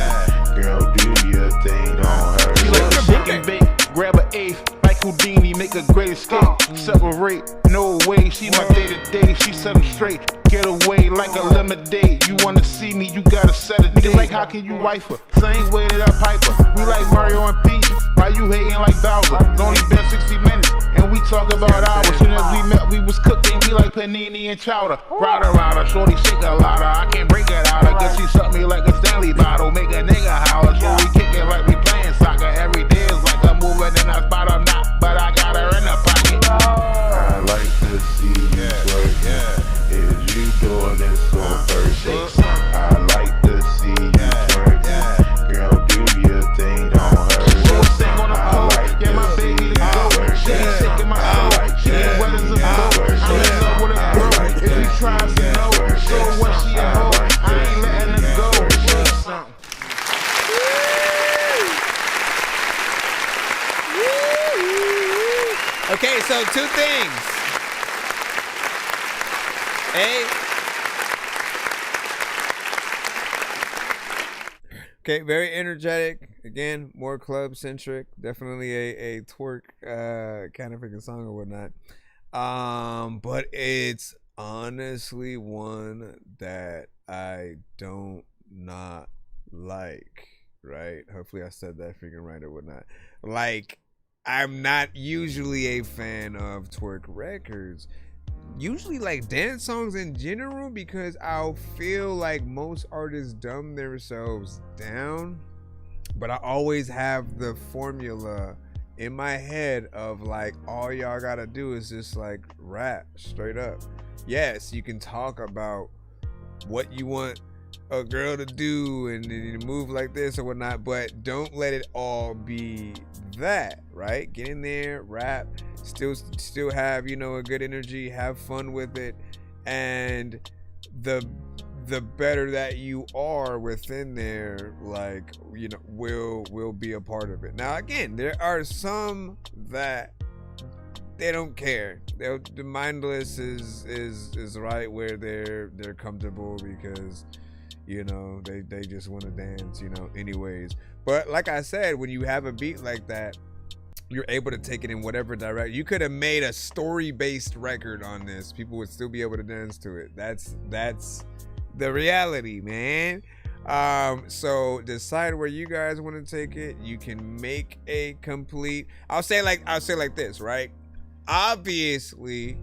Girl, do your thing, don't hurt. She like to shake and bake, grab an eighth. Like Houdini, make a great escape. Separate, no way. She my day to day. She set them straight. Get away like a lemonade. You wanna see me, you gotta set a date. Like, how can you wife her? Same way that I pipe her. We like Mario and Peach. Why you hating like Bowser? It's only been 60 minutes, and we talk about hours. Soon as we met, we was cooking. We like panini and chowder. Router, shorty shake a lotta. I can't break it out. I guess she sucked me like a Stanley bottle. Make a nigga holler. So we kick it like we playing soccer. Every day is like I'm moving in a spot I'm not. But I got her in the pocket. I like to see you twerk. Is you doing this on first? I like to see you twerk. Girl, do your thing, don't hurt. She a thing on the pole, yeah, my baby to go. Okay, so two things. Okay, very energetic. Again, more club centric. Definitely a twerk kind of freaking song or whatnot. But it's honestly one that I don't not like. Right? Hopefully I said that freaking right or whatnot. Like, I'm not usually a fan of twerk records. Usually like dance songs in general, because I'll feel like most artists dumb themselves down, but I always have the formula in my head of like, all y'all gotta do is just like rap straight up. Yes, you can talk about what you want a girl to do and move like this or whatnot, but don't let it all be that, right? Get in there, rap, still have, you know, a good energy, have fun with it, and the better that you are within there, like, you know, will be a part of it. Now again, there are some that they don't care. The mindless is right where they're comfortable because, you know, they just want to dance, you know, anyways. But like I said, when you have a beat like that, you're able to take it in whatever direction. You could have made a story-based record on this. People would still be able to dance to it. That's the reality, man. So decide where you guys want to take it. You can make a complete. I'll say like this, right? Obviously,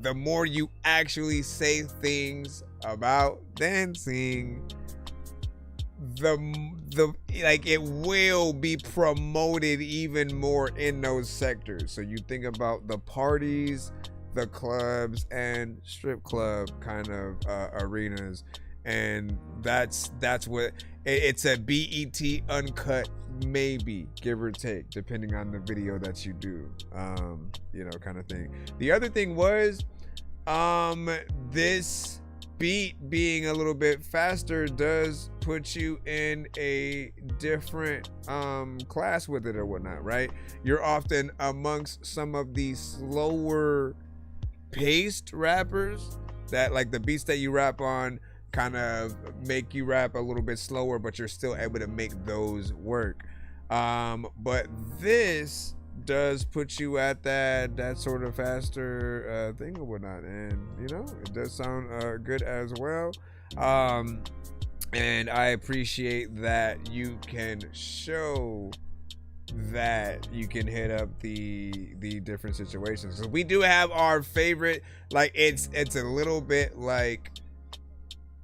the more you actually say things about dancing, the like it will be promoted even more in those sectors. So you think about the parties, the clubs, and strip club kind of arenas, and that's what it's a BET uncut, maybe, give or take, depending on the video that you do, you know, kind of thing. The other thing was this beat being a little bit faster does put you in a different class with it or whatnot, right? You're often amongst some of these slower paced rappers that, like, the beats that you rap on kind of make you rap a little bit slower, but you're still able to make those work. But this does put you at that sort of faster thing or whatnot, and you know, it does sound good as well. And I appreciate that you can show that you can hit up the different situations. So we do have our favorite, like it's a little bit like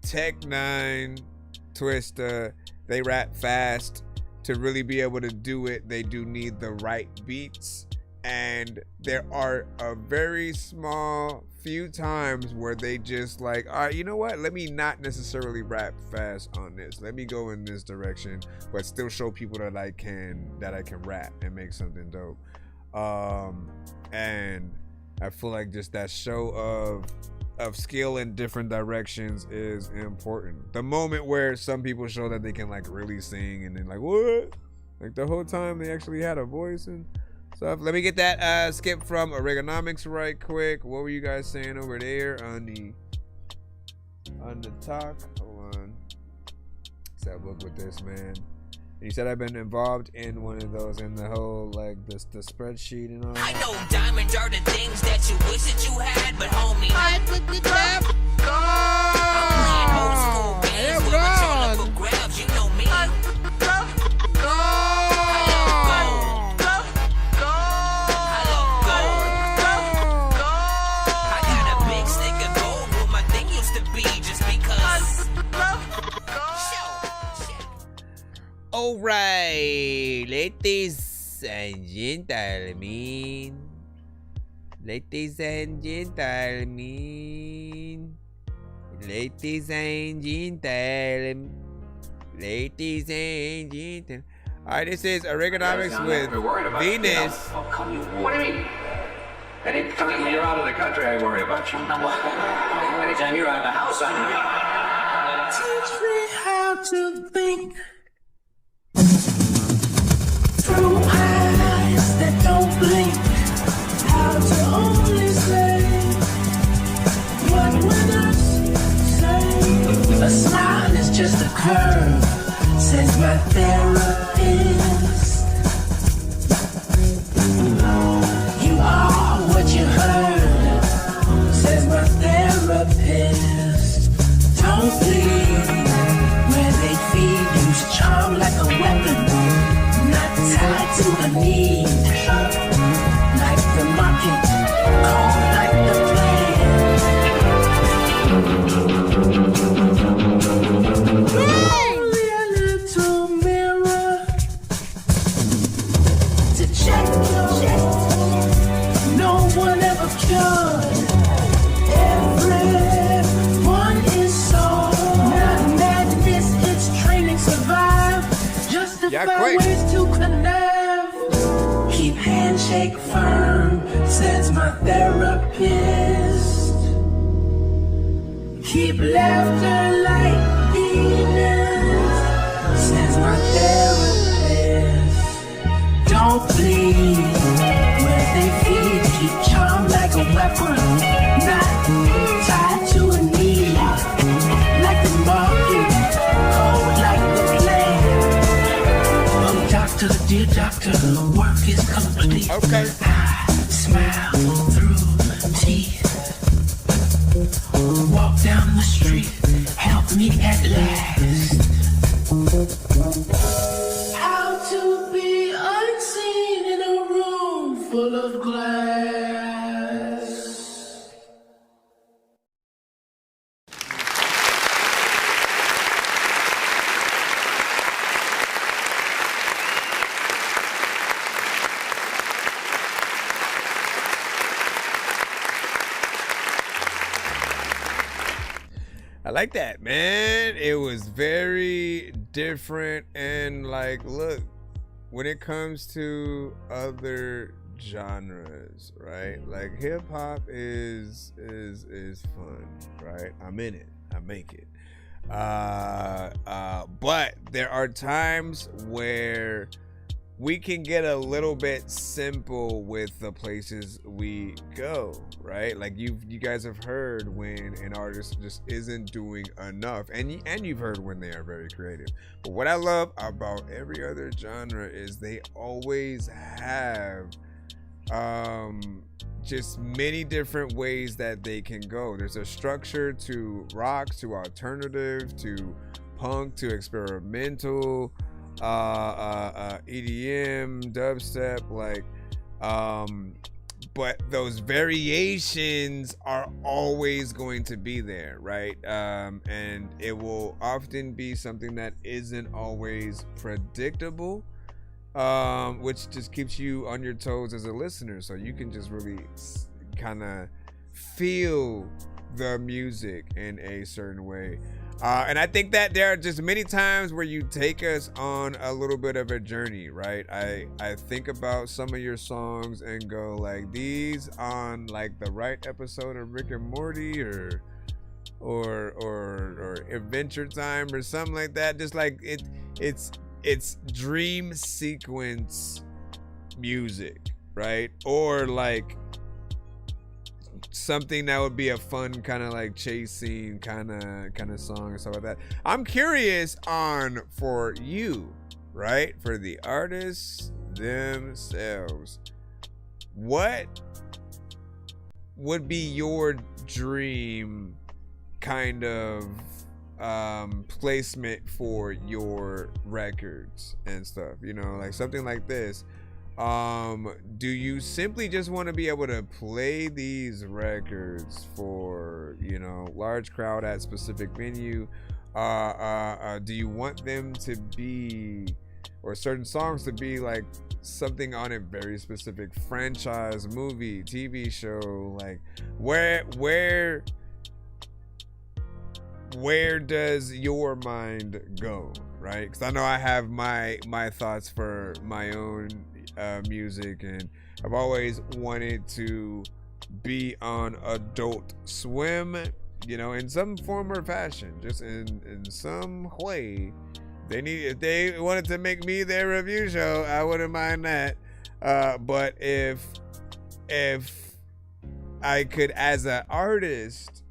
Tech 9, Twista. They rap fast. To really be able to do it, they do need the right beats, and there are a very small few times where they just like, all right, you know what, let me not necessarily rap fast on this, let me go in this direction, but still show people that I can rap and make something dope. And I feel like just that show of skill in different directions is important. The moment where some people show that they can like really sing, and then like, what? Like the whole time they actually had a voice and stuff. Let me get that skip from Oregonomics right quick. What were you guys saying over there on the talk? Hold on. Let's have a look with this, man. You said I've been involved in one of those, in the whole, like, the spreadsheet and all. I know diamonds are the things that you wish that you had, but homie, I put the trap. I'm playing old school games with what's all up for grabs, you know me. I got a big stick of gold where my thing used to be, just because. Alright, ladies and gentlemen. Ladies and gentlemen. Ladies and gentlemen. Ladies and gentlemen. Alright, this is Oregonomics with Venus. What do you mean? Anytime you're out of the country, I worry about you. Anytime you're out of the house, I worry. Teach me how to think. Through eyes that don't blink. heard, says my therapist. You are what you heard, says my therapist. Don't bleed where they feed you. Charm like a weapon, not tied to a need. Like the market, cold like the Only a little mirror to check your no one ever cured. Everyone is so not madness, it's training survive. Justify ways to connive. Keep handshake firm, says my therapist. Keep laughter like demons, says my therapist. Don't bleed where they feed. Keep charm like a weapon, not tied to a need. Like the market, cold like the plan. Oh, doctor, dear doctor, work is complete. Okay. I smile through teeth. Walk down the street, help me at last. How to be unseen in a room full of glass. I like that, man. It was very different, and like, look, when it comes to other genres, right? Like hip hop is fun, right? I'm in it. I make it. But there are times where we can get a little bit simple with the places we go, right? Like you guys have heard when an artist just isn't doing enough, and you've heard when they are very creative. But what I love about every other genre is they always have just many different ways that they can go. There's a structure to rock, to alternative, to punk, to experimental, EDM, dubstep, like but those variations are always going to be there, right? And it will often be something that isn't always predictable, which just keeps you on your toes as a listener, so you can just really kind of feel the music in a certain way. And I think that there are just many times where you take us on a little bit of a journey, right? I think about some of your songs and go like, these on like the right episode of Rick and Morty or Adventure Time or something like that. Just like it's dream sequence music, right? Or like something that would be a fun kind of like chasing kind of song and stuff like that. I'm curious on for you, right? For the artists themselves, what would be your dream kind of placement for your records and stuff? You know, like something like this. Do you simply just want to be able to play these records for, you know, large crowd at specific venue? Do you want them to be, or certain songs to be like something on a very specific franchise, movie, TV show? Like where does your mind go, right? Because I know I have my thoughts for my own music, and I've always wanted to be on Adult Swim, you know, in some form or fashion, just in some way. If they wanted to make me their review show, I wouldn't mind that. But if I could, as an artist,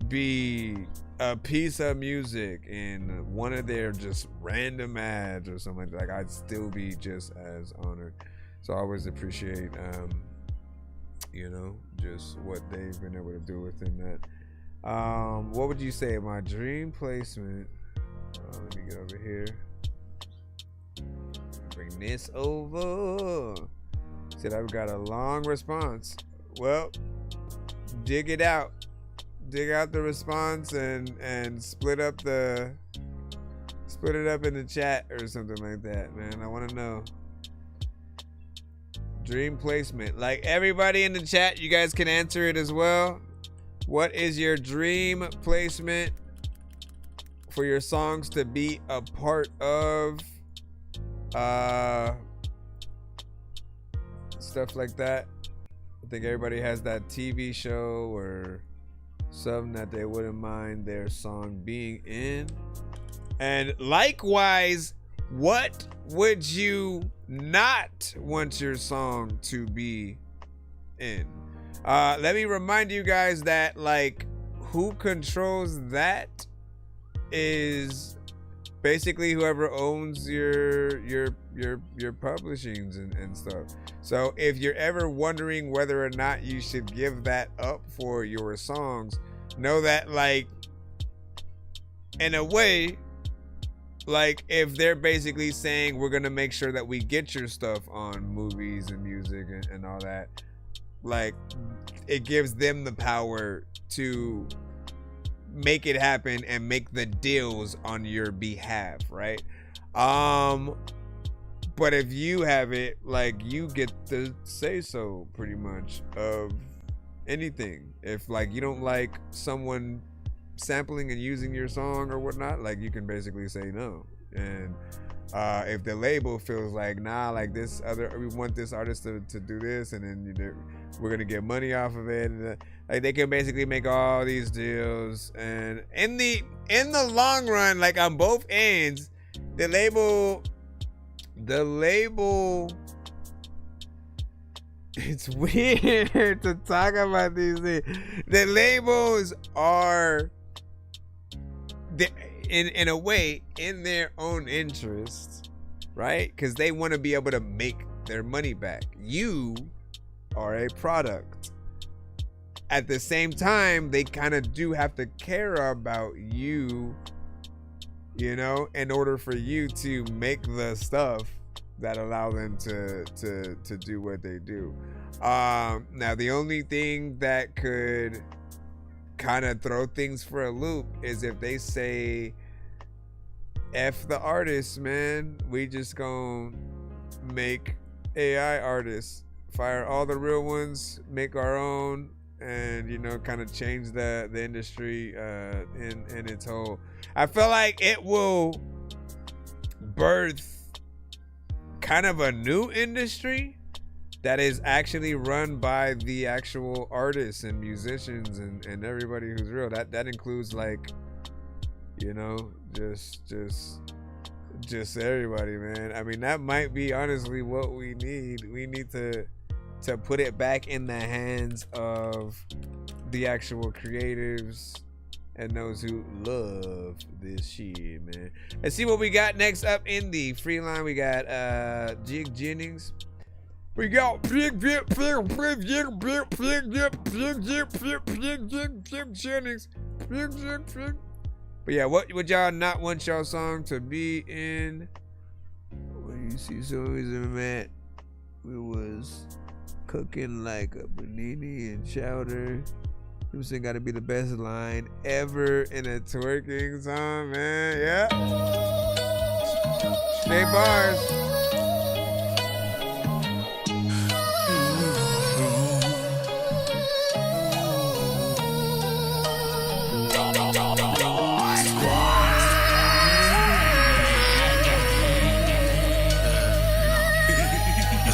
be a piece of music in one of their just random ads or something like that, I'd still be just as honored. So I always appreciate, you know, just what they've been able to do within that. What would you say my dream placement? Let me get over here. Bring this over. Said I've got a long response. Well, dig it out. Dig out the response and split it up in the chat or something like that, man. I want to know. Dream placement. Like everybody in the chat, you guys can answer it as well. What is your dream placement for your songs to be a part of? Stuff like that. I think everybody has that TV show or something that they wouldn't mind their song being in. And likewise, what would you not want your song to be in? Let me remind you guys that, like, who controls that is basically whoever owns your publishings and stuff. So if you're ever wondering whether or not you should give that up for your songs, know that, like, in a way, like, if they're basically saying we're gonna make sure that we get your stuff on movies and music and all that, like, it gives them the power to make it happen and make the deals on your behalf, right? But if you have it, like, you get to say so pretty much of anything. If, like, you don't like someone sampling and using your song or whatnot, like, you can basically say no. And if the label feels like, nah, like, we want this artist to do this, and then we're gonna get money off of it, and like, they can basically make all these deals. And in the long run, like, on both ends, the label, it's weird to talk about these things. The labels are, in a way, in their own interest, right? Because they want to be able to make their money back. You are a product. At the same time, they kind of do have to care about you, you know, in order for you to make the stuff that allow them to do what they do. Now, the only thing that could kind of throw things for a loop is if they say, F the artists, man, we just gonna make AI artists, fire all the real ones, make our own, and, you know, kind of change the industry in its whole. I feel like it will birth kind of a new industry that is actually run by the actual artists and musicians and everybody who's real. That includes, like, you know, just everybody, man. I mean, that might be honestly what we need. We need to put it back in the hands of the actual creatives and those who love this shit, man. Let's see what we got next up in the free line. We got Jig Jennings. We got Jennings. But yeah, what would y'all not want y'all song to be in? When you see songs in Matt, we was cooking like a panini and chowder. This thing gotta be the best line ever in a twerking song, man. Yeah. Stay bars.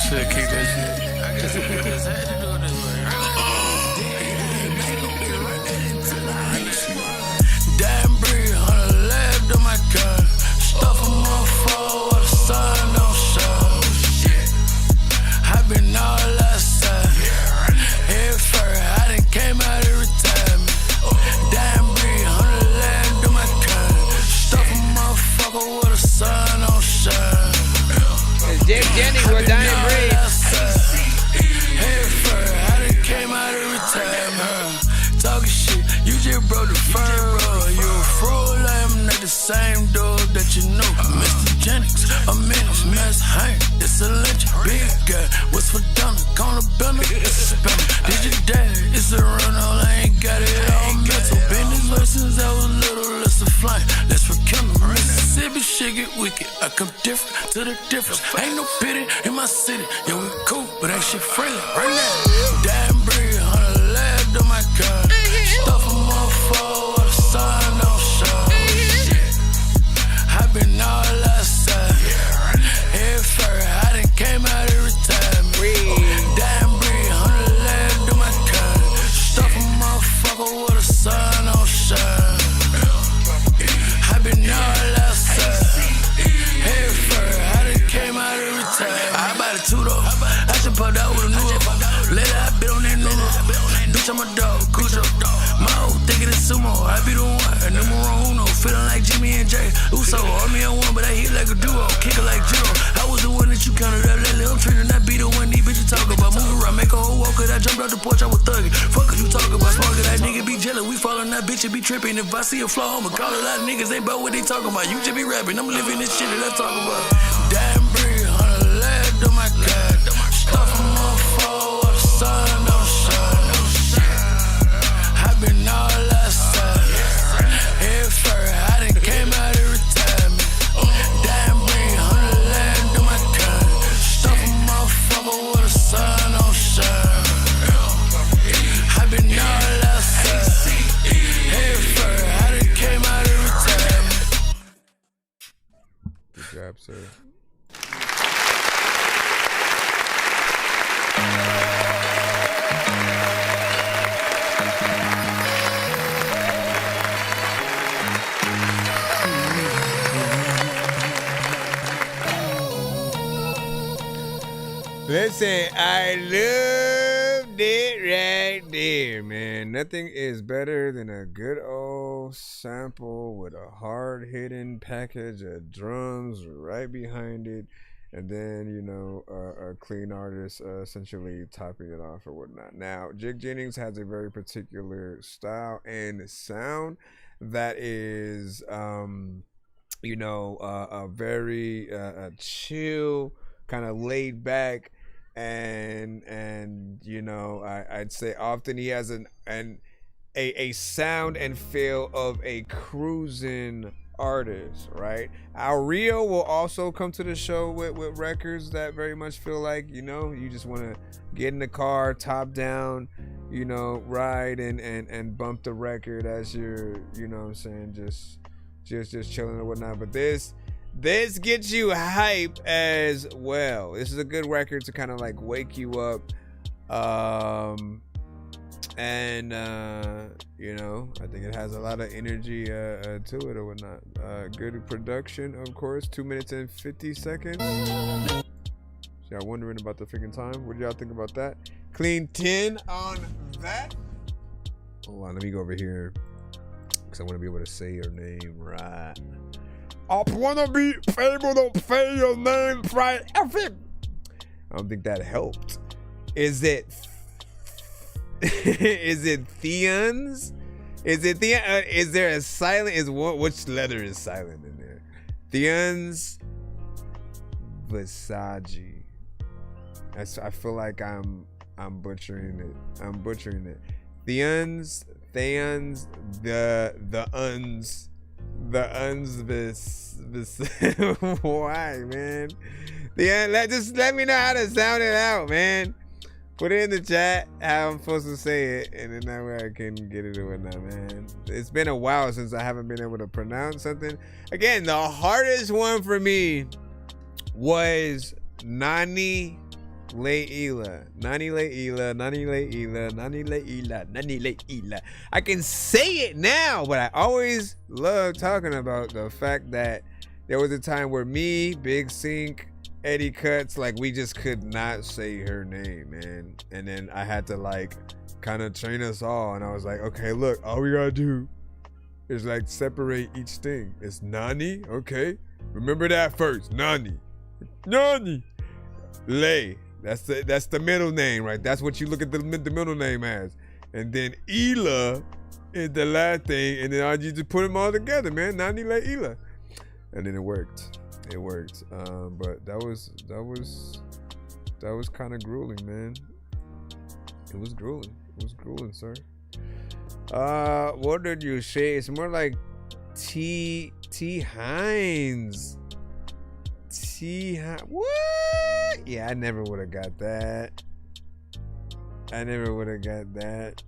Should kick that shit. I guess I just had to do it this way. Damn breed, 100 left on my car. Stuff them on fall while the sun don't show. I been all outside. Head first, I done came out of retirement. Damn breed, 100 left Jennings with Dying Breed. Head first, I done came out of retirement. Talking shit, you just broke the firm. You a fraud, I'm not the same dog that you know. Mr. Jennings, a menace, mess hang. It's a legend, big guy. What's for dinner? Gonna bend it, it's a spinner. Did your dad? It's a run all, I ain't got it all mental. Been this way since I was little, let's a flame. Let's rekindle. Mississippi shit get wicked. I come different to the difference. Ain't no pity in my city. Yeah, we cool, but ain't shit friendly. Right now, damn breed, 100 left on my car. Stuff them on fall while the sun don't shine. I been all outside. Head first, I done came out of retirement. Damn breed, 100 left on my car. Stuff them motherfucker while the sun don't shine. I been all outside. Head first, I done came out of retirement. I bought a two though. I should put out with a new up. Later I bit on that new bitch, I'm a dog, Cujo. My old thinking it's sumo. I be the one, numero uno. Feeling like Jimmy and Jay. Uso, army on one, but I hit like a duo. Kicker like Jiro. I was the one that you counted up lately. I'm training, I be the one these bitches talk about. Move around, make a whole walk. I jumped out the porch, I was thugging. Fuck you talk about. Smoking that nigga be jealous. We falling that bitch and be tripping. If I see a flaw, I'ma call a lot of niggas. They about what they talking about. You just be rapping. I'm living this shit that I talk about. Damn breed, 100 left on my car. Stuff them on fall while the sun don't shine. I been all outside. Head first, I done came out of retirement. Damn breed, 100 left on my car. Stuff them motherfucker while the sun don't shine. I been all outside. Head first, I done came out of retirement. Good job, sir. Listen, I loved it right there, man. Nothing is better than a good old sample with a hard-hitting package of drums right behind it, and then, you know, a clean artist essentially topping it off or whatnot. Now, Jig Jennings has a very particular style and sound that is, you know, a very chill, kind of laid back, and you know, I'd say often he has a sound and feel of a cruising artist, right? Our Rio will also come to the show with records that very much feel like, you know, you just want to get in the car, top down, you know, ride and bump the record as you're, you know what I'm saying, just chilling or whatnot. But this gets you hype as well. This is a good record to kind of like wake you up. And you know, I think it has a lot of energy to it or whatnot. Good production, of course. 2 minutes and 50 seconds. So y'all wondering about the freaking time? What do y'all think about that? Clean 10 on that. Hold on, let me go over here because I want to be able to say your name right. I wanna be able to say your name right. I don't think that helped. Is it Theons? Is it Theon? Is there a silent? Which letter is silent in there? Theons Visagi. I feel like I'm butchering it. I'm butchering it. Theons, the uns, this why, man? Just let me know how to sound it out, man. Put it in the chat how I'm supposed to say it, and then that way I can get it or whatnot, man. It's been a while since I haven't been able to pronounce something. Again, the hardest one for me was Nani Leila. I can say it now, but I always love talking about the fact that there was a time where me, Big Sink, Eddie Cuts, like we just could not say her name, man. And then I had to like kind of train us all, and I was like, okay, look, all we gotta do is like separate each thing. It's Nani, okay? Remember that first, Nani. Lay. That's the middle name, right? That's what you look at the middle name as. And then Ela is the last thing, and then I just put them all together, man. Nani Lay Ela. And then it worked. It worked. But that was kind of grueling, man. It was grueling. It was grueling, sir. What did you say? It's more like T Hines. What? Yeah, I never would have got that. I never would have got that.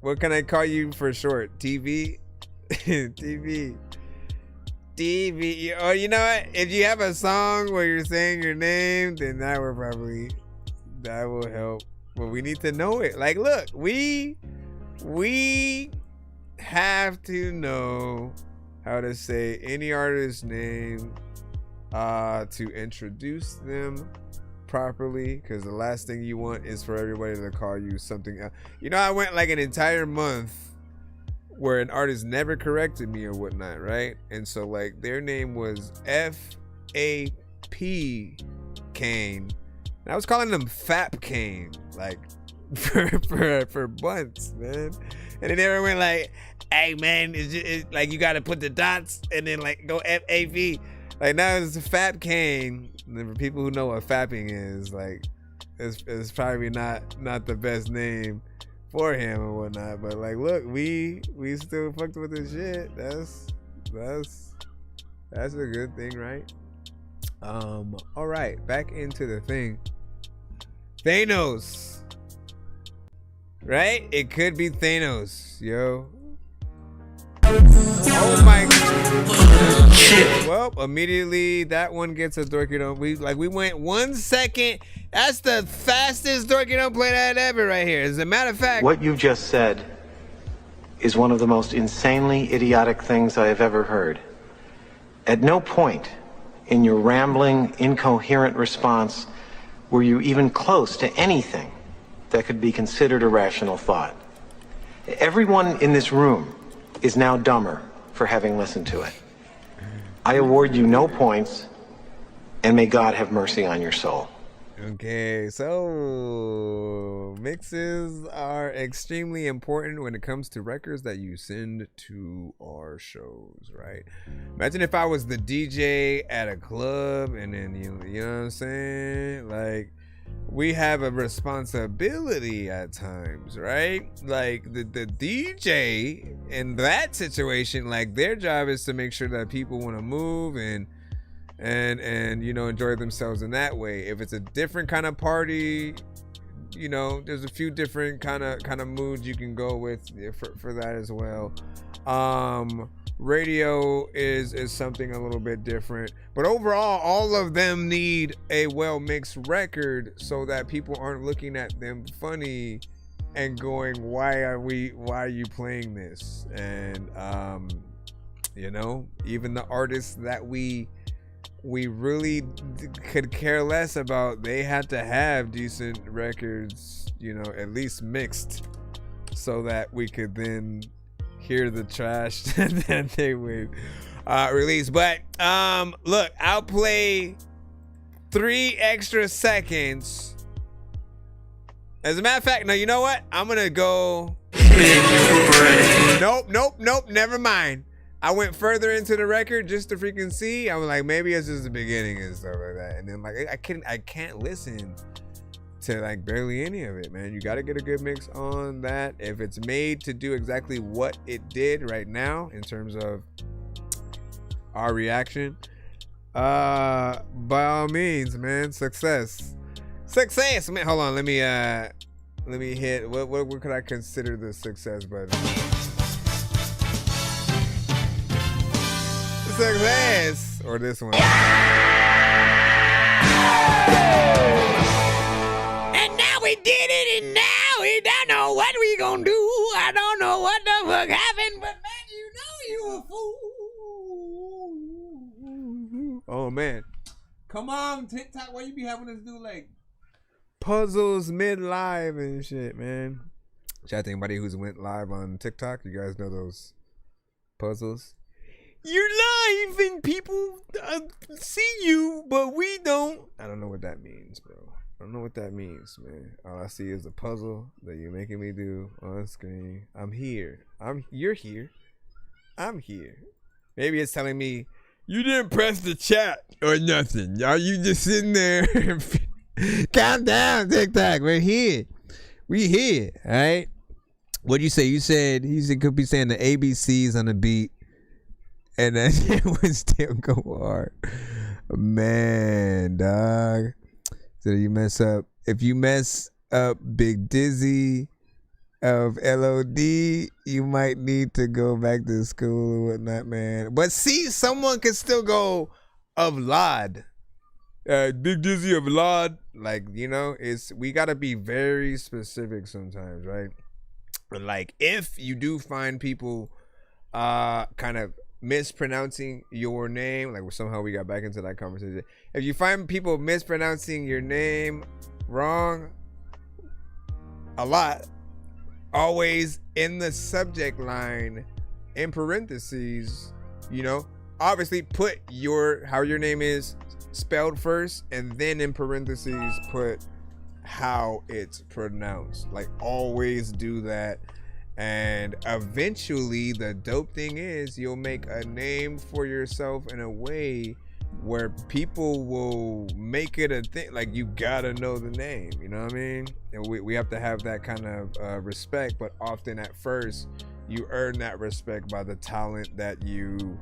What can I call you for short? TV? TV. Oh, you know what? If you have a song where you're saying your name, then that will help. But we need to know it. Like, look, we have to know how to say any artist's name to introduce them properly, because the last thing you want is for everybody to call you something else. You know, I went like an entire month where an artist never corrected me or whatnot, right? And so like their name was F.A.P. Kane. And I was calling them Fap Kane, like for months, man. And then everyone went like, "Hey man, it's like you gotta put the dots and then like go F.A.P." Like now it's Fap Kane. And for people who know what fapping is, like it's probably not the best name for him or whatnot. But like, look, we still fucked with this shit. That's a good thing, right? All right, back into the thing. Thanos, right? It could be Thanos, yo. Oh my god. Shit. Well, immediately that one gets a Dorky Don't. We went 1 second. That's the fastest Dorky Don't play that ever right here. As a matter of fact, what you just said is one of the most insanely idiotic things I have ever heard. At no point in your rambling, incoherent response were you even close to anything that could be considered a rational thought. Everyone in this room is now dumber for having listened to it. I award you no points, and may God have mercy on your soul. Okay, so mixes are extremely important when it comes to records that you send to our shows, right? Imagine if I was the DJ at a club and then you know what I'm saying? Like, we have a responsibility at times, right? Like the DJ in that situation, like their job is to make sure that people want to move and you know, enjoy themselves in that way. If it's a different kind of party, you know, there's a few different kind of moods you can go with for that as well. Radio is something a little bit different, but overall all of them need a well mixed record so that people aren't looking at them funny and going, why are you playing this? And you know, even the artists that we really could care less about, they had to have decent records, you know, at least mixed, so that we could then hear the trash that they would release. But look, I'll play 3 extra seconds. As a matter of fact, no, you know what? I'm gonna go. Nope, never mind. I went further into the record just to freaking see. I was like, maybe it's just the beginning and stuff like that. And then like I can't listen to like barely any of it, man. You got to get a good mix on that. If it's made to do exactly what it did right now in terms of our reaction, by all means, man, success, man. Hold on, let me hit what could I consider the success button? Success, or this one. And now we did it, and now we don't know what we gonna do. I don't know what the fuck happened, but man, you know you a fool. Oh man, come on TikTok, why you be having us do like puzzles mid live and shit, man? Shout out to anybody who's went live on TikTok. You guys know those puzzles. You're live and people see you, but we don't. I don't know what that means, bro. I don't know what that means, man. All I see is a puzzle that you're making me do on screen. I'm here. You're here. I'm here. Maybe it's telling me you didn't press the chat or nothing. Are you just sitting there? Calm down, TikTok. We're here. We here. All right. What'd you say? You said he could be saying the ABCs on the beat, and that shit would still go hard. Man, dog. So you mess up. If you mess up Big Dizzy of LOD, you might need to go back to school or whatnot, man. But see, someone can still go of Lod. Big Dizzy of Lod. Like, you know, we gotta be very specific sometimes, right? Like, if you do find people kind of mispronouncing your name, like somehow we got back into that conversation. If you find people mispronouncing your name wrong a lot, always in the subject line, in parentheses, you know, obviously put how your name is spelled first, and then in parentheses put how it's pronounced. Like, always do that. And eventually the dope thing is you'll make a name for yourself in a way where people will make it a thing. Like, you gotta know the name, you know what I mean? And we have to have that kind of respect, but often at first you earn that respect by the talent that you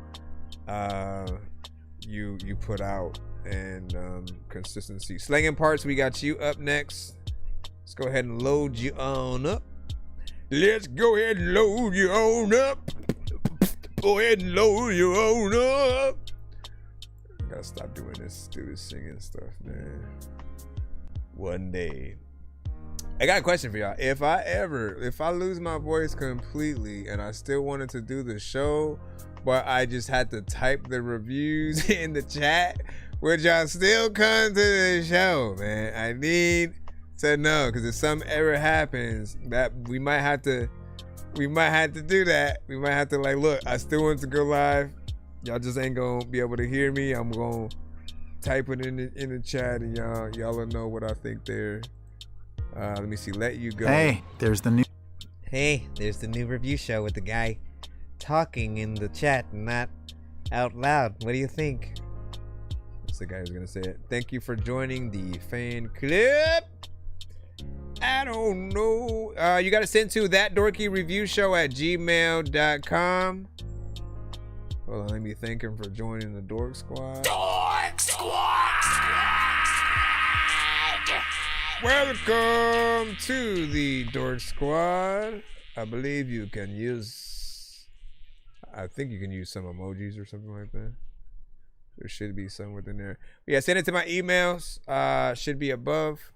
put out, and consistency. Slanging Parts, we got you up next. Let's go ahead and load you on up. Let's go ahead and load you on up. Go ahead and load you on up. I gotta stop doing this singing stuff, man. One day. I got a question for y'all. If I lose my voice completely and I still wanted to do the show, but I just had to type the reviews in the chat, would y'all still come to the show, man? I need to know, because if some error happens, that we might have to do that. We might have to, like, look, I still want to go live. Y'all just ain't gonna be able to hear me. I'm gonna type it in the chat, and y'all will know what I think there. Let me see. Let you go. Hey, there's the new review show with the guy talking in the chat and not out loud. What do you think? That's the guy who's gonna say it. Thank you for joining the fan club. I don't know. You gotta send to ThatDorkyReviewShow@gmail.com. Hold on, let me thank him for joining the Dork Squad. Dork Squad! Welcome to the Dork Squad. I believe you can use, I think you can use some emojis or something like that. There should be some within there. Yeah, send it to my emails. Should be above.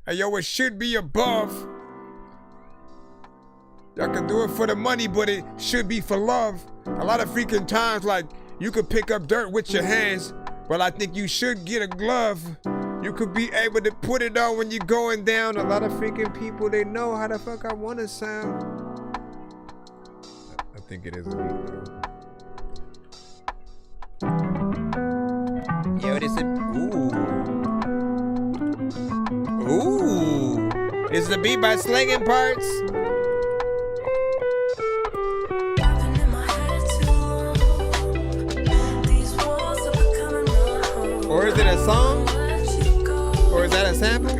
Hey, yo, it should be above. Y'all can do it for the money, but it should be for love. A lot of freaking times, like, you could pick up dirt with your hands, but I think you should get a glove. You could be able to put it on when you're going down. A lot of freaking people, they know how the fuck I want to sound. I think it is a beat, though. Yo, this is Ooh. This is a beat by Slanging Parts. Or is it a song? Or is that a sample?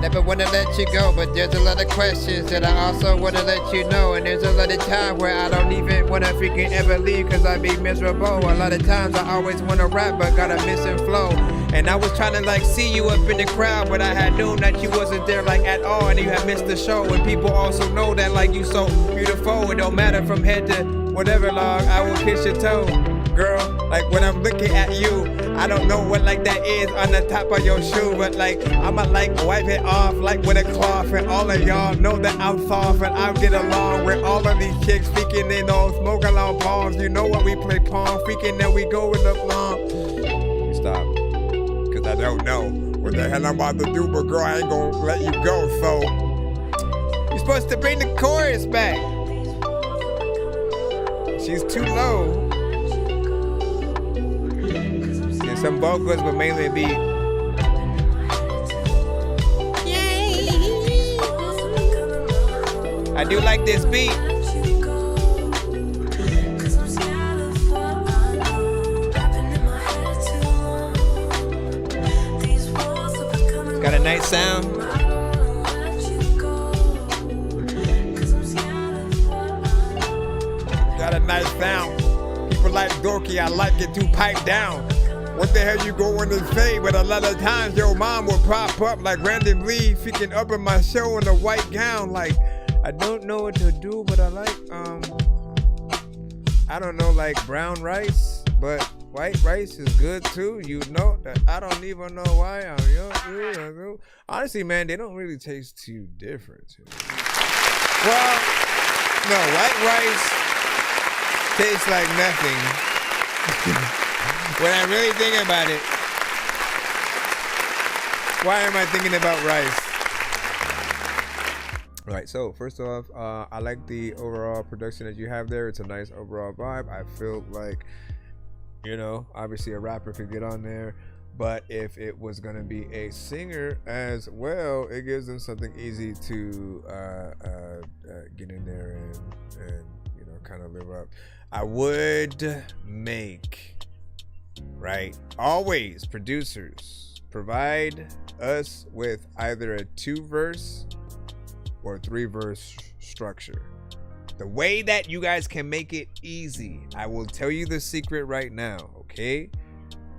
Never wanna let you go, but there's a lot of questions that I also wanna let you know. And there's a lot of time where I don't even wanna freaking ever leave, cause I be miserable. A lot of times I always wanna rap, but got a missing flow. And I was trying to like see you up in the crowd, but I had known that you wasn't there like at all, and you had missed the show. And people also know that like you so beautiful, it don't matter from head to whatever log, I will kiss your toe, girl. Like when I'm looking at you, I don't know what like that is on the top of your shoe, but like I'ma like wipe it off like with a cloth, and all of y'all know that I'm soft and I get along with all of these chicks freaking they know smoking on palms. You know what we play palm freaking, then we go with the long. Stop, cause I don't know what the hell I'm about to do, but girl, I ain't gonna let you go. So you're supposed to bring the chorus back. She's too low. There's some vocals, but mainly a beat. I do like this beat. It's got a nice sound. Got a nice sound. People like Dorky, I like it to pipe down. What the hell you going to say? But a lot of times your mom will pop up like randomly freaking up in my show in a white gown. Like, I don't know what to do, but I like, I don't know, like brown rice, but white rice is good too. You know that I don't even know why I'm young. Honestly, man, they don't really taste too different. Well, no, white rice tastes like nothing. When I really think about it, why am I thinking about rice? All right, so first off, I like the overall production that you have there. It's a nice overall vibe. I feel like, you know, obviously a rapper could get on there, but if it was gonna be a singer as well, it gives them something easy to get in there and you know, kind of live up. I would make, right, always producers provide us with either a 2-verse or 3-verse structure. The way that you guys can make it easy, I will tell you the secret right now, okay?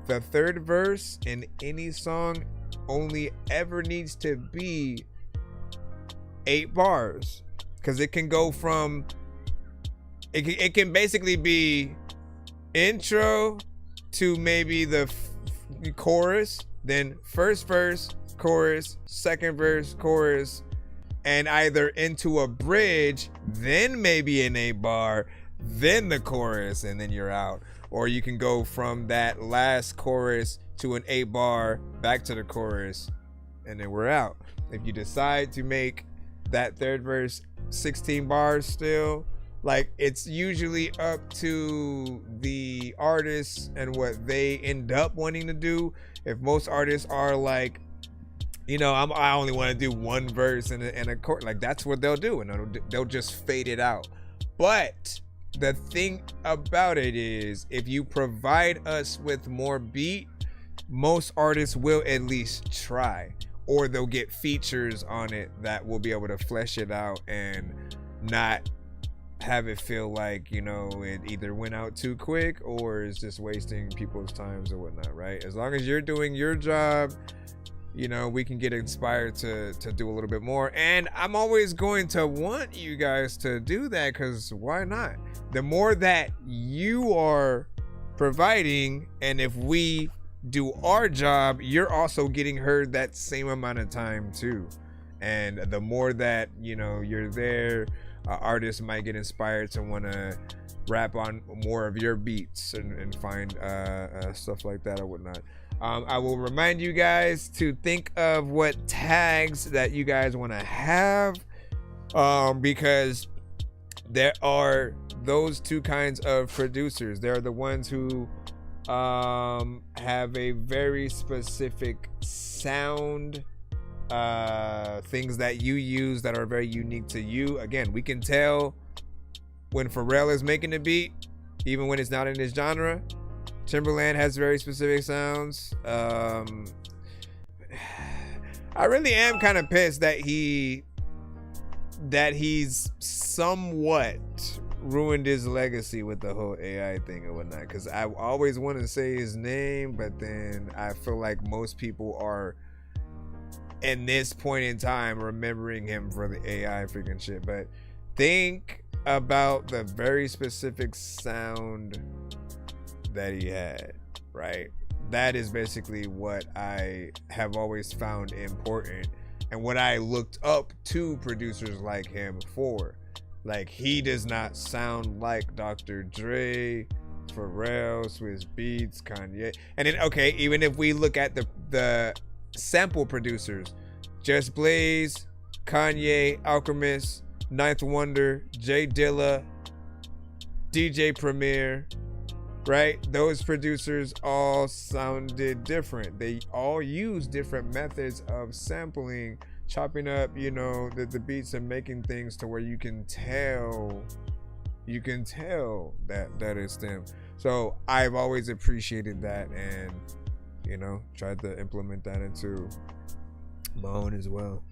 The 3rd verse in any song only ever needs to be 8 bars, because it can go from, it can basically be intro to maybe the chorus, then 1st verse, chorus, 2nd verse, chorus, and either into a bridge, then maybe an 8 bar, then the chorus, and then you're out. Or you can go from that last chorus to an 8 bar, back to the chorus, and then we're out. If you decide to make that 3rd verse 16 bars still, like, it's usually up to the artists and what they end up wanting to do. If most artists are like, you know, I only want to do 1 verse and a chorus, like that's what they'll do, and they'll just fade it out. But the thing about it is, if you provide us with more beat, most artists will at least try, or they'll get features on it that will be able to flesh it out and not have it feel like, you know, it either went out too quick or is just wasting people's times or whatnot, right? As long as you're doing your job, you know, we can get inspired to do a little bit more. And I'm always going to want you guys to do that, because why not? The more that you are providing, and if we do our job, you're also getting heard that same amount of time too. And the more that, you know, you're there, artists might get inspired to want to rap on more of your beats and find stuff like that or whatnot. I will remind you guys to think of what tags that you guys want to have, because there are those 2 kinds of producers. There are the ones who have a very specific sound, things that you use that are very unique to you. Again, we can tell when Pharrell is making a beat, even when it's not in his genre. Timberland has very specific sounds. I really am kind of pissed that he's somewhat ruined his legacy with the whole AI thing and whatnot, because I always want to say his name, but then I feel like most people are in this point in time remembering him for the AI freaking shit. But think about the very specific sound that he had, right? That is basically what I have always found important and what I looked up to producers like him for. Like, he does not sound like Dr. Dre, Pharrell, Swiss Beats, Kanye. And then, okay, even if we look at the sample producers, Just Blaze, Kanye, Alchemist, Ninth Wonder, Jay Dilla, DJ Premier, right? Those producers all sounded different. They all use different methods of sampling, chopping up, you know, the beats and making things to where you can tell that is them. So I've always appreciated that, and you know, tried to implement that into my own as well.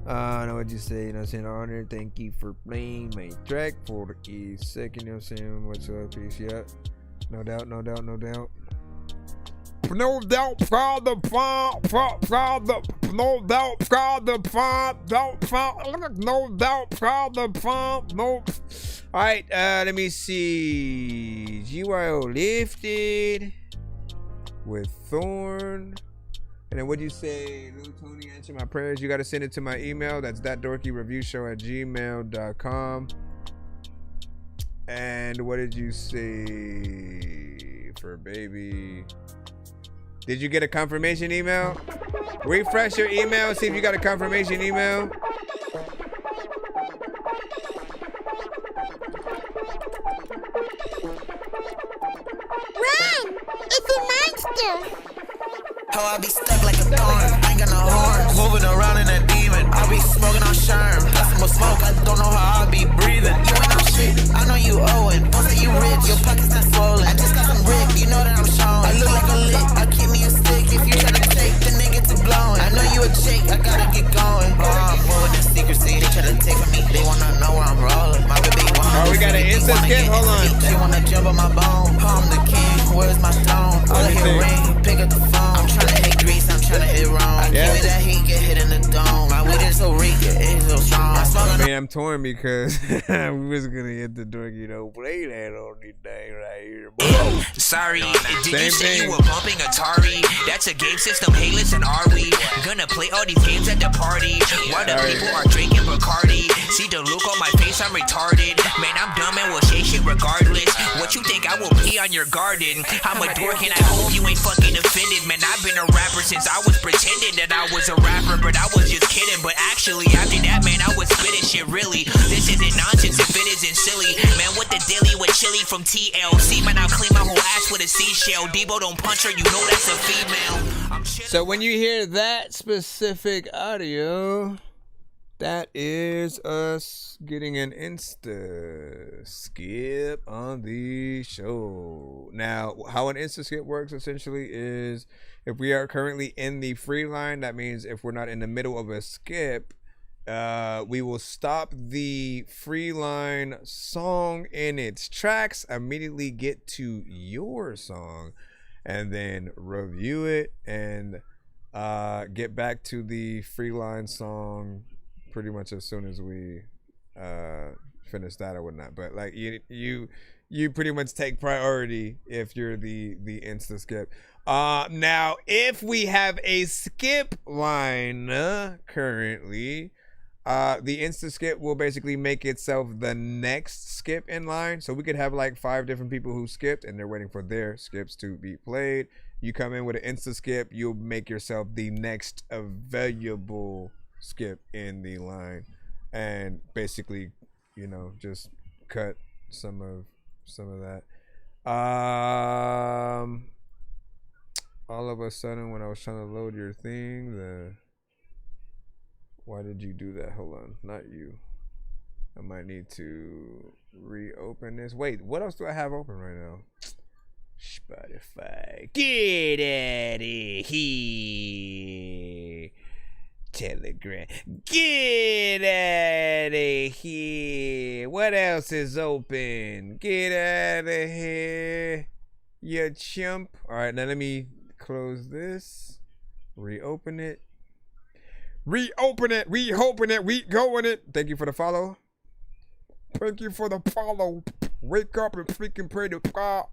I know what you say, you know what I'm saying? Honor, thank you for playing my track for the second, you know what I'm saying? What's up, peace, yeah. No doubt, no doubt, no doubt. No doubt, Father, no doubt, no. Alright, let me see. GYO Lifted with Thorn. And then what do you say? Little Tony, answer my prayers. You got to send it to my email. That's ThatDorkyReviewShow@gmail.com. And what did you say for baby? Did you get a confirmation email? Refresh your email. See if you got a confirmation email. Run! It's a monster! How I be stuck like a thorn, I ain't got no horns. Moving around in a demon, I be smoking on Sherm. Got some more smoke, I don't know how I be breathing. You ain't no shit, I know you owing. Don't say you rich, your pockets not swollen. I just got some brick, you know that I'm showing. I look like a lick, I keep me a stick. If you try to take, the nigga to blowing. I know you a chick, I gotta get going. Oh, I'm moving in secrecy, they try to take from me. They wanna know where I'm rolling. My baby Oh, we got an instant skip, hold on. She wanna jump on my bone. I'm the king, where's my throne? All I hear ring, pick up the phone. I'm tryna hit grease, I'm tryna hit wrong. I give it that heat, get hit in the dome. My weed is so reek, it's so strong. I mean, I'm torn because we was gonna hit the Dorky, you know, play that on this thing right here. Sorry, did you say you were bumping Atari? That's a game system. Hey, listen, are we gonna play all these games at the party? While the people are drinking Bacardi. See the look on my face, I'm retarded. Man, I'm dumb and will say shit regardless. What you think I will pee on your garden? I'm a dork and I hope you ain't fucking offended. Man, I've been a rapper since I was pretending that I was a rapper, but I was just kidding. But actually, after that, man, I was spitting shit really. This isn't nonsense if it isn't silly. Man, what the dilly with chili from TLC? Man, I'll clean my whole ass with a seashell. Debo don't punch her, you know that's a female. So when you hear that specific audio, that is us getting an Insta skip on the show. Now, how an Insta skip works essentially is if we are currently in the free line, that means if we're not in the middle of a skip, we will stop the free line song in its tracks, immediately get to your song, and then review it and get back to the free line song pretty much as soon as we finish that or whatnot. But like you pretty much take priority if you're the Insta skip. Now if we have a skip line currently, the Insta skip will basically make itself the next skip in line. So we could have like 5 different people who skipped and they're waiting for their skips to be played. You come in with an Insta skip, you'll make yourself the next available skip in the line, and basically, you know, just cut some of that. All of a sudden, when I was trying to load your thing, why did you do that? Hold on, not you. I might need to reopen this. Wait, what else do I have open right now? Spotify. Get out of here. Telegram. Get out of here. What else is open? Get out of here, you chump. All right, now let me close this. Reopen it. Reopen it. We hoping it. We going it. Thank you for the follow. Thank you for the follow. Wake up and freaking pray to God.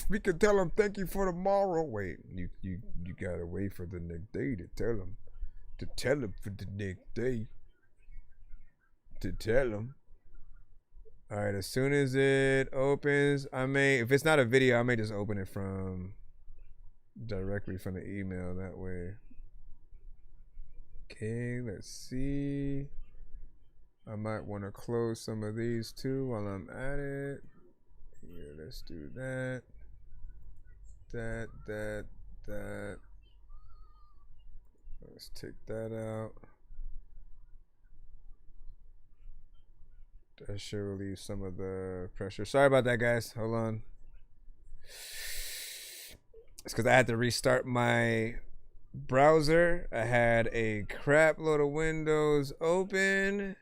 We can tell him thank you for tomorrow. Wait, you gotta wait for the next day to tell him. To tell him for the next day. To tell him. All right, as soon as it opens, if it's not a video, I may just open it directly from the email that way. Okay, let's see. I might want to close some of these too while I'm at it. Yeah, let's do that. That. Let's take that out. That should relieve some of the pressure. Sorry about that, guys. Hold on. It's because I had to restart my browser. I had a crap load of windows open,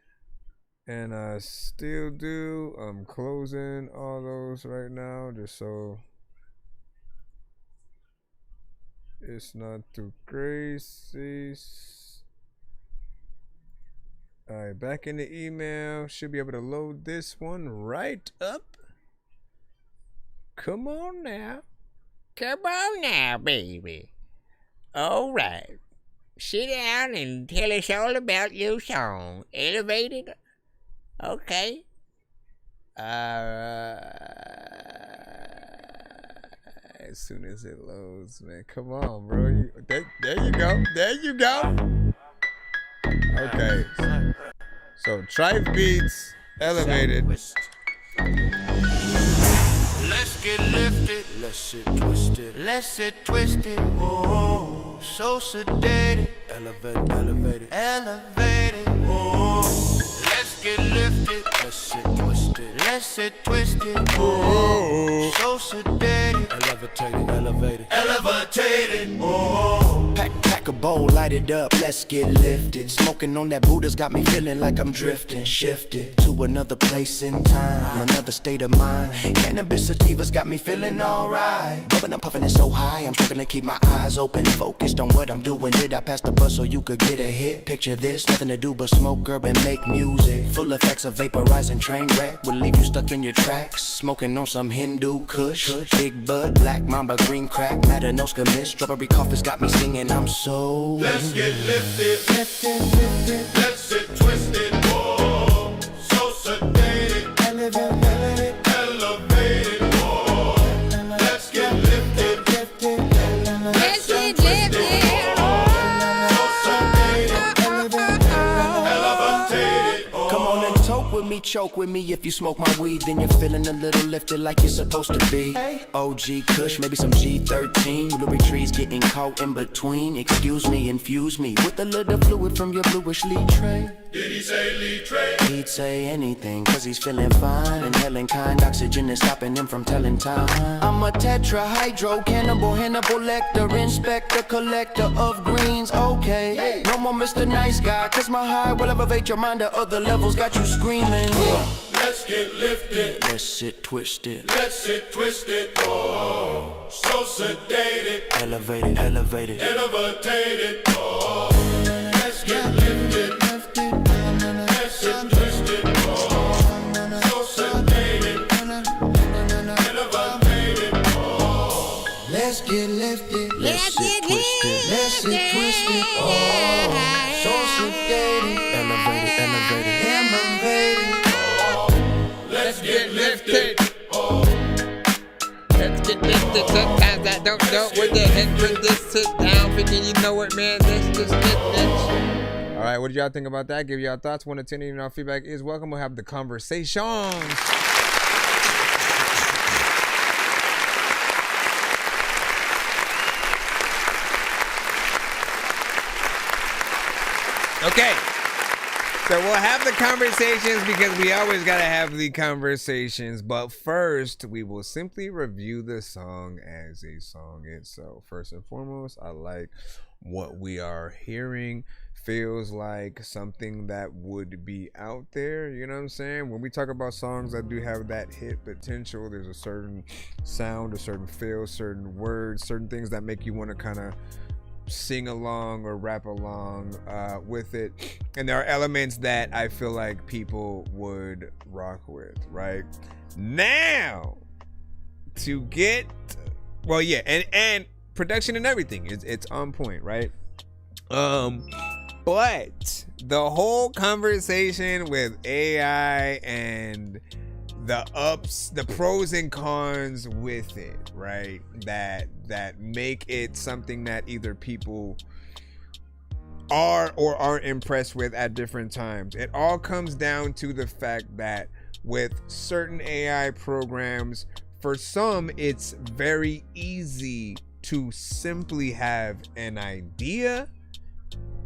and I still do. I'm closing all those right now just so it's not too crazy. All right, back in the email. Should be able to load this one right up. Come on now. Come on now, baby. All right. Sit down and tell us all about your song. Elevated? Okay. As soon as it loads, man. Come on, bro. There you go. There you go. Okay. So, Tribe Beats, Elevated. Let's get lifted. Let's get twisted. Let's get twisted. Oh, so sedated. Elevated, elevated, elevated. Oh, let's get lifted. Let's get twisted. Let's get twisted. Oh, so sedated. Elevated, elevated, elevated. Oh, pack a bowl, light it up. Let's get lifted. Smoking on that Buddha's got me feeling like I'm drifting, shifted to another place in time, another state of mind. Cannabis sativas got me feeling alright. But when I'm puffing it so high, I'm struggling to keep my eyes open, focused on what I'm doing. Did I pass the bus so you could get a hit? Picture this, nothing to do but smoke herb and make music. Full effects of vaporizing train wreck will leave you stuck in your tracks. Smoking on some Hindu Kush, big bud, black mamba, green crack, Matanoska mist, strawberry coffee's got me singing. I'm so let's get lifted, lifted, lifted. Let's get twisted, oh, so sedated, elevated, elevated, oh, let's get lifted, lifted, let's get twisted, oh, so sedated, elevated, oh. Come on and toke with me, choke with me. If you smoke my weed, then you're feeling a little lifted like you're supposed to be. OG Kush, maybe some G13. Blueberry trees getting caught in between. Excuse me, infuse me with a little fluid from your bluish lead tray. Did he say lead tray? He'd say anything, cause he's feeling fine. Inhaling kind oxygen is stopping him from telling time. I'm a tetrahydro cannibal, Hannibal Lecter, inspector, collector of greens. Okay, no more Mr. Nice Guy, cause my high will elevate your mind to other levels. Got you screaming. Let's get lifted. Let's sit twisted. Let's sit twisted. Oh, so sedated. Elevated, elevated, elevated. Oh, let's get lifted. Let's sit twisted. Oh, so sedated. Elevated. Oh, let's get lifted. Let's sit twisted. Let's sit twisted. Oh, so sedated. Elevated, elevated, elevated. Let's get lifted. Let's get lifted. Sometimes I don't know what the heck with this sit down. Thinking you know what, man. Let's just get lifted. All right, what did y'all think about that? Give y'all thoughts. 1 to 10, and our feedback is welcome. We'll have the conversations. Okay. So we'll have the conversations because we always got to have the conversations. But first, we will simply review the song as a song itself. First and foremost, I like what we are hearing. Feels like something that would be out there. You know what I'm saying? When we talk about songs that do have that hit potential, there's a certain sound, a certain feel, certain words, certain things that make you want to kind of sing along or rap along with it, and there are elements that I feel like people would rock with. Right now, to get, well, yeah, and production and everything, it's on point, right? But the whole conversation with AI and the pros and cons with it, right? That make it something that either people are or aren't impressed with at different times. It all comes down to the fact that with certain AI programs, for some, it's very easy to simply have an idea,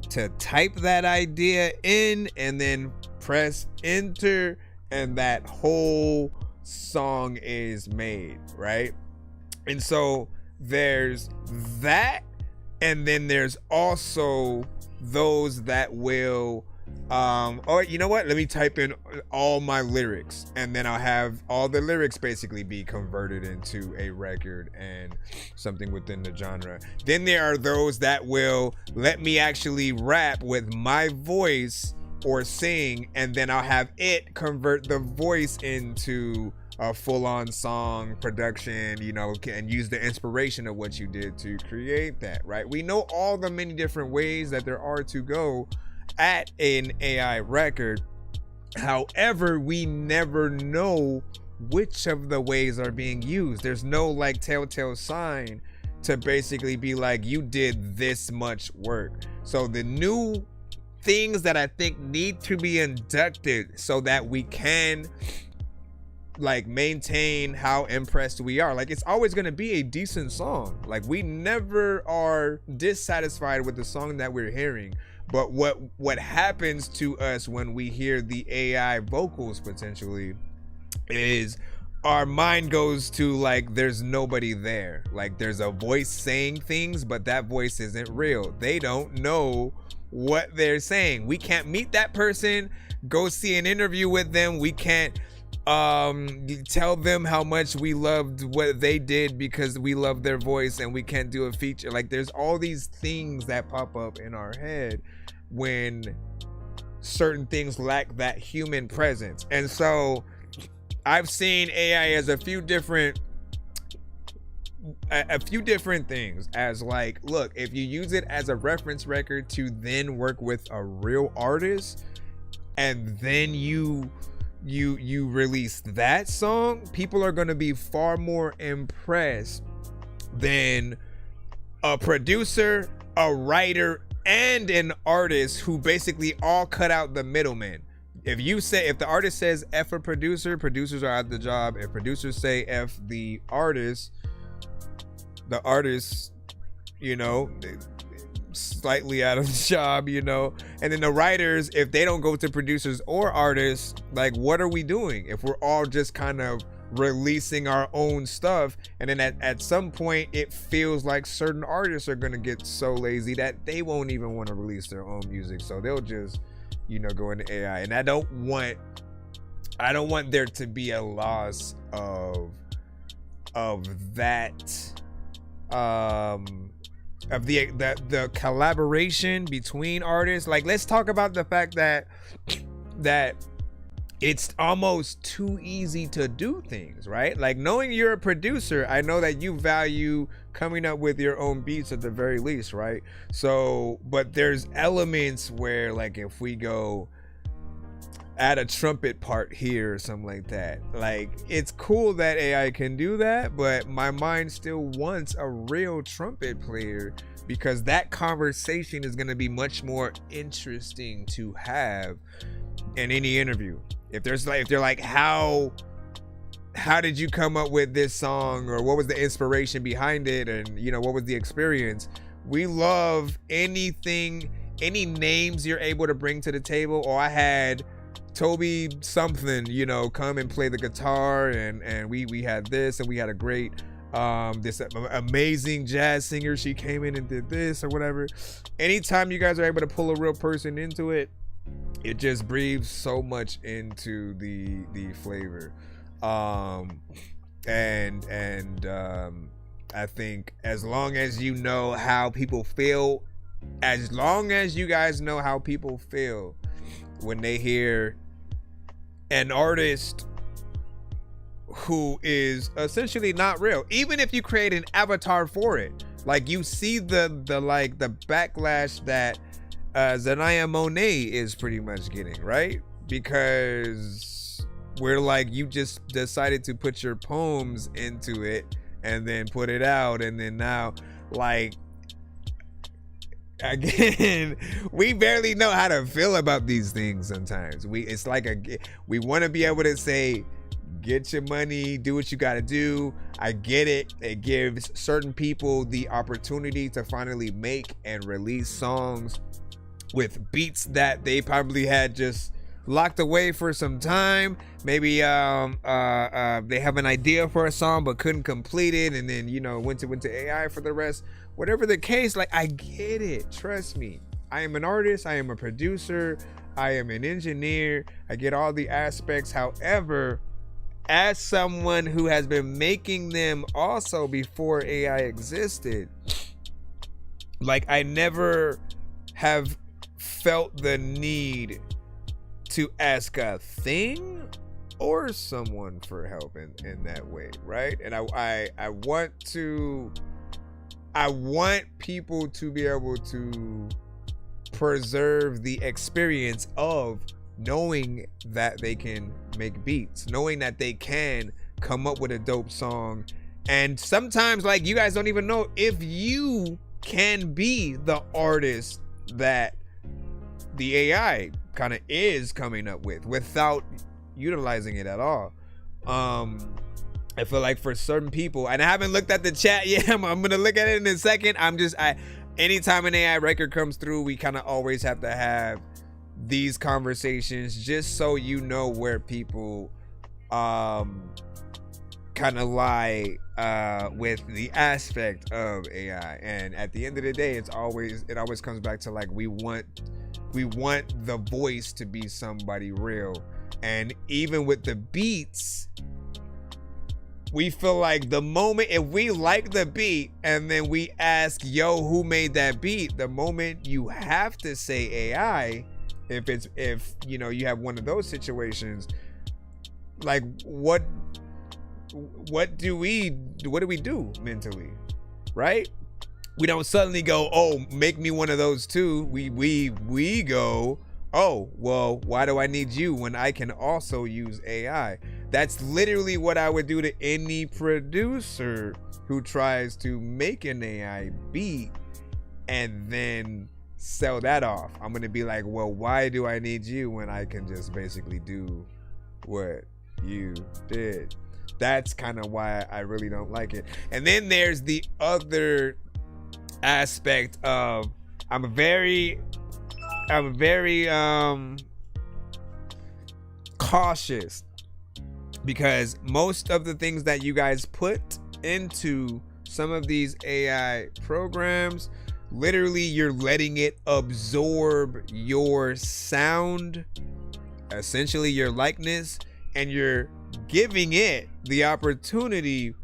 to type that idea in, and then press enter, and that whole song is made, right? And so there's that, and then there's also those that will or you know what, let me type in all my lyrics, and then I'll have all the lyrics basically be converted into a record and something within the genre. Then there are those that will let me actually rap with my voice or sing, and then I'll have it convert the voice into a full-on song production, you know, and use the inspiration of what you did to create that, right? We know all the many different ways that there are to go at an AI record. However, we never know which of the ways are being used. There's no like telltale sign to basically be like, you did this much work. So the new things that I think need to be inducted so that we can like maintain how impressed we are. Like, it's always going to be a decent song. Like, we never are dissatisfied with the song that we're hearing. But what happens to us when we hear the AI vocals potentially is our mind goes to like, there's nobody there. Like, there's a voice saying things, but that voice isn't real. They don't know what they're saying. We can't meet that person, go see an interview with them. We can't tell them how much we loved what they did because we love their voice, and we can't do a feature. Like, there's all these things that pop up in our head when certain things lack that human presence. And so I've seen AI as a few different things, as like, look, if you use it as a reference record to then work with a real artist, and then you release that song, people are going to be far more impressed than a producer, a writer, and an artist who basically all cut out the middleman. If the artist says F a producer, producers are out the job. If producers say F the artist, you know, slightly out of the job, you know. And then the writers, if they don't go to producers or artists, like, what are we doing if we're all just kind of releasing our own stuff? And then at some point it feels like certain artists are going to get so lazy that they won't even want to release their own music, so they'll just, you know, go into AI. And I don't want there to be a loss of that of the collaboration between artists. Like, let's talk about the fact that it's almost too easy to do things, right? Like, knowing you're a producer, I know that you value coming up with your own beats at the very least, right? So, but there's elements where, like, if we go add a trumpet part here or something like that, like, it's cool that AI can do that, but my mind still wants a real trumpet player, because that conversation is going to be much more interesting to have in any interview. If they're like, how did you come up with this song, or what was the inspiration behind it, and, you know, what was the experience? We love anything, any names you're able to bring to the table. Or I had Toby something, you know, come and play the guitar, and we had this, and we had a great this amazing jazz singer, she came in and did this or whatever. Anytime you guys are able to pull a real person into it, it just breathes so much into the flavor. And I think as long as you know how people feel, as long as you guys know how people feel when they hear an artist who is essentially not real. Even if you create an avatar for it, like you see the backlash that Zanaya Monet is pretty much getting, right? Because we're like, you just decided to put your poems into it and then put it out, and then now, like, again, we barely know how to feel about these things sometimes. It's like we want to be able to say, get your money, do what you got to do. I get it. It gives certain people the opportunity to finally make and release songs with beats that they probably had just locked away for some time. Maybe they have an idea for a song but couldn't complete it, and then, you know, went to AI for the rest. Whatever the case, like, I get it. Trust me. I am an artist. I am a producer. I am an engineer. I get all the aspects. However, as someone who has been making them also before AI existed, like, I never have felt the need to ask a thing or someone for help in that way, right? And I want people to be able to preserve the experience of knowing that they can make beats, knowing that they can come up with a dope song. And sometimes, like, you guys don't even know if you can be the artist that the AI kind of is coming up with without utilizing it at all. I feel like for certain people, and I haven't looked at the chat yet, I'm gonna look at it in a second. Anytime an AI record comes through, we kind of always have to have these conversations just so you know where people kind of lie with the aspect of AI. And at the end of the day, it always comes back to, like, we want the voice to be somebody real. And even with the beats, we feel like the moment, if we like the beat and then we ask, yo, who made that beat? The moment you have to say AI, if you know, you have one of those situations, like, what do we do mentally, right? We don't suddenly go, oh, make me one of those too. We go, oh, well, why do I need you when I can also use AI? That's literally what I would do to any producer who tries to make an AI beat and then sell that off. I'm gonna be like, well, why do I need you when I can just basically do what you did? That's kind of why I really don't like it. And then there's the other aspect of, I'm very cautious, because most of the things that you guys put into some of these AI programs, literally you're letting it absorb your sound, essentially your likeness, and you're giving it the opportunity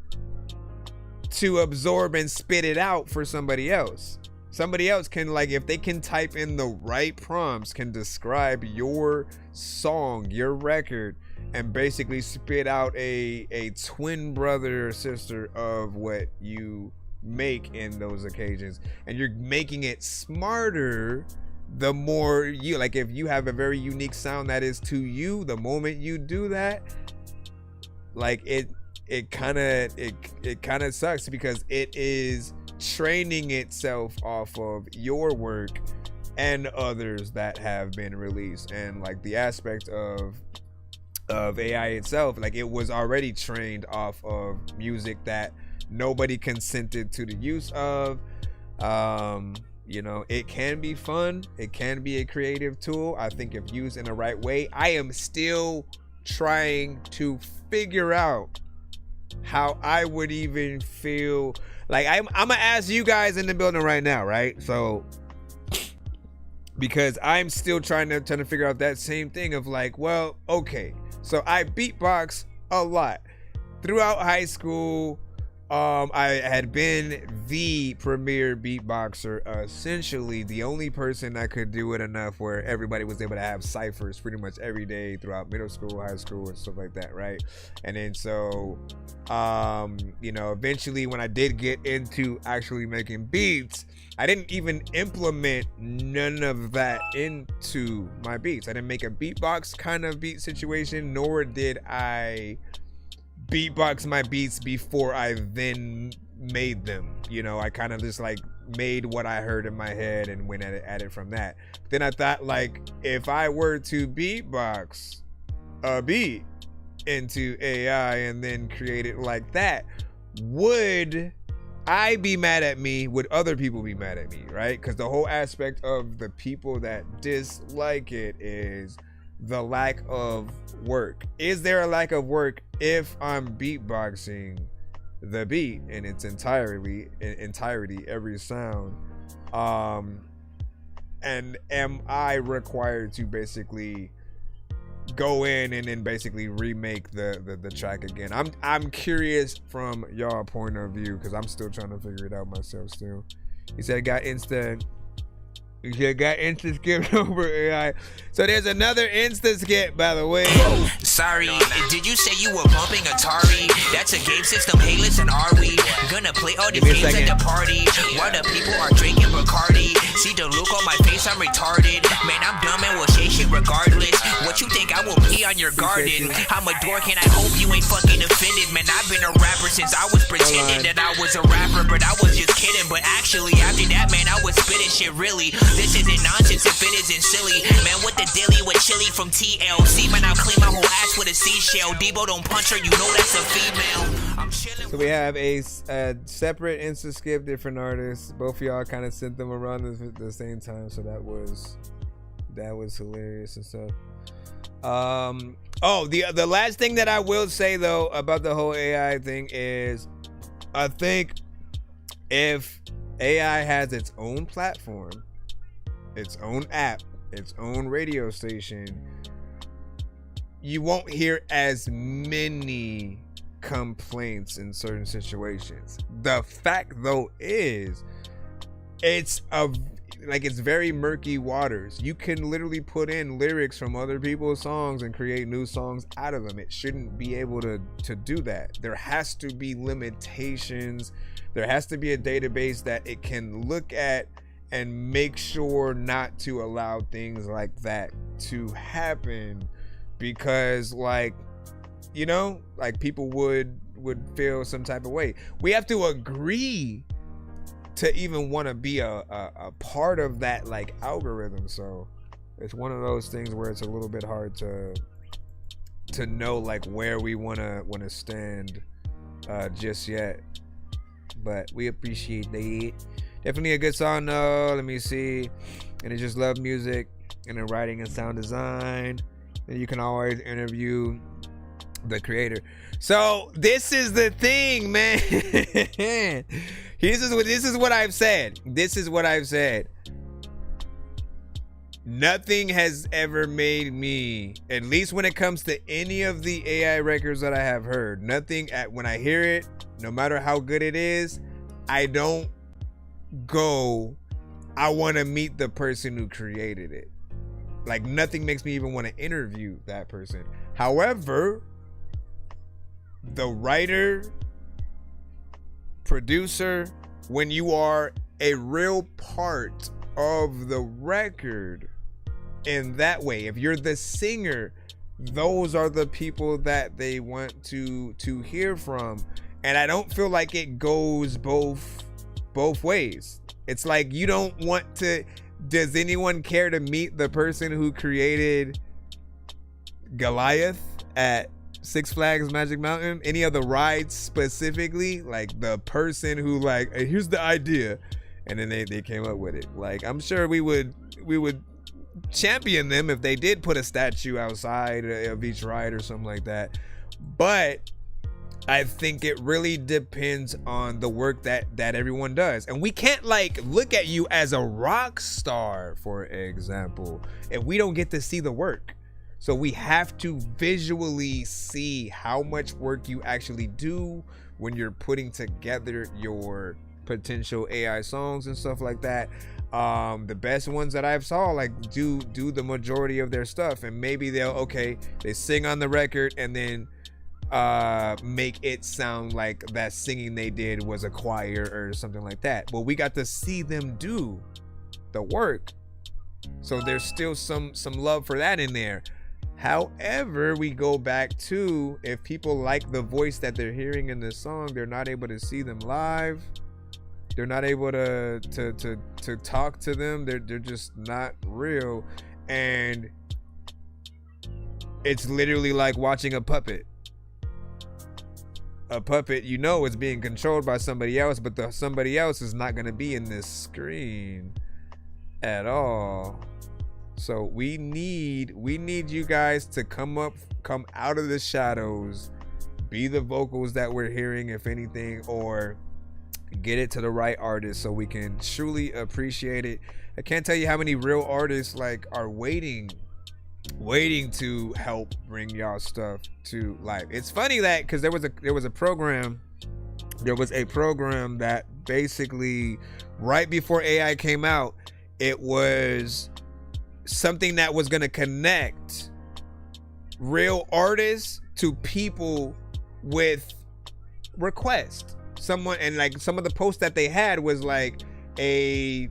to absorb and spit it out for somebody else. Somebody else can, like, if they can type in the right prompts, can describe your song, your record, and basically spit out a twin brother or sister of what you make in those occasions. And you're making it smarter the more you, like, if you have a very unique sound that is to you, the moment you do that, like, it kind of sucks, because it is training itself off of your work and others that have been released. And, like, the aspect of AI itself, like, it was already trained off of music that nobody consented to the use of. You know, it can be fun, it can be a creative tool, I think, if used in the right way. I am still trying to figure out how I would even feel. Like, I'm gonna ask you guys in the building right now, right? So, because I'm still trying to figure out that same thing of, like, well, okay, so I beatbox a lot throughout high school. I had been the premier beatboxer, essentially the only person that could do it enough where everybody was able to have ciphers pretty much every day throughout middle school, high school, and stuff like that, right? And then so, you know, eventually when I did get into actually making beats, I didn't even implement none of that into my beats. I didn't make a beatbox kind of beat situation, nor did I beatbox my beats before I then made them. You know, I kind of just like made what I heard in my head and went at it from that. But then I thought, like, if I were to beatbox a beat into AI and then create it like that, would I be mad at me? Would other people be mad at me, right? Because the whole aspect of the people that dislike it is the lack of work. Is there a lack of work if I'm beatboxing the beat in its entirety, every sound? And am I required to basically go in and then basically remake the track again? I'm curious from y'all point of view, because I'm still trying to figure it out myself still. He said got insta skip over AI. So there's another insta skip, by the way. Sorry, did you say you were bumping Atari? That's a game system. Hey, listen, are we gonna play all these games at the party while the people are drinking Bacardi? See the look on my face, I'm retarded. Man, I'm dumb and will say shit regardless. What you think I will pee on your garden? I'm a dork and I hope you ain't fucking offended. Man, I've been a rapper since I was pretending that I was a rapper, but I was just kidding. But actually, after that, man, I was spitting shit really. This isn't nonsense if it isn't silly. Man, what the dilly with chili from TLC? Man, I'll clean my whole ass with a seashell. Debo don't punch her, you know that's a female. I'm chilling. So we have a separate insta skip, different artists. Both of y'all kind of sent them around at the same time, so that was hilarious and stuff. Oh, the last thing that I will say though about the whole AI thing is, I think if AI has its own platform, its own app, its own radio station, you won't hear as many complaints in certain situations. The fact though is, it's very murky waters. You can literally put in lyrics from other people's songs and create new songs out of them. It shouldn't be able to do that. There has to be limitations. There has to be a database that it can look at and make sure not to allow things like that to happen, because, like, you know, like, people would feel some type of way. We have to agree to even want to be a part of that, like, algorithm. So it's one of those things where it's a little bit hard to know, like, where we want to stand just yet, but we appreciate that. Definitely a good song though. Let me see. And I just love music and then writing and sound design. And you can always interview the creator. So this is the thing, man. This is what I've said. This is what I've said. Nothing has ever made me, at least when it comes to any of the AI records that I have heard, nothing, when I hear it, no matter how good it is, I don't go, I want to meet the person who created it. Like, nothing makes me even want to interview that person. However, the writer, producer, when you are a real part of the record in that way, if you're the singer, those are the people that they want to hear from. And I don't feel like it goes both ways. It's like, you don't want to, does anyone care to meet the person who created Goliath at Six Flags Magic Mountain? Any of the rides specifically? Like, the person who, like, hey, here's the idea, and then they came up with it. Like, I'm sure we would champion them if they did put a statue outside of each ride or something like that. But I think it really depends on the work that everyone does. And we can't, like, look at you as a rock star, for example, if we don't get to see the work. So we have to visually see how much work you actually do when you're putting together your potential AI songs and stuff like that. The best ones that I've saw like do the majority of their stuff, and maybe they sing on the record and then make it sound like that singing they did was a choir or something like that. Well, we got to see them do the work, so there's still some love for that in there. However, we go back to, if people like the voice that they're hearing in the song, they're not able to see them live. They're not able to talk to them. They're just not real. And it's literally like watching a puppet. A puppet, you know, is being controlled by somebody else, but the somebody else is not going to be in this screen at all. So we need you guys to come out of the shadows, be the vocals that we're hearing, if anything, or get it to the right artist so we can truly appreciate it. I can't tell you how many real artists like are waiting to help bring y'all stuff to life. It's funny that because there was a program that basically right before AI came out, it was something that was going to connect real artists to people with requests. Someone, and like some of the posts that they had was like a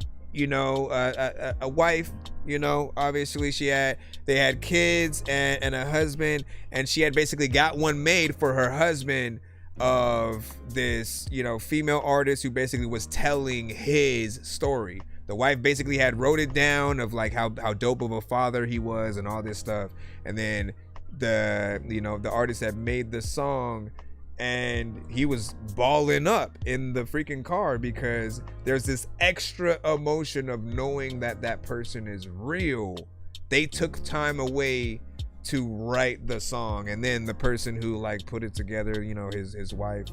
wife, you know, obviously they had kids and a husband, and she had basically got one made for her husband of this, you know, female artist who basically was telling his story. The wife basically had wrote it down of like how dope of a father he was and all this stuff, and then the artist had made the song, and he was balling up in the freaking car because there's this extra emotion of knowing that that person is real. They took time away to write the song, and then the person who like put it together, you know, his wife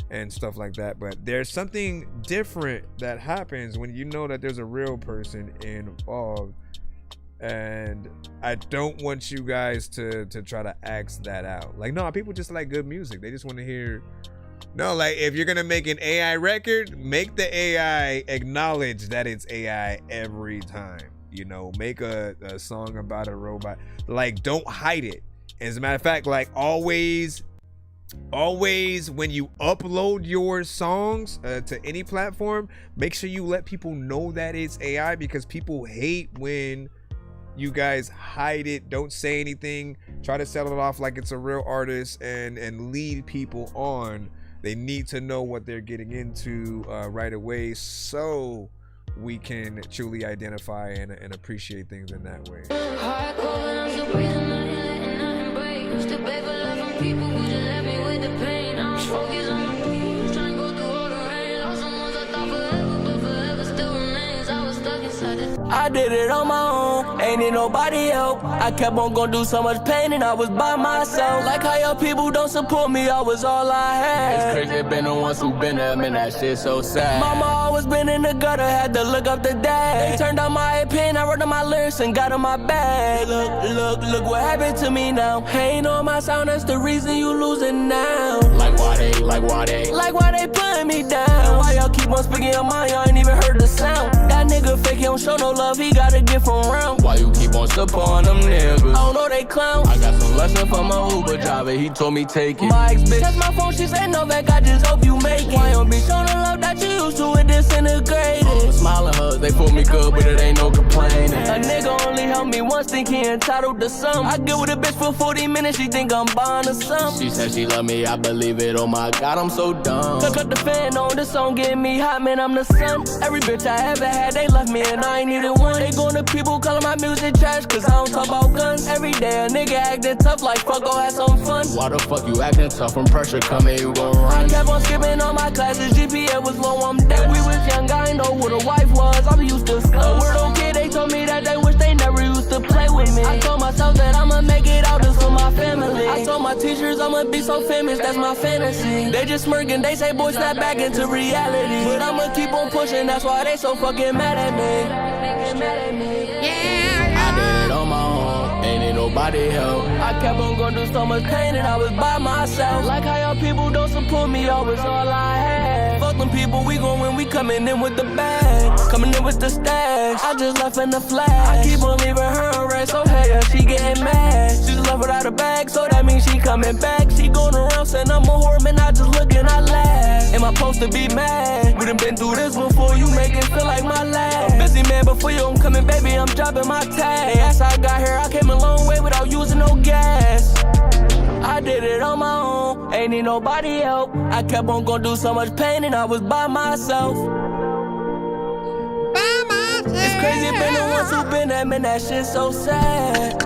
and stuff like that. But there's something different that happens when you know that there's a real person involved. And I don't want you guys to try to ask that out. Like, no, people just like good music. They just want to hear. No, like if you're gonna make an AI record, make the AI acknowledge that it's AI every time. You know, make a song about a robot. Like, don't hide it. As a matter of fact, like always when you upload your songs to any platform, make sure you let people know that it's AI, because people hate when you guys hide it, don't say anything, try to sell it off like it's a real artist and lead people on. They need to know what they're getting into right away, so we can truly identify and appreciate things in that way. I did it on my own, ain't need nobody help. I kept on going through so much pain and I was by myself. Like how your people don't support me, I was all I had. It's crazy, been the ones who been there, man, that shit so sad. Mama always been in the gutter, had to look up the dad. They turned on my pen, I wrote on my lyrics and got in my bag. Look what happened to me now. Ain't on my sound, that's the reason you losing now. Like why they putting me down? Why y'all keep on speaking your mind, y'all ain't even heard the sound. That nigga fake, he don't show no love, he gotta get from around. Why you keep on supporting them niggas? I don't know they clown. I got some lesson from my Uber driver, he told me take it. My ex bitch, that's my phone, she said no back, I just hope you make it. Why don't be showing the love that you used to, it disintegrated. Smiling hugs, they put me good, but it ain't no complaining. A nigga only helped me once, think he entitled to some. I get with a bitch for 40 minutes, she think I'm buying her some. She said she love me, I believe it, oh my God, I'm so dumb. Cut the fan on, this song getting me hot, man, I'm the sun. Every bitch I ever had, they left me and I ain't needed one. They going to people calling my music trash, cause I don't talk about guns. Every day a nigga acting tough like fuck, go have some fun. Why the fuck you acting tough from pressure coming, you gon' run? I kept on skipping all my classes, GPA was low, I'm dead. We was young, I ain't know what a wife was, I'm used to scum. A weirdo kid, they told me that they wish they never used to play with me. I told myself that I'ma make it out, this for my family. I told my teachers I'ma be so famous, that's my fantasy. They just smirking, they say boy snap back into reality. But I'ma keep on pushing, that's why they so fucking mad at me. Yeah, I did it on my own, ain't it nobody help. I kept on going through so much pain and I was by myself. Like how y'all people don't support me, always all I had. Fuck them people, we gon' win, we coming in with the bag. Coming in with the stash, I just left in the flash. I keep on leaving her a rest, so hey, yeah, she getting mad. She just left without a bag, so that means she coming back. She going around saying I'm a whore, man, I just look and I laugh. Am I supposed to be mad? We done been through this before, you make it feel like my last. Busy man, before you, I'm coming, baby, I'm dropping my tag. As I got here, I came a long way without using no gas. I did it on my own, ain't need nobody help. I kept on going through so much pain and I was by myself. It's crazy being the ones who been there, man, that shit so sad.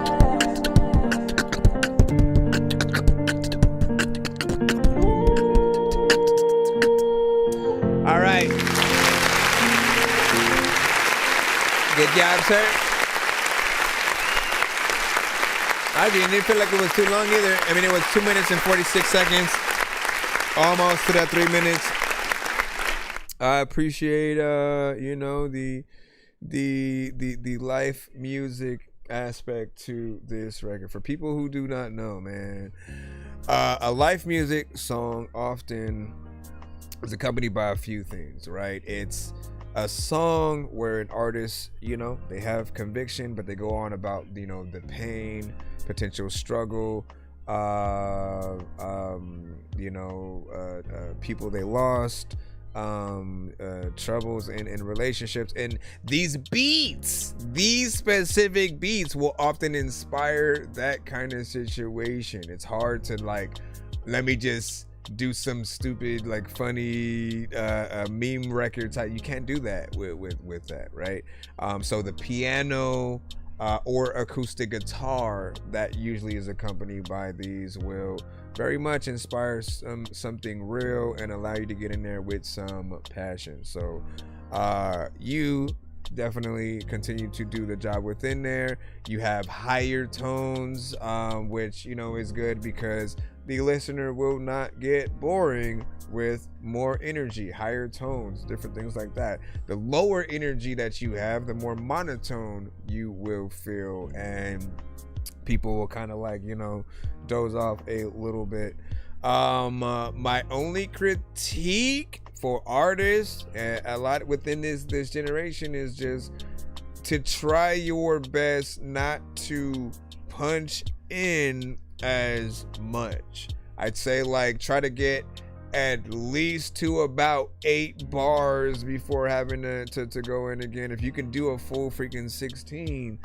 All right. Good job, sir. I didn't feel like it was too long either. I mean, it was 2 minutes and 46 seconds. Almost to that 3 minutes. I appreciate, you know, the life music aspect to this record. For people who do not know, man, a life music song often is accompanied by a few things, right? It's a song where an artist, you know, they have conviction, but they go on about, you know, the pain, potential struggle, you know, people they lost, troubles in relationships. And these beats, these specific beats will often inspire that kind of situation. It's hard to like, let me just do some stupid, like funny meme record type. You can't do that with that, right? So the piano or acoustic guitar that usually is accompanied by these will very much inspire something real and allow you to get in there with some passion. So you definitely continue to do the job within there. You have higher tones, which, you know, is good because the listener will not get boring with more energy, higher tones, different things like that. The lower energy that you have, the more monotone you will feel, and people will kind of like, you know, doze off a little bit. My only critique for artists, a lot within this generation, is just to try your best not to punch in as much. I'd say like try to get at least to about 8 bars before having to go in again. If you can do a full freaking 16,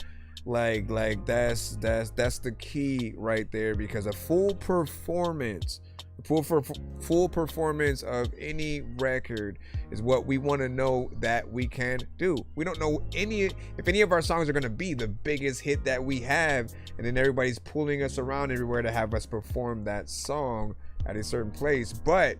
like that's the key right there, because a full performance of any record is what we want to know that we can do. We don't know if any of our songs are going to be the biggest hit that we have, and then everybody's pulling us around everywhere to have us perform that song at a certain place. But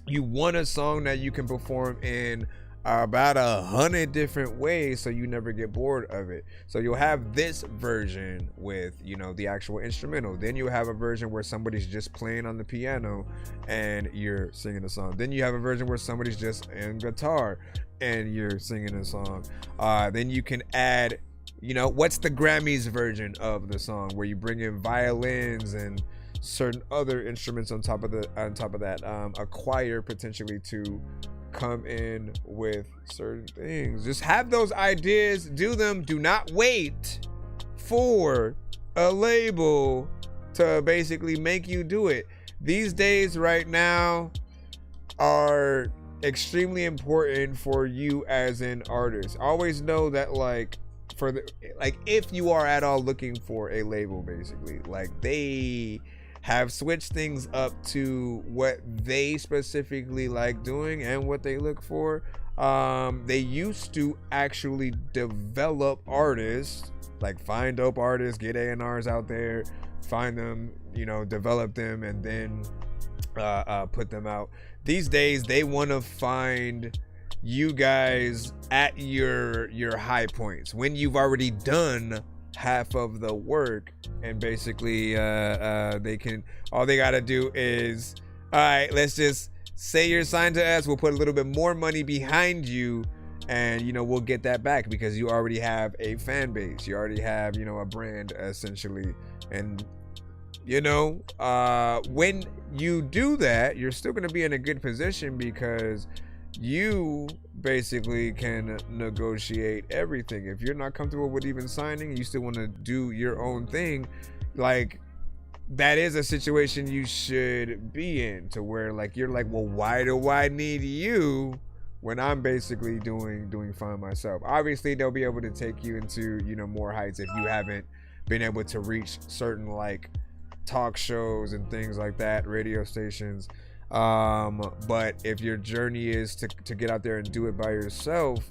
you want a song that you can perform in about 100 different ways, so you never get bored of it. So you'll have this version with, you know, the actual instrumental. Then you'll have a version where somebody's just playing on the piano and you're singing a song. Then you have a version where somebody's just in guitar and you're singing a song. Then you can add, you know, what's the Grammys version of the song, where you bring in violins and certain other instruments on top of that, a choir potentially to come in with certain things. Just have those ideas, do them. Do not wait for a label to basically make you do it. These days right now are extremely important for you as an artist. Always know that, like, if you are at all looking for a label, basically, like, they have switched things up to what they specifically like doing and what they look for. They used to actually develop artists, like find dope artists, get A&Rs out there, find them, you know, develop them, and then put them out. These days, they want to find you guys at your high points, when you've already done half of the work, and basically all they gotta do is, all right, let's just say you're signed to us, we'll put a little bit more money behind you, and you know, we'll get that back because you already have a fan base, you already have, you know, a brand essentially. And you know, when you do that, you're still going to be in a good position because you basically can negotiate everything. If you're not comfortable with even signing, you still want to do your own thing, like that is a situation you should be in, to where like you're like, well, why do I need you when I'm basically doing fine myself? Obviously they'll be able to take you into, you know, more heights if you haven't been able to reach certain like talk shows and things like that, radio stations. But if your journey is to get out there and do it by yourself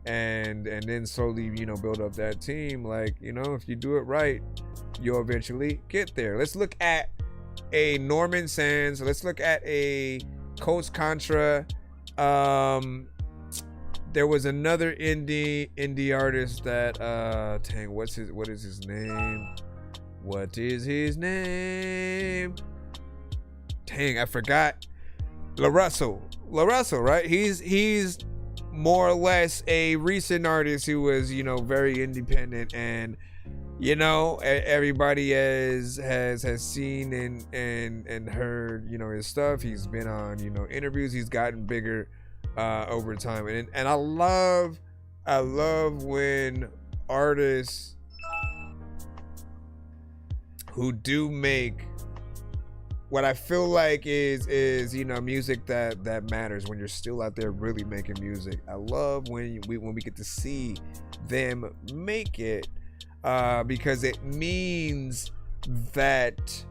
and then slowly, you know, build up that team, like, you know, if you do it right, you'll eventually get there. Let's look at a Norman Sands. Let's look at a Coach Contra. There was another indie artist that dang, what is his name? What is his name? Dang, I forgot. LaRussell, right? He's more or less a recent artist who was, you know, very independent, and you know, everybody has seen and heard, you know, his stuff. He's been on, you know, interviews. He's gotten bigger over time, and I love when artists who do make what I feel like is you know, music that matters, when you're still out there really making music. I love when we get to see them make it, because it means that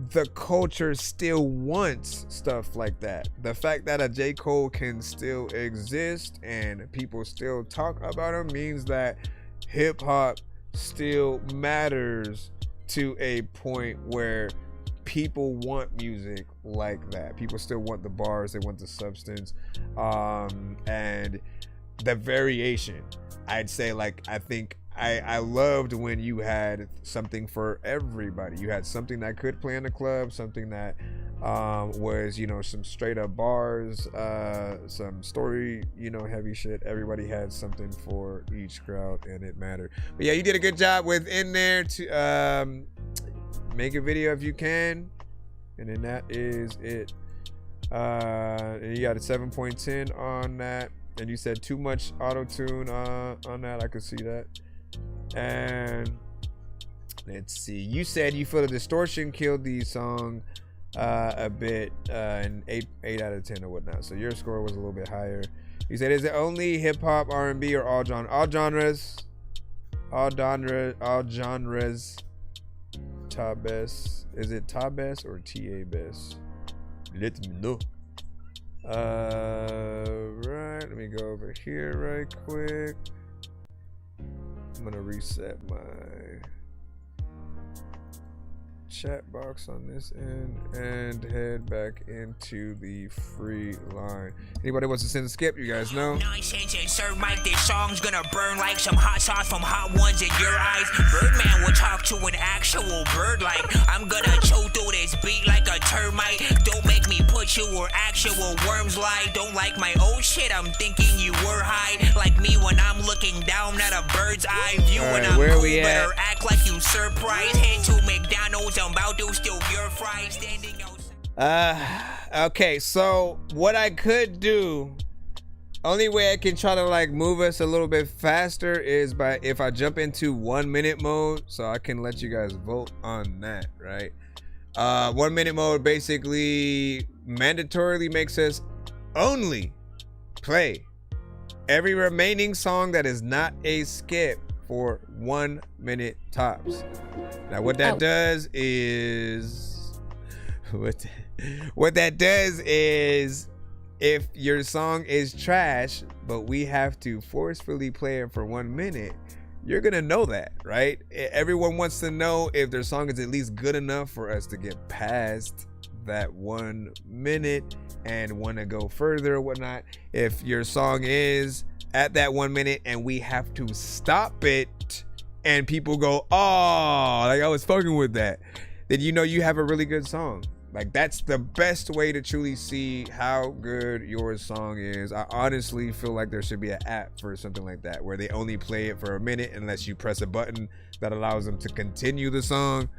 the culture still wants stuff like that. The fact that a J. Cole can still exist and people still talk about him means that hip hop still matters to a point where people want music like that. People still want the bars, they want the substance, and the variation. I'd say, like, I think I loved when you had something for everybody. You had something that could play in the club, something that was, you know, some straight up bars, some story, you know, heavy shit. Everybody had something for each crowd, and it mattered. But yeah, you did a good job with In There to make a video if you can, and then that is it. And you got a 7.10 on that, and you said too much auto-tune on that. I could see that. And let's see, you said you feel the distortion killed the song a bit, and 8 out of 10 or whatnot, so your score was a little bit higher. You said, is it only hip-hop, R&B, or all genres? All genres. Top best. Is it top best or TA best? Let me know. Right, let me go over here right quick. I'm gonna reset my chat box on this end and head back into the free line. Anybody wants to send a skip, you guys know. Nonsense and Sir Mike, this song's gonna burn like some hot sauce from hot ones in your eyes. Birdman will talk to an actual bird like I'm gonna chew through this beat like a termite. Don't make me put you where actual worms lie. Don't like my old shit, I'm thinking you were high. Like me when I'm looking down at a bird's eye view. All right, when I'm where cool, we better at? act like you surprised. Head to McDonald's, I'm about to steal your fries. Standing outside. Okay, so what I could do, only way I can try to like move us a little bit faster is by if I jump into 1 minute mode, so I can let you guys vote on that, right? 1 minute mode basically mandatorily makes us only play every remaining song that is not a skip for 1 minute tops. Now what that does is what that does is if your song is trash but we have to forcefully play it for 1 minute, you're gonna know that, right? Everyone wants to know if their song is at least good enough for us to get past that 1 minute and want to go further or whatnot. If your song is at that 1 minute and we have to stop it and people go, oh, like I was fucking with that, then you know you have a really good song. Like, that's the best way to truly see how good your song is. I honestly feel like there should be an app for something like that, where they only play it for a minute unless you press a button that allows them to continue the song.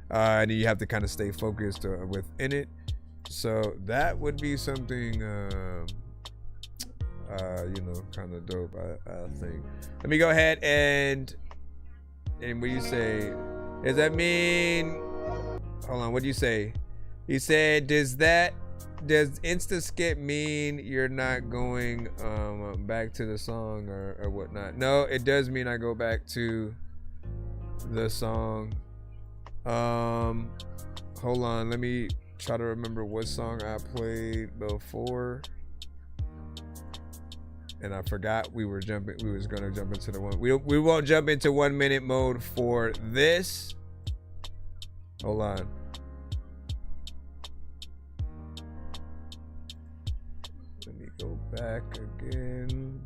And you have to kind of stay focused within it. So that would be something, you know, kind of dope, I think. Let me go ahead and what do you say? Does that mean, hold on, what do you say? He said, does insta skip mean you're not going back to the song or whatnot? No, it does mean I go back to the song. Hold on, let me try to remember what song I played before. And I forgot we was gonna jump into the one. We won't jump into 1 minute mode for this. Hold on. Let me go back again.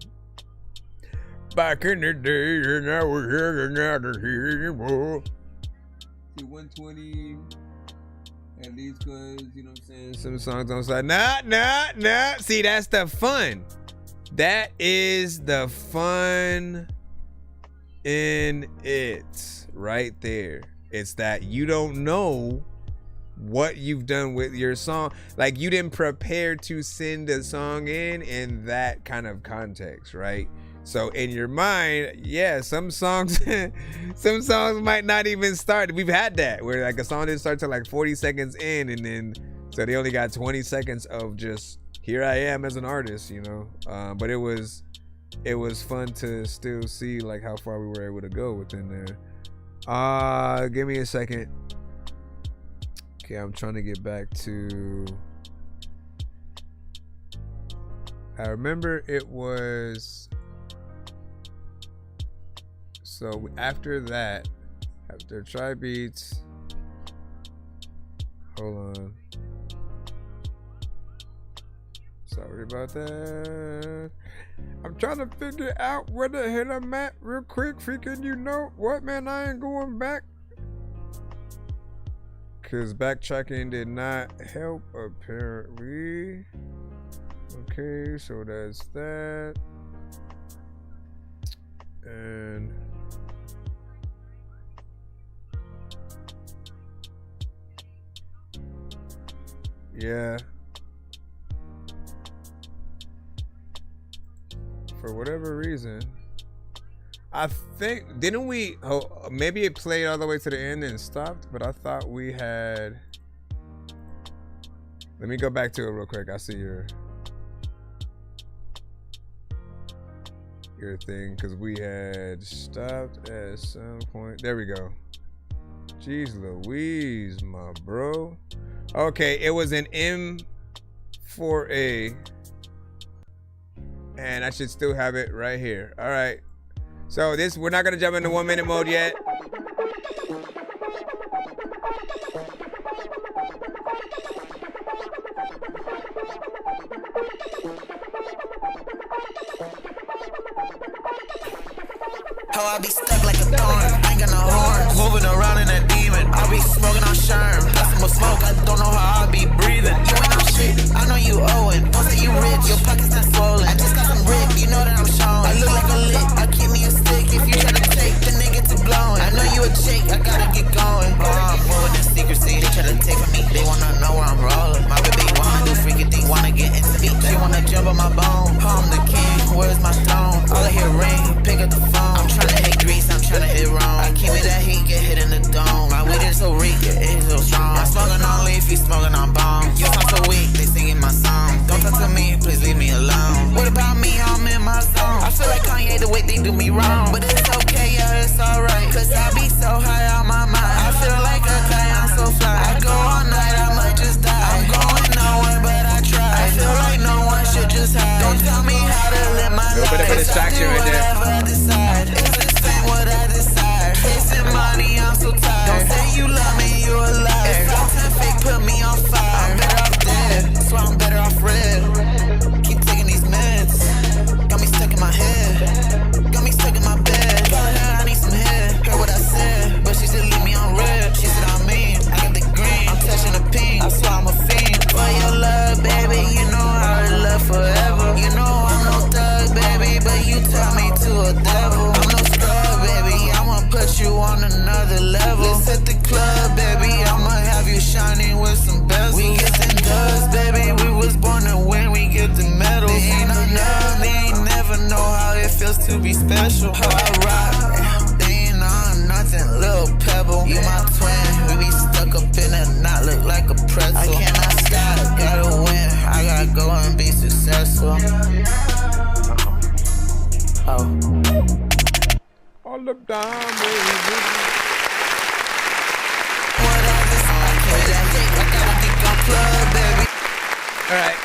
Back in the days, and now we're here and now to hear anymore. See 120 at least, cause you know what I'm saying. Some songs on side. Nah. See, that's the fun. That is the fun in it right there. It's that you don't know what you've done with your song. Like, you didn't prepare to send a song in that kind of context, right? So in your mind, yeah, some songs might not even start. We've had that where like a song didn't start till like 40 seconds in, and then so they only got 20 seconds of just here I am as an artist, you know. But it was fun to still see like how far we were able to go within there. Give me a second. Okay, I'm trying to get back to. I remember it was. So after that, after Try Beats, hold on. Sorry about that. I'm trying to figure out where the hell I'm at real quick. Freaking, you know what, man? I ain't going back. Because backtracking did not help, apparently. Okay, so that's that. And yeah. For whatever reason, I think, didn't we, maybe it played all the way to the end and stopped, but I thought we had, let me go back to it real quick. I see your thing, because we had stopped at some point. There we go. Jeez Louise, my bro. Okay, it was an M4A. And I should still have it right here. All right. So this, we're not gonna jump into 1 minute mode yet. How I be stuck like a thorn, ain't got no horns. Moving around in that demon, I be smoking on Sherm. Got some more smoke, I don't know how I be breathing. You ain't no shit, I know you owing. Don't say you rich, your pockets not swollen. I just got some rip, you know that I'm showing. I look like a lick, I keep me a stick. If you try to take the nigga to blowing, I know you a chick, I gotta get going. I'm moving in secrecy, they try to take from me. They wanna know where I'm rolling. My baby wanna do freaky things, wanna get into me. She wanna jump on my bone. I'm the king, where's my throne? All I hear ring, pick up the phone. I'm tryna hit grease, I'm tryna hit wrong. I keep me that heat, get hit in the dome. time with All right.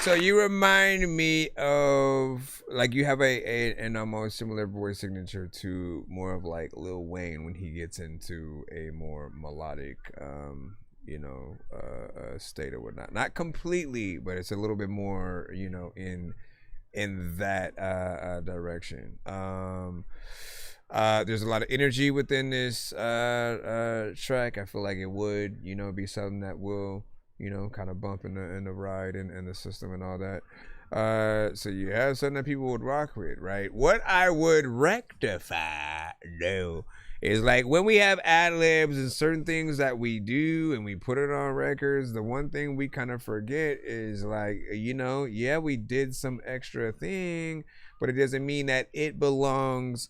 So you remind me of, like, you have an almost similar voice signature to more of like Lil Wayne when he gets into a more melodic, state or whatnot. Not completely, but it's a little bit more, in that direction. There's a lot of energy within this track. I feel like it would, be something that will, kind of bump in the ride and the system and all that. So you have something that people would rock with, right? What I would rectify, though, is like when we have ad-libs and certain things that we do and we put it on records, the one thing we kind of forget is like, yeah, we did some extra thing, but it doesn't mean that it belongs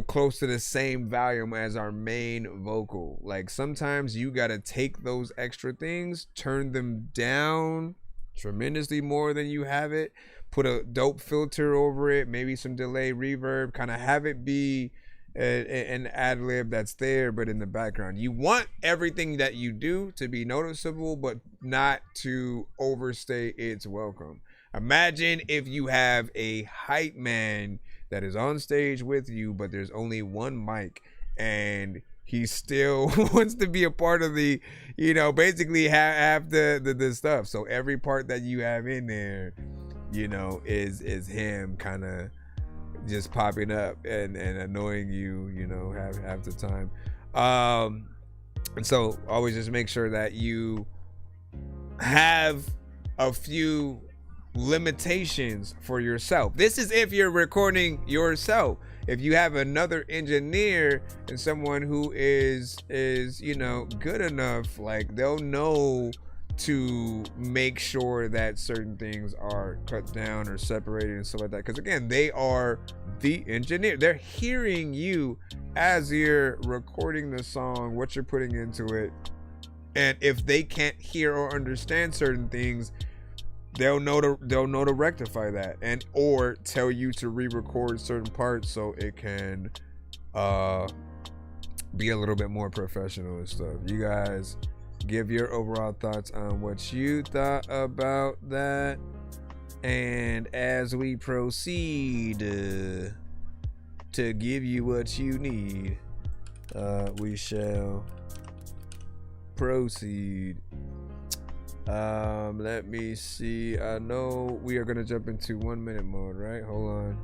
close to the same volume as our main vocal. Like sometimes you gotta take those extra things, turn them down tremendously more than you have it, put a dope filter over it, maybe some delay reverb, kind of have it be an ad-lib that's there but in the background. You want everything that you do to be noticeable but not to overstay its welcome. Imagine if you have a hype man that is on stage with you, but there's only one mic and he still wants to be a part of the, basically have the stuff. So every part that you have in there, is him kind of just popping up and annoying you, half the time. And so always just make sure that you have a few limitations for yourself. This is if you're recording yourself. If you have another engineer and someone who is good enough, like they'll know to make sure that certain things are cut down or separated and stuff like that. Because again, they are the engineer. They're hearing you as you're recording the song, what you're putting into it. And if they can't hear or understand certain things, they'll know to rectify that and or tell you to re-record certain parts so it can be a little bit more professional and stuff. You guys give your overall thoughts on what you thought about that, and as we proceed to give you what you need, we shall proceed. Let me see. I know we are gonna jump into 1 minute mode, right? Hold on.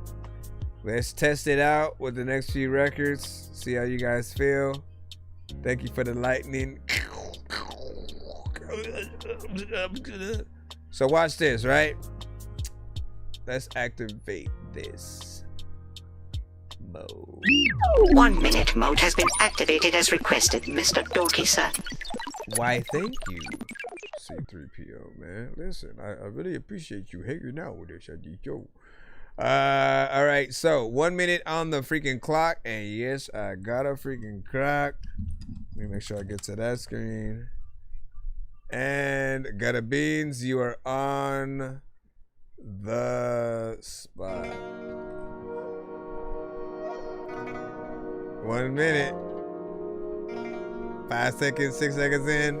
Let's test it out with the next few records. See how you guys feel. Thank you for the lightning. So watch this, right? Let's activate this mode. 1 minute mode has been activated as requested, Mr. Dorky, sir. Why, thank you, C3PO, man. Listen, I really appreciate you hanging out with us at the show. All right, so 1 minute on the freaking clock, and yes, I got a freaking clock. Let me make sure I get to that screen. And Gutta Beans, you are on the spot. 1 minute. 5 seconds, 6 seconds in.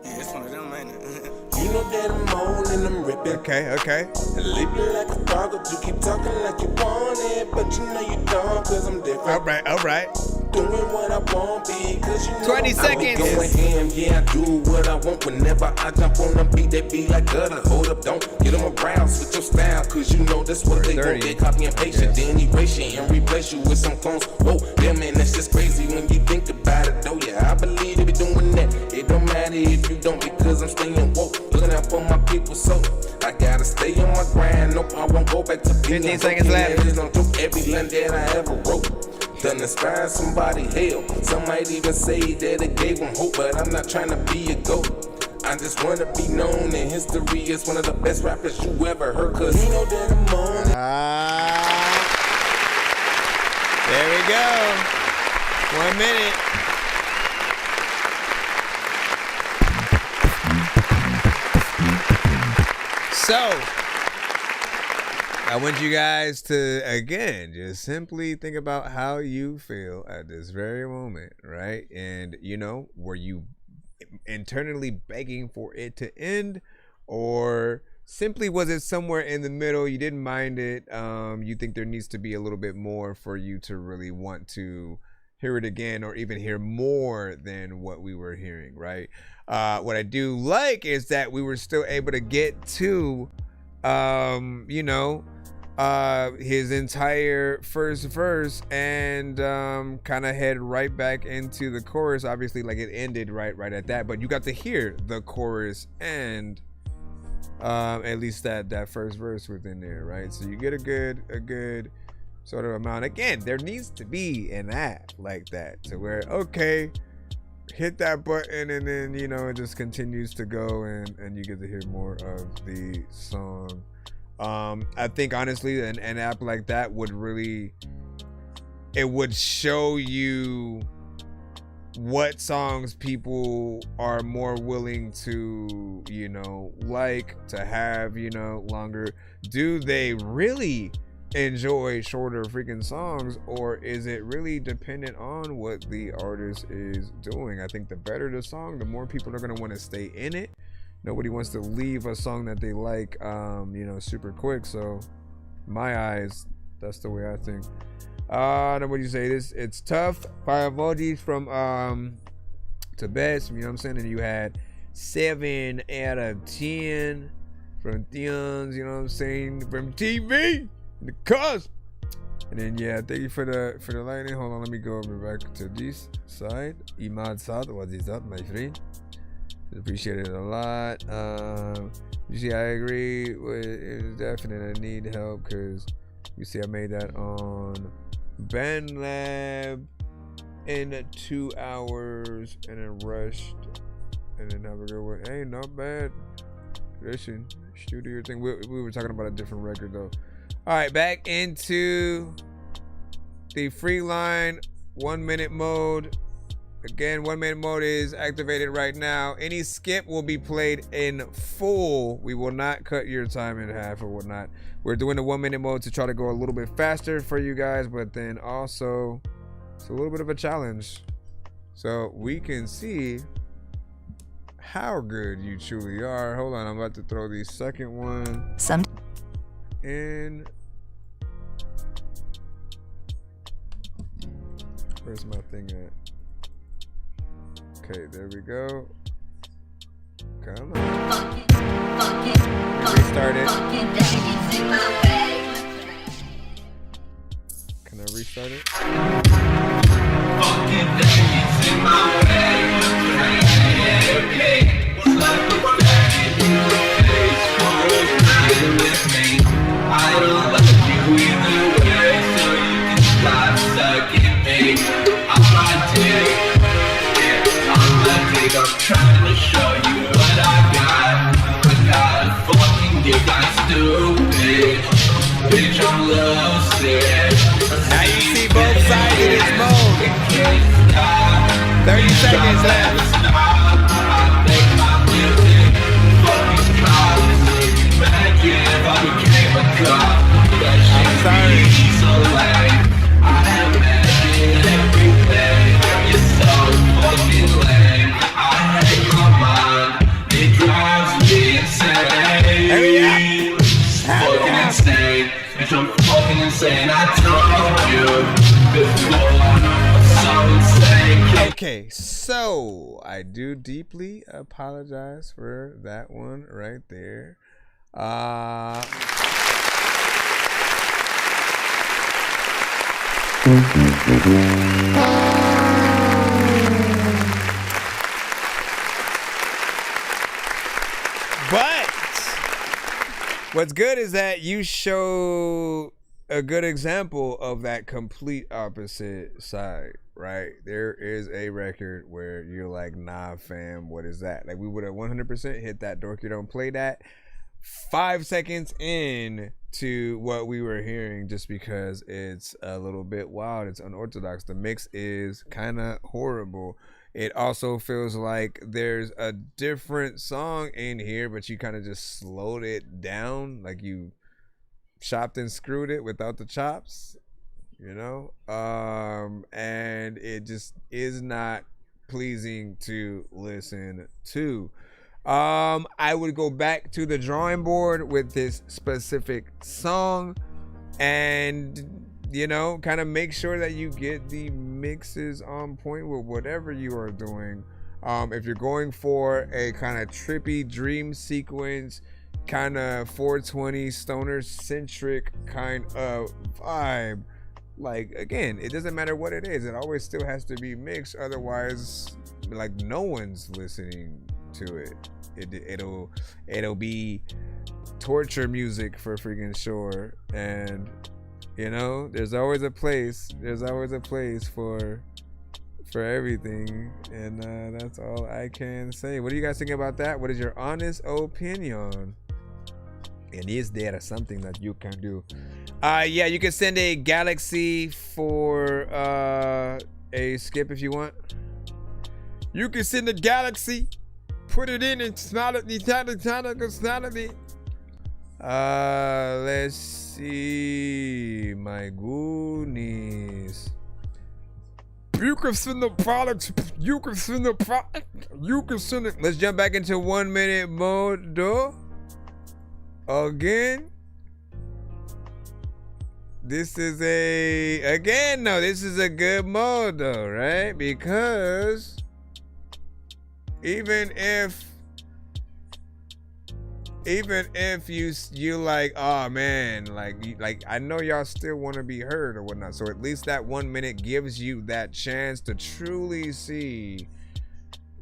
Yeah, it's one of them, ain't it? You know that I'm on and I'm ripping. Okay. Living like a dog, but you keep talking like you want it, but you know you don't, cause I'm different. All right. Doing what I want, because you know 20 seconds. I be going ham, yeah, I do what I want. Whenever I jump on the beat, they be like gutter. Hold up, don't get them around, switch your style, cause you know that's what they want. They copy and paste it, then erase you and replace you with some clones. Whoa, damn man, that's just crazy when you think about it, though. Yeah, I believe they be doing that. It don't matter if you don't, because I'm staying woke. Looking out for my people, so I gotta stay on my grind. Nope, I won't go back to being 15 seconds left. Every line that I ever wrote done inspire somebody, hell. Some might even say that it gave them hope, but I'm not trying to be a goat. I just wanna be known in history as one of the best rappers you ever heard, cause you know that I'm on. There we go. 1 minute. So, I want you guys to, again, just simply think about how you feel at this very moment, right? And, you know, were you internally begging for it to end, or simply was it somewhere in the middle? You didn't mind it. You think there needs to be a little bit more for you to really want to hear it again, or even hear more than what we were hearing, right? What I do like is that we were still able to get to, you know, his entire first verse and kind of head right back into the chorus. Obviously, like, it ended right at that, but you got to hear the chorus and at least that first verse within there, right? So you get a good sort of amount. Again, there needs to be an act like that to where, okay, hit that button and then, you know, it just continues to go and you get to hear more of the song. I think honestly an app like that would really, it would show you what songs people are more willing to, you know, like to have, you know, longer. Do they really enjoy shorter freaking songs, or is it really dependent on what the artist is doing? I think the better the song, the more people are going to want to stay in it. Nobody wants to leave a song that they like, you know, super quick. So my eyes, that's the way I think. Then what do you say? It's tough. 5 emojis from to best, you know what I'm saying? And you had 7 out of 10 from Theons, you know what I'm saying? From TV. The cusp. And then yeah, thank you for the lightning. Hold on, let me go over back to this side. Imad Saad, what is that, my friend? Appreciate it a lot. You see, I agree with it. Definitely I need help, because you see I made that on BandLab in 2 hours and then rushed and then have a good one. Hey, not bad. Listen, studio thing. We were talking about a different record though. All right, back into the free line 1 minute mode. Again, 1 minute mode is activated right now. Any skip will be played in full. We will not cut your time in half or whatnot. We're doing the 1 minute mode to try to go a little bit faster for you guys, but then also it's a little bit of a challenge, so we can see how good you truly are. Hold on, I'm about to throw the second one in. Where's my thing at? Okay, there we go. Come on. Restart it. Can I restart it? I don't like you either way, so you can stop sucking me. I'm trying to show you what I got. I got a fucking gift, I'm stupid. Bitch, I'm lucid. Now you see both sides of this mode. 30 seconds left. I'm sorry. I'm fucking insane. I told you before. I'm so insane. Okay, so I do deeply apologize for that one right there. But what's good is that you show a good example of that complete opposite side, right? There is a record where you're like, nah, fam, what is that? Like, we would have 100% hit that Dorky Don't Play That 5 seconds in to what we were hearing, just because it's a little bit wild. It's unorthodox. The mix is kind of horrible. It also feels like there's a different song in here, but you kind of just slowed it down, like you chopped and screwed it without the chops, you know? And it just is not pleasing to listen to. I would go back to the drawing board with this specific song and, you know, kind of make sure that you get the mixes on point with whatever you are doing. If you're going for a kind of trippy dream sequence, kind of 420 stoner centric kind of vibe, like, again, it doesn't matter what it is, it always still has to be mixed, otherwise like no one's listening to it. It'll be torture music for freaking sure. And you know, there's always a place for everything. And that's all I can say. What do you guys think about that? What is your honest opinion? And is there something that you can do? Yeah, you can send a galaxy for a skip if you want. You can send a galaxy, put it in and smile at me, smile at me. Let's see. My goodness. You can send the product. You can send the product. You can send it. Let's jump back into 1 minute mode, though. Again. This is a good mode, though, right? Because even if you like, oh man, like I know y'all still want to be heard or whatnot, so at least that 1 minute gives you that chance to truly see,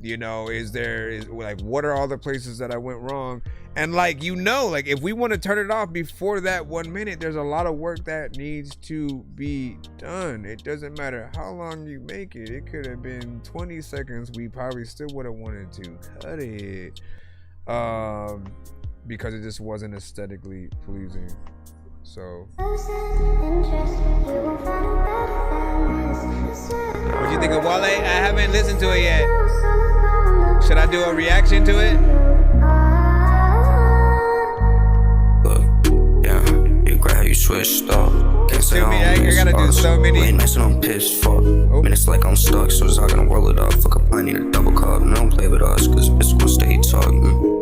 you know, like, what are all the places that I went wrong? And like, you know, like, if we want to turn it off before that 1 minute, there's a lot of work that needs to be done. It doesn't matter how long you make it. It could have been 20 seconds. We probably still would have wanted to cut it. Because it just wasn't aesthetically pleasing. So what do you think of Wale? I haven't listened to it yet. Should I do a reaction to it? Look, yeah, you grab how you switched up. Can't say I gotta do so many. Late nights and I'm pissed, fuck. Man, it's like I'm stuck, so it's not gonna roll it up. Fuck up, I need a double cup. No, don't play with us, cause bitch gon' stay talking.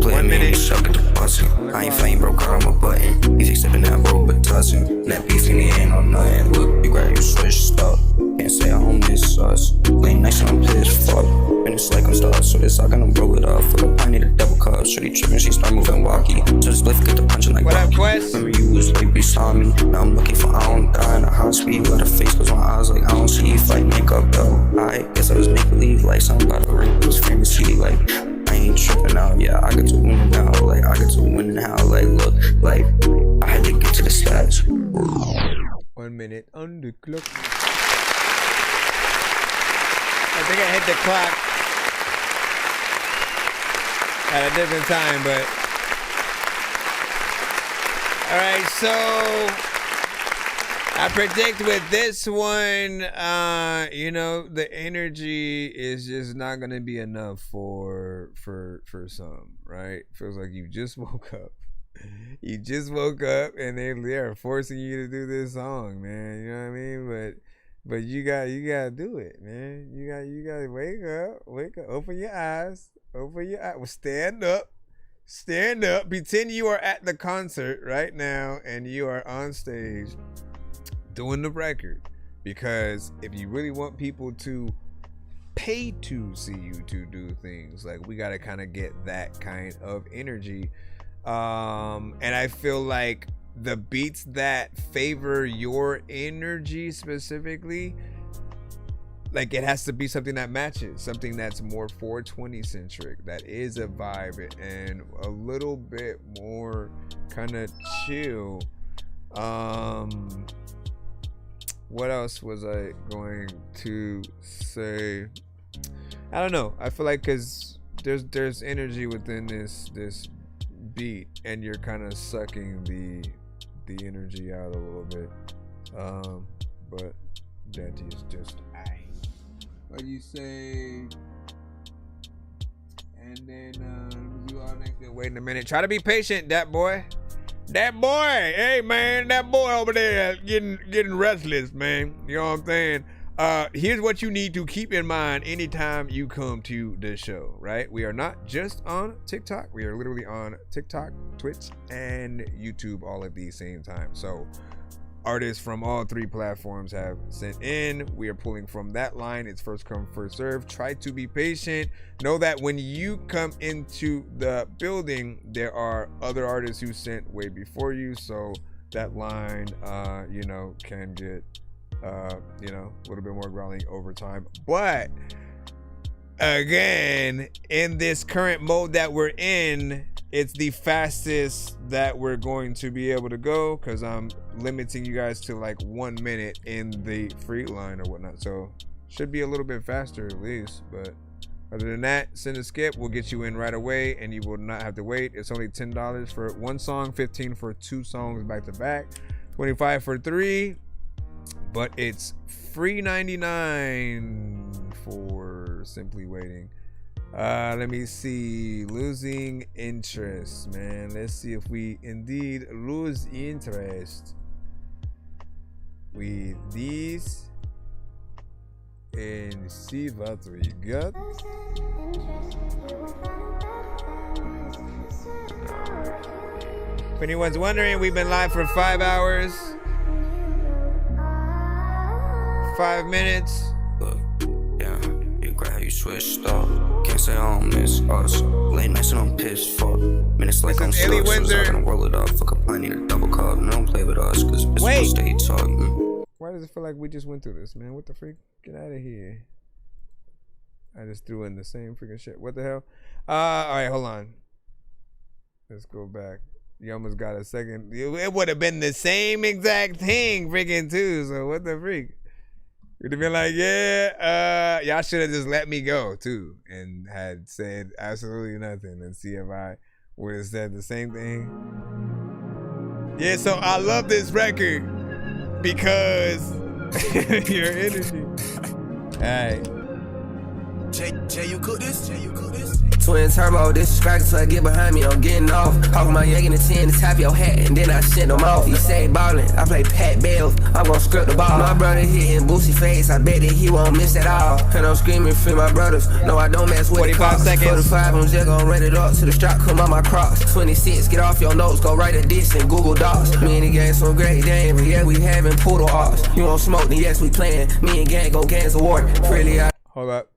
Play 1 minute, shove at the button. I ain't fighting, bro, caught on my button. He's accepting that bro, but touching. That beef in the end on nothing. Look, you grab your switch up. Can't say I don't miss us. Late nights and I'm pissed, fuck. And it's like I'm stuck, so this not gonna roll it up. Fuck up, I need a double cup. Shorty tripping, she start moving walkie. So this lift get the punching like Rocky. Remember you was way beside me. Now I'm looking for I don't die in a high speed. Let her face close my eyes like I don't see. Fight makeup though. I guess I was make believe like something about a ring. It was fantasy like. I ain't tripping out, yeah, I get to win now, like, I get to win now, like, look, like, I had to get to the stats. 1 minute on the clock. I think I hit the clock at a different time, but, alright, so, I predict with this one, you know, the energy is just not gonna be enough for some, right? Feels like you just woke up. You just woke up and they are forcing you to do this song, man. You know what I mean? But you gotta do it, man. You gotta wake up, open your eyes. Well, stand up, pretend you are at the concert right now and you are on stage doing the record, because if you really want people to pay to see you to do things, like, we gotta kind of get that kind of energy, and I feel like the beats that favor your energy specifically, like, it has to be something that matches, something that's more 420 centric, that is a vibe and a little bit more kind of chill. What else was I going to say? I don't know. I feel like because there's energy within this beat, and you're kind of sucking the energy out a little bit. But that is just What you say? And then do all next. Wait a minute. Try to be patient, that boy. That boy. Hey man, that boy over there getting restless, man. You know what I'm saying? Here's what you need to keep in mind anytime you come to the show, right? We are not just on TikTok. We are literally on TikTok, Twitch, and YouTube all at the same time. So artists from all three platforms have sent in. We are pulling from that line. It's first come, first serve. Try to be patient. Know that when you come into the building, there are other artists who sent way before you. So that line, can get, a little bit more growling over time. But again, in this current mode that we're in, it's the fastest that we're going to be able to go because I'm limiting you guys to like 1 minute in the free line or whatnot. So should be a little bit faster at least. But other than that, send a skip. We'll get you in right away and you will not have to wait. It's only $10 for one song, $15 for 2 songs back to back, $25 for 3. But it's free $99 for simply waiting. Let me see. Losing interest, man. Let's see if we indeed lose interest with these and see what we got. If anyone's wondering, we've been live for 5 hours, 5 minutes. Look, yeah, you grab how you switched up. Can't say I don't miss us. Late nights and I'm pissed, fuck. Minutes like I'm stuck, so it's not gonna roll it up. Fuck up, I need a double cup. No, don't play with us, cause it's gonna stay talking. Why does it feel like we just went through this, man? What the freak? Get out of here. I just threw in the same freaking shit. What the hell? Alright, hold on. Let's go back. You almost got a second. It would have been the same exact thing freaking too, so what the freak? You'd have been like, yeah, y'all should have just let me go too and had said absolutely nothing and see if I would have said the same thing. Yeah, so I love this record because your energy. All right. Jay, you cook this? Twin turbo, this is cracking, so I get behind me, I'm getting off. Hawk my egg in the 10 to top your hat, and then I send them off. He say ballin', I play Pat Bells, I'm gon' script the ball. My brother hitting Boosie face, I bet that he won't miss at all. And I'm screaming for my brothers, no I don't mess with 45 seconds. 45, I'm just gon' run it up till the strap come on my cross. 26, get off your notes, go write a diss in Google Docs. Me and the gang some great game, but yeah, we having poodle ops. You want smoke, then yes, we playing. Me and gang go Gangs of War. Really, Hold up.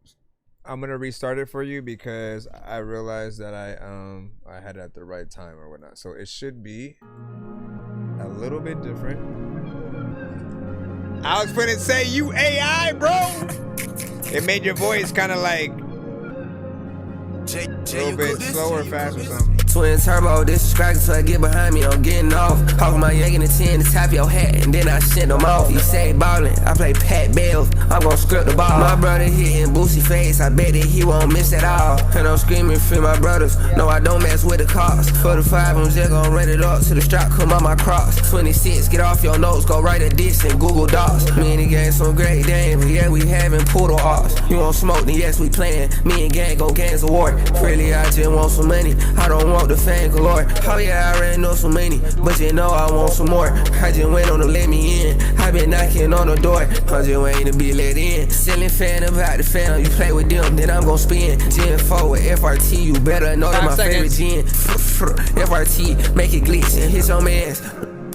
I'm gonna restart it for you because I realized that I had it at the right time or whatnot. So it should be a little bit different. I was gonna say you AI, bro. It made your voice kind of like a little bit slower, fast or something. Twin turbo, this is cracking, so I get behind me, I'm getting off. Hawk my egg in the 10 to top your hat, and then I send them off. He say ballin', I play Pat Bells, I'm gon' script the ball. My brother hitting Boosie face, I bet that he won't miss at all. And I'm screaming for my brothers, no I don't mess with the cops. 45, I'm just gon' run it up till the strap come on my cross. 26, get off your notes, go write a diss in Google Docs. Me and the gang some great game, but yeah, we having poodle ops. You want smoke, then yes, we playing. Me and gang go Gangs of War. Really, I just want some money, I don't want the fame galore. Oh yeah, I already know so many, but you know I want some more. I just went on to let me in, I been knocking on the door, I'm just waiting to be let in. Selling fan about the fam, you play with them, then I'm gon' spin. Gen 4 with FRT, you better know that my favorite gen. FRT, make it glitch and hit your mans.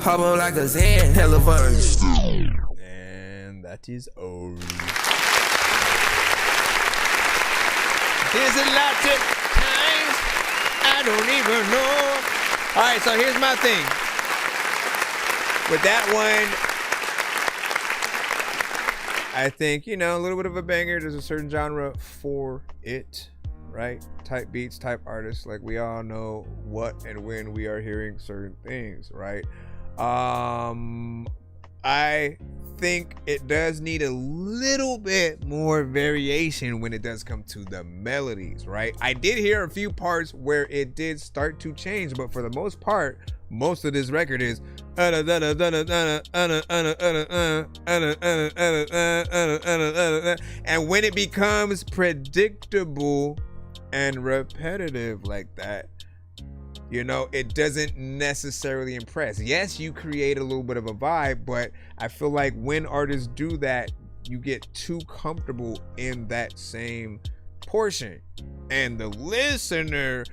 Pop on like a Zan, hella fun. And that is over. There's a lot of times I don't even know. All right, so here's my thing. With that one, I think, a little bit of a banger. There's a certain genre for it, right? Type beats, type artists. Like, we all know what and when we are hearing certain things, right? I think it does need a little bit more variation when it does come to the melodies, right? I did hear a few parts where it did start to change, but for the most part, most of this record is And when it becomes predictable and repetitive like that, you know, it doesn't necessarily impress. Yes, you create a little bit of a vibe, but I feel like when artists do that, you get too comfortable in that same portion. And the listener,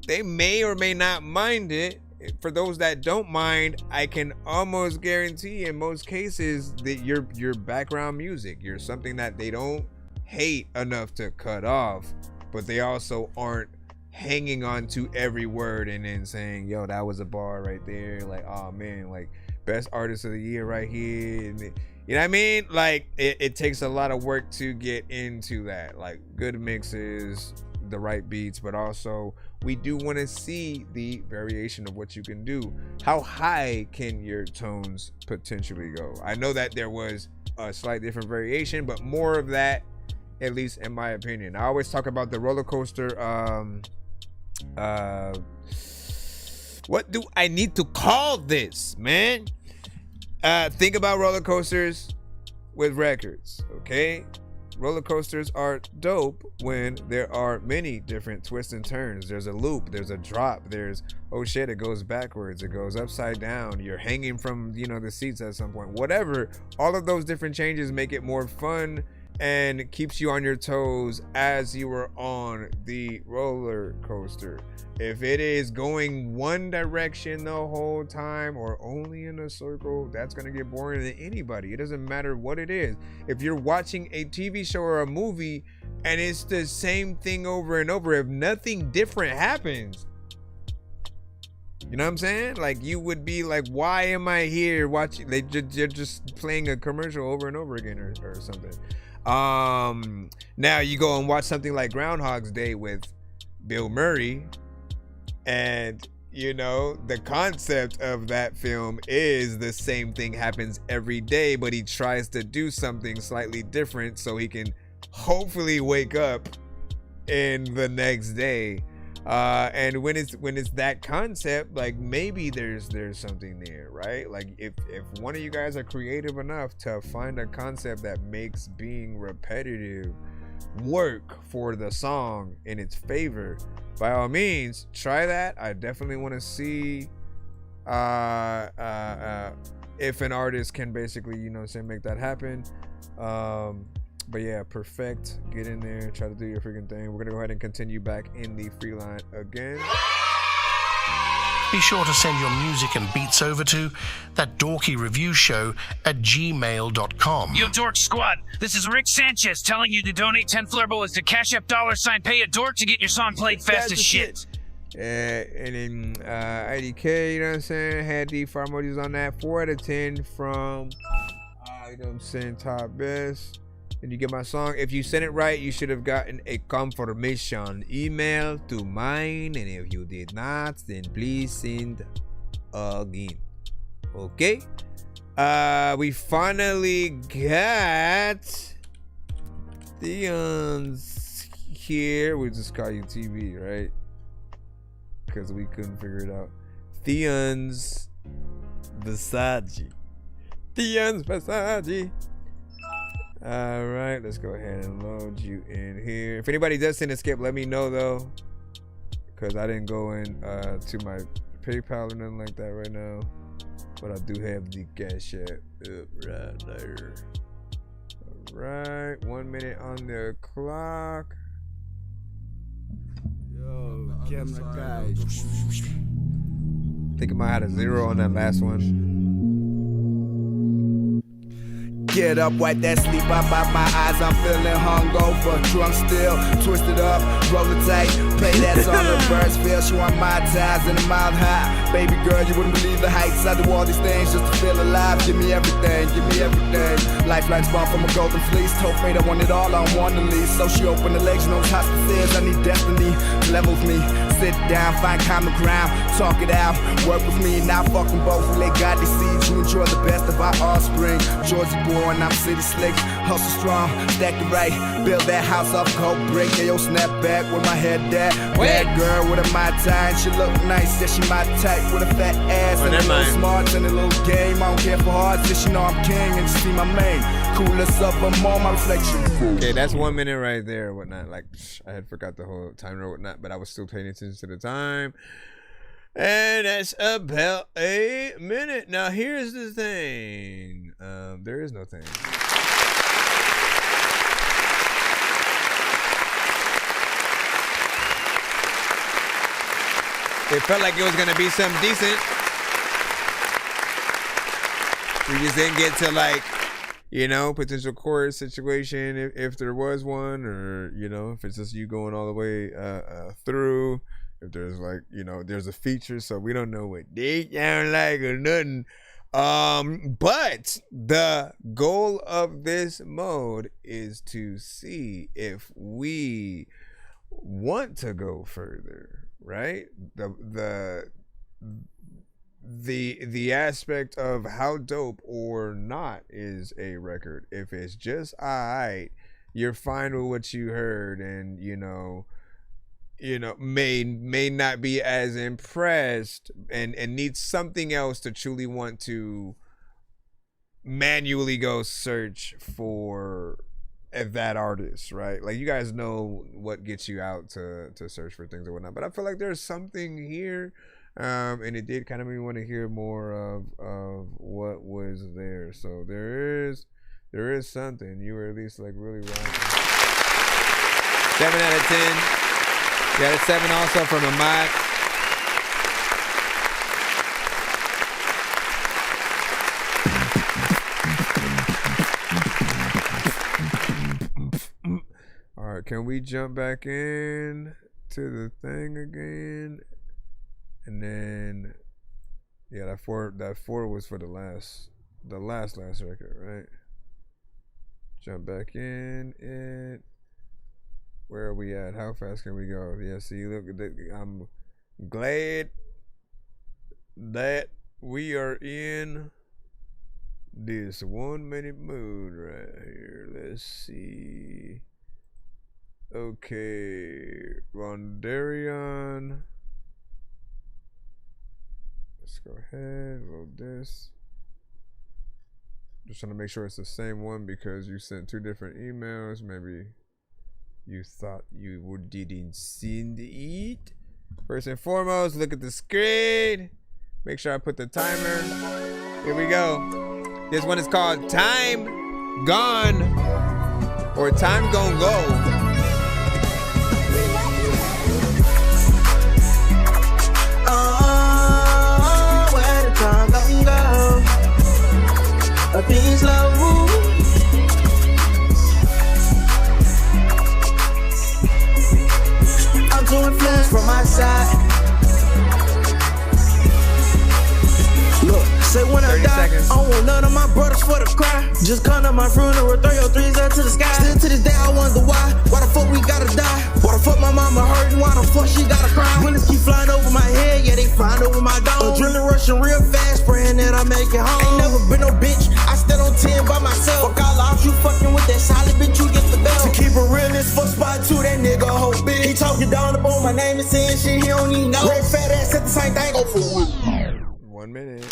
they may or may not mind it. For those that don't mind, I can almost guarantee in most cases that your background music, you're something that they don't hate enough to cut off, but they also aren't hanging on to every word and then saying, yo, that was a bar right there. Like, oh man, like best artist of the year right here. And you know what I mean? Like it takes a lot of work to get into that. Like good mixes, the right beats, but also we do want to see the variation of what you can do. How high can your tones potentially go? I know that there was a slight different variation, but more of that, at least in my opinion. I always talk about the roller coaster. What do I need to call this, man? Think about roller coasters with records, okay? Roller coasters are dope when there are many different twists and turns. There's a loop, there's a drop, there's, oh shit, it goes backwards, it goes upside down, you're hanging from, you know, the seats at some point. Whatever, all of those different changes make it more fun and keeps you on your toes as you are on the roller coaster. If it is going one direction the whole time or only in a circle, that's gonna get boring to anybody. It doesn't matter what it is. If you're watching a TV show or a movie and it's the same thing over and over, if nothing different happens, you know what I'm saying? Like you would be like, why am I here watching? They're just playing a commercial over and over again or something. Now you go and watch something like Groundhog's Day with Bill Murray, and you know the concept of that film is the same thing happens every day, but he tries to do something slightly different so he can hopefully wake up in the next day. And when it's that concept, like maybe there's something there, right? Like if one of you guys are creative enough to find a concept that makes being repetitive work for the song in its favor, by all means try that. I definitely want to see if an artist can basically, you know, say make that happen. But yeah, perfect. Get in there, try to do your freaking thing. We're gonna go ahead and continue back in the free line again. Be sure to send your music and beats over to ThatDorkyReviewShow at gmail.com. Yo, Dork Squad, this is Rick Sanchez telling you to donate 10 flurballs to Cash App $pay a dork to get your song played fast as shit. And then IDK, you know what I'm saying? Had the 5 emojis on that. 4 out of 10 from, you know what I'm saying, top best. And you get my song. If you sent it right, you should have gotten a confirmation email to mine. And if you did not, then please send again. Okay. We finally got Theon's here. We'll just call you TV, right? Because we couldn't figure it out. Theon's Versace. Theon's Versace. All right, let's go ahead and load you in here. If anybody does send a skip, let me know though, because I didn't go in to my PayPal or nothing like that right now, but I do have the Cash App up right there. All right, 1 minute on the clock. Yo, camera guys. I think I might have a 0 on that last one. Get up, wipe that sleep up out my eyes. I'm feeling hungover, drunk still, twisted up, roller tight. Play that song of birds feel. She want my ties and a mile high. Baby girl, you wouldn't believe the heights. I do all these things just to feel alive. Give me everything, give me everything. Lifeline spawn from a golden fleece. Told fate I want it all, I don't want to leave. So she opened the legs, knows how to says I need destiny. Level with me, sit down, find common ground, talk it out, work with me. Now fucking both, we let God deceive. You enjoy the best of our offspring. Georgie boy, born, I'm city slick. Hustle strong, stack it right. Build that house off cold brick. Yo, snap back with my head that. Bad girl with a my tie, and she look nice. Yeah, she my type with a fat ass and a little smarts and a little game. I don't care for hard, since she know I'm king and see my main. Coolest of them all, my reflection. Okay, that's 1 minute right there, whatnot. Like, I had forgot the whole timer or whatnot, but I was still paying attention to the time. And that's about a minute. Now, here's the thing. There is no thing. It felt like it was going to be something decent. We just didn't get to, like, you know, potential chorus situation if there was one, or, you know, if it's just you going all the way through. If there's, like, you know, there's a feature, so we don't know what they sound like or nothing. But the goal of this mode is to see if we want to go further, right? The aspect of how dope or not is a record. If it's just alright, you're fine with what you heard, and you know may not be as impressed and need something else to truly want to manually go search for that artist, right? Like, you guys know what gets you out to search for things or whatnot, but I feel like there's something here, and it did kind of make me want to hear more of what was there. So there is something. You were at least, like, really rocking. 7 out of 10. Got a 7 also from Ahmad. All right, can we jump back in to the thing again? And then, yeah, that four was for the last record, right? Jump back in it. Where are we at? How fast can we go? Yeah, see, look at that. I'm glad that we are in this 1 minute mood right here. Let's see. Okay, Rondarion. Let's go ahead, load this. Just trying to make sure it's the same one because you sent 2 different emails. Maybe you thought you didn't send it. First and foremost, look at the screen. Make sure I put the timer. Here we go. This one is called Time Gone, or Time Gon' Go. Where the time gon' go? A bit slow. I'm doing flash from my side. Look, say when I die, seconds. I don't want none of my brothers for the cry. Just come to my funeral, throw your 3s up to the sky. Still to this day, I wonder why the fuck we gotta die? Why the fuck my mama hurting? Why the fuck she gotta cry? Bullets keep flying over my head, yeah, they flying over my dome. Adrenaline rushing real fast, praying that I make it home. Ain't never been no bitch, I stand on 10 by myself. Fuck all off, you fucking with that solid bitch, you get the bell. To keep it real, this fuck spot 2, that nigga a whole bitch. He talking down up on my name and saying shit he don't even know. Red fat ass at the same thing, go for real. 1 minute.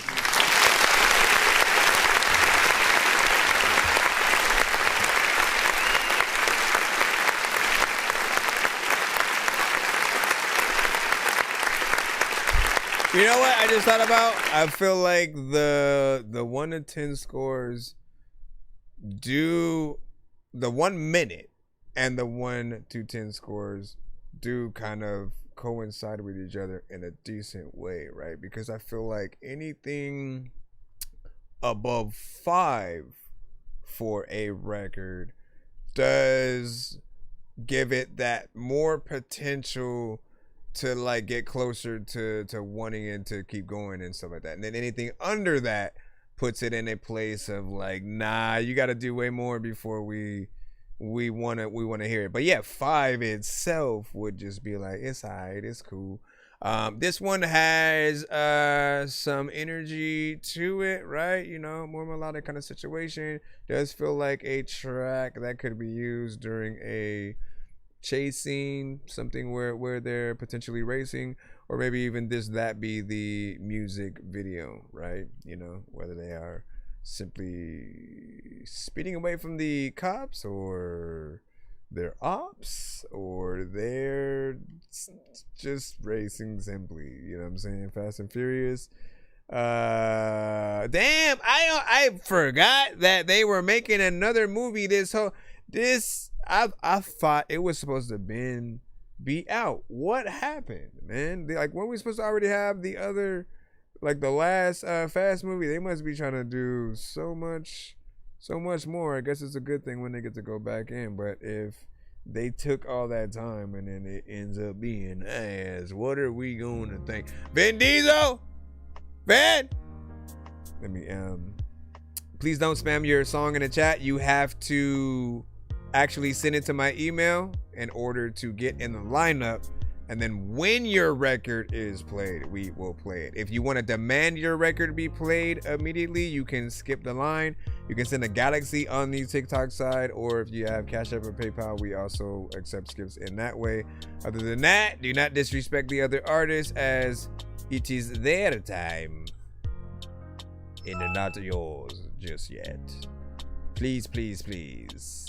You know what I just thought about? I feel like the 1 to 10 scores do, the 1 minute and the 1 to 10 scores do kind of coincide with each other in a decent way, right? Because I feel like anything above 5 for a record does give it that more potential to, like, get closer to wanting it to keep going and stuff like that. And then anything under that puts it in a place of, like, nah, you got to do way more before we want to hear it. But yeah, 5 itself would just be like, it's alright, it's cool. This one has some energy to it, right? You know, more melodic kind of situation. Does feel like a track that could be used during a chase scene, something where they're potentially racing, or maybe even that be the music video, right? You know, whether they are simply speeding away from the cops, or they're ops, or they're just racing simply, you know what I'm saying? Fast and Furious. Damn, I forgot that they were making another movie. I thought it was supposed to be out. What happened, man? Like, weren't we supposed to already have the other, like the last Fast movie? They must be trying to do so much more. I guess it's a good thing when they get to go back in. But if they took all that time and then it ends up being ass, what are we going to think? Vin Diesel, Let me please don't spam your song in the chat. You have to actually send it to my email in order to get in the lineup, and then when your record is played, we will play it. If you want to demand your record be played immediately, you can skip the line. You can send a Galaxy on the TikTok side, or if you have Cash App or PayPal, we also accept skips in that way. Other than that, do not disrespect the other artists, as it is their time and not yours just yet. Please, please, please.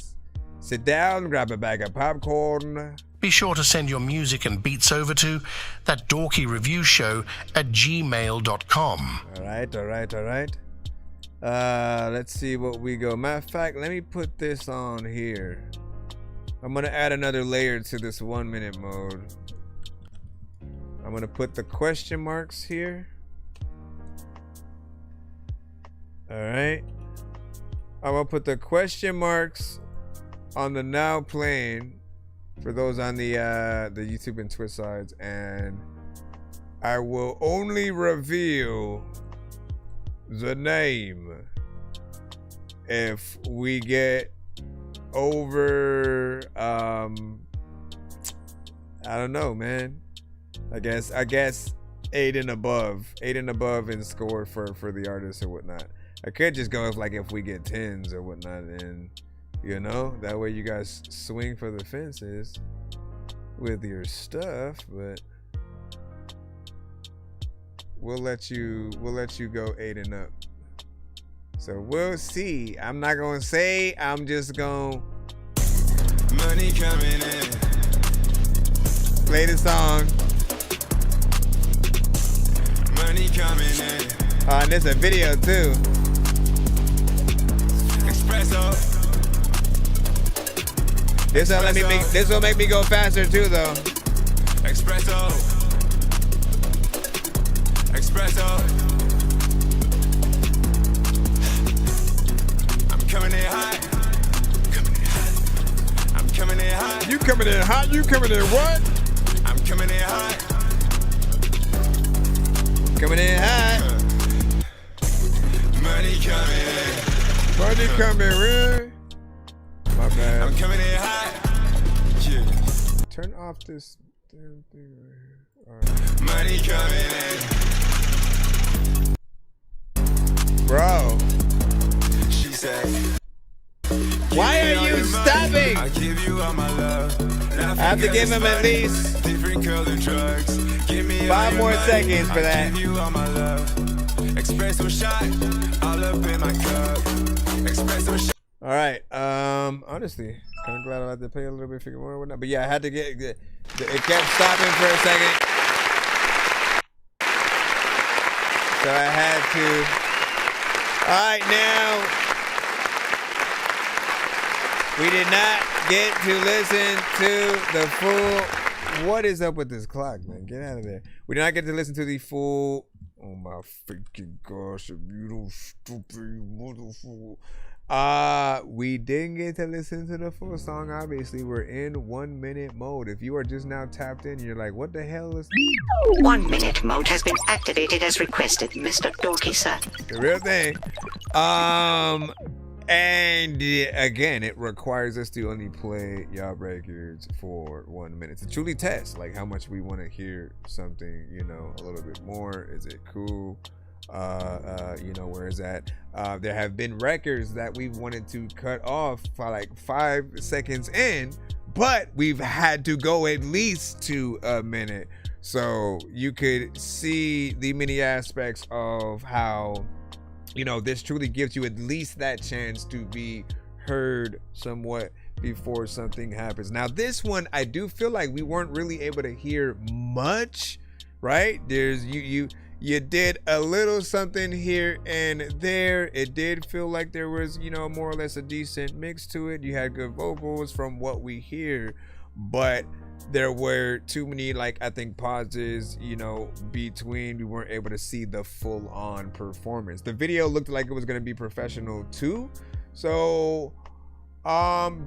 Sit down, grab a bag of popcorn. Be sure to send your music and beats over to ThatDorkyReviewShow@gmail.com. All right. Let's see what we go. Matter of fact, let me put this on here. I'm gonna add another layer to this 1 minute mode. I'm gonna put the question marks here. All right. I'm gonna put the question marks on the now playing for those on the YouTube and Twitch sides, and I will only reveal the name if we get over I don't know, man. I guess 8 and above in score for the artists or whatnot. I could just go if we get 10s or whatnot, and you know, that way you guys swing for the fences with your stuff, but we'll let you go 8 and up. So we'll see. I'm not gonna say, I'm just gonna money coming in. Play the song. Money coming in. And there's a video too. Espresso. This will make me go faster too, though. Espresso. I'm coming in hot. I'm coming in hot. You coming in hot? You coming in what? I'm coming in hot. Coming in hot. Money coming in. Money coming in. My bad. I'm coming in hot. Yeah. Turn off this damn thing right here. All right. Money coming in. Bro. She said, why are you stopping? I give you all my love. I have to give him at least different colored drugs. Give me 5 more seconds for that. Give you all my love. Espresso shot all up in my cup. Espresso shot. All right. Honestly, kind of glad I had to play a little bit, figure more or whatnot. But yeah, I had to get it kept stopping for a second, so I had to. All right, now we did not get to listen to the full. What is up with this clock, man? Get out of there. We did not get to listen to the full. Oh my freaking gosh, you stupid motherfucker. We didn't get to listen to the full song. Obviously, we're in 1 minute mode. If you are just now tapped in, you're like, what the hell is 1 minute mode has been activated as requested, Mr. Dorky, sir. the real thing? And again, it requires us to only play y'all records for 1 minute to truly test like how much we want to hear something, you know, a little bit more. Is it cool? You know, where is that? There have been records that we wanted to cut off for like 5 seconds in, but we've had to go at least to a minute. So you could see the many aspects of how, you know, this truly gives you at least that chance to be heard somewhat before something happens. Now, this one, I do feel like we weren't really able to hear much, right? There's you did a little something here and there. It did feel like there was, you know, more or less a decent mix to it. You had good vocals from what we hear, but there were too many, like, I think, pauses, you know, between. We weren't able to see the full-on performance. The video looked like it was going to be professional too. So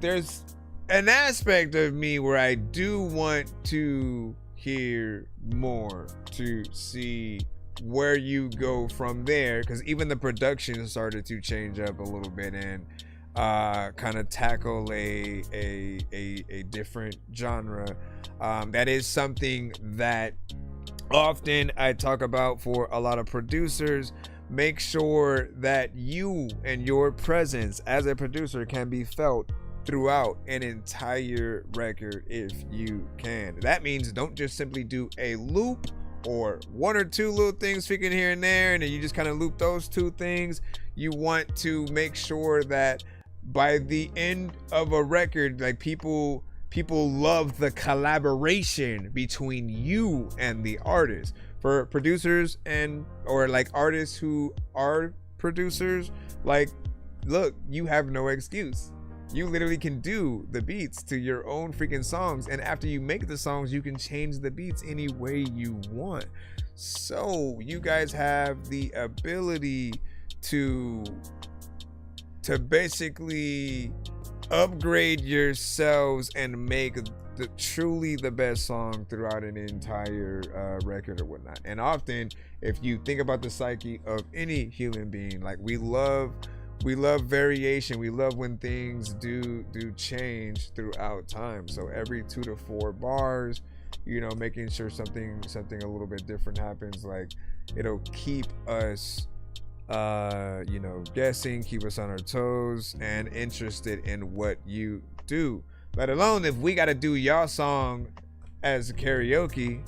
there's an aspect of me where I do want to hear more, to see where you go from there, because even the production started to change up a little bit and kind of tackle a different genre. That is something that often I talk about for a lot of producers. Make sure that you and your presence as a producer can be felt throughout an entire record if you can. That means don't just simply do a loop or 1 or 2 little things speaking here and there, and then you just kind of loop those 2 things. You want to make sure that by the end of a record, like people love the collaboration between you and the artist. For producers and or like artists who are producers, like, look, you have no excuse. You literally can do the beats to your own freaking songs, and after you make the songs, you can change the beats any way you want. So you guys have the ability to basically upgrade yourselves and make truly the best song throughout an entire record or whatnot. And often, if you think about the psyche of any human being, like, we love variation. We love when things do change throughout time. So every 2 to 4 bars, you know, making sure something a little bit different happens, like, it'll keep us you know, guessing, keep us on our toes and interested in what you do. Let alone if we got to do y'all song as karaoke.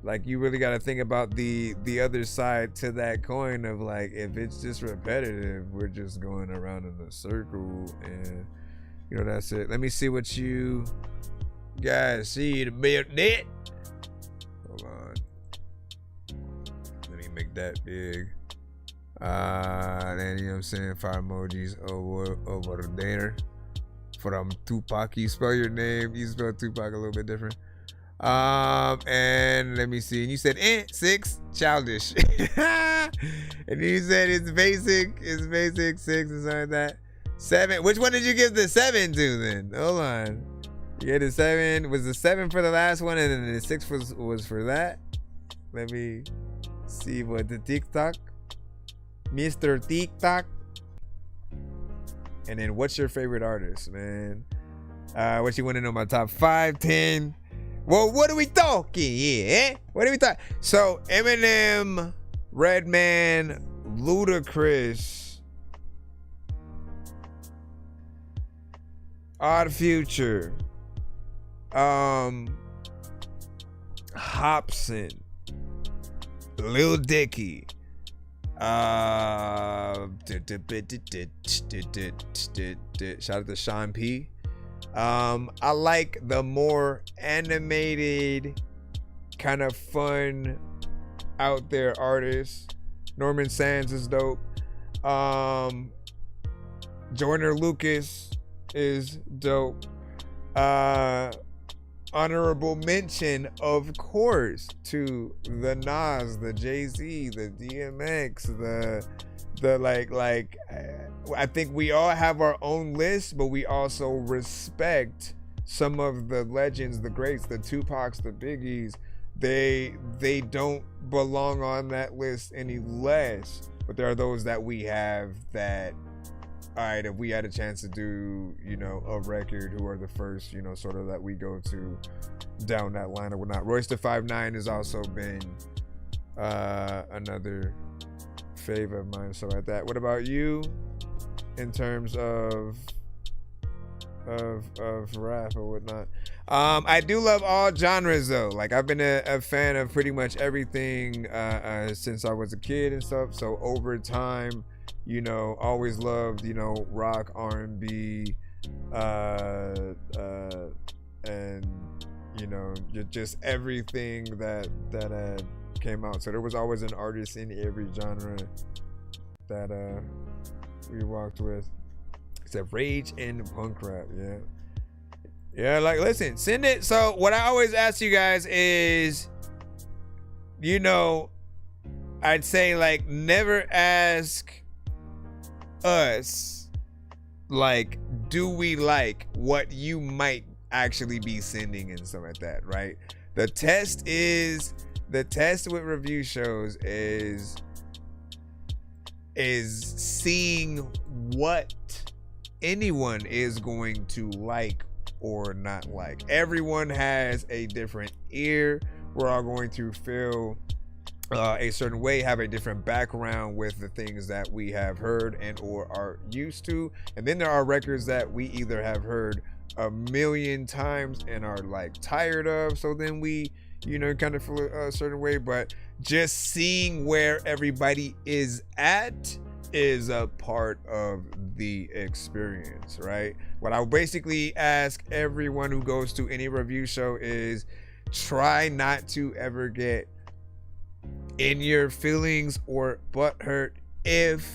Like, you really got to think about the other side to that coin of, like, if it's just repetitive, we're just going around in a circle, and, you know, that's it. Let me see what you guys see about that. Hold on. Let me make that big. Then, you know what I'm saying, 5 emojis over there. From Tupac. You spell your name, you spell Tupac a little bit different. And let me see. And you said 6, childish. And you said it's basic 6 and something like that. 7. Which one did you give the 7 to then? Hold on. You gave the 7. Was the 7 for the last one, and then the 6 was for that? Let me see what the Tik-Tok. Mr. Tik-Tok. And then what's your favorite artist, man? What you want to know, my top 5, 10? Well, what are we talking? Yeah, what are we talking? So, Eminem, Redman, Ludacris, Odd Future, Hopsin, Lil Dicky, shout out to Sean P. I like the more animated, kind of fun, out there artists. Norman Sands is dope. Joyner Lucas is dope. Honorable mention, of course, to the Nas, the Jay-Z, the DMX, the like I think we all have our own list, but we also respect some of the legends, the greats, the Tupacs, the Biggies. They don't belong on that list any less, but there are those that we have that all right, if we had a chance to do, you know, a record, who are the first, you know, sort of that we go to down that line or whatnot. Royce da 5'9" has also been another fave of mine. So at that, what about you in terms of rap or whatnot? I do love all genres though. Like I've been a fan of pretty much everything since I was a kid and stuff. So over time, you know, always loved, you know, rock, R&B, and you know, just everything that came out. So there was always an artist in every genre that we walked with. Except rage and punk rap, yeah, like listen, send it. So what I always ask you guys is, you know, I'd say like never ask us like, do we like what you might actually be sending and stuff like that, right? The test with review shows is seeing what anyone is going to like or not like. Everyone has a different ear. We're all going to feel a certain way, have a different background with the things that we have heard and or are used to. And then there are records that we either have heard a million times and are like tired of, so then we, you know, kind of feel a certain way. But just seeing where everybody is at is a part of the experience, right? What I basically ask everyone who goes to any review show is try not to ever get in your feelings or butthurt if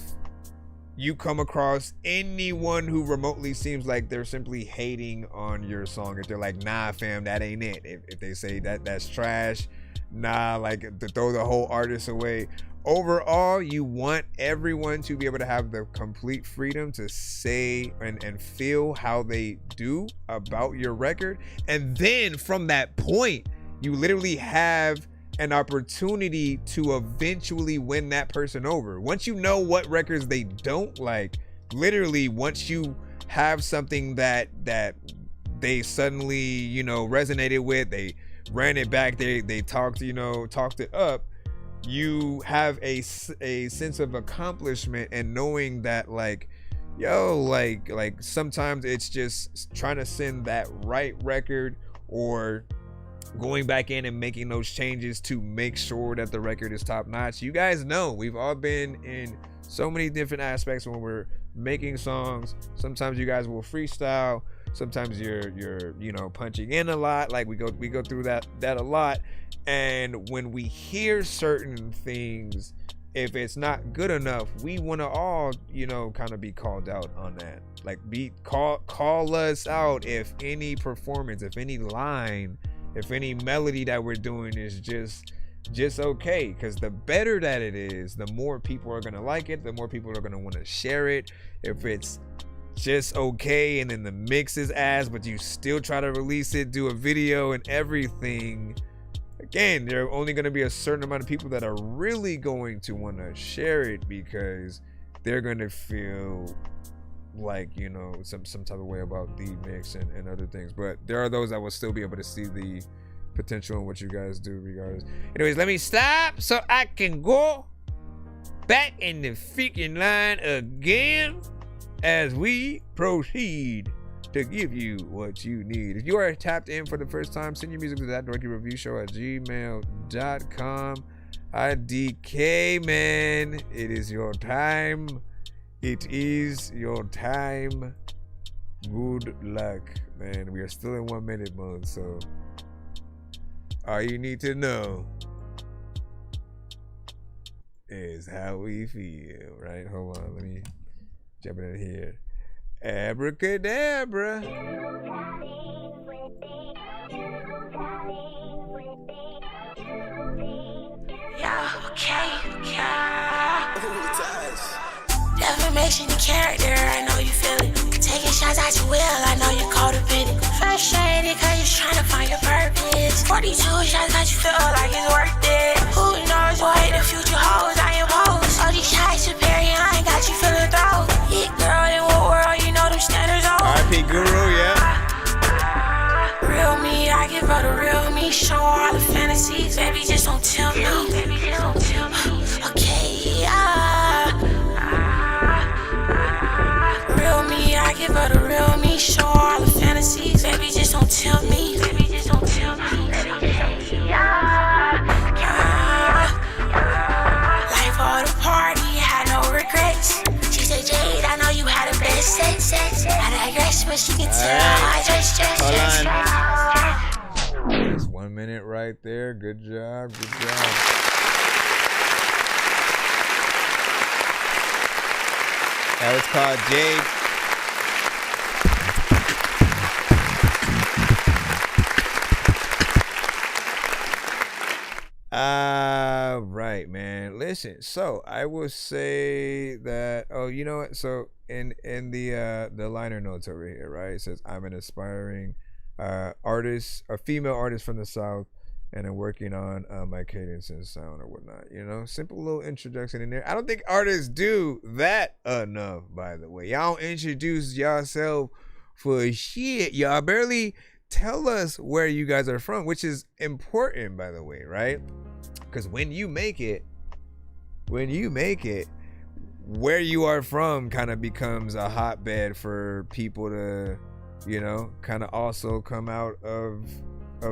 you come across anyone who remotely seems like they're simply hating on your song. If they're like, nah fam, that ain't it. If they say that's trash, nah, like to throw the whole artist away. Overall, you want everyone to be able to have the complete freedom to say and feel how they do about your record. And then from that point, you literally have an opportunity to eventually win that person over. Once you know what records they don't like, literally once you have something that they suddenly, you know, resonated with, they ran it back, they talked it up, you have a sense of accomplishment and knowing that like, yo, like sometimes it's just trying to send that right record or going back in and making those changes to make sure that the record is top notch. You guys know we've all been in so many different aspects when we're making songs. Sometimes you guys will freestyle, sometimes you're you know, punching in a lot, like we go through that a lot. And when we hear certain things, if it's not good enough, we want to all, you know, kind of be called out on that. Like call us out if any performance, if any line, if any melody that we're doing is just okay. Because the better that it is, the more people are gonna like it, the more people are gonna want to share it. If it's just okay and then the mix is ass, but you still try to release it, do a video and everything, again, there are only going to be a certain amount of people that are really going to want to share it because they're going to feel like, you know, some type of way about the mix and other things. But there are those that will still be able to see the potential in what you guys do regardless. Anyways, let me stop so I can go back in the freaking line again as we proceed to give you what you need. If you are tapped in for the first time, send your music to ThatDorkyReviewShow@gmail.com. IDK, man, it is your time. It is your time. Good luck, man. We are still in 1 minute mode, so all you need to know is how we feel, right? Hold on, let me jump in here. Abracadabra. Yeah, okay, yeah. Defamation of character, I know you feel it. Taking shots at your will, I know you're codependent. Frustrated cause you're trying to find your purpose. 42 shots got you feel like it's worth it. Who knows what the future holds, I impose. All these shots superior, I ain't got you feeling throw. Hit girl and fantasies, baby, just don't tell me. Okay, real me, I give her the real me. Show all the fantasies, baby, just don't tell me. Baby, just don't tell me. Life of the party, had no regrets. She said, Jade, I know you had the best sex. I digress, but she can tell I just. That's 1 minute right there. Good job. Good job. That was called Jade. Right, man. Listen, so I will say that. Oh, you know what? So in the liner notes over here, right? It says I'm an aspiring artist, a female artist from the South, and I'm working on my cadence and sound or whatnot. You know, simple little introduction in there. I don't think artists do that enough, by the way. Y'all don't introduce yourself for shit. Y'all barely tell us where you guys are from, which is important, by the way, right? Because when you make it, where you are from kind of becomes a hotbed for people to, you know, kind of also come out of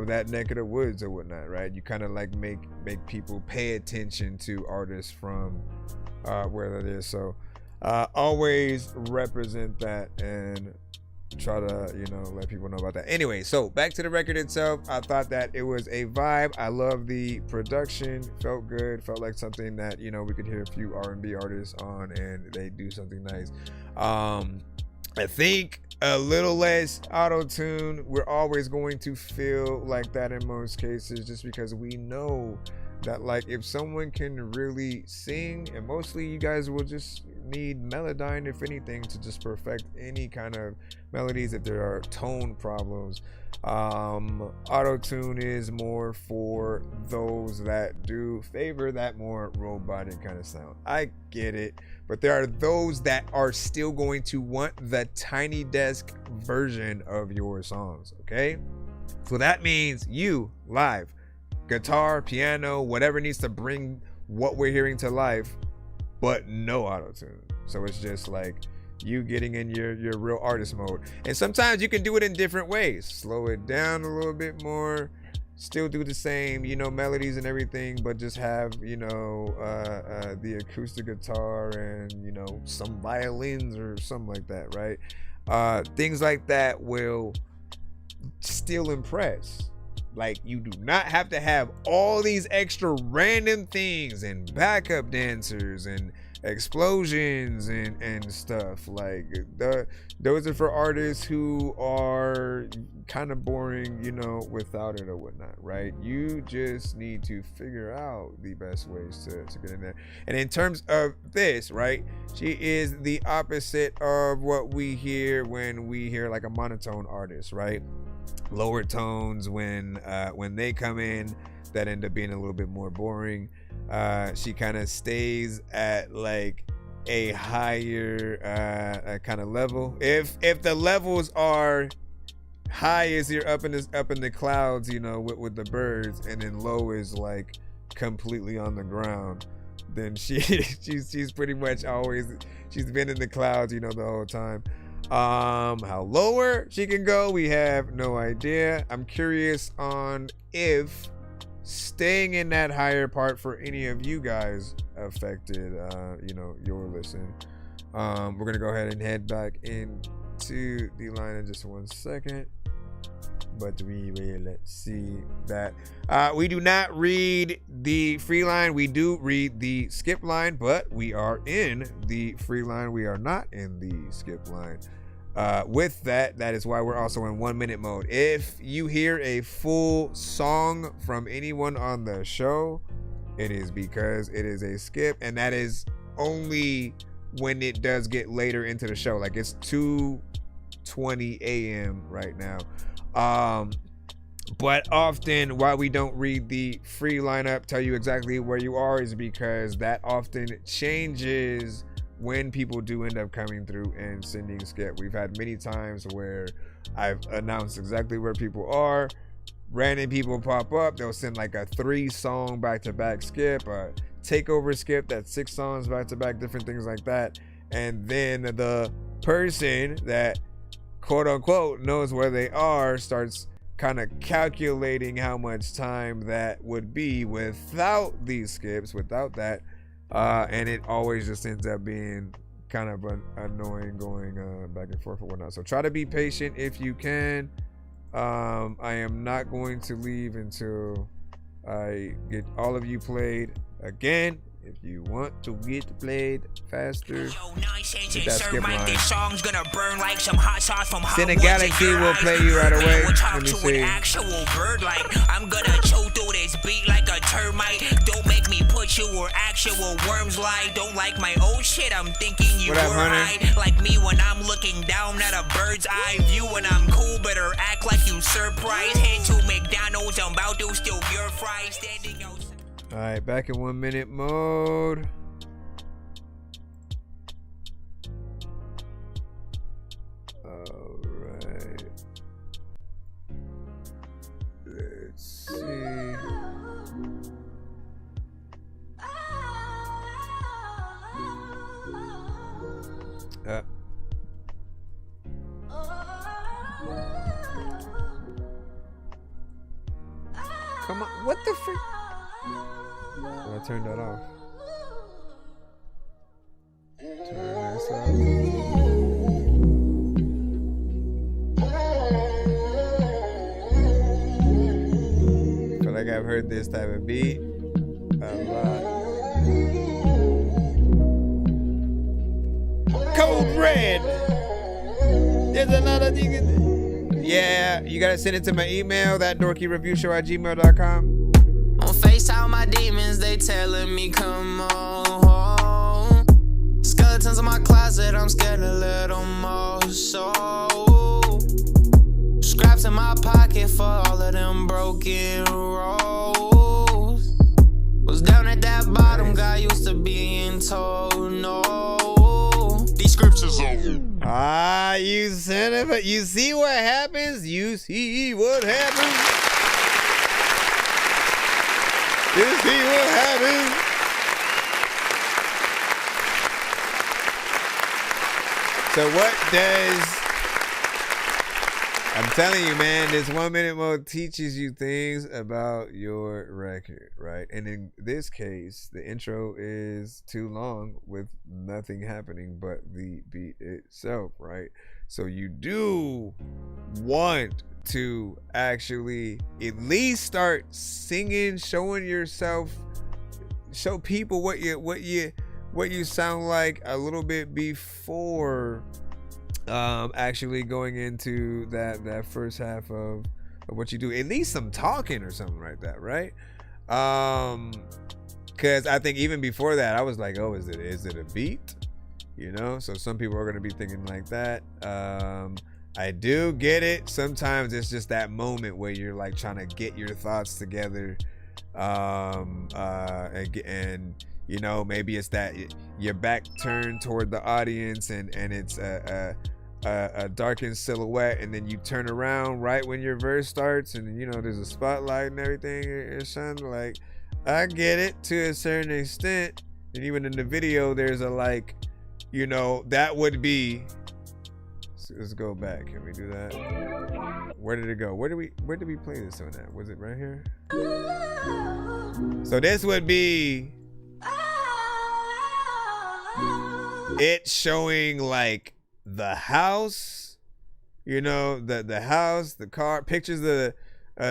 that neck of the woods or whatnot, right? You kind of like make people pay attention to artists from where that is. So always represent that and try to, you know, let people know about that. Anyway, so back to the record itself. I thought that it was a vibe. I love the production. Felt good. Felt like something that, you know, we could hear a few R&B artists on and they do something nice. I think a little less auto-tune. We're always going to feel like that in most cases, just because we know that, like, if someone can really sing, and mostly you guys will just need Melodyne, if anything, to just perfect any kind of melodies if there are tone problems. Auto-tune is more for those that do favor that more robotic kind of sound. I get it, but there are those that are still going to want the Tiny Desk version of your songs, okay? So that means you live, guitar, piano, whatever needs to bring what we're hearing to life, but no auto-tune. So it's just like you getting in your real artist mode. And sometimes you can do it in different ways. Slow it down a little bit more, still do the same, you know, melodies and everything, but just have, you know, the acoustic guitar and, you know, some violins or something like that, right? Things like that will still impress. Like, you do not have to have all these extra random things and backup dancers and explosions and stuff. Like, those are for artists who are kind of boring, you know, without it or whatnot, right? You just need to figure out the best ways to get in there. And in terms of this, right, she is the opposite of what we hear when we hear like a monotone artist, right? Lower tones when they come in that end up being a little bit more boring. She kind of stays at like a higher kind of level. If the levels are high as you're up in the clouds, you know, with the birds, and then low is like completely on the ground, then she's pretty much always, she's been in the clouds, you know, the whole time. How lower she can go, we have no idea. I'm curious on if staying in that higher part for any of you guys affected you know, your listen. We're gonna go ahead and head back into the line in just 1 second, but we will see that we do not read the free line. We do read the skip line, but we are in the free line. We are not in the skip line. With that is why we're also in 1 minute mode. If you hear a full song from anyone on the show, it is because it is a skip, and that is only when it does get later into the show. Like, it's 2:20 a.m. right now. But often why we don't read the free lineup, tell you exactly where you are, is because that often changes when people do end up coming through and sending skip. We've had many times where I've announced exactly where people are, random people pop up. They'll send like a 3-song back-to-back skip, a takeover skip that's 6 songs back-to-back, different things like that. And then the person that quote unquote knows where they are starts kind of calculating how much time that would be without these skips, without that, and it always just ends up being kind of annoying going back and forth or whatnot. So try to be patient if you can. I am not going to leave until I get all of you played again. If you want to get played faster, hit that skip line. This song's gonna burn like some hot sauce from hot Send a Galaxy will play you right away. Let me see. An actual bird, like I'm gonna choke through this beat like a termite. Don't make me put you where actual worms lie. Don't like my old shit, I'm thinking you were high. Like me when I'm looking down at a bird's eye view. When I'm cool, better act like you surprised. Head to McDonald's, I'm about to steal your fries. Standing outside. All right, back in 1 minute mode. All right. Let's see. Come on, what the frick? I turned that off. Turn this off. I feel like I've heard this type of beat a lot. Code Red. There's another thing. Yeah, you gotta send it to my email, ThatDorkyReviewShow@gmail.com. On FaceTime, my demons, they telling me come on home. Skeletons in my closet, I'm scared to let them all show. Scraps in my pocket for all of them broken rolls. Was down at that bottom, got used to being told no. These scriptures over. Ah, you son of a... You see what happens? You see what happens? You see what happens? So what does... I'm telling you, man, this 1 minute mode teaches you things about your record, right? And in this case, the intro is too long with nothing happening but the beat itself, right? So you do want to actually at least start singing, showing yourself, show people what you sound like a little bit before actually going into that first half of what you do. At least some talking or something like that, right? Because I think even before that, I was like, oh, is it a beat? You know, so some people are gonna be thinking like that. I do get it. Sometimes it's just that moment where you're like trying to get your thoughts together, and you know, maybe it's that your back turned toward the audience and it's a darkened silhouette, and then you turn around right when your verse starts, and you know there's a spotlight and everything. It sounds like, I get it to a certain extent, and even in the video there's a like, you know, that would be. Let's go back. Can we do that? Where did it go? Where did we play this on at? Was it right here? So this would be it showing like the house, you know, the house, the car, pictures of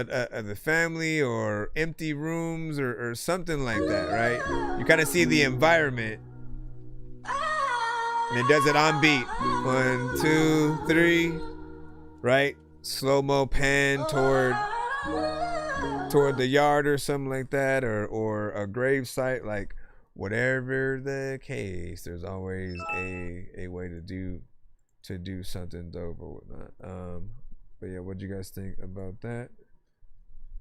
the family or empty rooms or something like that, right? You kind of see the environment. And it does it on beat. 1, 2, 3, right? Slow-mo pan toward the yard or something like that, or a grave site, like whatever the case, there's always a way to do something dope or whatnot. But yeah, what'd you guys think about that?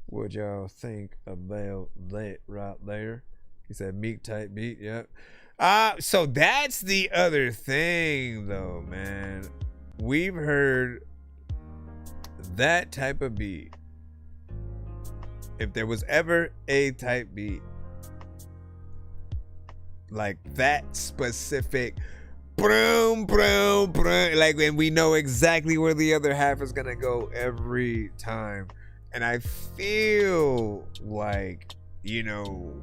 What y'all think about that right there? He said meat type beat, yep. So that's the other thing though, man. We've heard that type of beat if there was ever a type beat like that specific, boom, boom, boom, like when we know exactly where the other half is gonna go every time. And I feel like, you know,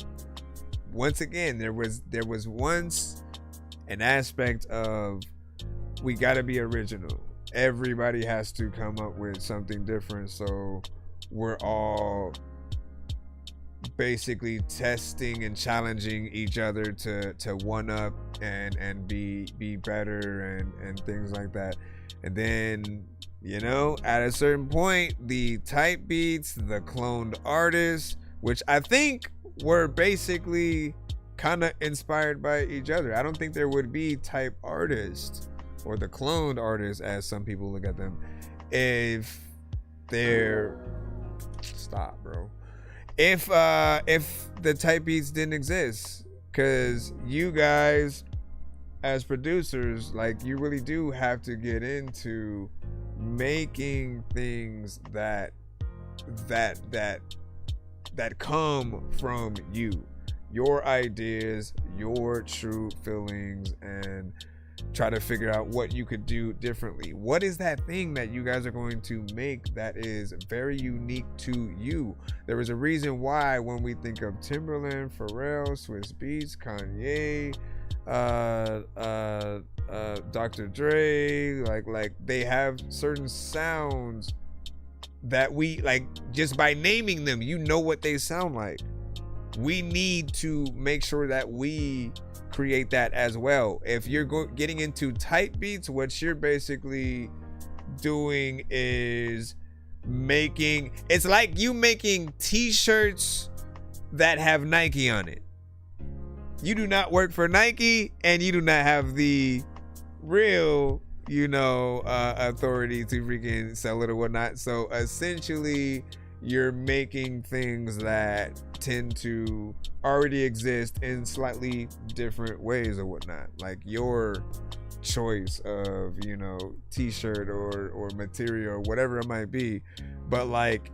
once again, there was once an aspect of we gotta be original. Everybody has to come up with something different, so we're all basically testing and challenging each other to one up and be better and things like that. And then, you know, at a certain point, the type beats, the cloned artists, which I think were basically kind of inspired by each other. I don't think there would be type artists or the cloned artists, as some people look at them, if they're if the type beats didn't exist. Because you guys as producers, like, you really do have to get into making things that come from you, your ideas, your true feelings, and try to figure out what you could do differently. What is that thing that you guys are going to make that is very unique to you? There is a reason why when we think of Timberland, Pharrell, Swiss Beats, Kanye, Dr. Dre, like they have certain sounds that we, like, just by naming them, you know what they sound like. We need to make sure that we create that as well. If you're getting into type beats, what you're basically doing is making, it's like you making t-shirts that have Nike on it. You do not work for Nike, and you do not have the real, you know, authority to freaking sell it or whatnot. So essentially, you're making things that tend to already exist in slightly different ways or whatnot. Like your choice of, you know, t-shirt or material or whatever it might be. But like,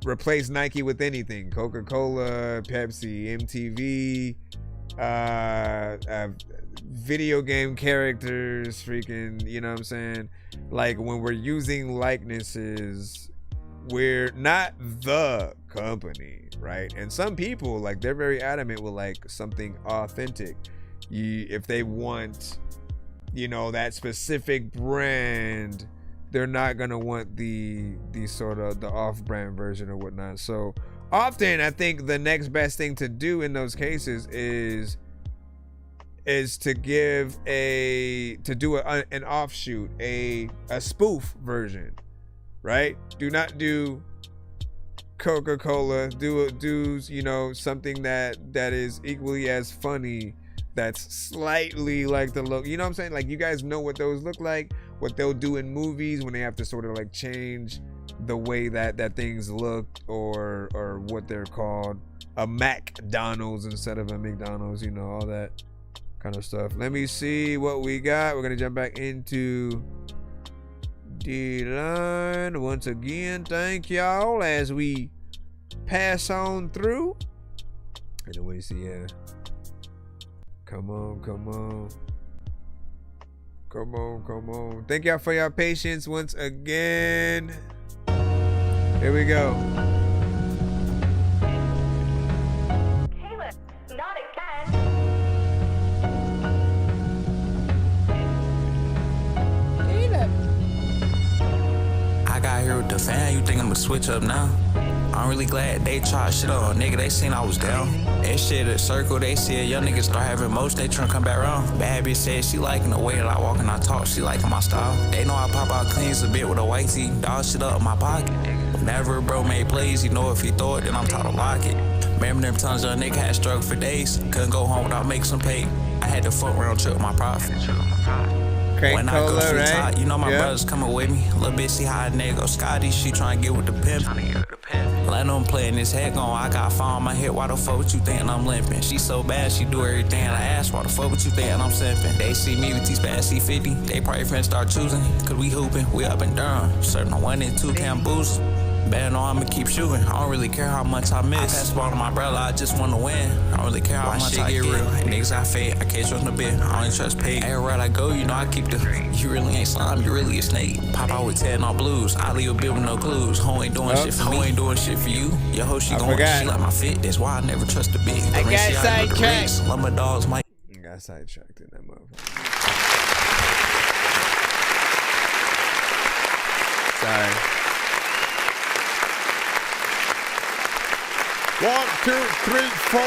replace Nike with anything. Coca-Cola, Pepsi, MTV, video game characters, freaking, you know what I'm saying? Like, when we're using likenesses, we're not the company, right? And some people, like, they're very adamant with like something authentic. If they want, you know, that specific brand, they're not gonna want the sort of the off-brand version or whatnot. So often I think the next best thing to do in those cases is to give an offshoot, a spoof version, right? Do not do Coca-Cola, do you know, something that is equally as funny, that's slightly like the look, you know what I'm saying? Like, you guys know what those look like, what they'll do in movies when they have to sort of like change the way that things look, or what they're called, a McDonald's instead of a McDonald's, you know, all that kind of stuff. Let me see what we got. We're gonna jump back into the line once again. Thank y'all as we pass on through. And then we see, yeah. Come on. Thank y'all for your patience once again. Here we go. I got here with the fan, you think I'ma switch up now? I'm really glad they tried shit on, nigga, they seen I was down. That shit at Circle, they said young niggas start having motion, they tryna come back around. Bad bitch said she liking the way that I walk and I talk, she liking my style. They know I pop out cleans a bit with a white tee, dog shit up in my pocket. Whenever a bro made plays, you know if he throw it, then I'm taught to lock it. Remember them times young nigga had struggled for days, couldn't go home without making some pay. I had to fuck round trip with my profit. When I go to the top, you know my brothers coming with me. Little bitch, see how a nigga go Scotty, she tryna get with the pimp. Let them play in this head gon', I got phone on my head, why the fuck what you thinkin' I'm limping? She so bad, she do everything I ask, why the fuck what you thinkin' I'm simping? They see me with T-Spaz C50, they probably finna start choosing, cause we hooping, we up and down. Serving on 1 and 2 can boost. Bad, no, I'ma keep shooting. I don't really care how much I miss. I pass the ball to my brother, I just wanna win. I don't really care how much I get real. Niggas got fade, I can't trust no bit. I only trust paid. Everywhere I go, you know I keep the. You really ain't slime, you really a snake. Pop out with 10 all blues. I leave a bit with no clues. Ho ain't doing shit for me. Ho ain't doing shit for you. Your hoe, she going, she like my fit. That's why I never trust a bitch. I got sidetracked. Lumber dogs might. Got sidetracked in that motherfucker. Sorry. 1, 2, 3, 4.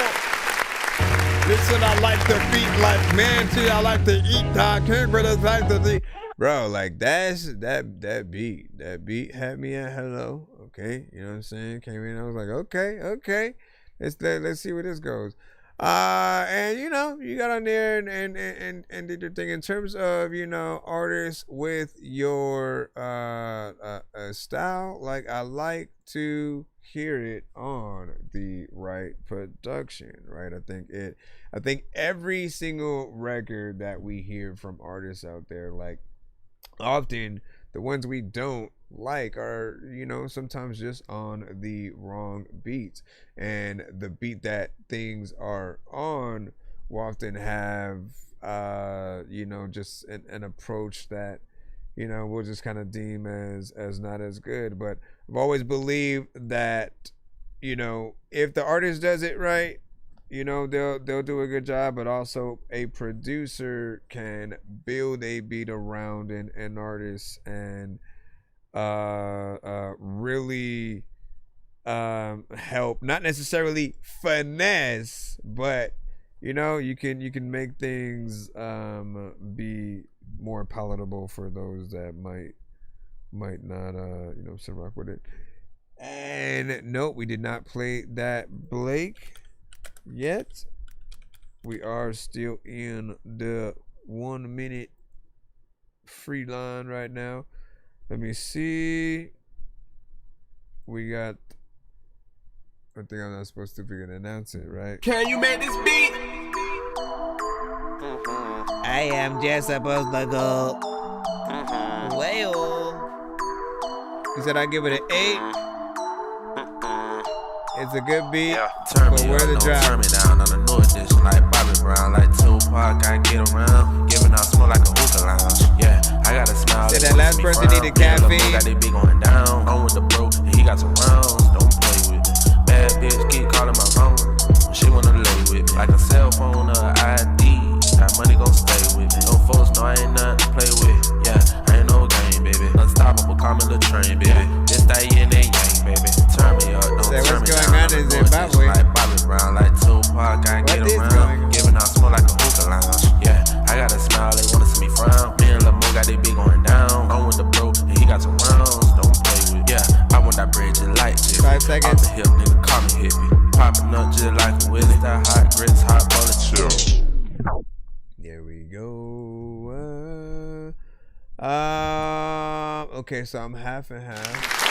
Listen, I like the beat like man. See, I like to eat dog. But it's like the bro, like that beat had me at hello. Okay, you know what I'm saying? Came in, I was like, okay. Let's see where this goes. And you know, you got on there and did your thing in terms of, you know, artists with your style. Like, I like to hear it on the right production, right? I think every single record that we hear from artists out there, like, often the ones we don't like are, you know, sometimes just on the wrong beats, and the beat that things are on will often have you know, just an approach that, you know, we'll just kind of deem as not as good. But I've always believed that, you know, if the artist does it right, you know, they'll do a good job, but also a producer can build a beat around an artist and really help, not necessarily finesse, but, you know, you can make things be more palatable for those that might not you know, some rock with it. And nope, we did not play that Blake yet. We are still in the 1 minute free line right now. Let me see. We got, I think I'm not supposed to be gonna announce it, right? Can you make this beat? I am just supposed to go. Well, he said I give it an 8. It's a good beat, yeah. Turn but me where up, the drop? Turn me down on the new edition, like Bobby Brown, like Tupac. I get around, giving out smoke like a hookah lounge. Yeah, I got a smile. Said that last person needed caffeine. Got they big going down. I'm with the bro, and he got some rounds. Don't play with me. Bad bitch keep calling my phone. She wanna lay with me, like a cell phone or ID. That money gon' stay with me. No folks know I ain't nothing to play with. Yeah, I ain't no game, baby. Unstoppable, call me the train, baby. This that yin and yang, baby. Turn me up, don't turn me down. Like Bobby Brown, like Tupac, I get around, giving out smoke like a hookah lounge. Yeah, I got a smile, they wanna see me frown. Me and Lil' Mo got they big going down. I'm with the bro, and he got some rounds. Don't play with. Yeah, I want that bread just like this. 5 seconds. Off the hip, nigga, call me hippie. Popping up just like a Willie. That hot grits, hot bullet chill. There we go. Okay, so I'm half and half.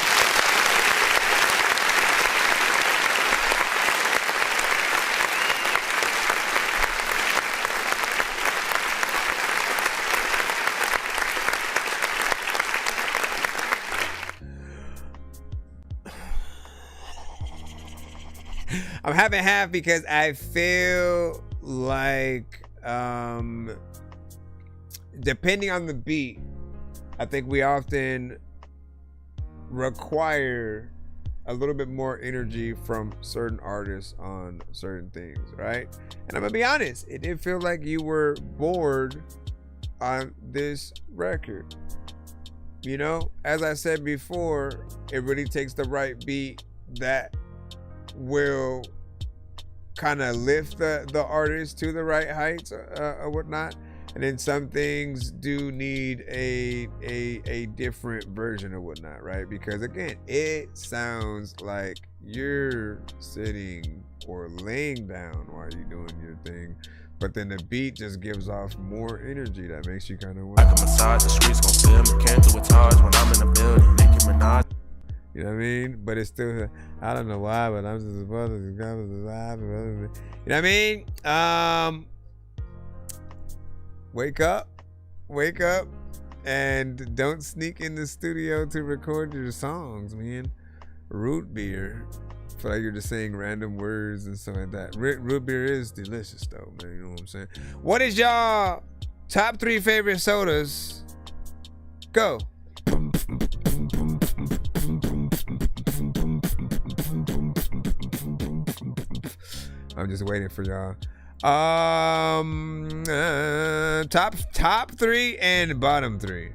I'm half and half because I feel like depending on the beat, I think we often require a little bit more energy from certain artists on certain things, right? And I'm gonna be honest, it did feel like you were bored on this record. You know, as I said before, it really takes the right beat that will kind of lift the artist to the right heights or whatnot. And then some things do need a different version or whatnot, right? Because again, it sounds like you're sitting or laying down while you're doing your thing, but then the beat just gives off more energy that makes you kind of like a massage, the streets gon' feel me. Can't do a charge when I'm in the building. Nicki Minaj. You know what I mean? But it's still, I don't know why, but I'm just supposed to, you know what I mean? Wake up, and don't sneak in the studio to record your songs, man. root beer. I feel like you're just saying random words and stuff like that. Root beer is delicious though, man. You know what I'm saying? What is y'all top 3 favorite sodas? Go. I'm just waiting for y'all. Top 3 and bottom 3.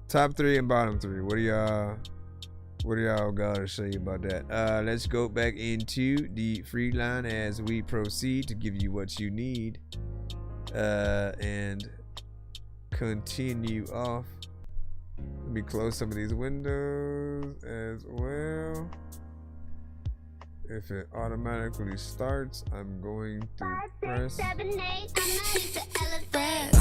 Top 3 and bottom 3. What do y'all gotta say about that? Let's go back into the free line as we proceed to give you what you need. And continue off. Let me close some of these windows as well. If it automatically starts, I'm going to press. 5, 6, 7, 8, I'm ready to elevate.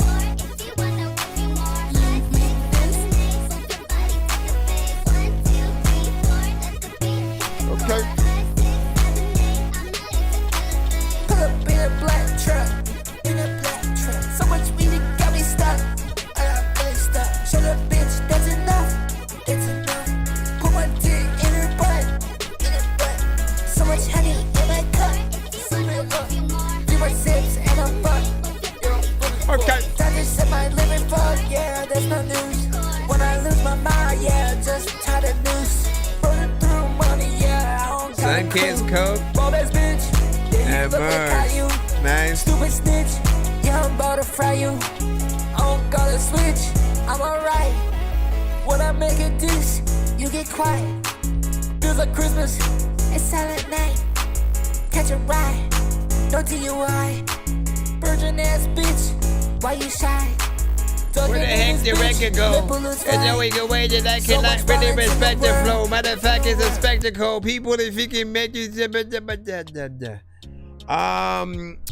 1, 2, 3, 4, if you wanna work me more. 5, 6, 7, 8, so your body to the base. 1, 2, 3, 4, let the beat hit the floor. 5, 6, 7, 8, I'm ready to elevate. Pull up in a black truck, so much weed it got me stuck. I got really stuck. Shut up, bitch, that's enough. It's enough. Put my dick in her butt. So much honey in my cup. Do my sips and I'm fucked. Okay. Doctors in my living fuck, yeah, that's no news. When I lose my mind, yeah, just tie the noose. Burning through money, yeah, I don't got Sun Kids Coke. Bob ass bitch, yeah, you look like Caillou. Nice. Stupid snitch, yeah, I'm about to fry you. I don't gotta switch, I'm alright. When I make a dish, you get quiet. Feels like Christmas. It's silent night, catch a ride, no DUI. Virgin ass bitch, why you shy? Where the heck the record go? There's no way that I cannot really respect the flow. Matter of fact, it's a spectacle. People, if you can make it.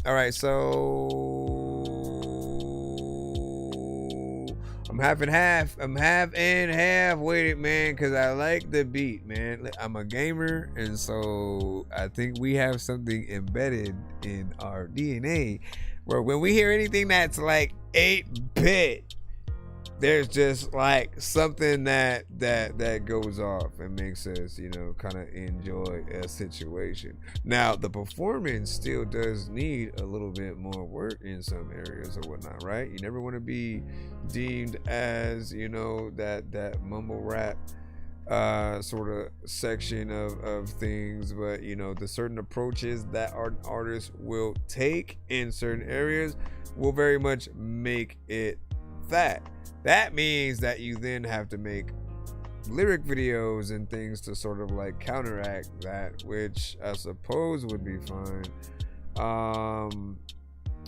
Alright, so I'm half and half. I'm half and half with it, man, because I like the beat, man. I'm a gamer, and so I think we have something embedded in our DNA where when we hear anything that's like 8-bit, there's just like something that goes off and makes us, you know, kind of enjoy a situation. Now, the performance still does need a little bit more work in some areas or whatnot, right? You never want to be deemed as, you know, that mumble rap sort of section of things, but you know, the certain approaches that artists will take in certain areas will very much make it that means that you then have to make lyric videos and things to sort of like counteract that, which I suppose would be fine.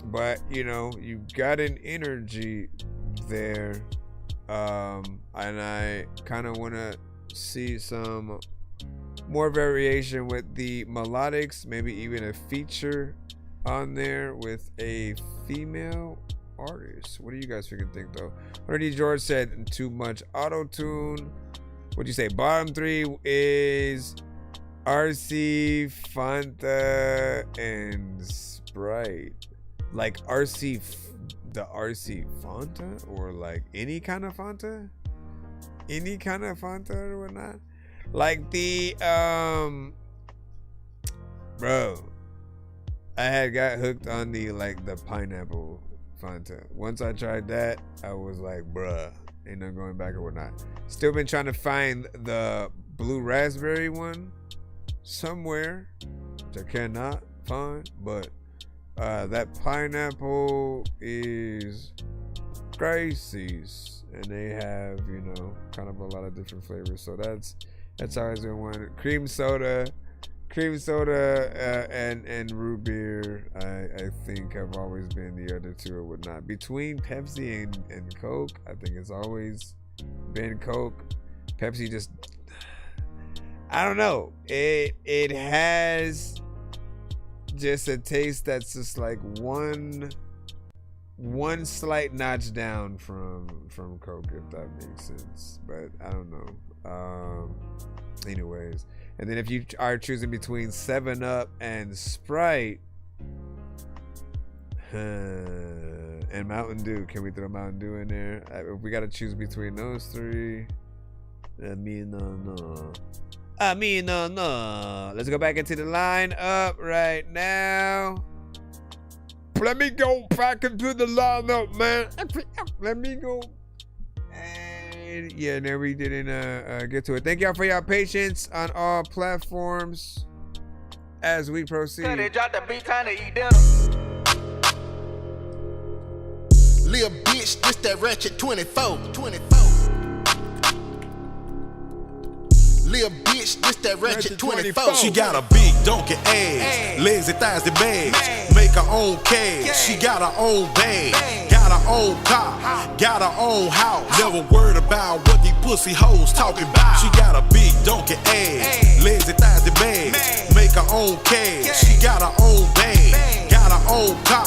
But you know, you got an energy there, and I kind of want to see some more variation with the melodics, maybe even a feature on there with a female artist. What do you guys freaking think though? Already George said too much auto-tune. What'd you say? Bottom 3 is RC, Fanta, and Sprite. Like RC, the RC Fanta, or like any kind of Fanta? Any kind of Fanta or whatnot? Like the bro, I had got hooked on the pineapple Fanta. Once I tried that, I was like, bruh, ain't no going back or whatnot. Still been trying to find the blue raspberry one somewhere, which I cannot find, but that pineapple is Gracie's, and they have, you know, kind of a lot of different flavors. So that's always been one. Cream soda, and root beer, I think have always been the other two or whatnot. Between Pepsi and Coke, I think it's always been Coke. Pepsi just, I don't know. It has just a taste that's just like one slight notch down from Coke, if that makes sense. But I don't know. Anyways. And then if you are choosing between 7-Up and Sprite and Mountain Dew, can we throw Mountain Dew in there? If we got to choose between those three, no. Let's go back into the line up right now. Let me go back into the lineup, man. Let me go. And yeah, no, we didn't get to it. Thank y'all for your patience on all platforms as we proceed. They dropped the beat, time to eat dinner. Lil' bitch, this that ratchet 24. Lil' bitch, this that ratchet 24. She got a big donkey ass, legs and thighs and bags, make her own cash. She got her own bag, got her own car, got her own house. Never worried about what these pussy hoes talking about. She got a big donkey ass, legs and thighs and bags, make her own cash. She got her own bag, got her own car,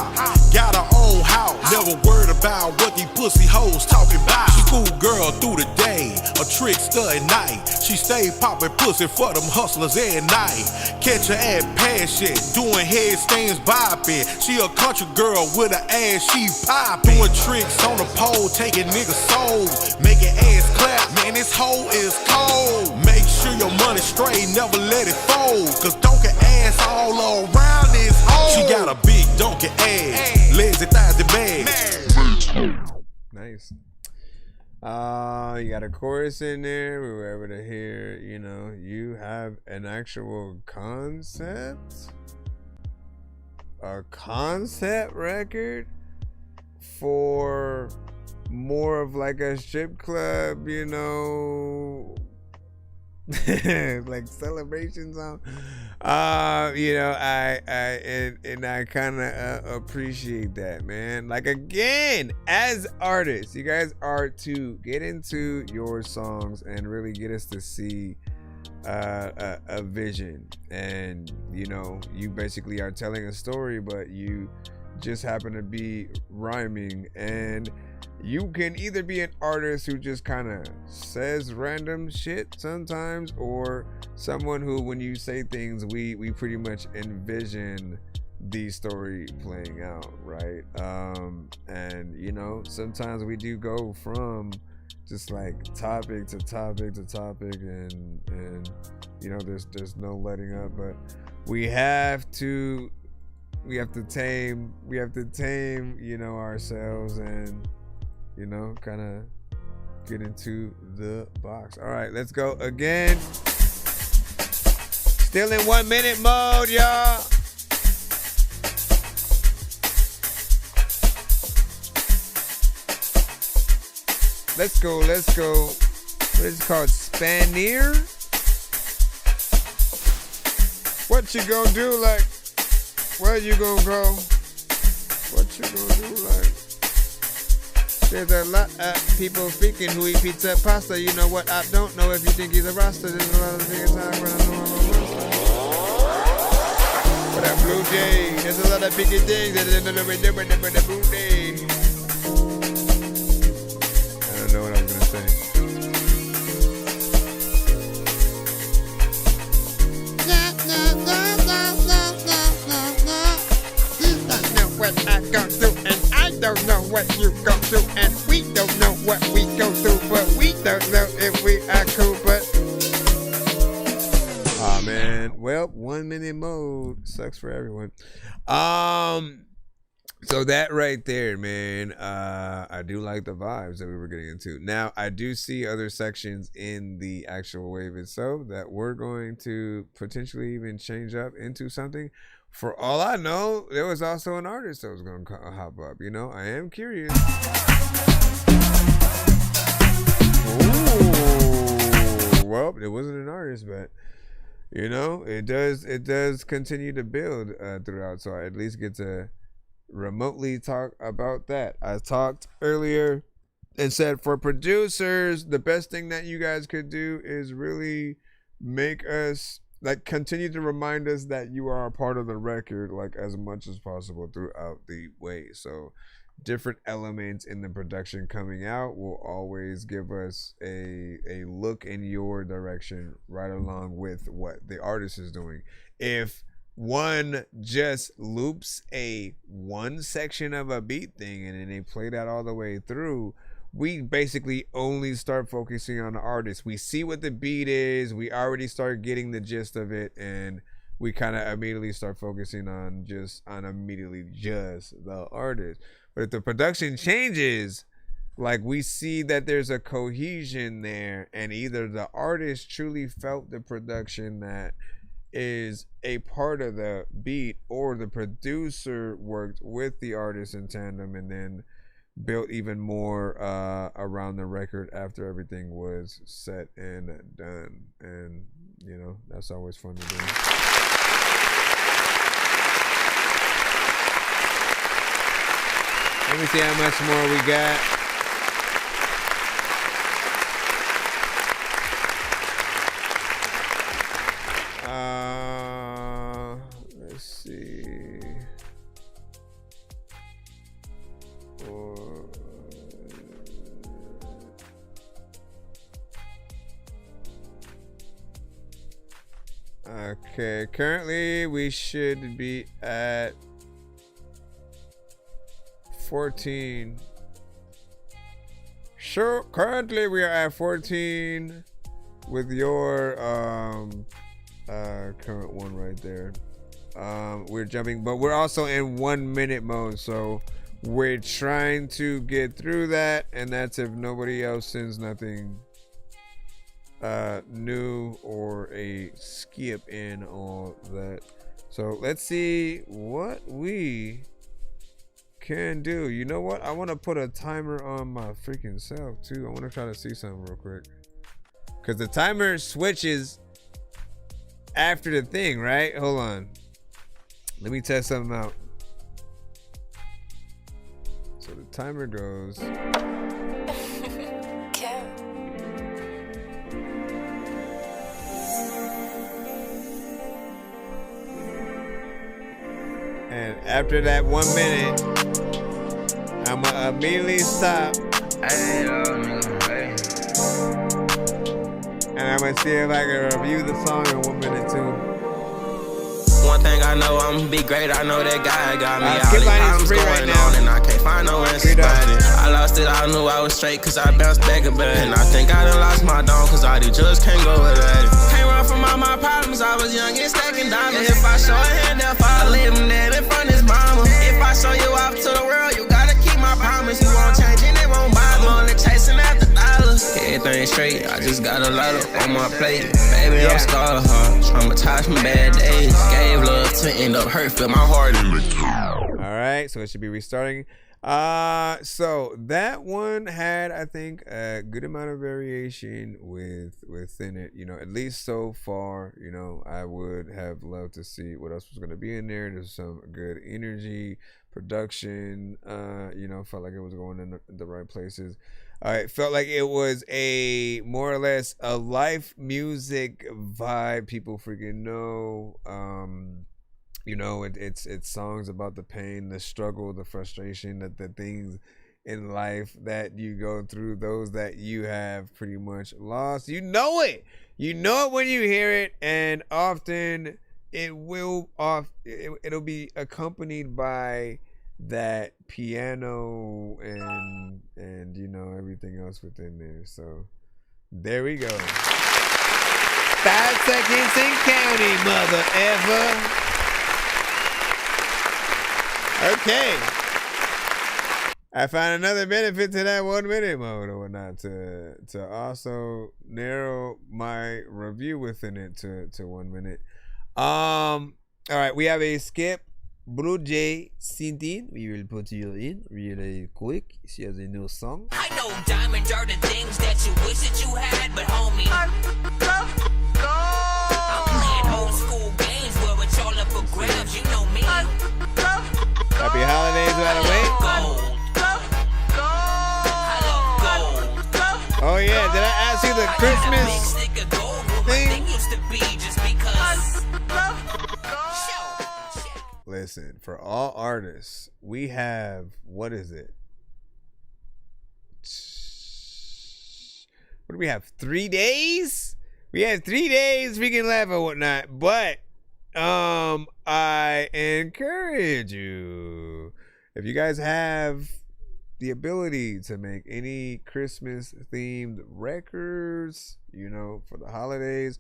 got her own house. Never worried about what these pussy hoes talking about. She cool girl through the day, a trickster at night. She stay poppin' pussy for them hustlers at night. Catch her at Passion, doing headstands bopping. She a country girl with her ass she poppin'. Doing tricks on the pole, taking niggas' souls, making ass clap. Man, this hoe is cold. Make sure your money straight, never let it fold. Cause donkey ass all around this hole. She got a big donkey ass, legs and thighs and bags. Nice. You got a chorus in there. We were able to hear, you know, you have an actual concept. A concept record for more of like a strip club, you know, like celebration song. You know, I kind of appreciate that, man. Like, again, as artists, you guys are to get into your songs and really get us to see a vision. And, you know, you basically are telling a story, but you just happen to be rhyming. And you can either be an artist who just kind of says random shit sometimes, or someone who, when you say things, we pretty much envision the story playing out, right? And, you know, sometimes we do go from just like topic to topic to topic, and you know, there's no letting up, but we have to tame, you know, ourselves, and, you know, kind of get into the box. All right, let's go again. Still in 1 minute mode, y'all. Let's go. What is it called? Spanier? What you gonna do, like? Where you gonna go? What you gonna do, like? There's a lot of people speaking who eat pizza and pasta. You know what? I don't know if you think he's a roster. There's a lot of things I don't know. For that blue jay, there's a lot of biggie things that are the blue jay. I don't know what I was gonna say. What I go through, and I don't know what you go through, and we don't know what we go through, but we don't know if we are cool, but oh man, well, 1 minute mode sucks for everyone. So that right there, man, I do like the vibes that we were getting into. Now, I do see other sections in the actual wave itself that we're going to potentially even change up into something. For all I know, there was also an artist that was going to hop up. You know, I am curious. Ooh, well, it wasn't an artist, but you know, it does continue to build throughout. So I at least get to remotely talk about that. I talked earlier and said, for producers, the best thing that you guys could do is really make us, like, continue to remind us that you are a part of the record, like, as much as possible throughout the way. So different elements in the production coming out will always give us a look in your direction right along with what the artist is doing. If one just loops one section of a beat thing and then they play that all the way through, we basically only start focusing on the artist. We see what the beat is, we already start getting the gist of it, and we kind of immediately start focusing on just the artist. But if the production changes, like we see that there's a cohesion there, and either the artist truly felt the production that is a part of the beat, or the producer worked with the artist in tandem and then built even more around the record after everything was set and done. And you know, that's always fun to do. Let me see how much more we got. Let's see. Okay, currently we should be at 14. Sure, currently we are at 14 with your current one right there. We're jumping, but we're also in 1 minute mode, so we're trying to get through that, and that's if nobody else sends nothing new or a skip in all that. So let's see what we can do. You know what? I want to put a timer on my freaking self too. I want to try to see something real quick, because the timer switches after the thing, right? Hold on. Let me test something out. So the timer goes. And after that 1 minute, I'm gonna immediately stop. And I'm gonna see if I can review the song in 1 minute too. One thing I know, I'ma be great. I know that guy got me. All these problems going on, and I can't find no answers. I lost it, I knew I was straight, cause I bounced back a bit. And I think I done lost my dome, cause all these just can't go with that. Can't run from all my problems, I was young and stacking diamonds. If I show a hand, they'll fall. I leave him dead in front of his mama. If I show you off to the world, you gotta keep my promise. You won't change and it won't bother. I'm only chasing after dollars. Everything straight, I just got a lot on my plate. Baby, I'm scarred, traumatized from bad days. Gave love to end up hurt, feel my heart in the cow. All right, so it should be restarting. So that one had, I think, a good amount of variation within it. You know, at least so far. You know, I would have loved to see what else was going to be in there. There's some good energy, production. You know, felt like it was going in the right places. It felt like it was a more or less a life music vibe. People freaking know. You know, it's songs about the pain, the struggle, the frustration, the things in life that you go through, those that you have pretty much lost. You know it. You know it when you hear it, and often it'll be accompanied by that piano and you know, everything else within there. So there we go. 5 seconds and counting, mother ever. Okay, I found another benefit to that 1 minute mode or whatnot to also narrow my review within it to 1 minute. All right, we have a skip. Blue Jay Sintin, we will put you in really quick. She has a new song. I know diamonds are the things that you wish that you had, but homie, I'm playing old school games where it's all up for grabs. You know me. Happy holidays, by the way. Oh yeah, did I ask you the Christmas thing? Listen, for all artists, we have, what is it? What do we have? 3 days? We have 3 days, we can laugh or whatnot, but I encourage you, if you guys have the ability to make any Christmas themed records, you know, for the holidays.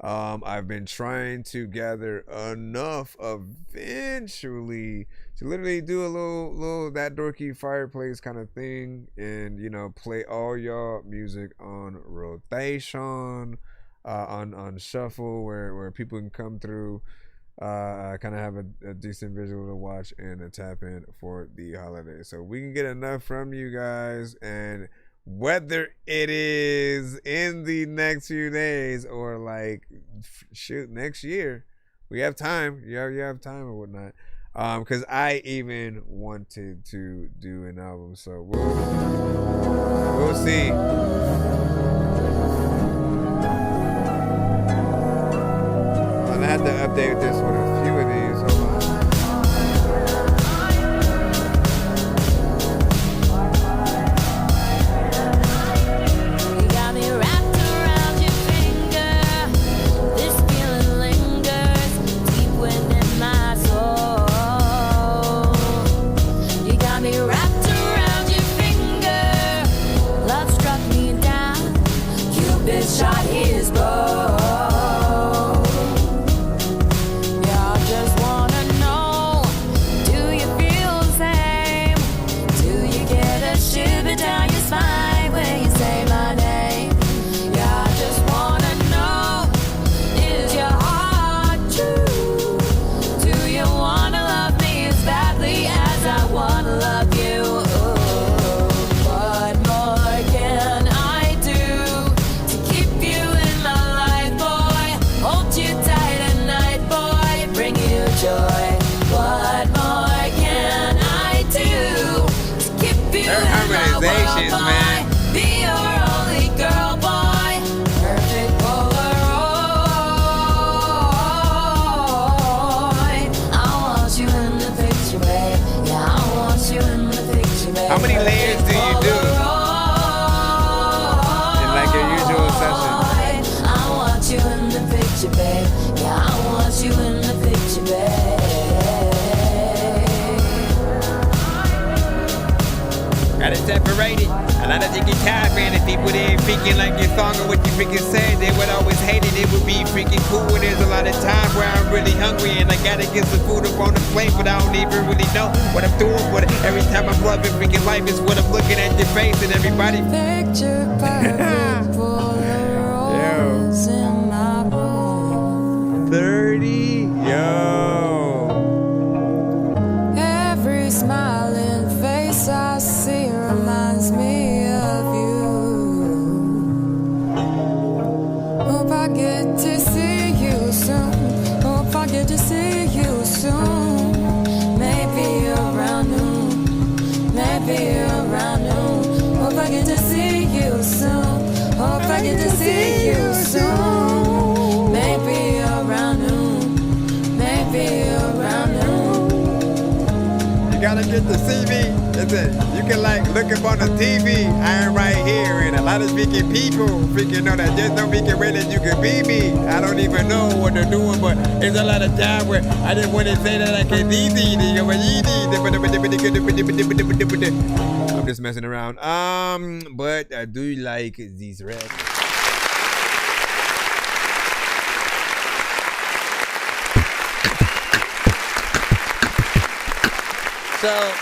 I've been trying to gather enough eventually to literally do a little That Dorky fireplace kind of thing, and you know, play all y'all music on rotation, on shuffle, where people can come through, kind of have a decent visual to watch and a tap in for the holidays. So we can get enough from you guys, and whether it is in the next few days or like shoot next year, we have time. You have time or whatnot. Because I even wanted to do an album, so we'll see. And I had to update this with a few of these. Hold on. Shot his bow. Y'all just wanna know, do you feel the same? Do you get a shiver down your spine when you say my name? Y'all just wanna know, is your heart true? Do you wanna love me as badly as I wanna love you? What more can I do to keep you in my life, boy? Hold you tight at night, boy, bring you joy. What more can I do to keep you in my world, boy? Man. Be your only girl, boy. Perfect Polaroid. I want you in the picture, babe. Yeah, I want you in the picture, babe. How many layers do you do in like your usual session? I want you in the picture, babe. Yeah, I want you in the picture, babe. Got it separated. A lot of the guitar man, if people didn't freaking like your song or what you freaking said, they would always hate it. It would be freaking cool when there's a lot of time where I'm really hungry and I gotta get some food up on the plate, but I don't even really know what I'm doing. But every time I'm loving freaking life is what I'm looking at your face and everybody. Picture perfect Polaroids in my room. 30, yo. Every smiling face I see reminds me of you. Hope I get to see you soon. Hope I get to see you soon. Maybe around noon. Maybe around noon. Hope I get to see you soon. Hope I get to see you soon. Maybe around noon. Maybe around noon. You gotta get to see me. That's it. You can like look up on the TV. I am right here, and a lot of freaking people freaking know that there's no freaking way that you can be me. I don't even know what they're doing, but there's a lot of time where I didn't want to say that I can easy. I'm just messing around. But I do like these reds. So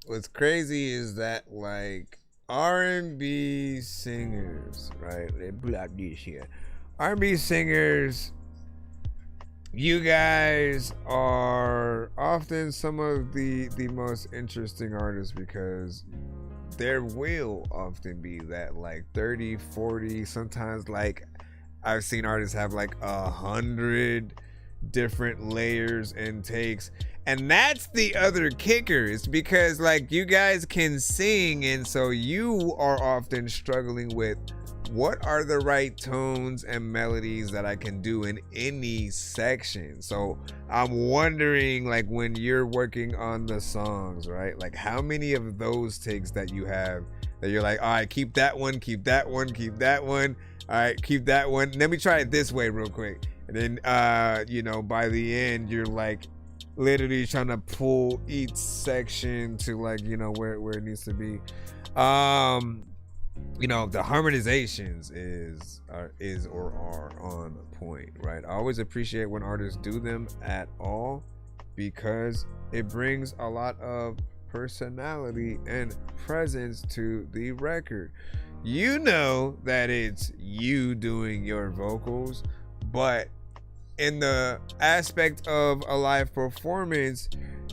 what's crazy is that like R&B singers, right? They block this here. R&B singers, you guys are often some of the most interesting artists because there will often be that like 30, 40, sometimes like I've seen artists have like 100 different layers and takes. And that's the other kicker, is because like you guys can sing, and so you are often struggling with what are the right tones and melodies that I can do in any section. So I'm wondering, like, when you're working on the songs, right, like how many of those takes that you have that you're like, all right, keep that one, keep that one, keep that one, all right, keep that one, let me try it this way real quick. And then you know, by the end you're like, literally trying to pull each section to like, you know, where it needs to be. You know, the harmonizations are on point, right? I always appreciate when artists do them at all, because it brings a lot of personality and presence to the record. You know that it's you doing your vocals, but in the aspect of a live performance,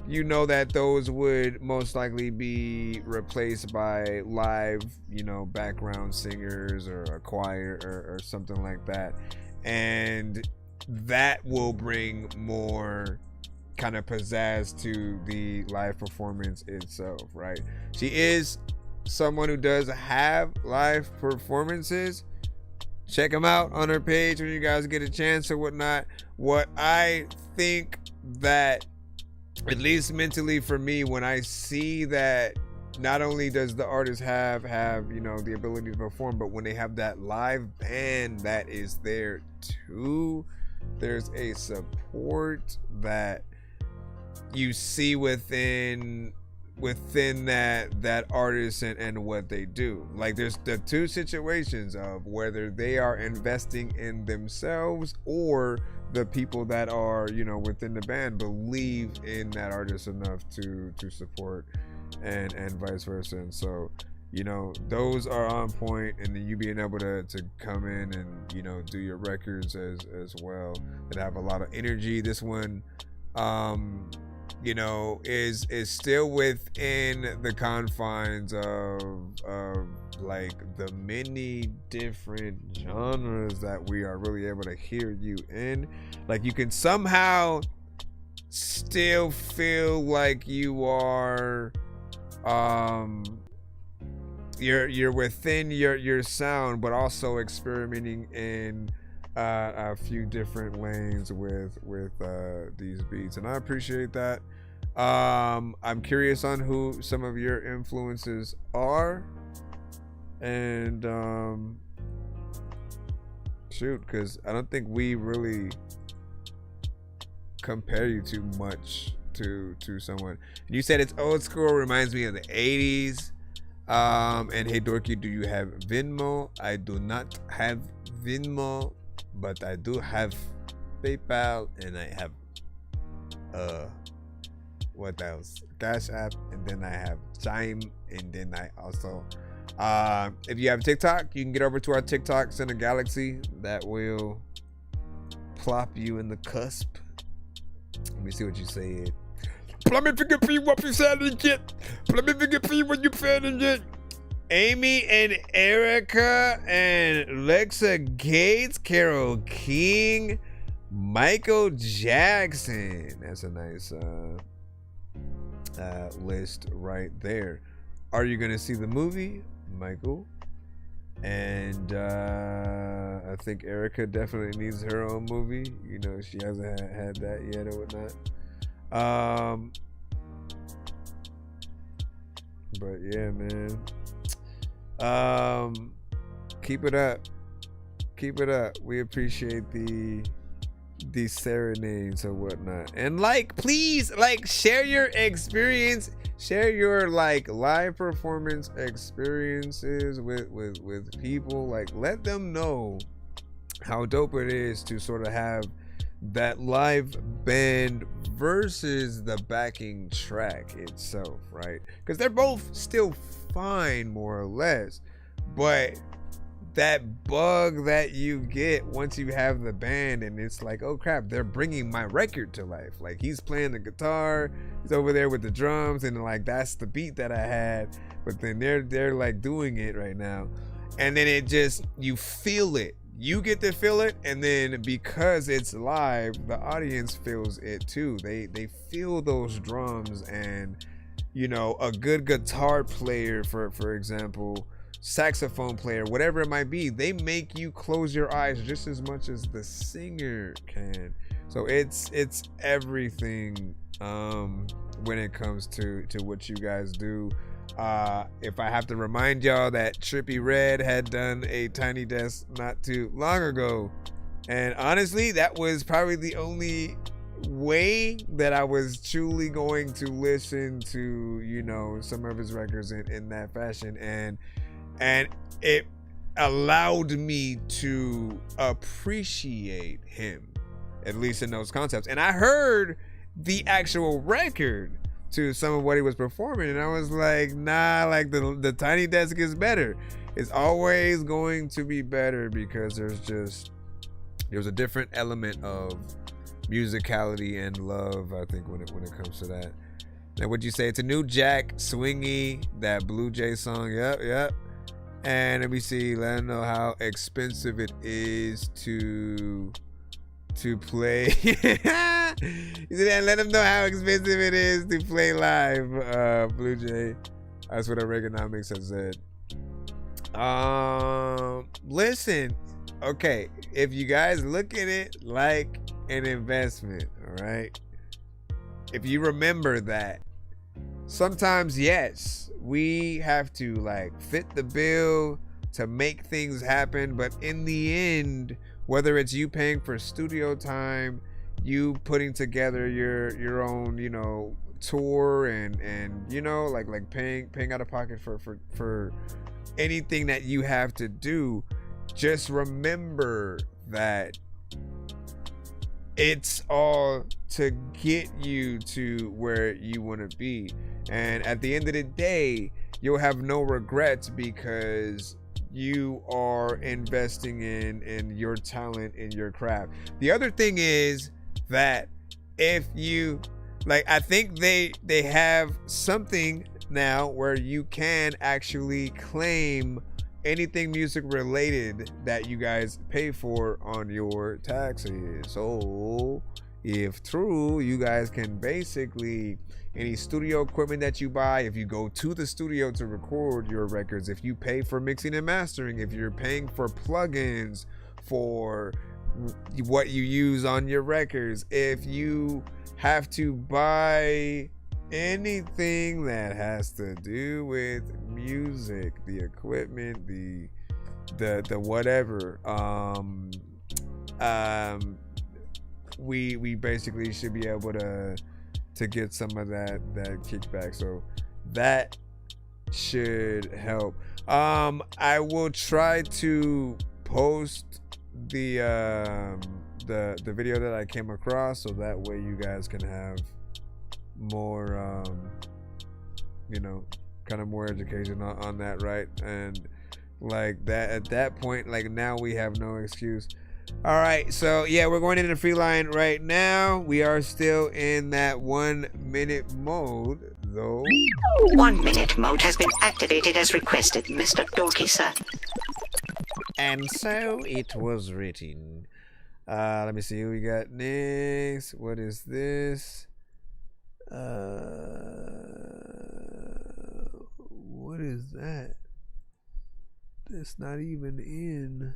you know that those would most likely be replaced by live, you know, background singers or a choir or something like that. And that will bring more kind of pizzazz to the live performance itself, right? She is someone who does have live performances. Check them out on her page when you guys get a chance or whatnot. What I think that, at least mentally for me, when I see that not only does the artist have you know, the ability to perform, but when they have that live band that is there too, there's a support that you see within that artist and what they do. Like, there's the two situations of whether they are investing in themselves or the people that are, you know, within the band believe in that artist enough to support and vice versa. And so, you know, those are on point, and then you being able to come in and, you know, do your records as well that have a lot of energy. This one, you know, is still within the confines of like the many different genres that we are really able to hear you in. Like, you can somehow still feel like you are you're within your sound, but also experimenting in a few different lanes with these beats, and I appreciate that. I'm curious on who some of your influences are, and shoot, because I don't think we really compare you too much to someone. And you said it's old school, reminds me of the 80s. And hey Dorky, do you have Venmo? I do not have Venmo, but I do have PayPal, and I have what else? Cash App, and then I have Chime, and then I also if you have TikTok, you can get over to our TikTok, send a galaxy that will plop you in the cusp. Let me see what you said. Let me figure what you said again. Let me figure what you said again. Amy and Erica and Lexa Gates, Carol King, Michael Jackson. That's a nice list right there. Are you gonna see the movie, Michael? And I think Erica definitely needs her own movie. You know, she hasn't had that yet or whatnot. But yeah, man. Keep it up. We appreciate the serenades or whatnot. And please share your experience. Share your live performance experiences with people. Let them know how dope it is to sort of have that live band versus the backing track itself, right? Because they're both still fine, more or less, but that bug that you get once you have the band, and it's like, oh crap, they're bringing my record to life. Like, he's playing the guitar, he's over there with the drums, and that's the beat that I had, but then they're doing it right now, and then it just, you feel it. You get to feel it, and then because it's live, the audience feels it too. They feel those drums, and a good guitar player, for example, saxophone player, whatever it might be, they make you close your eyes just as much as the singer can. So it's everything when it comes to what you guys do. If I have to remind y'all that Trippie Redd had done a Tiny Desk not too long ago, and honestly that was probably the only way that I was truly going to listen to, you know, some of his records in that fashion, and it allowed me to appreciate him, at least in those concepts. And I heard the actual record to some of what he was performing, and I was like, nah, like the Tiny Desk is better. It's always going to be better because there's a different element of musicality and love, I think, when it comes to that. Now, would you say it's a new Jack Swingy, that Blue Jay song? Yep. And let me see, let him know how expensive it is to play. He said, let him know how expensive it is to play live, Blue Jay. That's what Reaganomics has said. Listen, okay, if you guys look at it like an investment, all right? If you remember that, sometimes, yes, we have to like fit the bill to make things happen, but in the end, whether it's you paying for studio time, you putting together your own, you know, tour and you know, like paying out of pocket for anything that you have to do, just remember that it's all to get you to where you want to be. And at the end of the day, you'll have no regrets because you are investing in your talent, in your craft. The other thing is that if you, like, I think they have something now where you can actually claim anything music related that you guys pay for on your taxes. So if true, you guys can basically, any studio equipment that you buy, if you go to the studio to record your records, if you pay for mixing and mastering, if you're paying for plugins for what you use on your records, if you have to buy anything that has to do with music, the equipment, the whatever, we basically should be able to get some of that kickback. So that should help. I will try to post the video that I came across, so that way you guys can have more you know, kind of more education on that, right? And like that, at that point, like now we have no excuse. All right, so yeah, we're going into the free line right now. We are still in that 1 minute mode though. 1 minute mode has been activated as requested, Mr. Dorky, sir. And so it was written. Let me see who we got next. What is this? What is that? That's not even in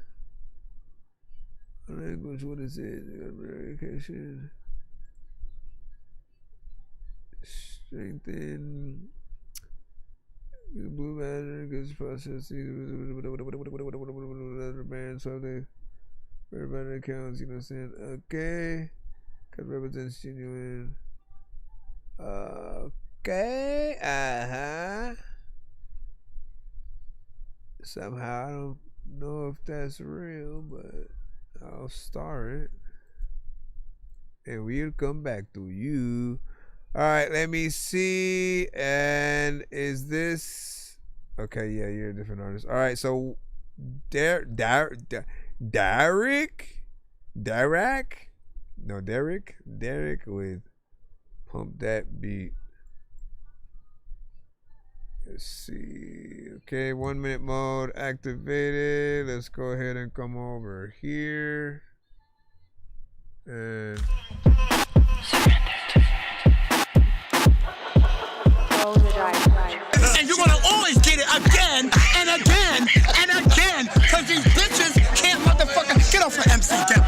language. What is it? Americation. Strengthen the blue matter because process band, so they everybody accounts, you know what I'm saying? Okay, because represents genuine. Okay, somehow I don't know if that's real, but I'll star it and we'll come back to you. All right, let me see. And is this okay? Yeah, you're a different artist. All right, so Derek with Pump That Beat. Let's see. Okay, 1 minute mode activated. Let's go ahead and come over here and and you're gonna always get it again and again and again, cause these bitches can't motherfucker get off of MC Depot.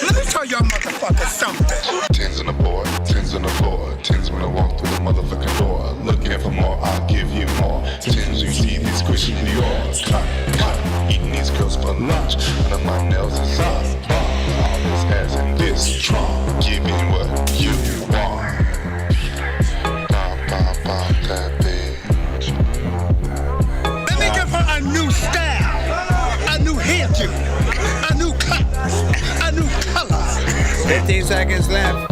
Let me tell y'all motherfuckers something. Tens on the board, tens on the floor, tens when I walk through the motherfucking door. Looking for more, I'll give you more. Tens you see these squishy Dior's. Cut, eating these girls for lunch. None of my nails is up. All this ass and this trunk. Give me what 15 seconds left.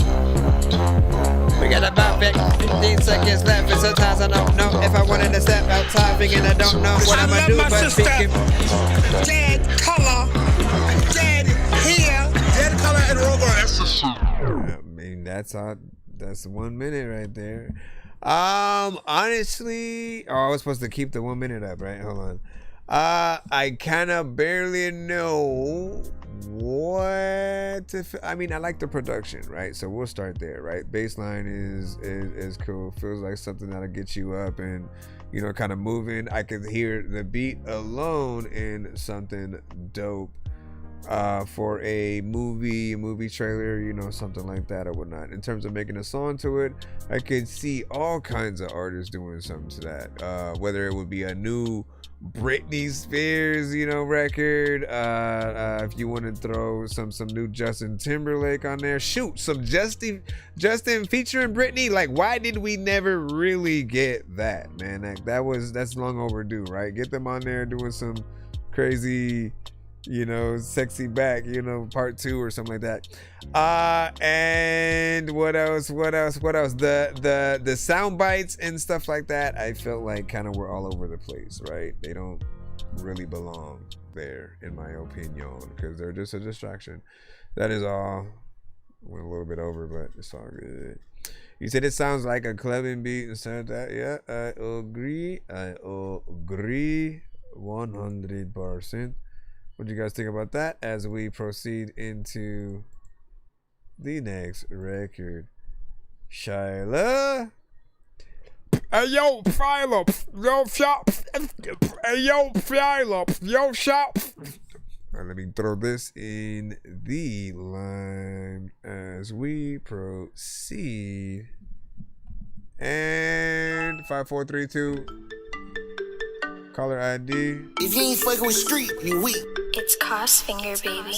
We got about 15 seconds left, and sometimes I don't know if I wanted to step outside, thinking I don't know what I'm gonna do. But speaking, Dead color, dead here, dead color and rover. I mean, that's 1 minute right there. Honestly, I was supposed to keep the 1 minute up, right? Hold on. I kind of barely know what to I mean, I like the production, right? So we'll start there, right? Baseline is cool. Feels like something that'll get you up and, you know, kind of moving. I could hear the beat alone in something dope for a movie trailer, you know, something like that or whatnot. In terms of making a song to it, I could see all kinds of artists doing something to that. Whether it would be a new Britney Spears, you know, record. If you want to throw some new Justin Timberlake on there, shoot, some Justin featuring Britney. Like, why did we never really get that, man? Like, that's long overdue, right? Get them on there doing some crazy, you know, sexy back, you know, part 2 or something like that. And what else? The sound bites and stuff like that, I felt like kind of were all over the place, right? They don't really belong there, in my opinion, because they're just a distraction. That is all. Went a little bit over, but it's all good. You said it sounds like a clubbing beat and said that. Yeah, I agree 100%. What do you guys think about that as we proceed into the next record? Shyla? Hey, yo, Philip, yo, shop. Hey, yo, Philip, yo, shop. All right, let me throw this in the line as we proceed. And 5, 4, 3, 2. Caller ID. If you ain't fucking with street, you weak. It's Cost Finger, baby.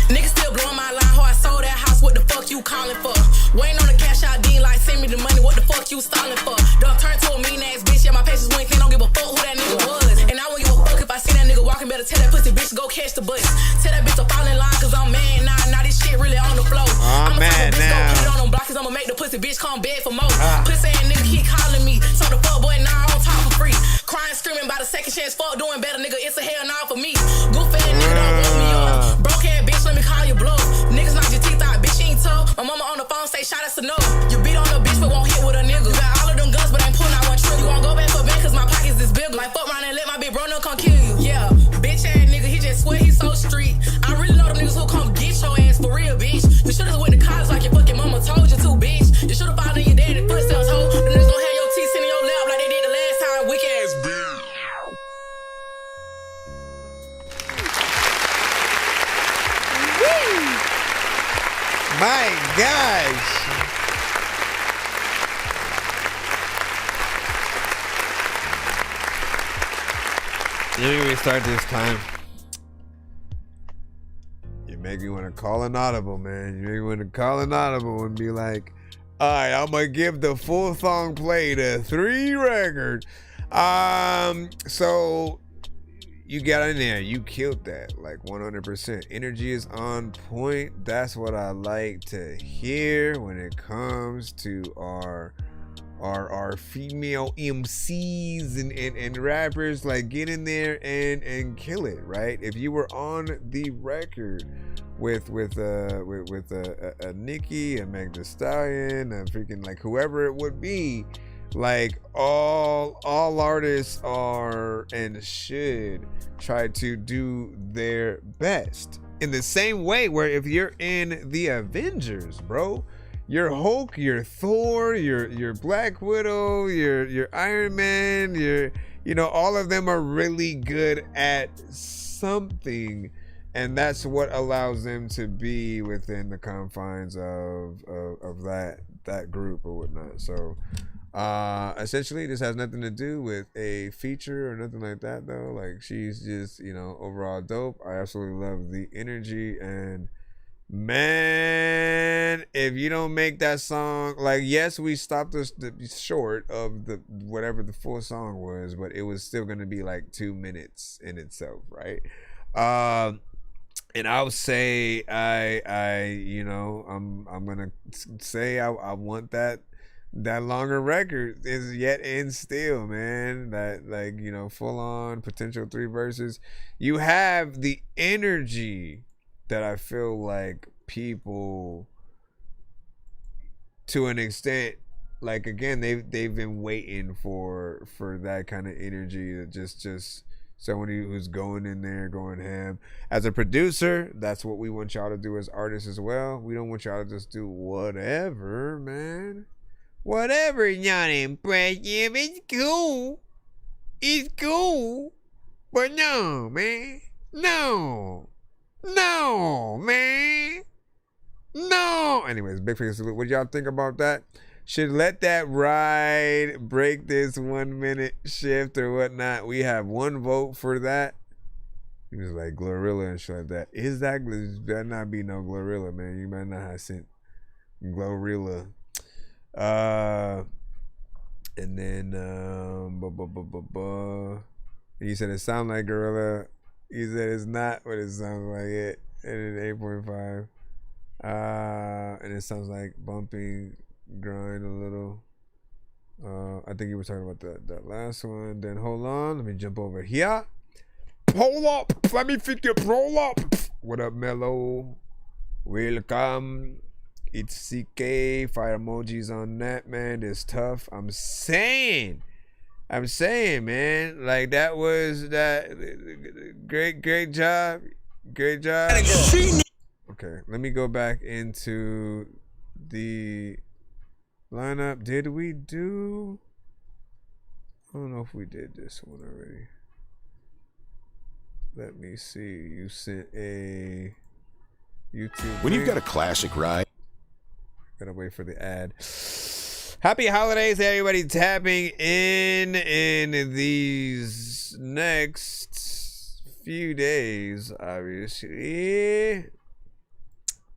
Niggas still blowing my line hard. Sold that house, what the fuck you calling for? Waiting on the cash out, Dean, like send me the money, what the fuck you stalling for? Done turned to a mean ass bitch, yeah, my patience went clean, don't give a fuck who that nigga was. And I won't give a fuck if I see that nigga walking, better tell that pussy bitch to go catch the bus. Tell that bitch to fall in line, cause I'm mad now this shit really on the floor. I'm mad now. Go put it on them blockers, I'ma make the pussy bitch come beg for more. Pussy ass nigga keep calling me, so the fuck boy, now I don't talk for free. Crying, screaming about a second chance, fuck doing better, nigga, it's a hell nah for me. Goofy ass nigga don't want me up. Broke ass bitch, let me call you bluff. Niggas knock your teeth out, bitch, you ain't tough. My mama on the phone say shot, that's enough. You beat on a bitch but won't hit with a nigga. Got all of them guns but ain't pulling out one trigger. You won't go back for bank cause my pockets is big. Like fuck around and let my big bro come kill you. Yeah, bitch ass nigga, he just swear he so street. I really know them niggas who come get your ass for real, bitch. You should've went to college like your fucking mama told you to, bitch. You should've followed in your daddy footsteps, ho. Them niggas gon' have your teeth sitting in your lap like they did the last time, weak ass bitch. My gosh. Let me restart this time. You make me want to call an audible, man. You make me want to call an audible and be like, all right, I'm going to give the full song play to 3 records. So you got in there, you killed that like 100%. Energy is on point. That's what I like to hear when it comes to our female MCs and rappers. Like, get in there and kill it, right? If you were on the record with a Nicki, a Meg Thee Stallion, a freaking like whoever it would be, like all artists are and should try to do their best in the same way where if you're in the Avengers, bro, your Hulk, your Thor, your Black Widow, your Iron Man, you know, all of them are really good at something, and that's what allows them to be within the confines of that group or whatnot. So essentially this has nothing to do with a feature or nothing like that though. Like, she's just, you know, overall dope. I absolutely love the energy, and man, if you don't make that song, like, yes, we stopped us short of the whatever the full song was, but it was still gonna be like 2 minutes in itself, right? And I'll say I'm gonna say I want that longer record is yet and still, man. That, like, full on potential 3 verses. You have the energy that I feel like people, to an extent, like, again, they've been waiting for that kind of energy, to just someone who's going in there, going ham. As a producer, that's what we want y'all to do as artists as well. We don't want y'all to just do whatever, man. Whatever, not impressive. It's cool. It's cool. But no, man. No, man. No. Anyways, big figure salute. What y'all think about that? Should let that ride, break this 1 minute shift or whatnot. We have 1 vote for that. He was like Glorilla and shit like that. Is that, better not be no Glorilla, man. You might not have sent Glorilla. And then he said it sounds like Gorilla. He said it's not, but it sounds like it. And then 8.5. And it sounds like bumping, grind a little. I think you were talking about that last one. Then hold on, let me jump over here. Pull up, let me figure roll up. What up, Mellow? Welcome. It's CK. Fire emojis on that, man. It's tough. I'm saying, man. Like, that was that great job. Great job. Okay, let me go back into the lineup. Did we do? I don't know if we did this one already. Let me see. You sent a YouTube. When you've got a classic ride. Gotta wait for the ad. Happy holidays, everybody tapping in these next few days, obviously.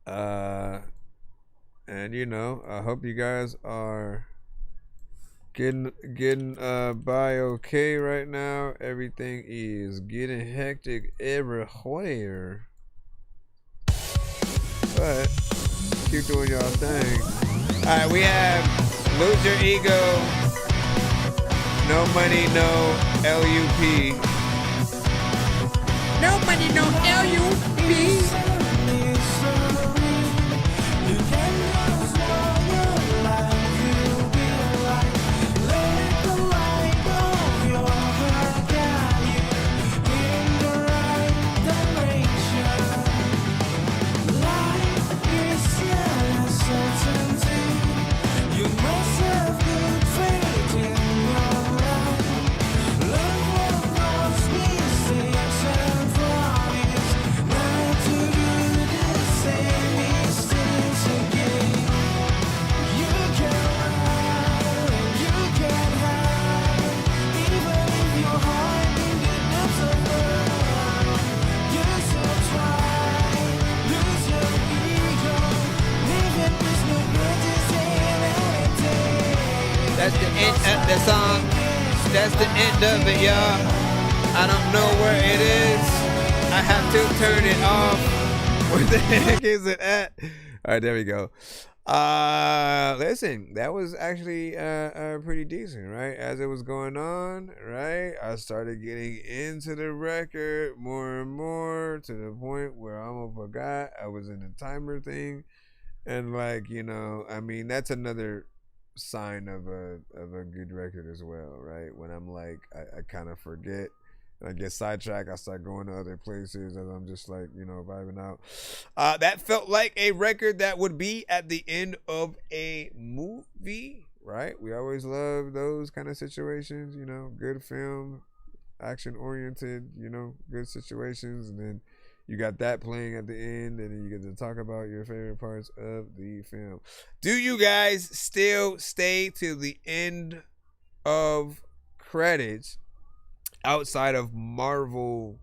And I hope you guys are getting by okay right now. Everything is getting hectic everywhere, but keep doing y'all thing. All right, we have Lose Your Ego, No Money, No LUP. No Money, No LUP. That's the end of the song. That's the end of it, y'all. I don't know where it is. I have to turn it off. Where the heck is it at? All right, there we go. Listen, that was actually pretty decent, right? As it was going on, right? I started getting into the record more and more, to the point where I almost forgot I was in the timer thing. And, like, I mean, that's another sign of a good record as well, right? When I'm like, I kind of forget and I get sidetracked, I start going to other places and I'm just like, vibing out. That felt like a record that would be at the end of a movie, right? We always love those kind of situations, good film, action oriented, good situations, and then you got that playing at the end, and then you get to talk about your favorite parts of the film. Do you guys still stay to the end of credits outside of Marvel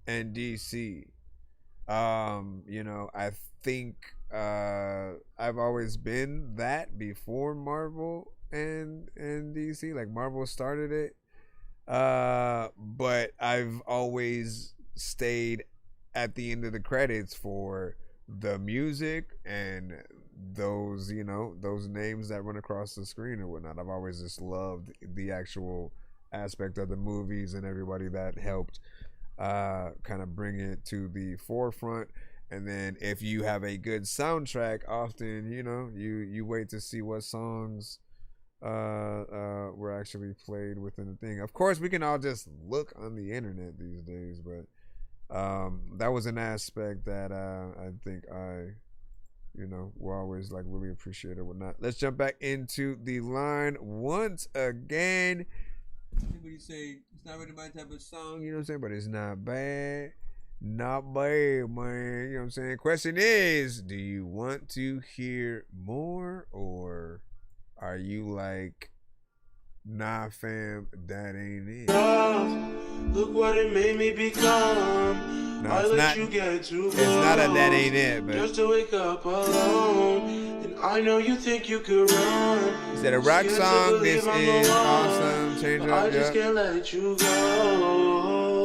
and DC? I think I've always been that before Marvel and DC. Like, Marvel started it, but I've always stayed at the end of the credits for the music and those, you know, those names that run across the screen or whatnot. I've always just loved the actual aspect of the movies and everybody that helped kind of bring it to the forefront. And then if you have a good soundtrack, often, you know, you wait to see what songs were actually played within the thing. Of course, we can all just look on the internet these days, but that was an aspect that I think I, you know, will always like really appreciate or whatnot. Let's jump back into the line once again. Everybody say it's not really my type of song, you know what I'm saying? But it's not bad. Not bad, man. You know what I'm saying? Question is, do you want to hear more, or are you like, nah, fam, that ain't it? Look what it made me become. No, it's not. It's not a that ain't it, but just to wake up alone. And I know you think you could run. Is that a rock song? This is awesome. Change up, I just can't let you go.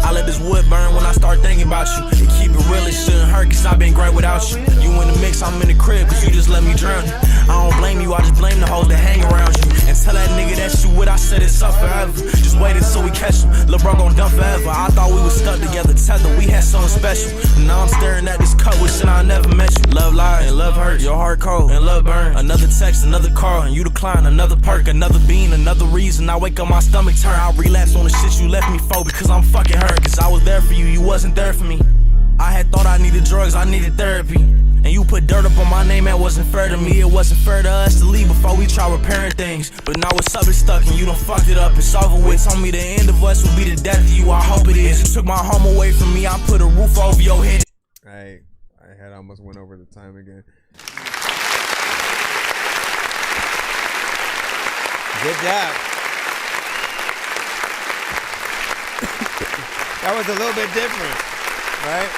I let this wood burn when I start thinking about you. And keep it real, it shouldn't hurt, cause I've been great without you. You in the mix, I'm in the crib, cause you just let me drown you. I don't blame you, I just blame the hoes that hang around you. And tell that nigga that you what I said, it's up forever. Just wait until we catch him, Lil' bro gon' dump forever. I thought we was stuck together, tethered, we had something special. Now I'm staring at this cup, wishing I never met you. Love lie and love hurt, your heart cold and love burn. Another text, another call, and you decline. Another perk, another bean, another reason. I wake up, my stomach turn. I relapse on the shit you left me for because I'm fucking hurt. Cause I was there for you, you wasn't there for me. I had thought I needed drugs, I needed therapy. And you put dirt up on my name, that wasn't fair to me. It wasn't fair to us to leave before we try repairing things. But now what's up, it's stuck and you done fucked it up. It's over with, told me the end of us would be the death of you, I hope it is. You took my home away from me, I put a roof over your head. I had almost went over the time again. Good job. That was a little bit different, right?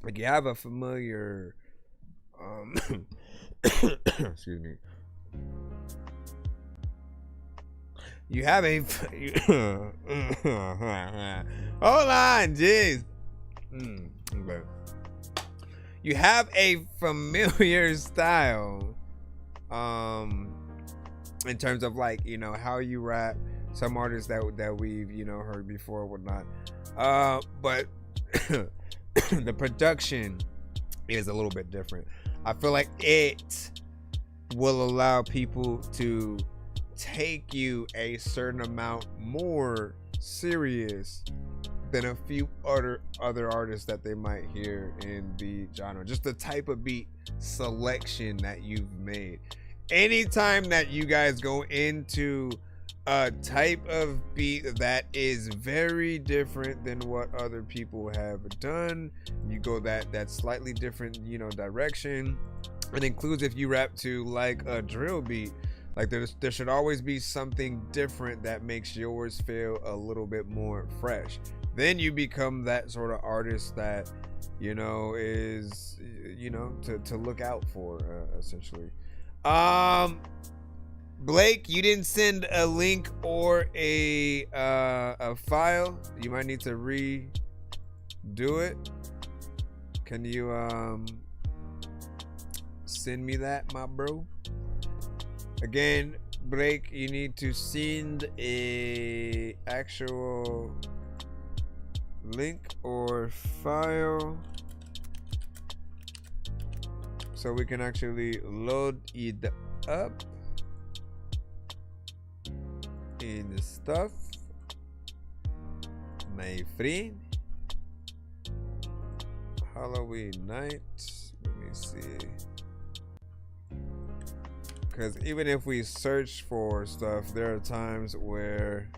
Like you have a familiar, excuse me. You have a, hold on, jeez. Okay. You have a familiar style, in terms of like, you know, how you rap. Some artists that we've, you know, heard before, whatnot. But the production is a little bit different. I feel like it will allow people to take you a certain amount more serious than a few other artists that they might hear in the genre. Just the type of beat selection that you've made. Anytime that you guys go into a type of beat that is very different than what other people have done, you go that slightly different, you know, direction. It includes if you rap to like a drill beat, like there should always be something different that makes yours feel a little bit more fresh. Then you become that sort of artist that, you know, is, you know, to look out for, essentially. Blake, you didn't send a link or a file. You might need to redo it. Can you send me that, my bro? Again, Blake, you need to send a actual link or file so we can actually load it up in the stuff, my friend. Halloween night, let me see, because even if we search for stuff, there are times where,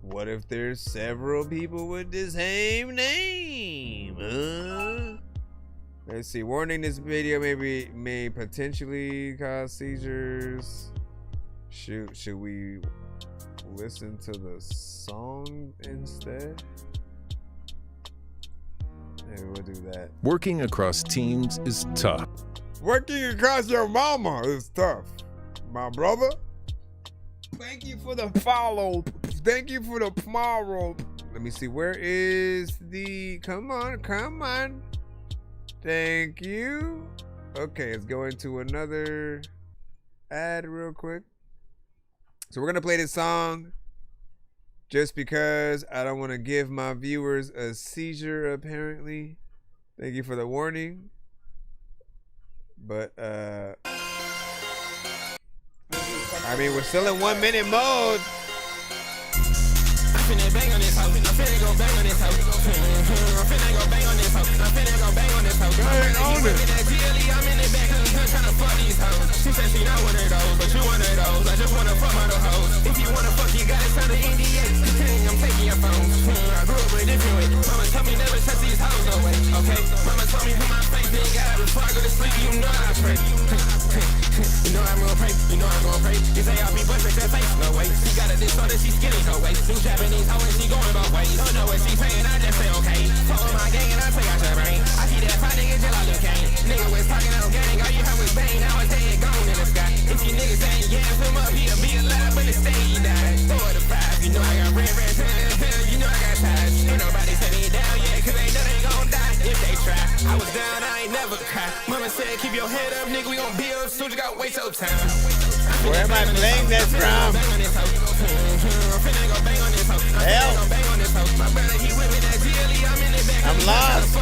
what if there's several people with the same name? Let's see. Warning: this video may potentially cause seizures. Should we listen to the song instead? Maybe we'll do that. Working across teams is tough. Working across your mama is tough, my brother. Thank you for the follow. Thank you for the tomorrow. Let me see. Where is the... Come on. Thank you. Okay, let's go into another ad real quick. So we're going to play this song just because I don't want to give my viewers a seizure, apparently. Thank you for the warning. But, I mean, we're still in 1 minute mode. I'm finna bang on this hoe. I'm finna go bang on this hoe. I'm finna go bang on this hoe. I'm finna go bang on this hoe. Bang on it. I'm in the back trying to fuck these hoes. She said she not one of those, but you one of those. I just wanna fuck my hoes. If you wanna fuck, you gotta sign the NDA. I'm taking your phone. I grew up with different way. Mama told me never touch these hoes, no way. Okay. Mama told me put my face in God before I go to sleep. You know I pray. You know I'm gonna pray. You know I'm gonna pray. You say I'll be busting that face, no way. She got a disorder, she skinny, no way. New Japanese hoe and she going both ways. Don't know what she saying, I just say okay. Fuck with my gang and I take out your brain. I keep that fine nigga till I look cane. Nigga was talking on gang, all you heard was bang. Now I say it gone in the sky. If you niggas ain't gas him up, he'll be alive when the stage dies. Throw it a five, you know I got red tail. You know I got ties. Ain't nobody set me down yet, cause ain't nothing gon' die if they try. I was down, I ain't never cry. Mama said keep your head up, nigga, we gon' build soon, you got waste your time. Where am I playing this from? Hell. I'm lost.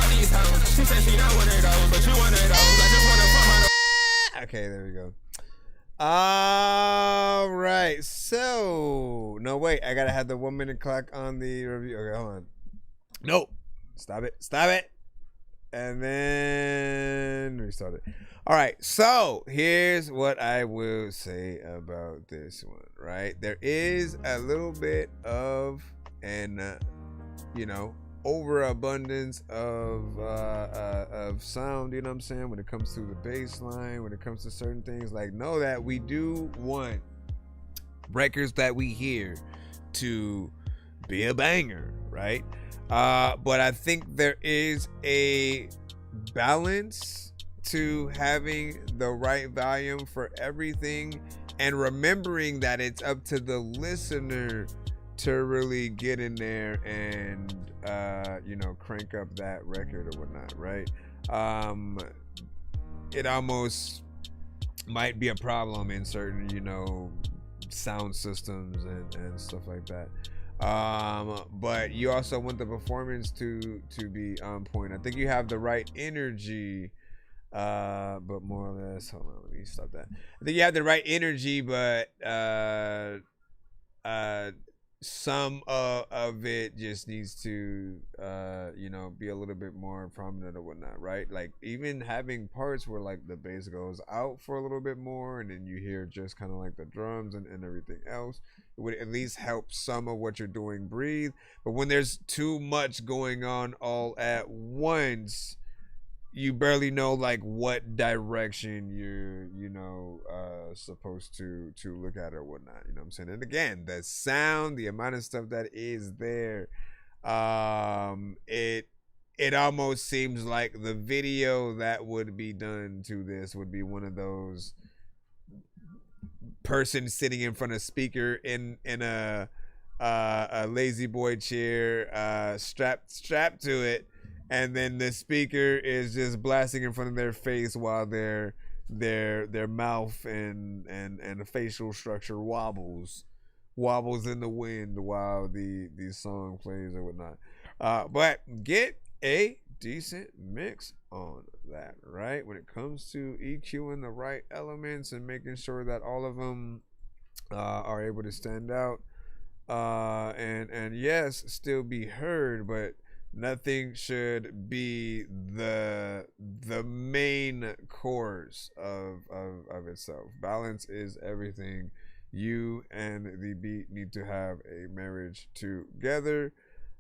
Okay, there we go. All right. So, no, wait. I gotta have the 1 minute clock on the review. Okay, hold on. No. Stop it. And then restart it. All right, so here's what I will say about this one, right? There is a little bit of an, overabundance of sound, you know what I'm saying? When it comes to the bass line, when it comes to certain things, like, know that we do want records that we hear to be a banger, right? But I think there is a balance to having the right volume for everything and remembering that it's up to the listener to really get in there and crank up that record or whatnot, right? It almost might be a problem in certain sound systems and stuff like that. But you also want the performance to be on point. I think you have the right energy, but more or less, hold on, let me stop that. I think you have the right energy, but some of it just needs to be a little bit more prominent or whatnot, right? Like even having parts where like the bass goes out for a little bit more and then you hear just kind of like the drums and everything else, it would at least help some of what you're doing breathe. But when there's too much going on all at once, you barely know like what direction you're supposed to look at or whatnot, you know what I'm saying? And again, the sound, the amount of stuff that is there, it almost seems like the video that would be done to this would be one of those person sitting in front of speaker in a lazy boy chair, strapped to it, and then the speaker is just blasting in front of their face while their mouth and facial structure wobbles in the wind while the song plays or whatnot. But get a decent mix on that, right? When it comes to EQing the right elements and making sure that all of them are able to stand out, and yes, still be heard, but nothing should be the main course of itself. Balance is everything. You and the beat need to have a marriage together.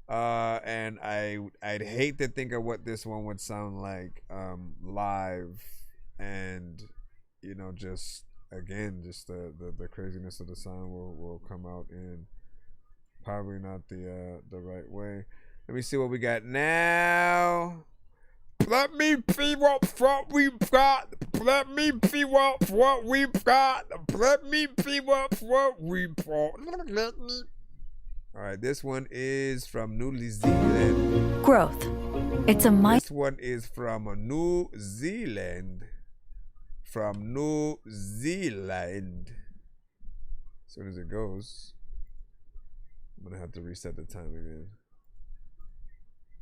And I'd hate to think of what this one would sound like live, and just the craziness of the sound will come out in probably not the right way. Let me see what we got now. Let me see what we've got. Let me see what we've got. Let me see what we've got. Let me. All right, this one is from New Zealand. Growth. It's a This one is from New Zealand. From New Zealand. As soon as it goes, I'm gonna have to reset the time again.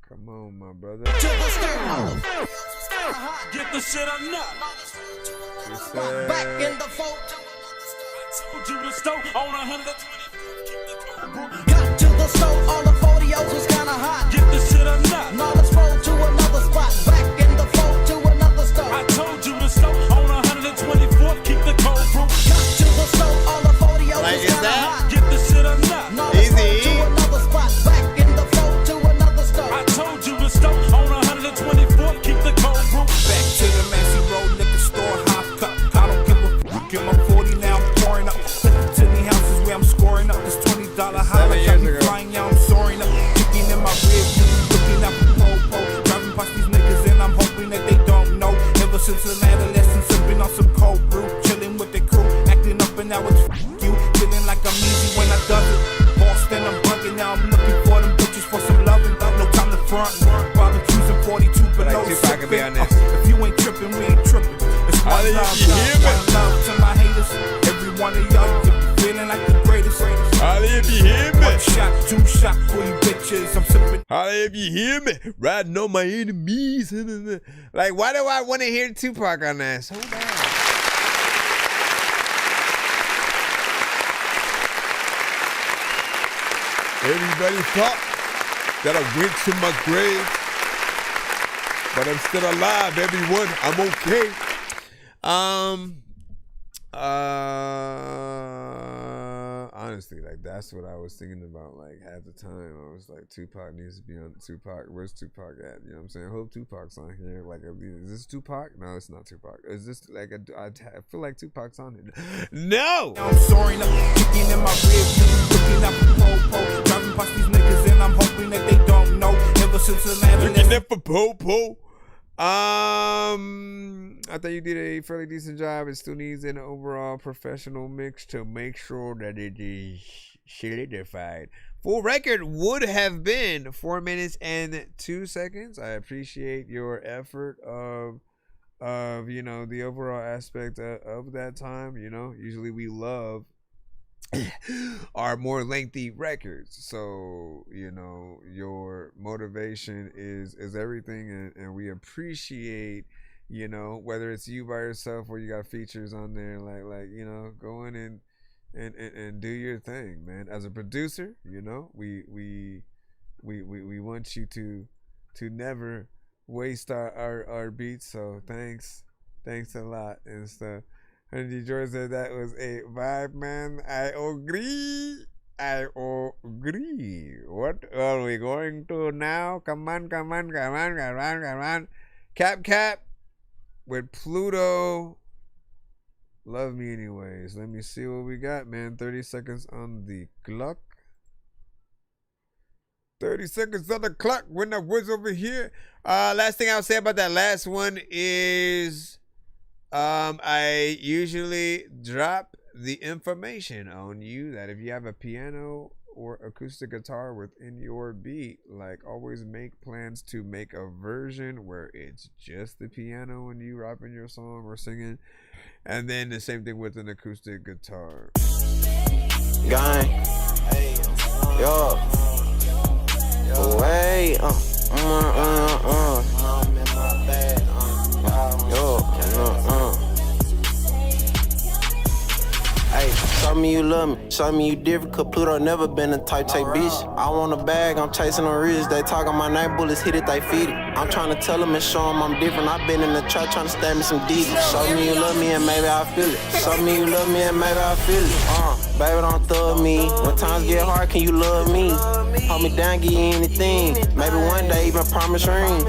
Come on, my brother. Get the shit up now. Back in the fold. Told you to stone on 120. Got to the stove, all the 40s was kinda hot. Get the shit up now. Knowledge roll to another spot. Back in the fold to another stove. I told you to stone on 124. Keep the cold brew. Got to the stove, all the 40s was kinda hot. Get the shit up now. Knowledge roll to another spot. Back in the fold to another stove. I told you to stone on 124. Keep the cold brew. Back to the Massey Road liquor store, half cup. I don't give a fuck. Get my 40 now, I'm pouring up. To the houses where I'm scoring up. This $20 highlight got me flying, yeah, I'm soaring up. Kicking in my rib, looking up the pole. Driving past these niggas and I'm hoping that they don't know. Ever since an adolescent, sipping on some cold brew. Chilling with the crew, acting up and now it's you. Feeling like I'm easy when I does it. Boston, I'm bugging, now I'm looking for them bitches for some loving. No time to front. Barbecues and 42 below. If you ain't tripping, we ain't tripping. It's one love to my haters. Every one of y'all, if you feeling like the greatest. If you hear me. One shot, two shot for you bitches. I'm sipping. If you hear me. Riding on my enemies. Like, why do I want to hear Tupac on that? So bad. Everybody thought that I went to my grave, but I'm still alive, everyone. I'm okay. Honestly, like, that's what I was thinking about, like, at the time. I was like, Tupac needs to be on Tupac. Where's Tupac at? You know what I'm saying? I hope Tupac's on here. Like, is this Tupac? No, it's not Tupac. Is this, like, I feel like Tupac's on it. No! I'm soaring up, kicking in my rib, looking up the pole. Driving past these niggas and I'm hoping that they don't know. Ever since an adolescent. Looking up for po-po. I thought you did a fairly decent job. It still needs an overall professional mix to make sure that it is solidified. Full record would have been 4 minutes and 2 seconds. I appreciate your effort of you know, the overall aspect of that time. You know, usually we love are more lengthy records, so you know your motivation is everything, and we appreciate, you know, whether it's you by yourself or you got features on there, like you know, go in and do your thing, man. As a producer, you know, we want you to never waste our beats, so thanks a lot and stuff. And George said that was a vibe, man. I agree. What are we going to now? Come on. Cap with Pluto. Love me anyways. Let me see what we got, man. 30 seconds on the clock. 30 seconds on the clock when I was over here. Last thing I'll say about that last one is I usually drop the information on you that if you have a piano or acoustic guitar within your beat, like, always make plans to make a version where it's just the piano when you rapping your song or singing, and then the same thing with an acoustic guitar. Gang, yo, wait, Hey, show me you love me, show me you different, cause Pluto never been a type take bitch. I want a bag, I'm chasing on riz, they talking my night bullets, hit it, they feed it. I'm trying to tell them and show them I'm different, I been in the trap trying to stab me some digits. Show me you love me and maybe I'll feel it. Show me you love me and maybe I'll feel it. Baby, don't thug me. When times get hard, can you love me? Hold me down, give you anything. Maybe one day even promise ring.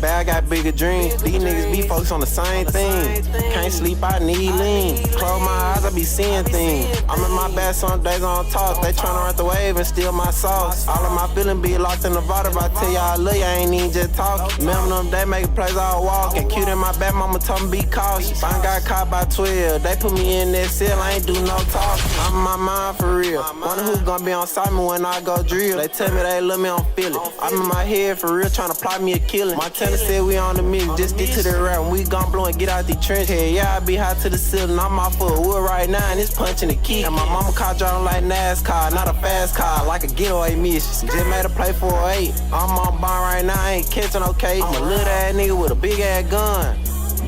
Bad, I got bigger dreams. These niggas be focused on the same thing. Can't sleep, I need lean. Close my eyes, I be seeing things. I'm in my bag bad, some days I don't talk. They tryna run the wave and steal my sauce. All of my feelings be locked in the vault. If I tell y'all I love you, I ain't even just talk. Remember them, they make plays all walk. And cute in my back, mama told me be cautious. I got caught by 12. They put me in that cell, I ain't do no talk. I'm in my mind for real. Wonder who gonna be on side me when I go drill. They tell me they love me, I don't feel it. I'm in my head for real, tryna plot me a killing. My tenant said we on the mix, just stick to the rap. When we gon' blow and get out the trench. Hey, yeah, I be hot to the ceiling. I'm off for a wood right now, and it's punching the key. And my mama car driving like NASCAR, not a fast car, like a getaway mission. Just made a play for a 8. I'm on bond right now, I ain't catching okay. I'm a little ass nigga with a big ass gun.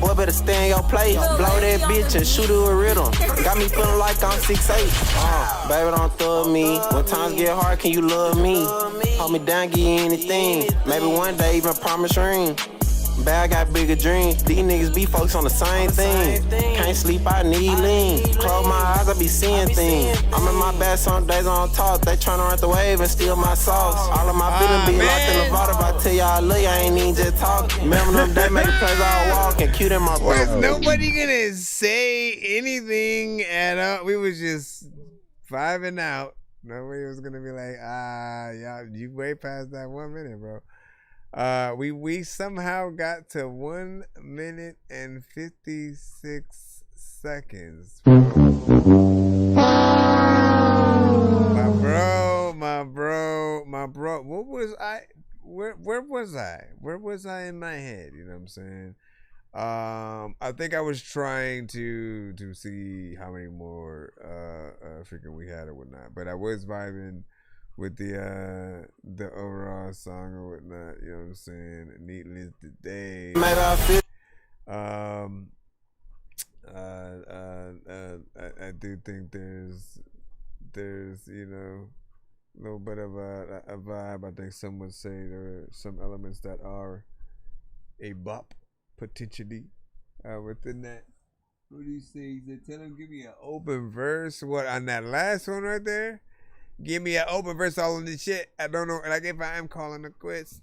Boy, better stay in your place. Blow that bitch and shoot it with rhythm. Got me feeling like I'm 6'8". Baby, don't thug me. When times get hard, can you love me? Hold me down, give you anything. Maybe one day, even promise ring. Bad, I got bigger dreams. These niggas be focused on the same thing. Can't sleep, I need lean. Close my eyes, I be seeing things. I'm in my bed, some days I don't talk. They tryna run the wave and steal my sauce. All of my feelings be locked in the vault. If I tell y'all I love you, I ain't even just talk. Remember them, they make plays all walk and cute in my Was bro. nobody gonna say anything at all? We was just vibing out. Nobody was gonna be like, yeah, you way past that 1 minute, bro. We somehow got to 1 minute and 56 seconds. My bro. What was I? Where was I? Where was I in my head? You know what I'm saying? I think I was trying to see how many more freaking we had or whatnot, but I was vibing with the overall song or whatnot, you know what I'm saying? Needless today. I do think there's you know, a little bit of a vibe. I think some would say there are some elements that are a bop potentially within that. What do you say? He said, tell him, give me an open verse. What, on that last one right there? Give me an open verse all in this shit. I don't know. Like if I am calling a quiz.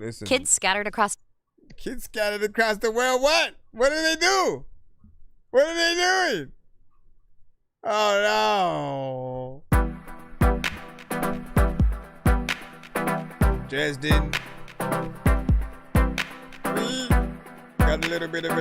Listen. Kids scattered across the world. What? What do they do? What are they doing? Oh no. Dresden. Got a little bit of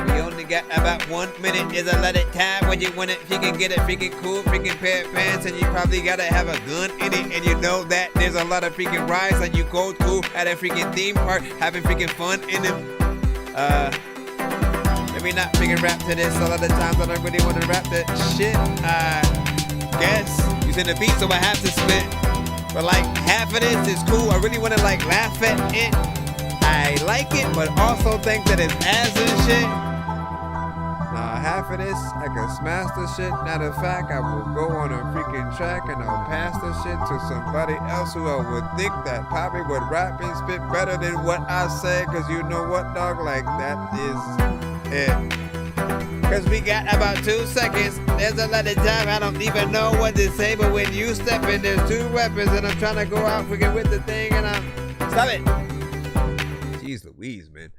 We only got about 1 minute. Is a lot of time when you want it. If you can get it freaking cool, freaking pair of pants, and you probably gotta have a gun in it. And you know that there's a lot of freaking rides, and you go to at a freaking theme park, having freaking fun in them. Maybe not freaking rap to this. A lot of times I don't really want to rap that shit. Guess using the beat, so I have to spit. But like half of this is cool. I really want to like laugh at it. I like it, but also think that it's ass and shit. Half of this, I can smash the shit. Matter of fact, I will go on a freaking track and I'll pass the shit to somebody else who I would think that probably would rap and spit better than what I say. Cause you know what, dog? Like that is it. Cause we got about 2 seconds. There's a lot of time I don't even know what to say. But when you step in, there's 2 weapons and I'm trying to go out freaking with the thing and I'm... Stop it! Jeez Louise, man.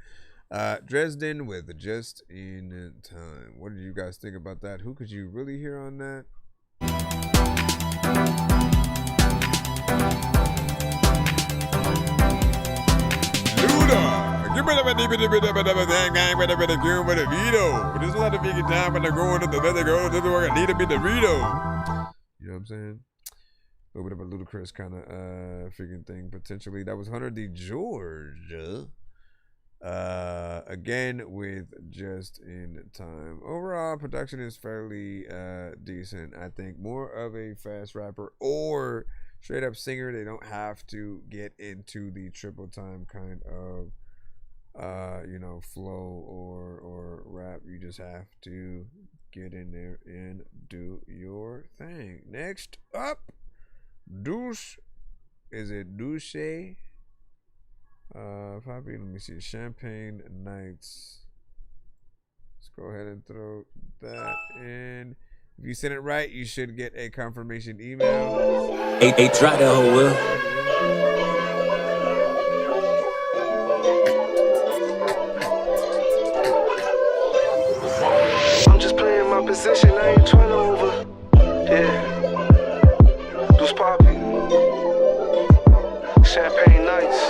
Dresden with Just in Time. What did you guys think about that? Who could you really hear on that? Luda! Give me the thing, with a veto. There's a lot of big time when they're going to the other girl. This work. I need to be the veto. You know what I'm saying? A little bit of a ludicrous kind of freaking thing potentially. That was Hunter D. Georgia. Again with Just in Time. Overall production is fairly decent. I think more of a fast rapper or straight up singer. They don't have to get into the triple time kind of you know, flow or rap. You just have to get in there and do your thing. Next up, Douche. Is it Douche? Probably, let me see, Champagne Nights. Let's go ahead and throw that in. If you send it right, you should get a confirmation email. Hey, try that whole will. my position, I ain't tryna over. Yeah. Deuce Poppy. Champagne nights.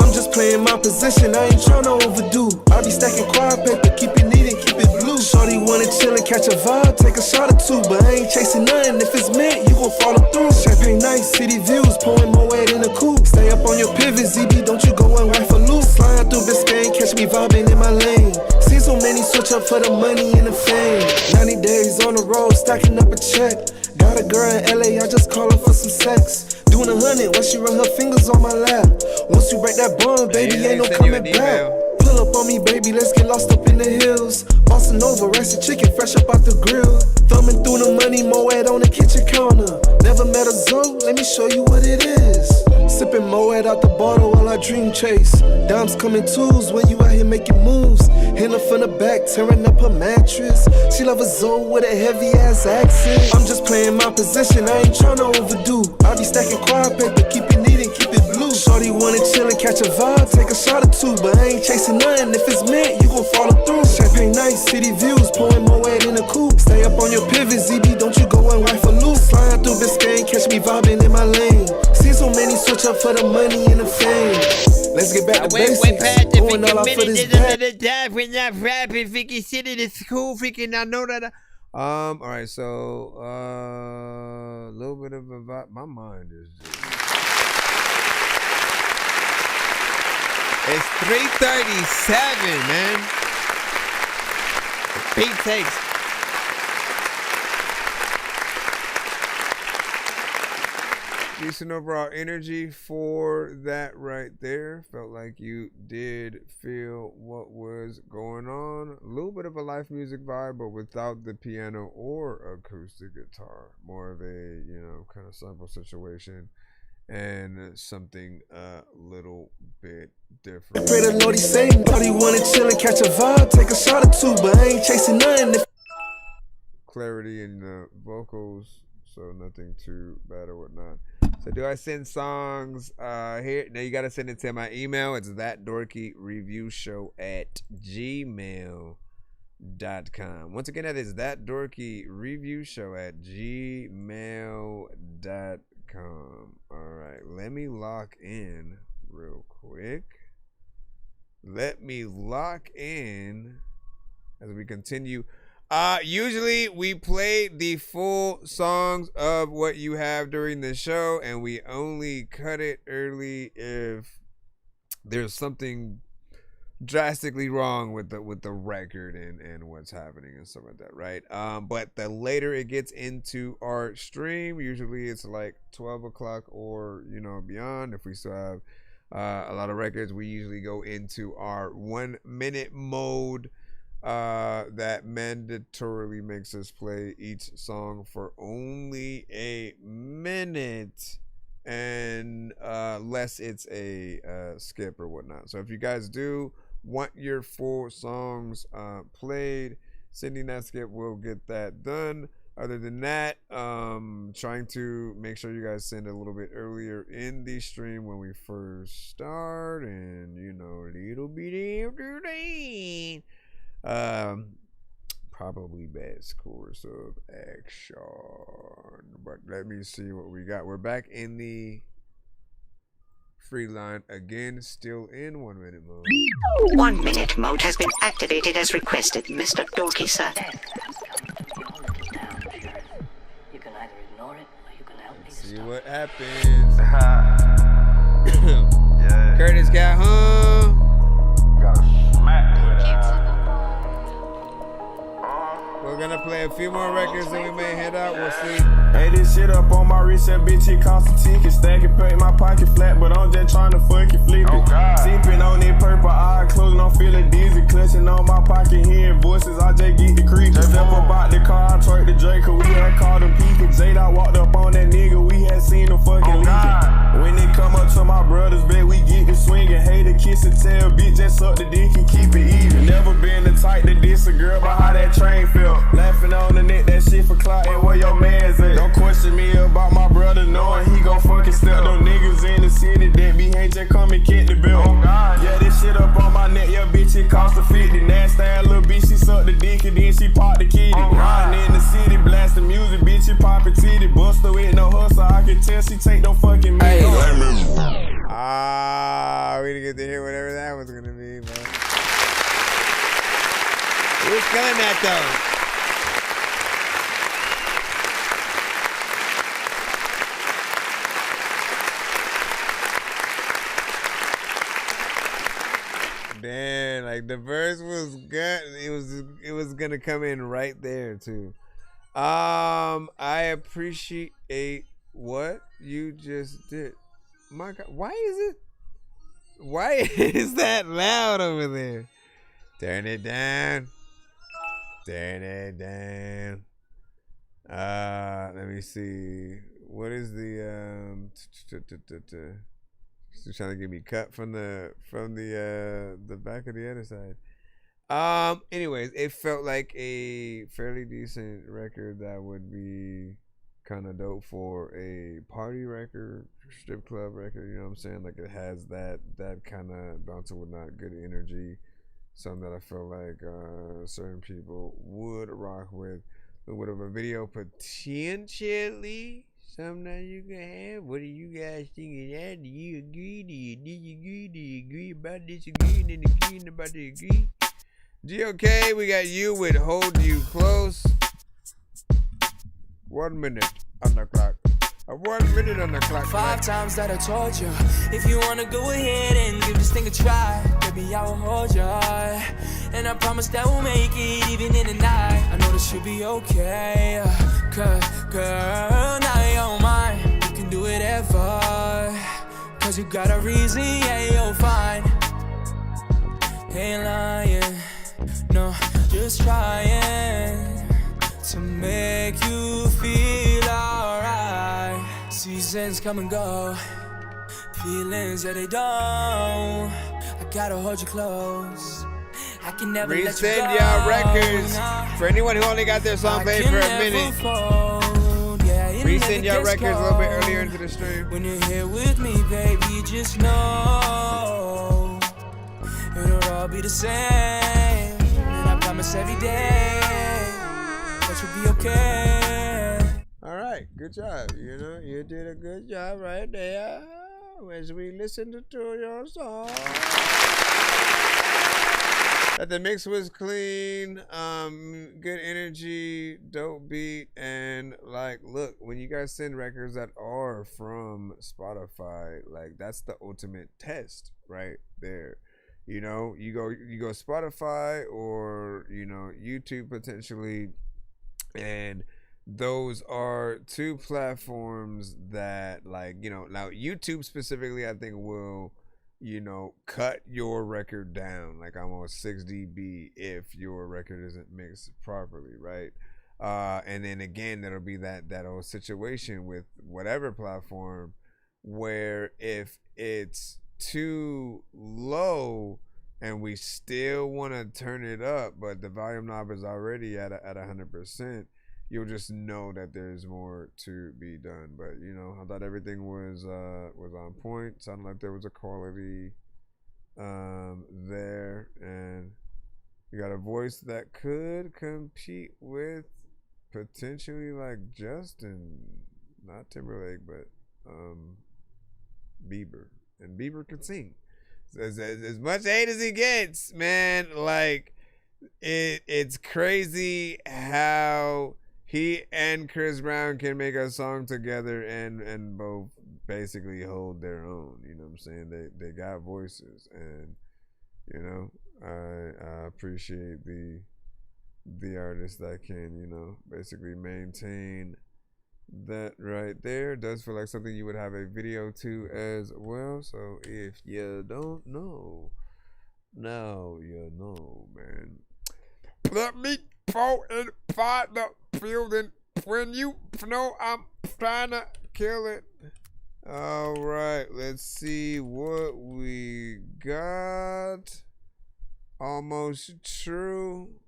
I'm just playing my position, I ain't tryna overdo. I be stacking quiet paper, keep it neat and keep it blue. Shorty wanna chill and catch a vibe, take a shot or two, but I ain't chasing nothing. If it's meant, you gon' follow through. Champagne nights, city views, pouring more weight in the coupe. Stay up on your pivot, ZB, don't you go and wife a loose. Slide through Biscayne, catch me vibing in my lane. See so many switch up for the money and the fame. 90 days on the road, stacking up a check. Got a girl in LA, I just call her for some sex. Doing 100 while she run her fingers on my lap. Once you break that bond, baby, ain't no coming back. Pull up on me, baby, let's get lost up in the hills. Bossing over, rice and chicken, fresh up out the grill. Thumbing through the money, Moet on the kitchen counter. Never met a Zoe, let me show you what it is. Sipping Moet out the bottle while I dream chase. Dimes coming twos when you out here making moves. Hit her from the back, tearing up her mattress. She love a Zoe with a heavy ass accent. I'm just playing my position, I ain't tryna overdo. I be stacking quiet paper, keep it neat and keep it blue. Shorty wanna chill and catch a vibe, take a shot or two, but I ain't chasing nothing. If it's meant, you gon' follow through. Champagne nights, city views, pouring more weight in the coupe. Stay up on your pivot, ZB, don't you go and wife a loose. Slide through Biscayne, catch me vibing in my lane. See so many switch up for the money and the fame. Let's get back to basics. Going all out for this back. We're not rapping, freaking shit, it's cool, freaking, I know that. All right, so a little bit of a vibe. My mind is just... It's 3:37, man. Beat takes. Decent overall energy for that right there. Felt like you did feel what was going on. A little bit of a live music vibe, but without the piano or acoustic guitar. More of a, you know, kind of simple situation and something a little bit different. Pray the Lord, he's saying, thought he wanna chill and catch a vibe, take a shot or two, but I ain't chasing nothing. Clarity in the vocals, so nothing too bad or whatnot. So do I send songs here? Now you gotta send it to my email. It's ThatDorkyReviewShow@gmail.com. Once again, that is ThatDorkyReviewShow@gmail.com. Alright, let me lock in real quick. Let me lock in as we continue. Usually we play the full songs of what you have during the show, and we only cut it early if there's something drastically wrong with the record and what's happening and stuff like that, right? But the later it gets into our stream, usually it's like 12 o'clock or, you know, beyond. If we still have a lot of records, we usually go into our 1 minute mode. That mandatorily makes us play each song for only a minute, and less it's a skip or whatnot. So if you guys do want your full songs played, sending that skip will get that done. Other than that, trying to make sure you guys send a little bit earlier in the stream when we first start, and you know, a little bit after that. Probably best course of action, but let me see what we got. We're back in the free line again, still in 1 minute mode. 1 minute mode has been activated as requested, Mr. Dorky, sir. You can either ignore it or you can help me. See what happens. Yeah. Curtis got home. We're gonna play a few more records, then we may head out. We'll see. Hey, this shit up on my reset, bitch. It cost a ticket. Stack it, put in my pocket flat, but I'm just trying to fucking flip it. Sipping on that purple eye, closing, I'm feeling dizzy. Clutching on my pocket, hearing voices. I just get the creepy. Step up out the car, I twerked the Draco. We had called him peeping. Jade, I walked up on that nigga. We had seen him fucking leaking. When they come up to my brother's bed, we get to swinging. Hate to kiss and tell, bitch, just suck the dick and keep it even. Never been the type to diss a girl about how that train felt. Laughing on the net, that shit for clout, and where your man's at. Don't question me about my brother, knowing he gon' fucking step. Them niggas in the city that be ain't just come and get the bill. Yeah, this shit up on my neck, yeah, bitch, it cost a 50. Nasty ass little bitch, she sucked the the dick and then she pop the kitty. Riding in the city, blasting music, bitch, she poppin' titty. Buster with no hustle, I can tell she take no fucking me. We didn't get to hear whatever that was gonna be, man. Who's killing that though? Man, like the verse was good. It was gonna come in right there too. I appreciate what you just did. My God, why is that loud over there? Turn it down. Turn it down. Let me see. What is the She's trying to get me cut from the back of the other side. Anyways, it felt like a fairly decent record that would be kind of dope for a party record, strip club record. You know what I'm saying? Like it has that kind of bouncing with not good energy. Something that I feel like certain people would rock with. A bit of a video potentially. Something that you can have. What do you guys think of that? Do you agree? Do you disagree? Do you agree about disagree and then agreeing about the agree? GOK, we got you with Hold You Close. 1 minute on the clock. 1 minute on the clock. 5 times that I told you, if you wanna go ahead and give this thing a try, baby, I will hold you. And I promise that we'll make it even in the night. I know this should be okay. Cause, girl, now you're mine. You can do it ever. Cause you got a reason, yeah, you're fine. Ain't lying, no, just trying to make you feel alright. Seasons come and go, feelings, yeah, they don't. I gotta hold you close. I can never let you go. Resend y'all records. For anyone who only got their song played for a minute. Resend y'all records a little bit earlier into the stream. When you're here with me, baby, just know it'll all be the same. And I promise every day that you'll be okay. Alright, good job. You know, you did a good job right there as we listened to your song. That the mix was clean, good energy, dope beat, and like, look, when you guys send records that are from Spotify, like that's the ultimate test right there. You know, you go Spotify or YouTube potentially, and those are two platforms that now YouTube specifically I think will cut your record down like almost 6 dB if your record isn't mixed properly, right? And then again, that'll be that old situation with whatever platform where if it's too low and we still want to turn it up, but the volume knob is already at 100%, you'll just know that there's more to be done. But I thought everything was on point. Sounded like there was a quality there, and you got a voice that could compete with potentially like Justin, not Timberlake, but Bieber, and Bieber can sing. As much hate as he gets, man, like it's crazy how he and Chris Brown can make a song together and both basically hold their own. You know what I'm saying? They got voices, and I appreciate the artists that can basically maintain that right there. Does feel like something you would have a video to as well. So if you don't know, now you know, man. Let me fall and fight the building when you know I'm trying to kill it. All right, let's see what we got. Almost true.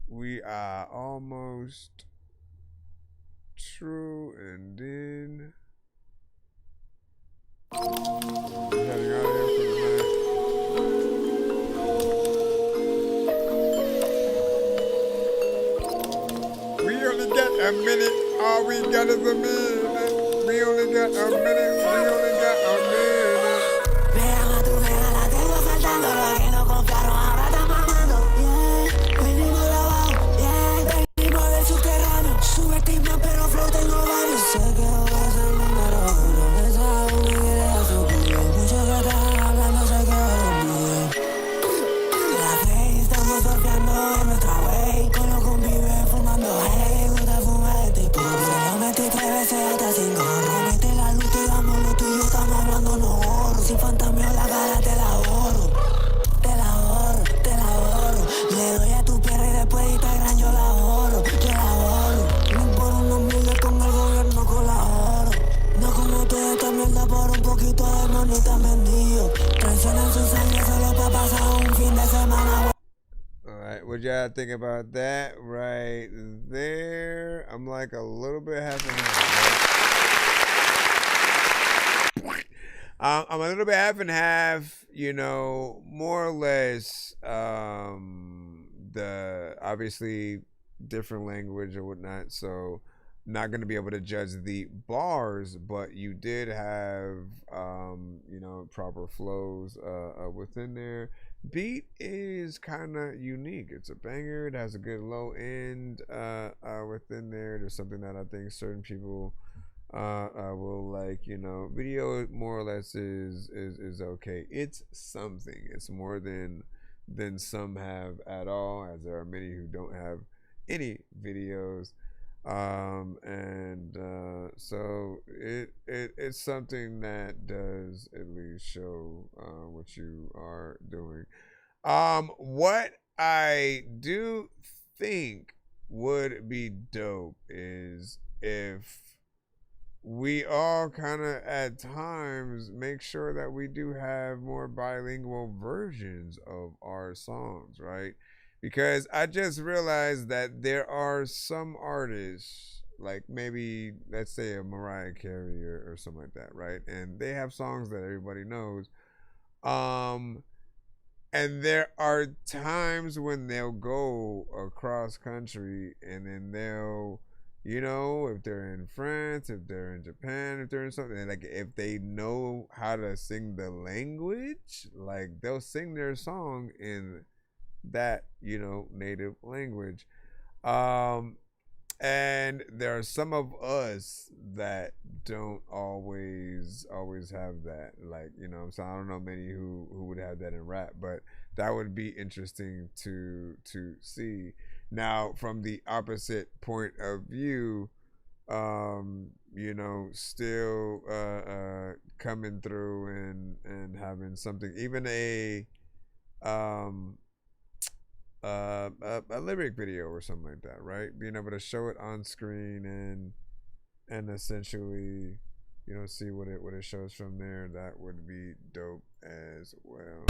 We are almost true, and then heading out of here for the night. a minute. All we got is a minute. We only got a minute. We only got a minute. Vean a tu vega, la tengo faltando. Los que no confiaron ahora están mamando. Yeah, venimos de abajo. Yeah, venimos del subterráneo. Subestima, pero flow tengo varios. Sé que voy a ser el número uno. Esa uno quiere a su culo. Muchos que están hablando se quedan bien. La fe estamos surfeando en nuestra way. Con los convives fumando hey. Gusta fumar este puro. Yo metí 3 veces hasta 5. Mete la luz, te damos lo tuyo. Estamos hablando no oro. Si fantasmeo la cara te la ahorro. Te la ahorro, te la ahorro. Le doy a tu perra y después de Instagram yo la ahorro. Yo la ahorro. No por unos miles con el gobierno colaboro. No como toda esta mierda por un poquito de monita mendigo. Traicionan su sangre solo para pasar un fin de semana. Alright, what y'all think about that right there? I'm like a little bit half and half. Right? I'm a little bit half and half, you know, more or less the obviously different language or whatnot, so not going to be able to judge the bars, but you did have you know, proper flows within there. Beat is kind of unique. It's a banger. It has a good low end within there. There's something that I think certain people will like. You know, video more or less is okay. It's something. It's more than some have at all, as there are many who don't have any videos. So it's something that does at least show what you are doing. What I do think would be dope is if we all kind of at times make sure that we do have more bilingual versions of our songs, right? Because I just realized that there are some artists, like maybe, let's say a Mariah Carey or something like that, right? And they have songs that everybody knows. And there are times when they'll go across country and then they'll, you know, if they're in France, if they're in Japan, if they're in something, like if they know how to sing the language, like they'll sing their song in that, you know, native language. And there are some of us that don't always have that, like, you know, so I don't know many who would have that in rap, but that would be interesting to see. Now, from the opposite point of view, you know, still coming through and having something, even a lyric video or something like that, right? Being able to show it on screen and essentially, you know, see what it shows from there, that would be dope as well.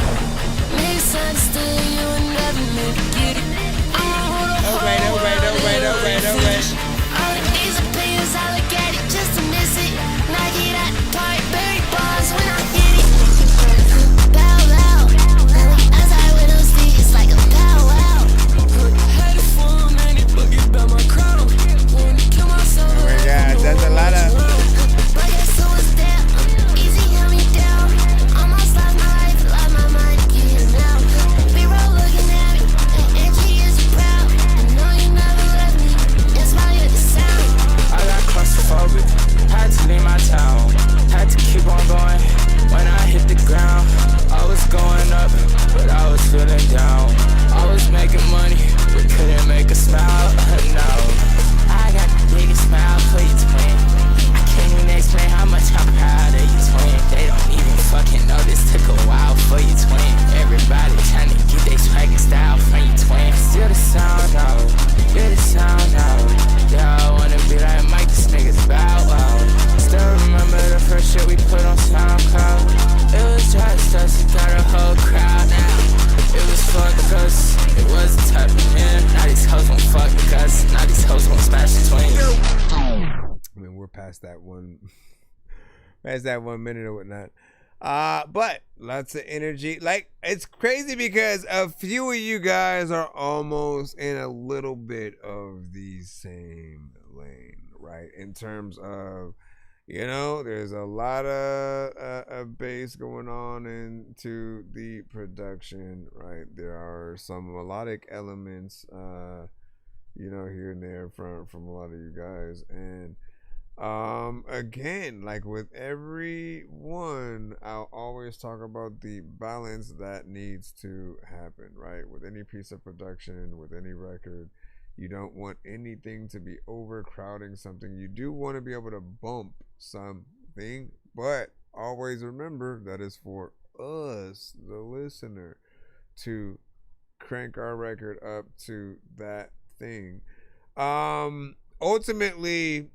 Yeah, that's a lot of. Had to leave my town, had to keep on going. When I hit the ground, I was going up, but I was feeling down. I was making money, but couldn't make a smile, no. I got the biggest smile for you, twin. I can't even explain how much I'm proud of you, twin. They don't even fucking know this took a while for you, twin. Everybody trying to get their swagger style from you, twin. Still the sound out, yeah, the sound out. Yeah, I wanna be like Mike, this nigga's bow wow. Still remember the first shit we put on SoundCloud. It was just us, got a whole crowd now. It was fuck cause it was the type of man. Now these hoes won't fuck because now these hoes won't smash the twins. I mean, we're past that one minute or whatnot. But lots of energy. Like, it's crazy because a few of you guys are almost in a little bit of the same lane, right? In terms of, you know, there's a lot of bass going on into the production, right? There are some melodic elements, you know, here and there from a lot of you guys. And again, like with everyone, I'll always talk about the balance that needs to happen, right? With any piece of production, with any record, you don't want anything to be overcrowding something. You do want to be able to bump something, but always remember that is for us, the listener, to crank our record up to that thing. Ultimately,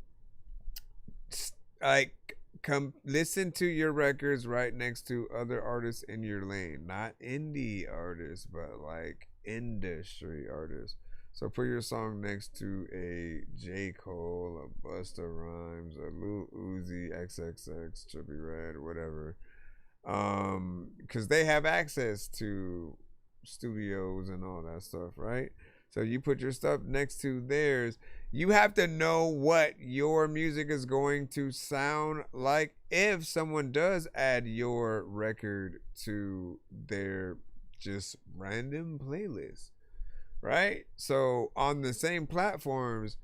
like, come listen to your records right next to other artists in your lane, not indie artists, but like industry artists. So put your song next to a J. Cole, a Busta Rhymes, a Lil Uzi, XXX, Trippie Redd, whatever, because they have access to studios and all that stuff, right? So you put your stuff next to theirs. You have to know what your music is going to sound like if someone does add your record to their just random playlist, right? So on the same platforms,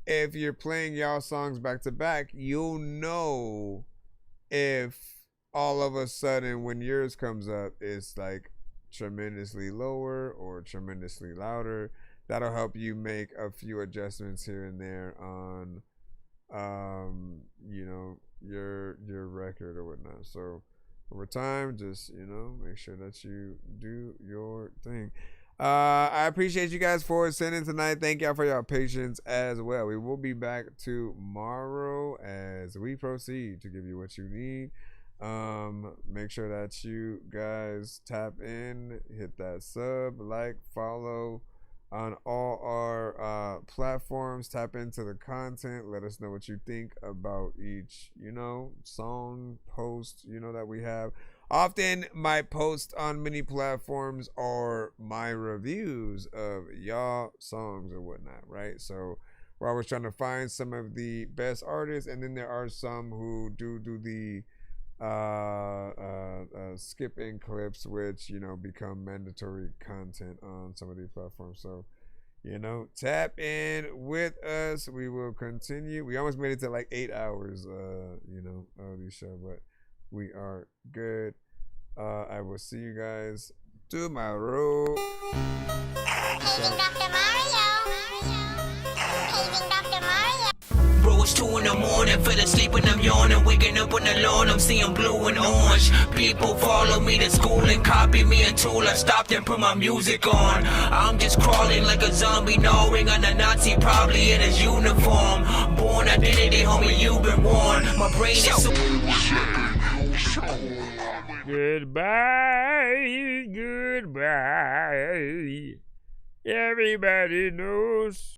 if you're playing y'all songs back to back, you'll know if all of a sudden when yours comes up, it's like tremendously lower or tremendously louder. That'll help you make a few adjustments here and there on, you know, your record or whatnot. So over time, just, you know, make sure that you do your thing. I appreciate you guys for sending tonight. Thank y'all for your patience as well. We will be back tomorrow as we proceed to give you what you need. Make sure that you guys tap in, hit that sub, like, follow on all our platforms. Tap into the content. Let us know what you think about each, you know, song post, you know, that we have. Often my posts on many platforms are my reviews of y'all songs or whatnot, right? So we're always trying to find some of the best artists, and then there are some who do the skipping clips, which, you know, become mandatory content on some of these platforms. So, you know, tap in with us. We will continue. We almost made it to like 8 hours, you know, of the show, but we are good. I will see you guys tomorrow. Bro, it's 2 in the morning, fell asleep and I'm yawning, waking up on the lawn, I'm seeing blue and orange. People follow me to school and copy me until I stopped and put my music on. I'm just crawling like a zombie, gnawing on a Nazi, probably in his uniform. Born identity, homie, you've been warned. My brain is so... Goodbye, goodbye. Everybody knows.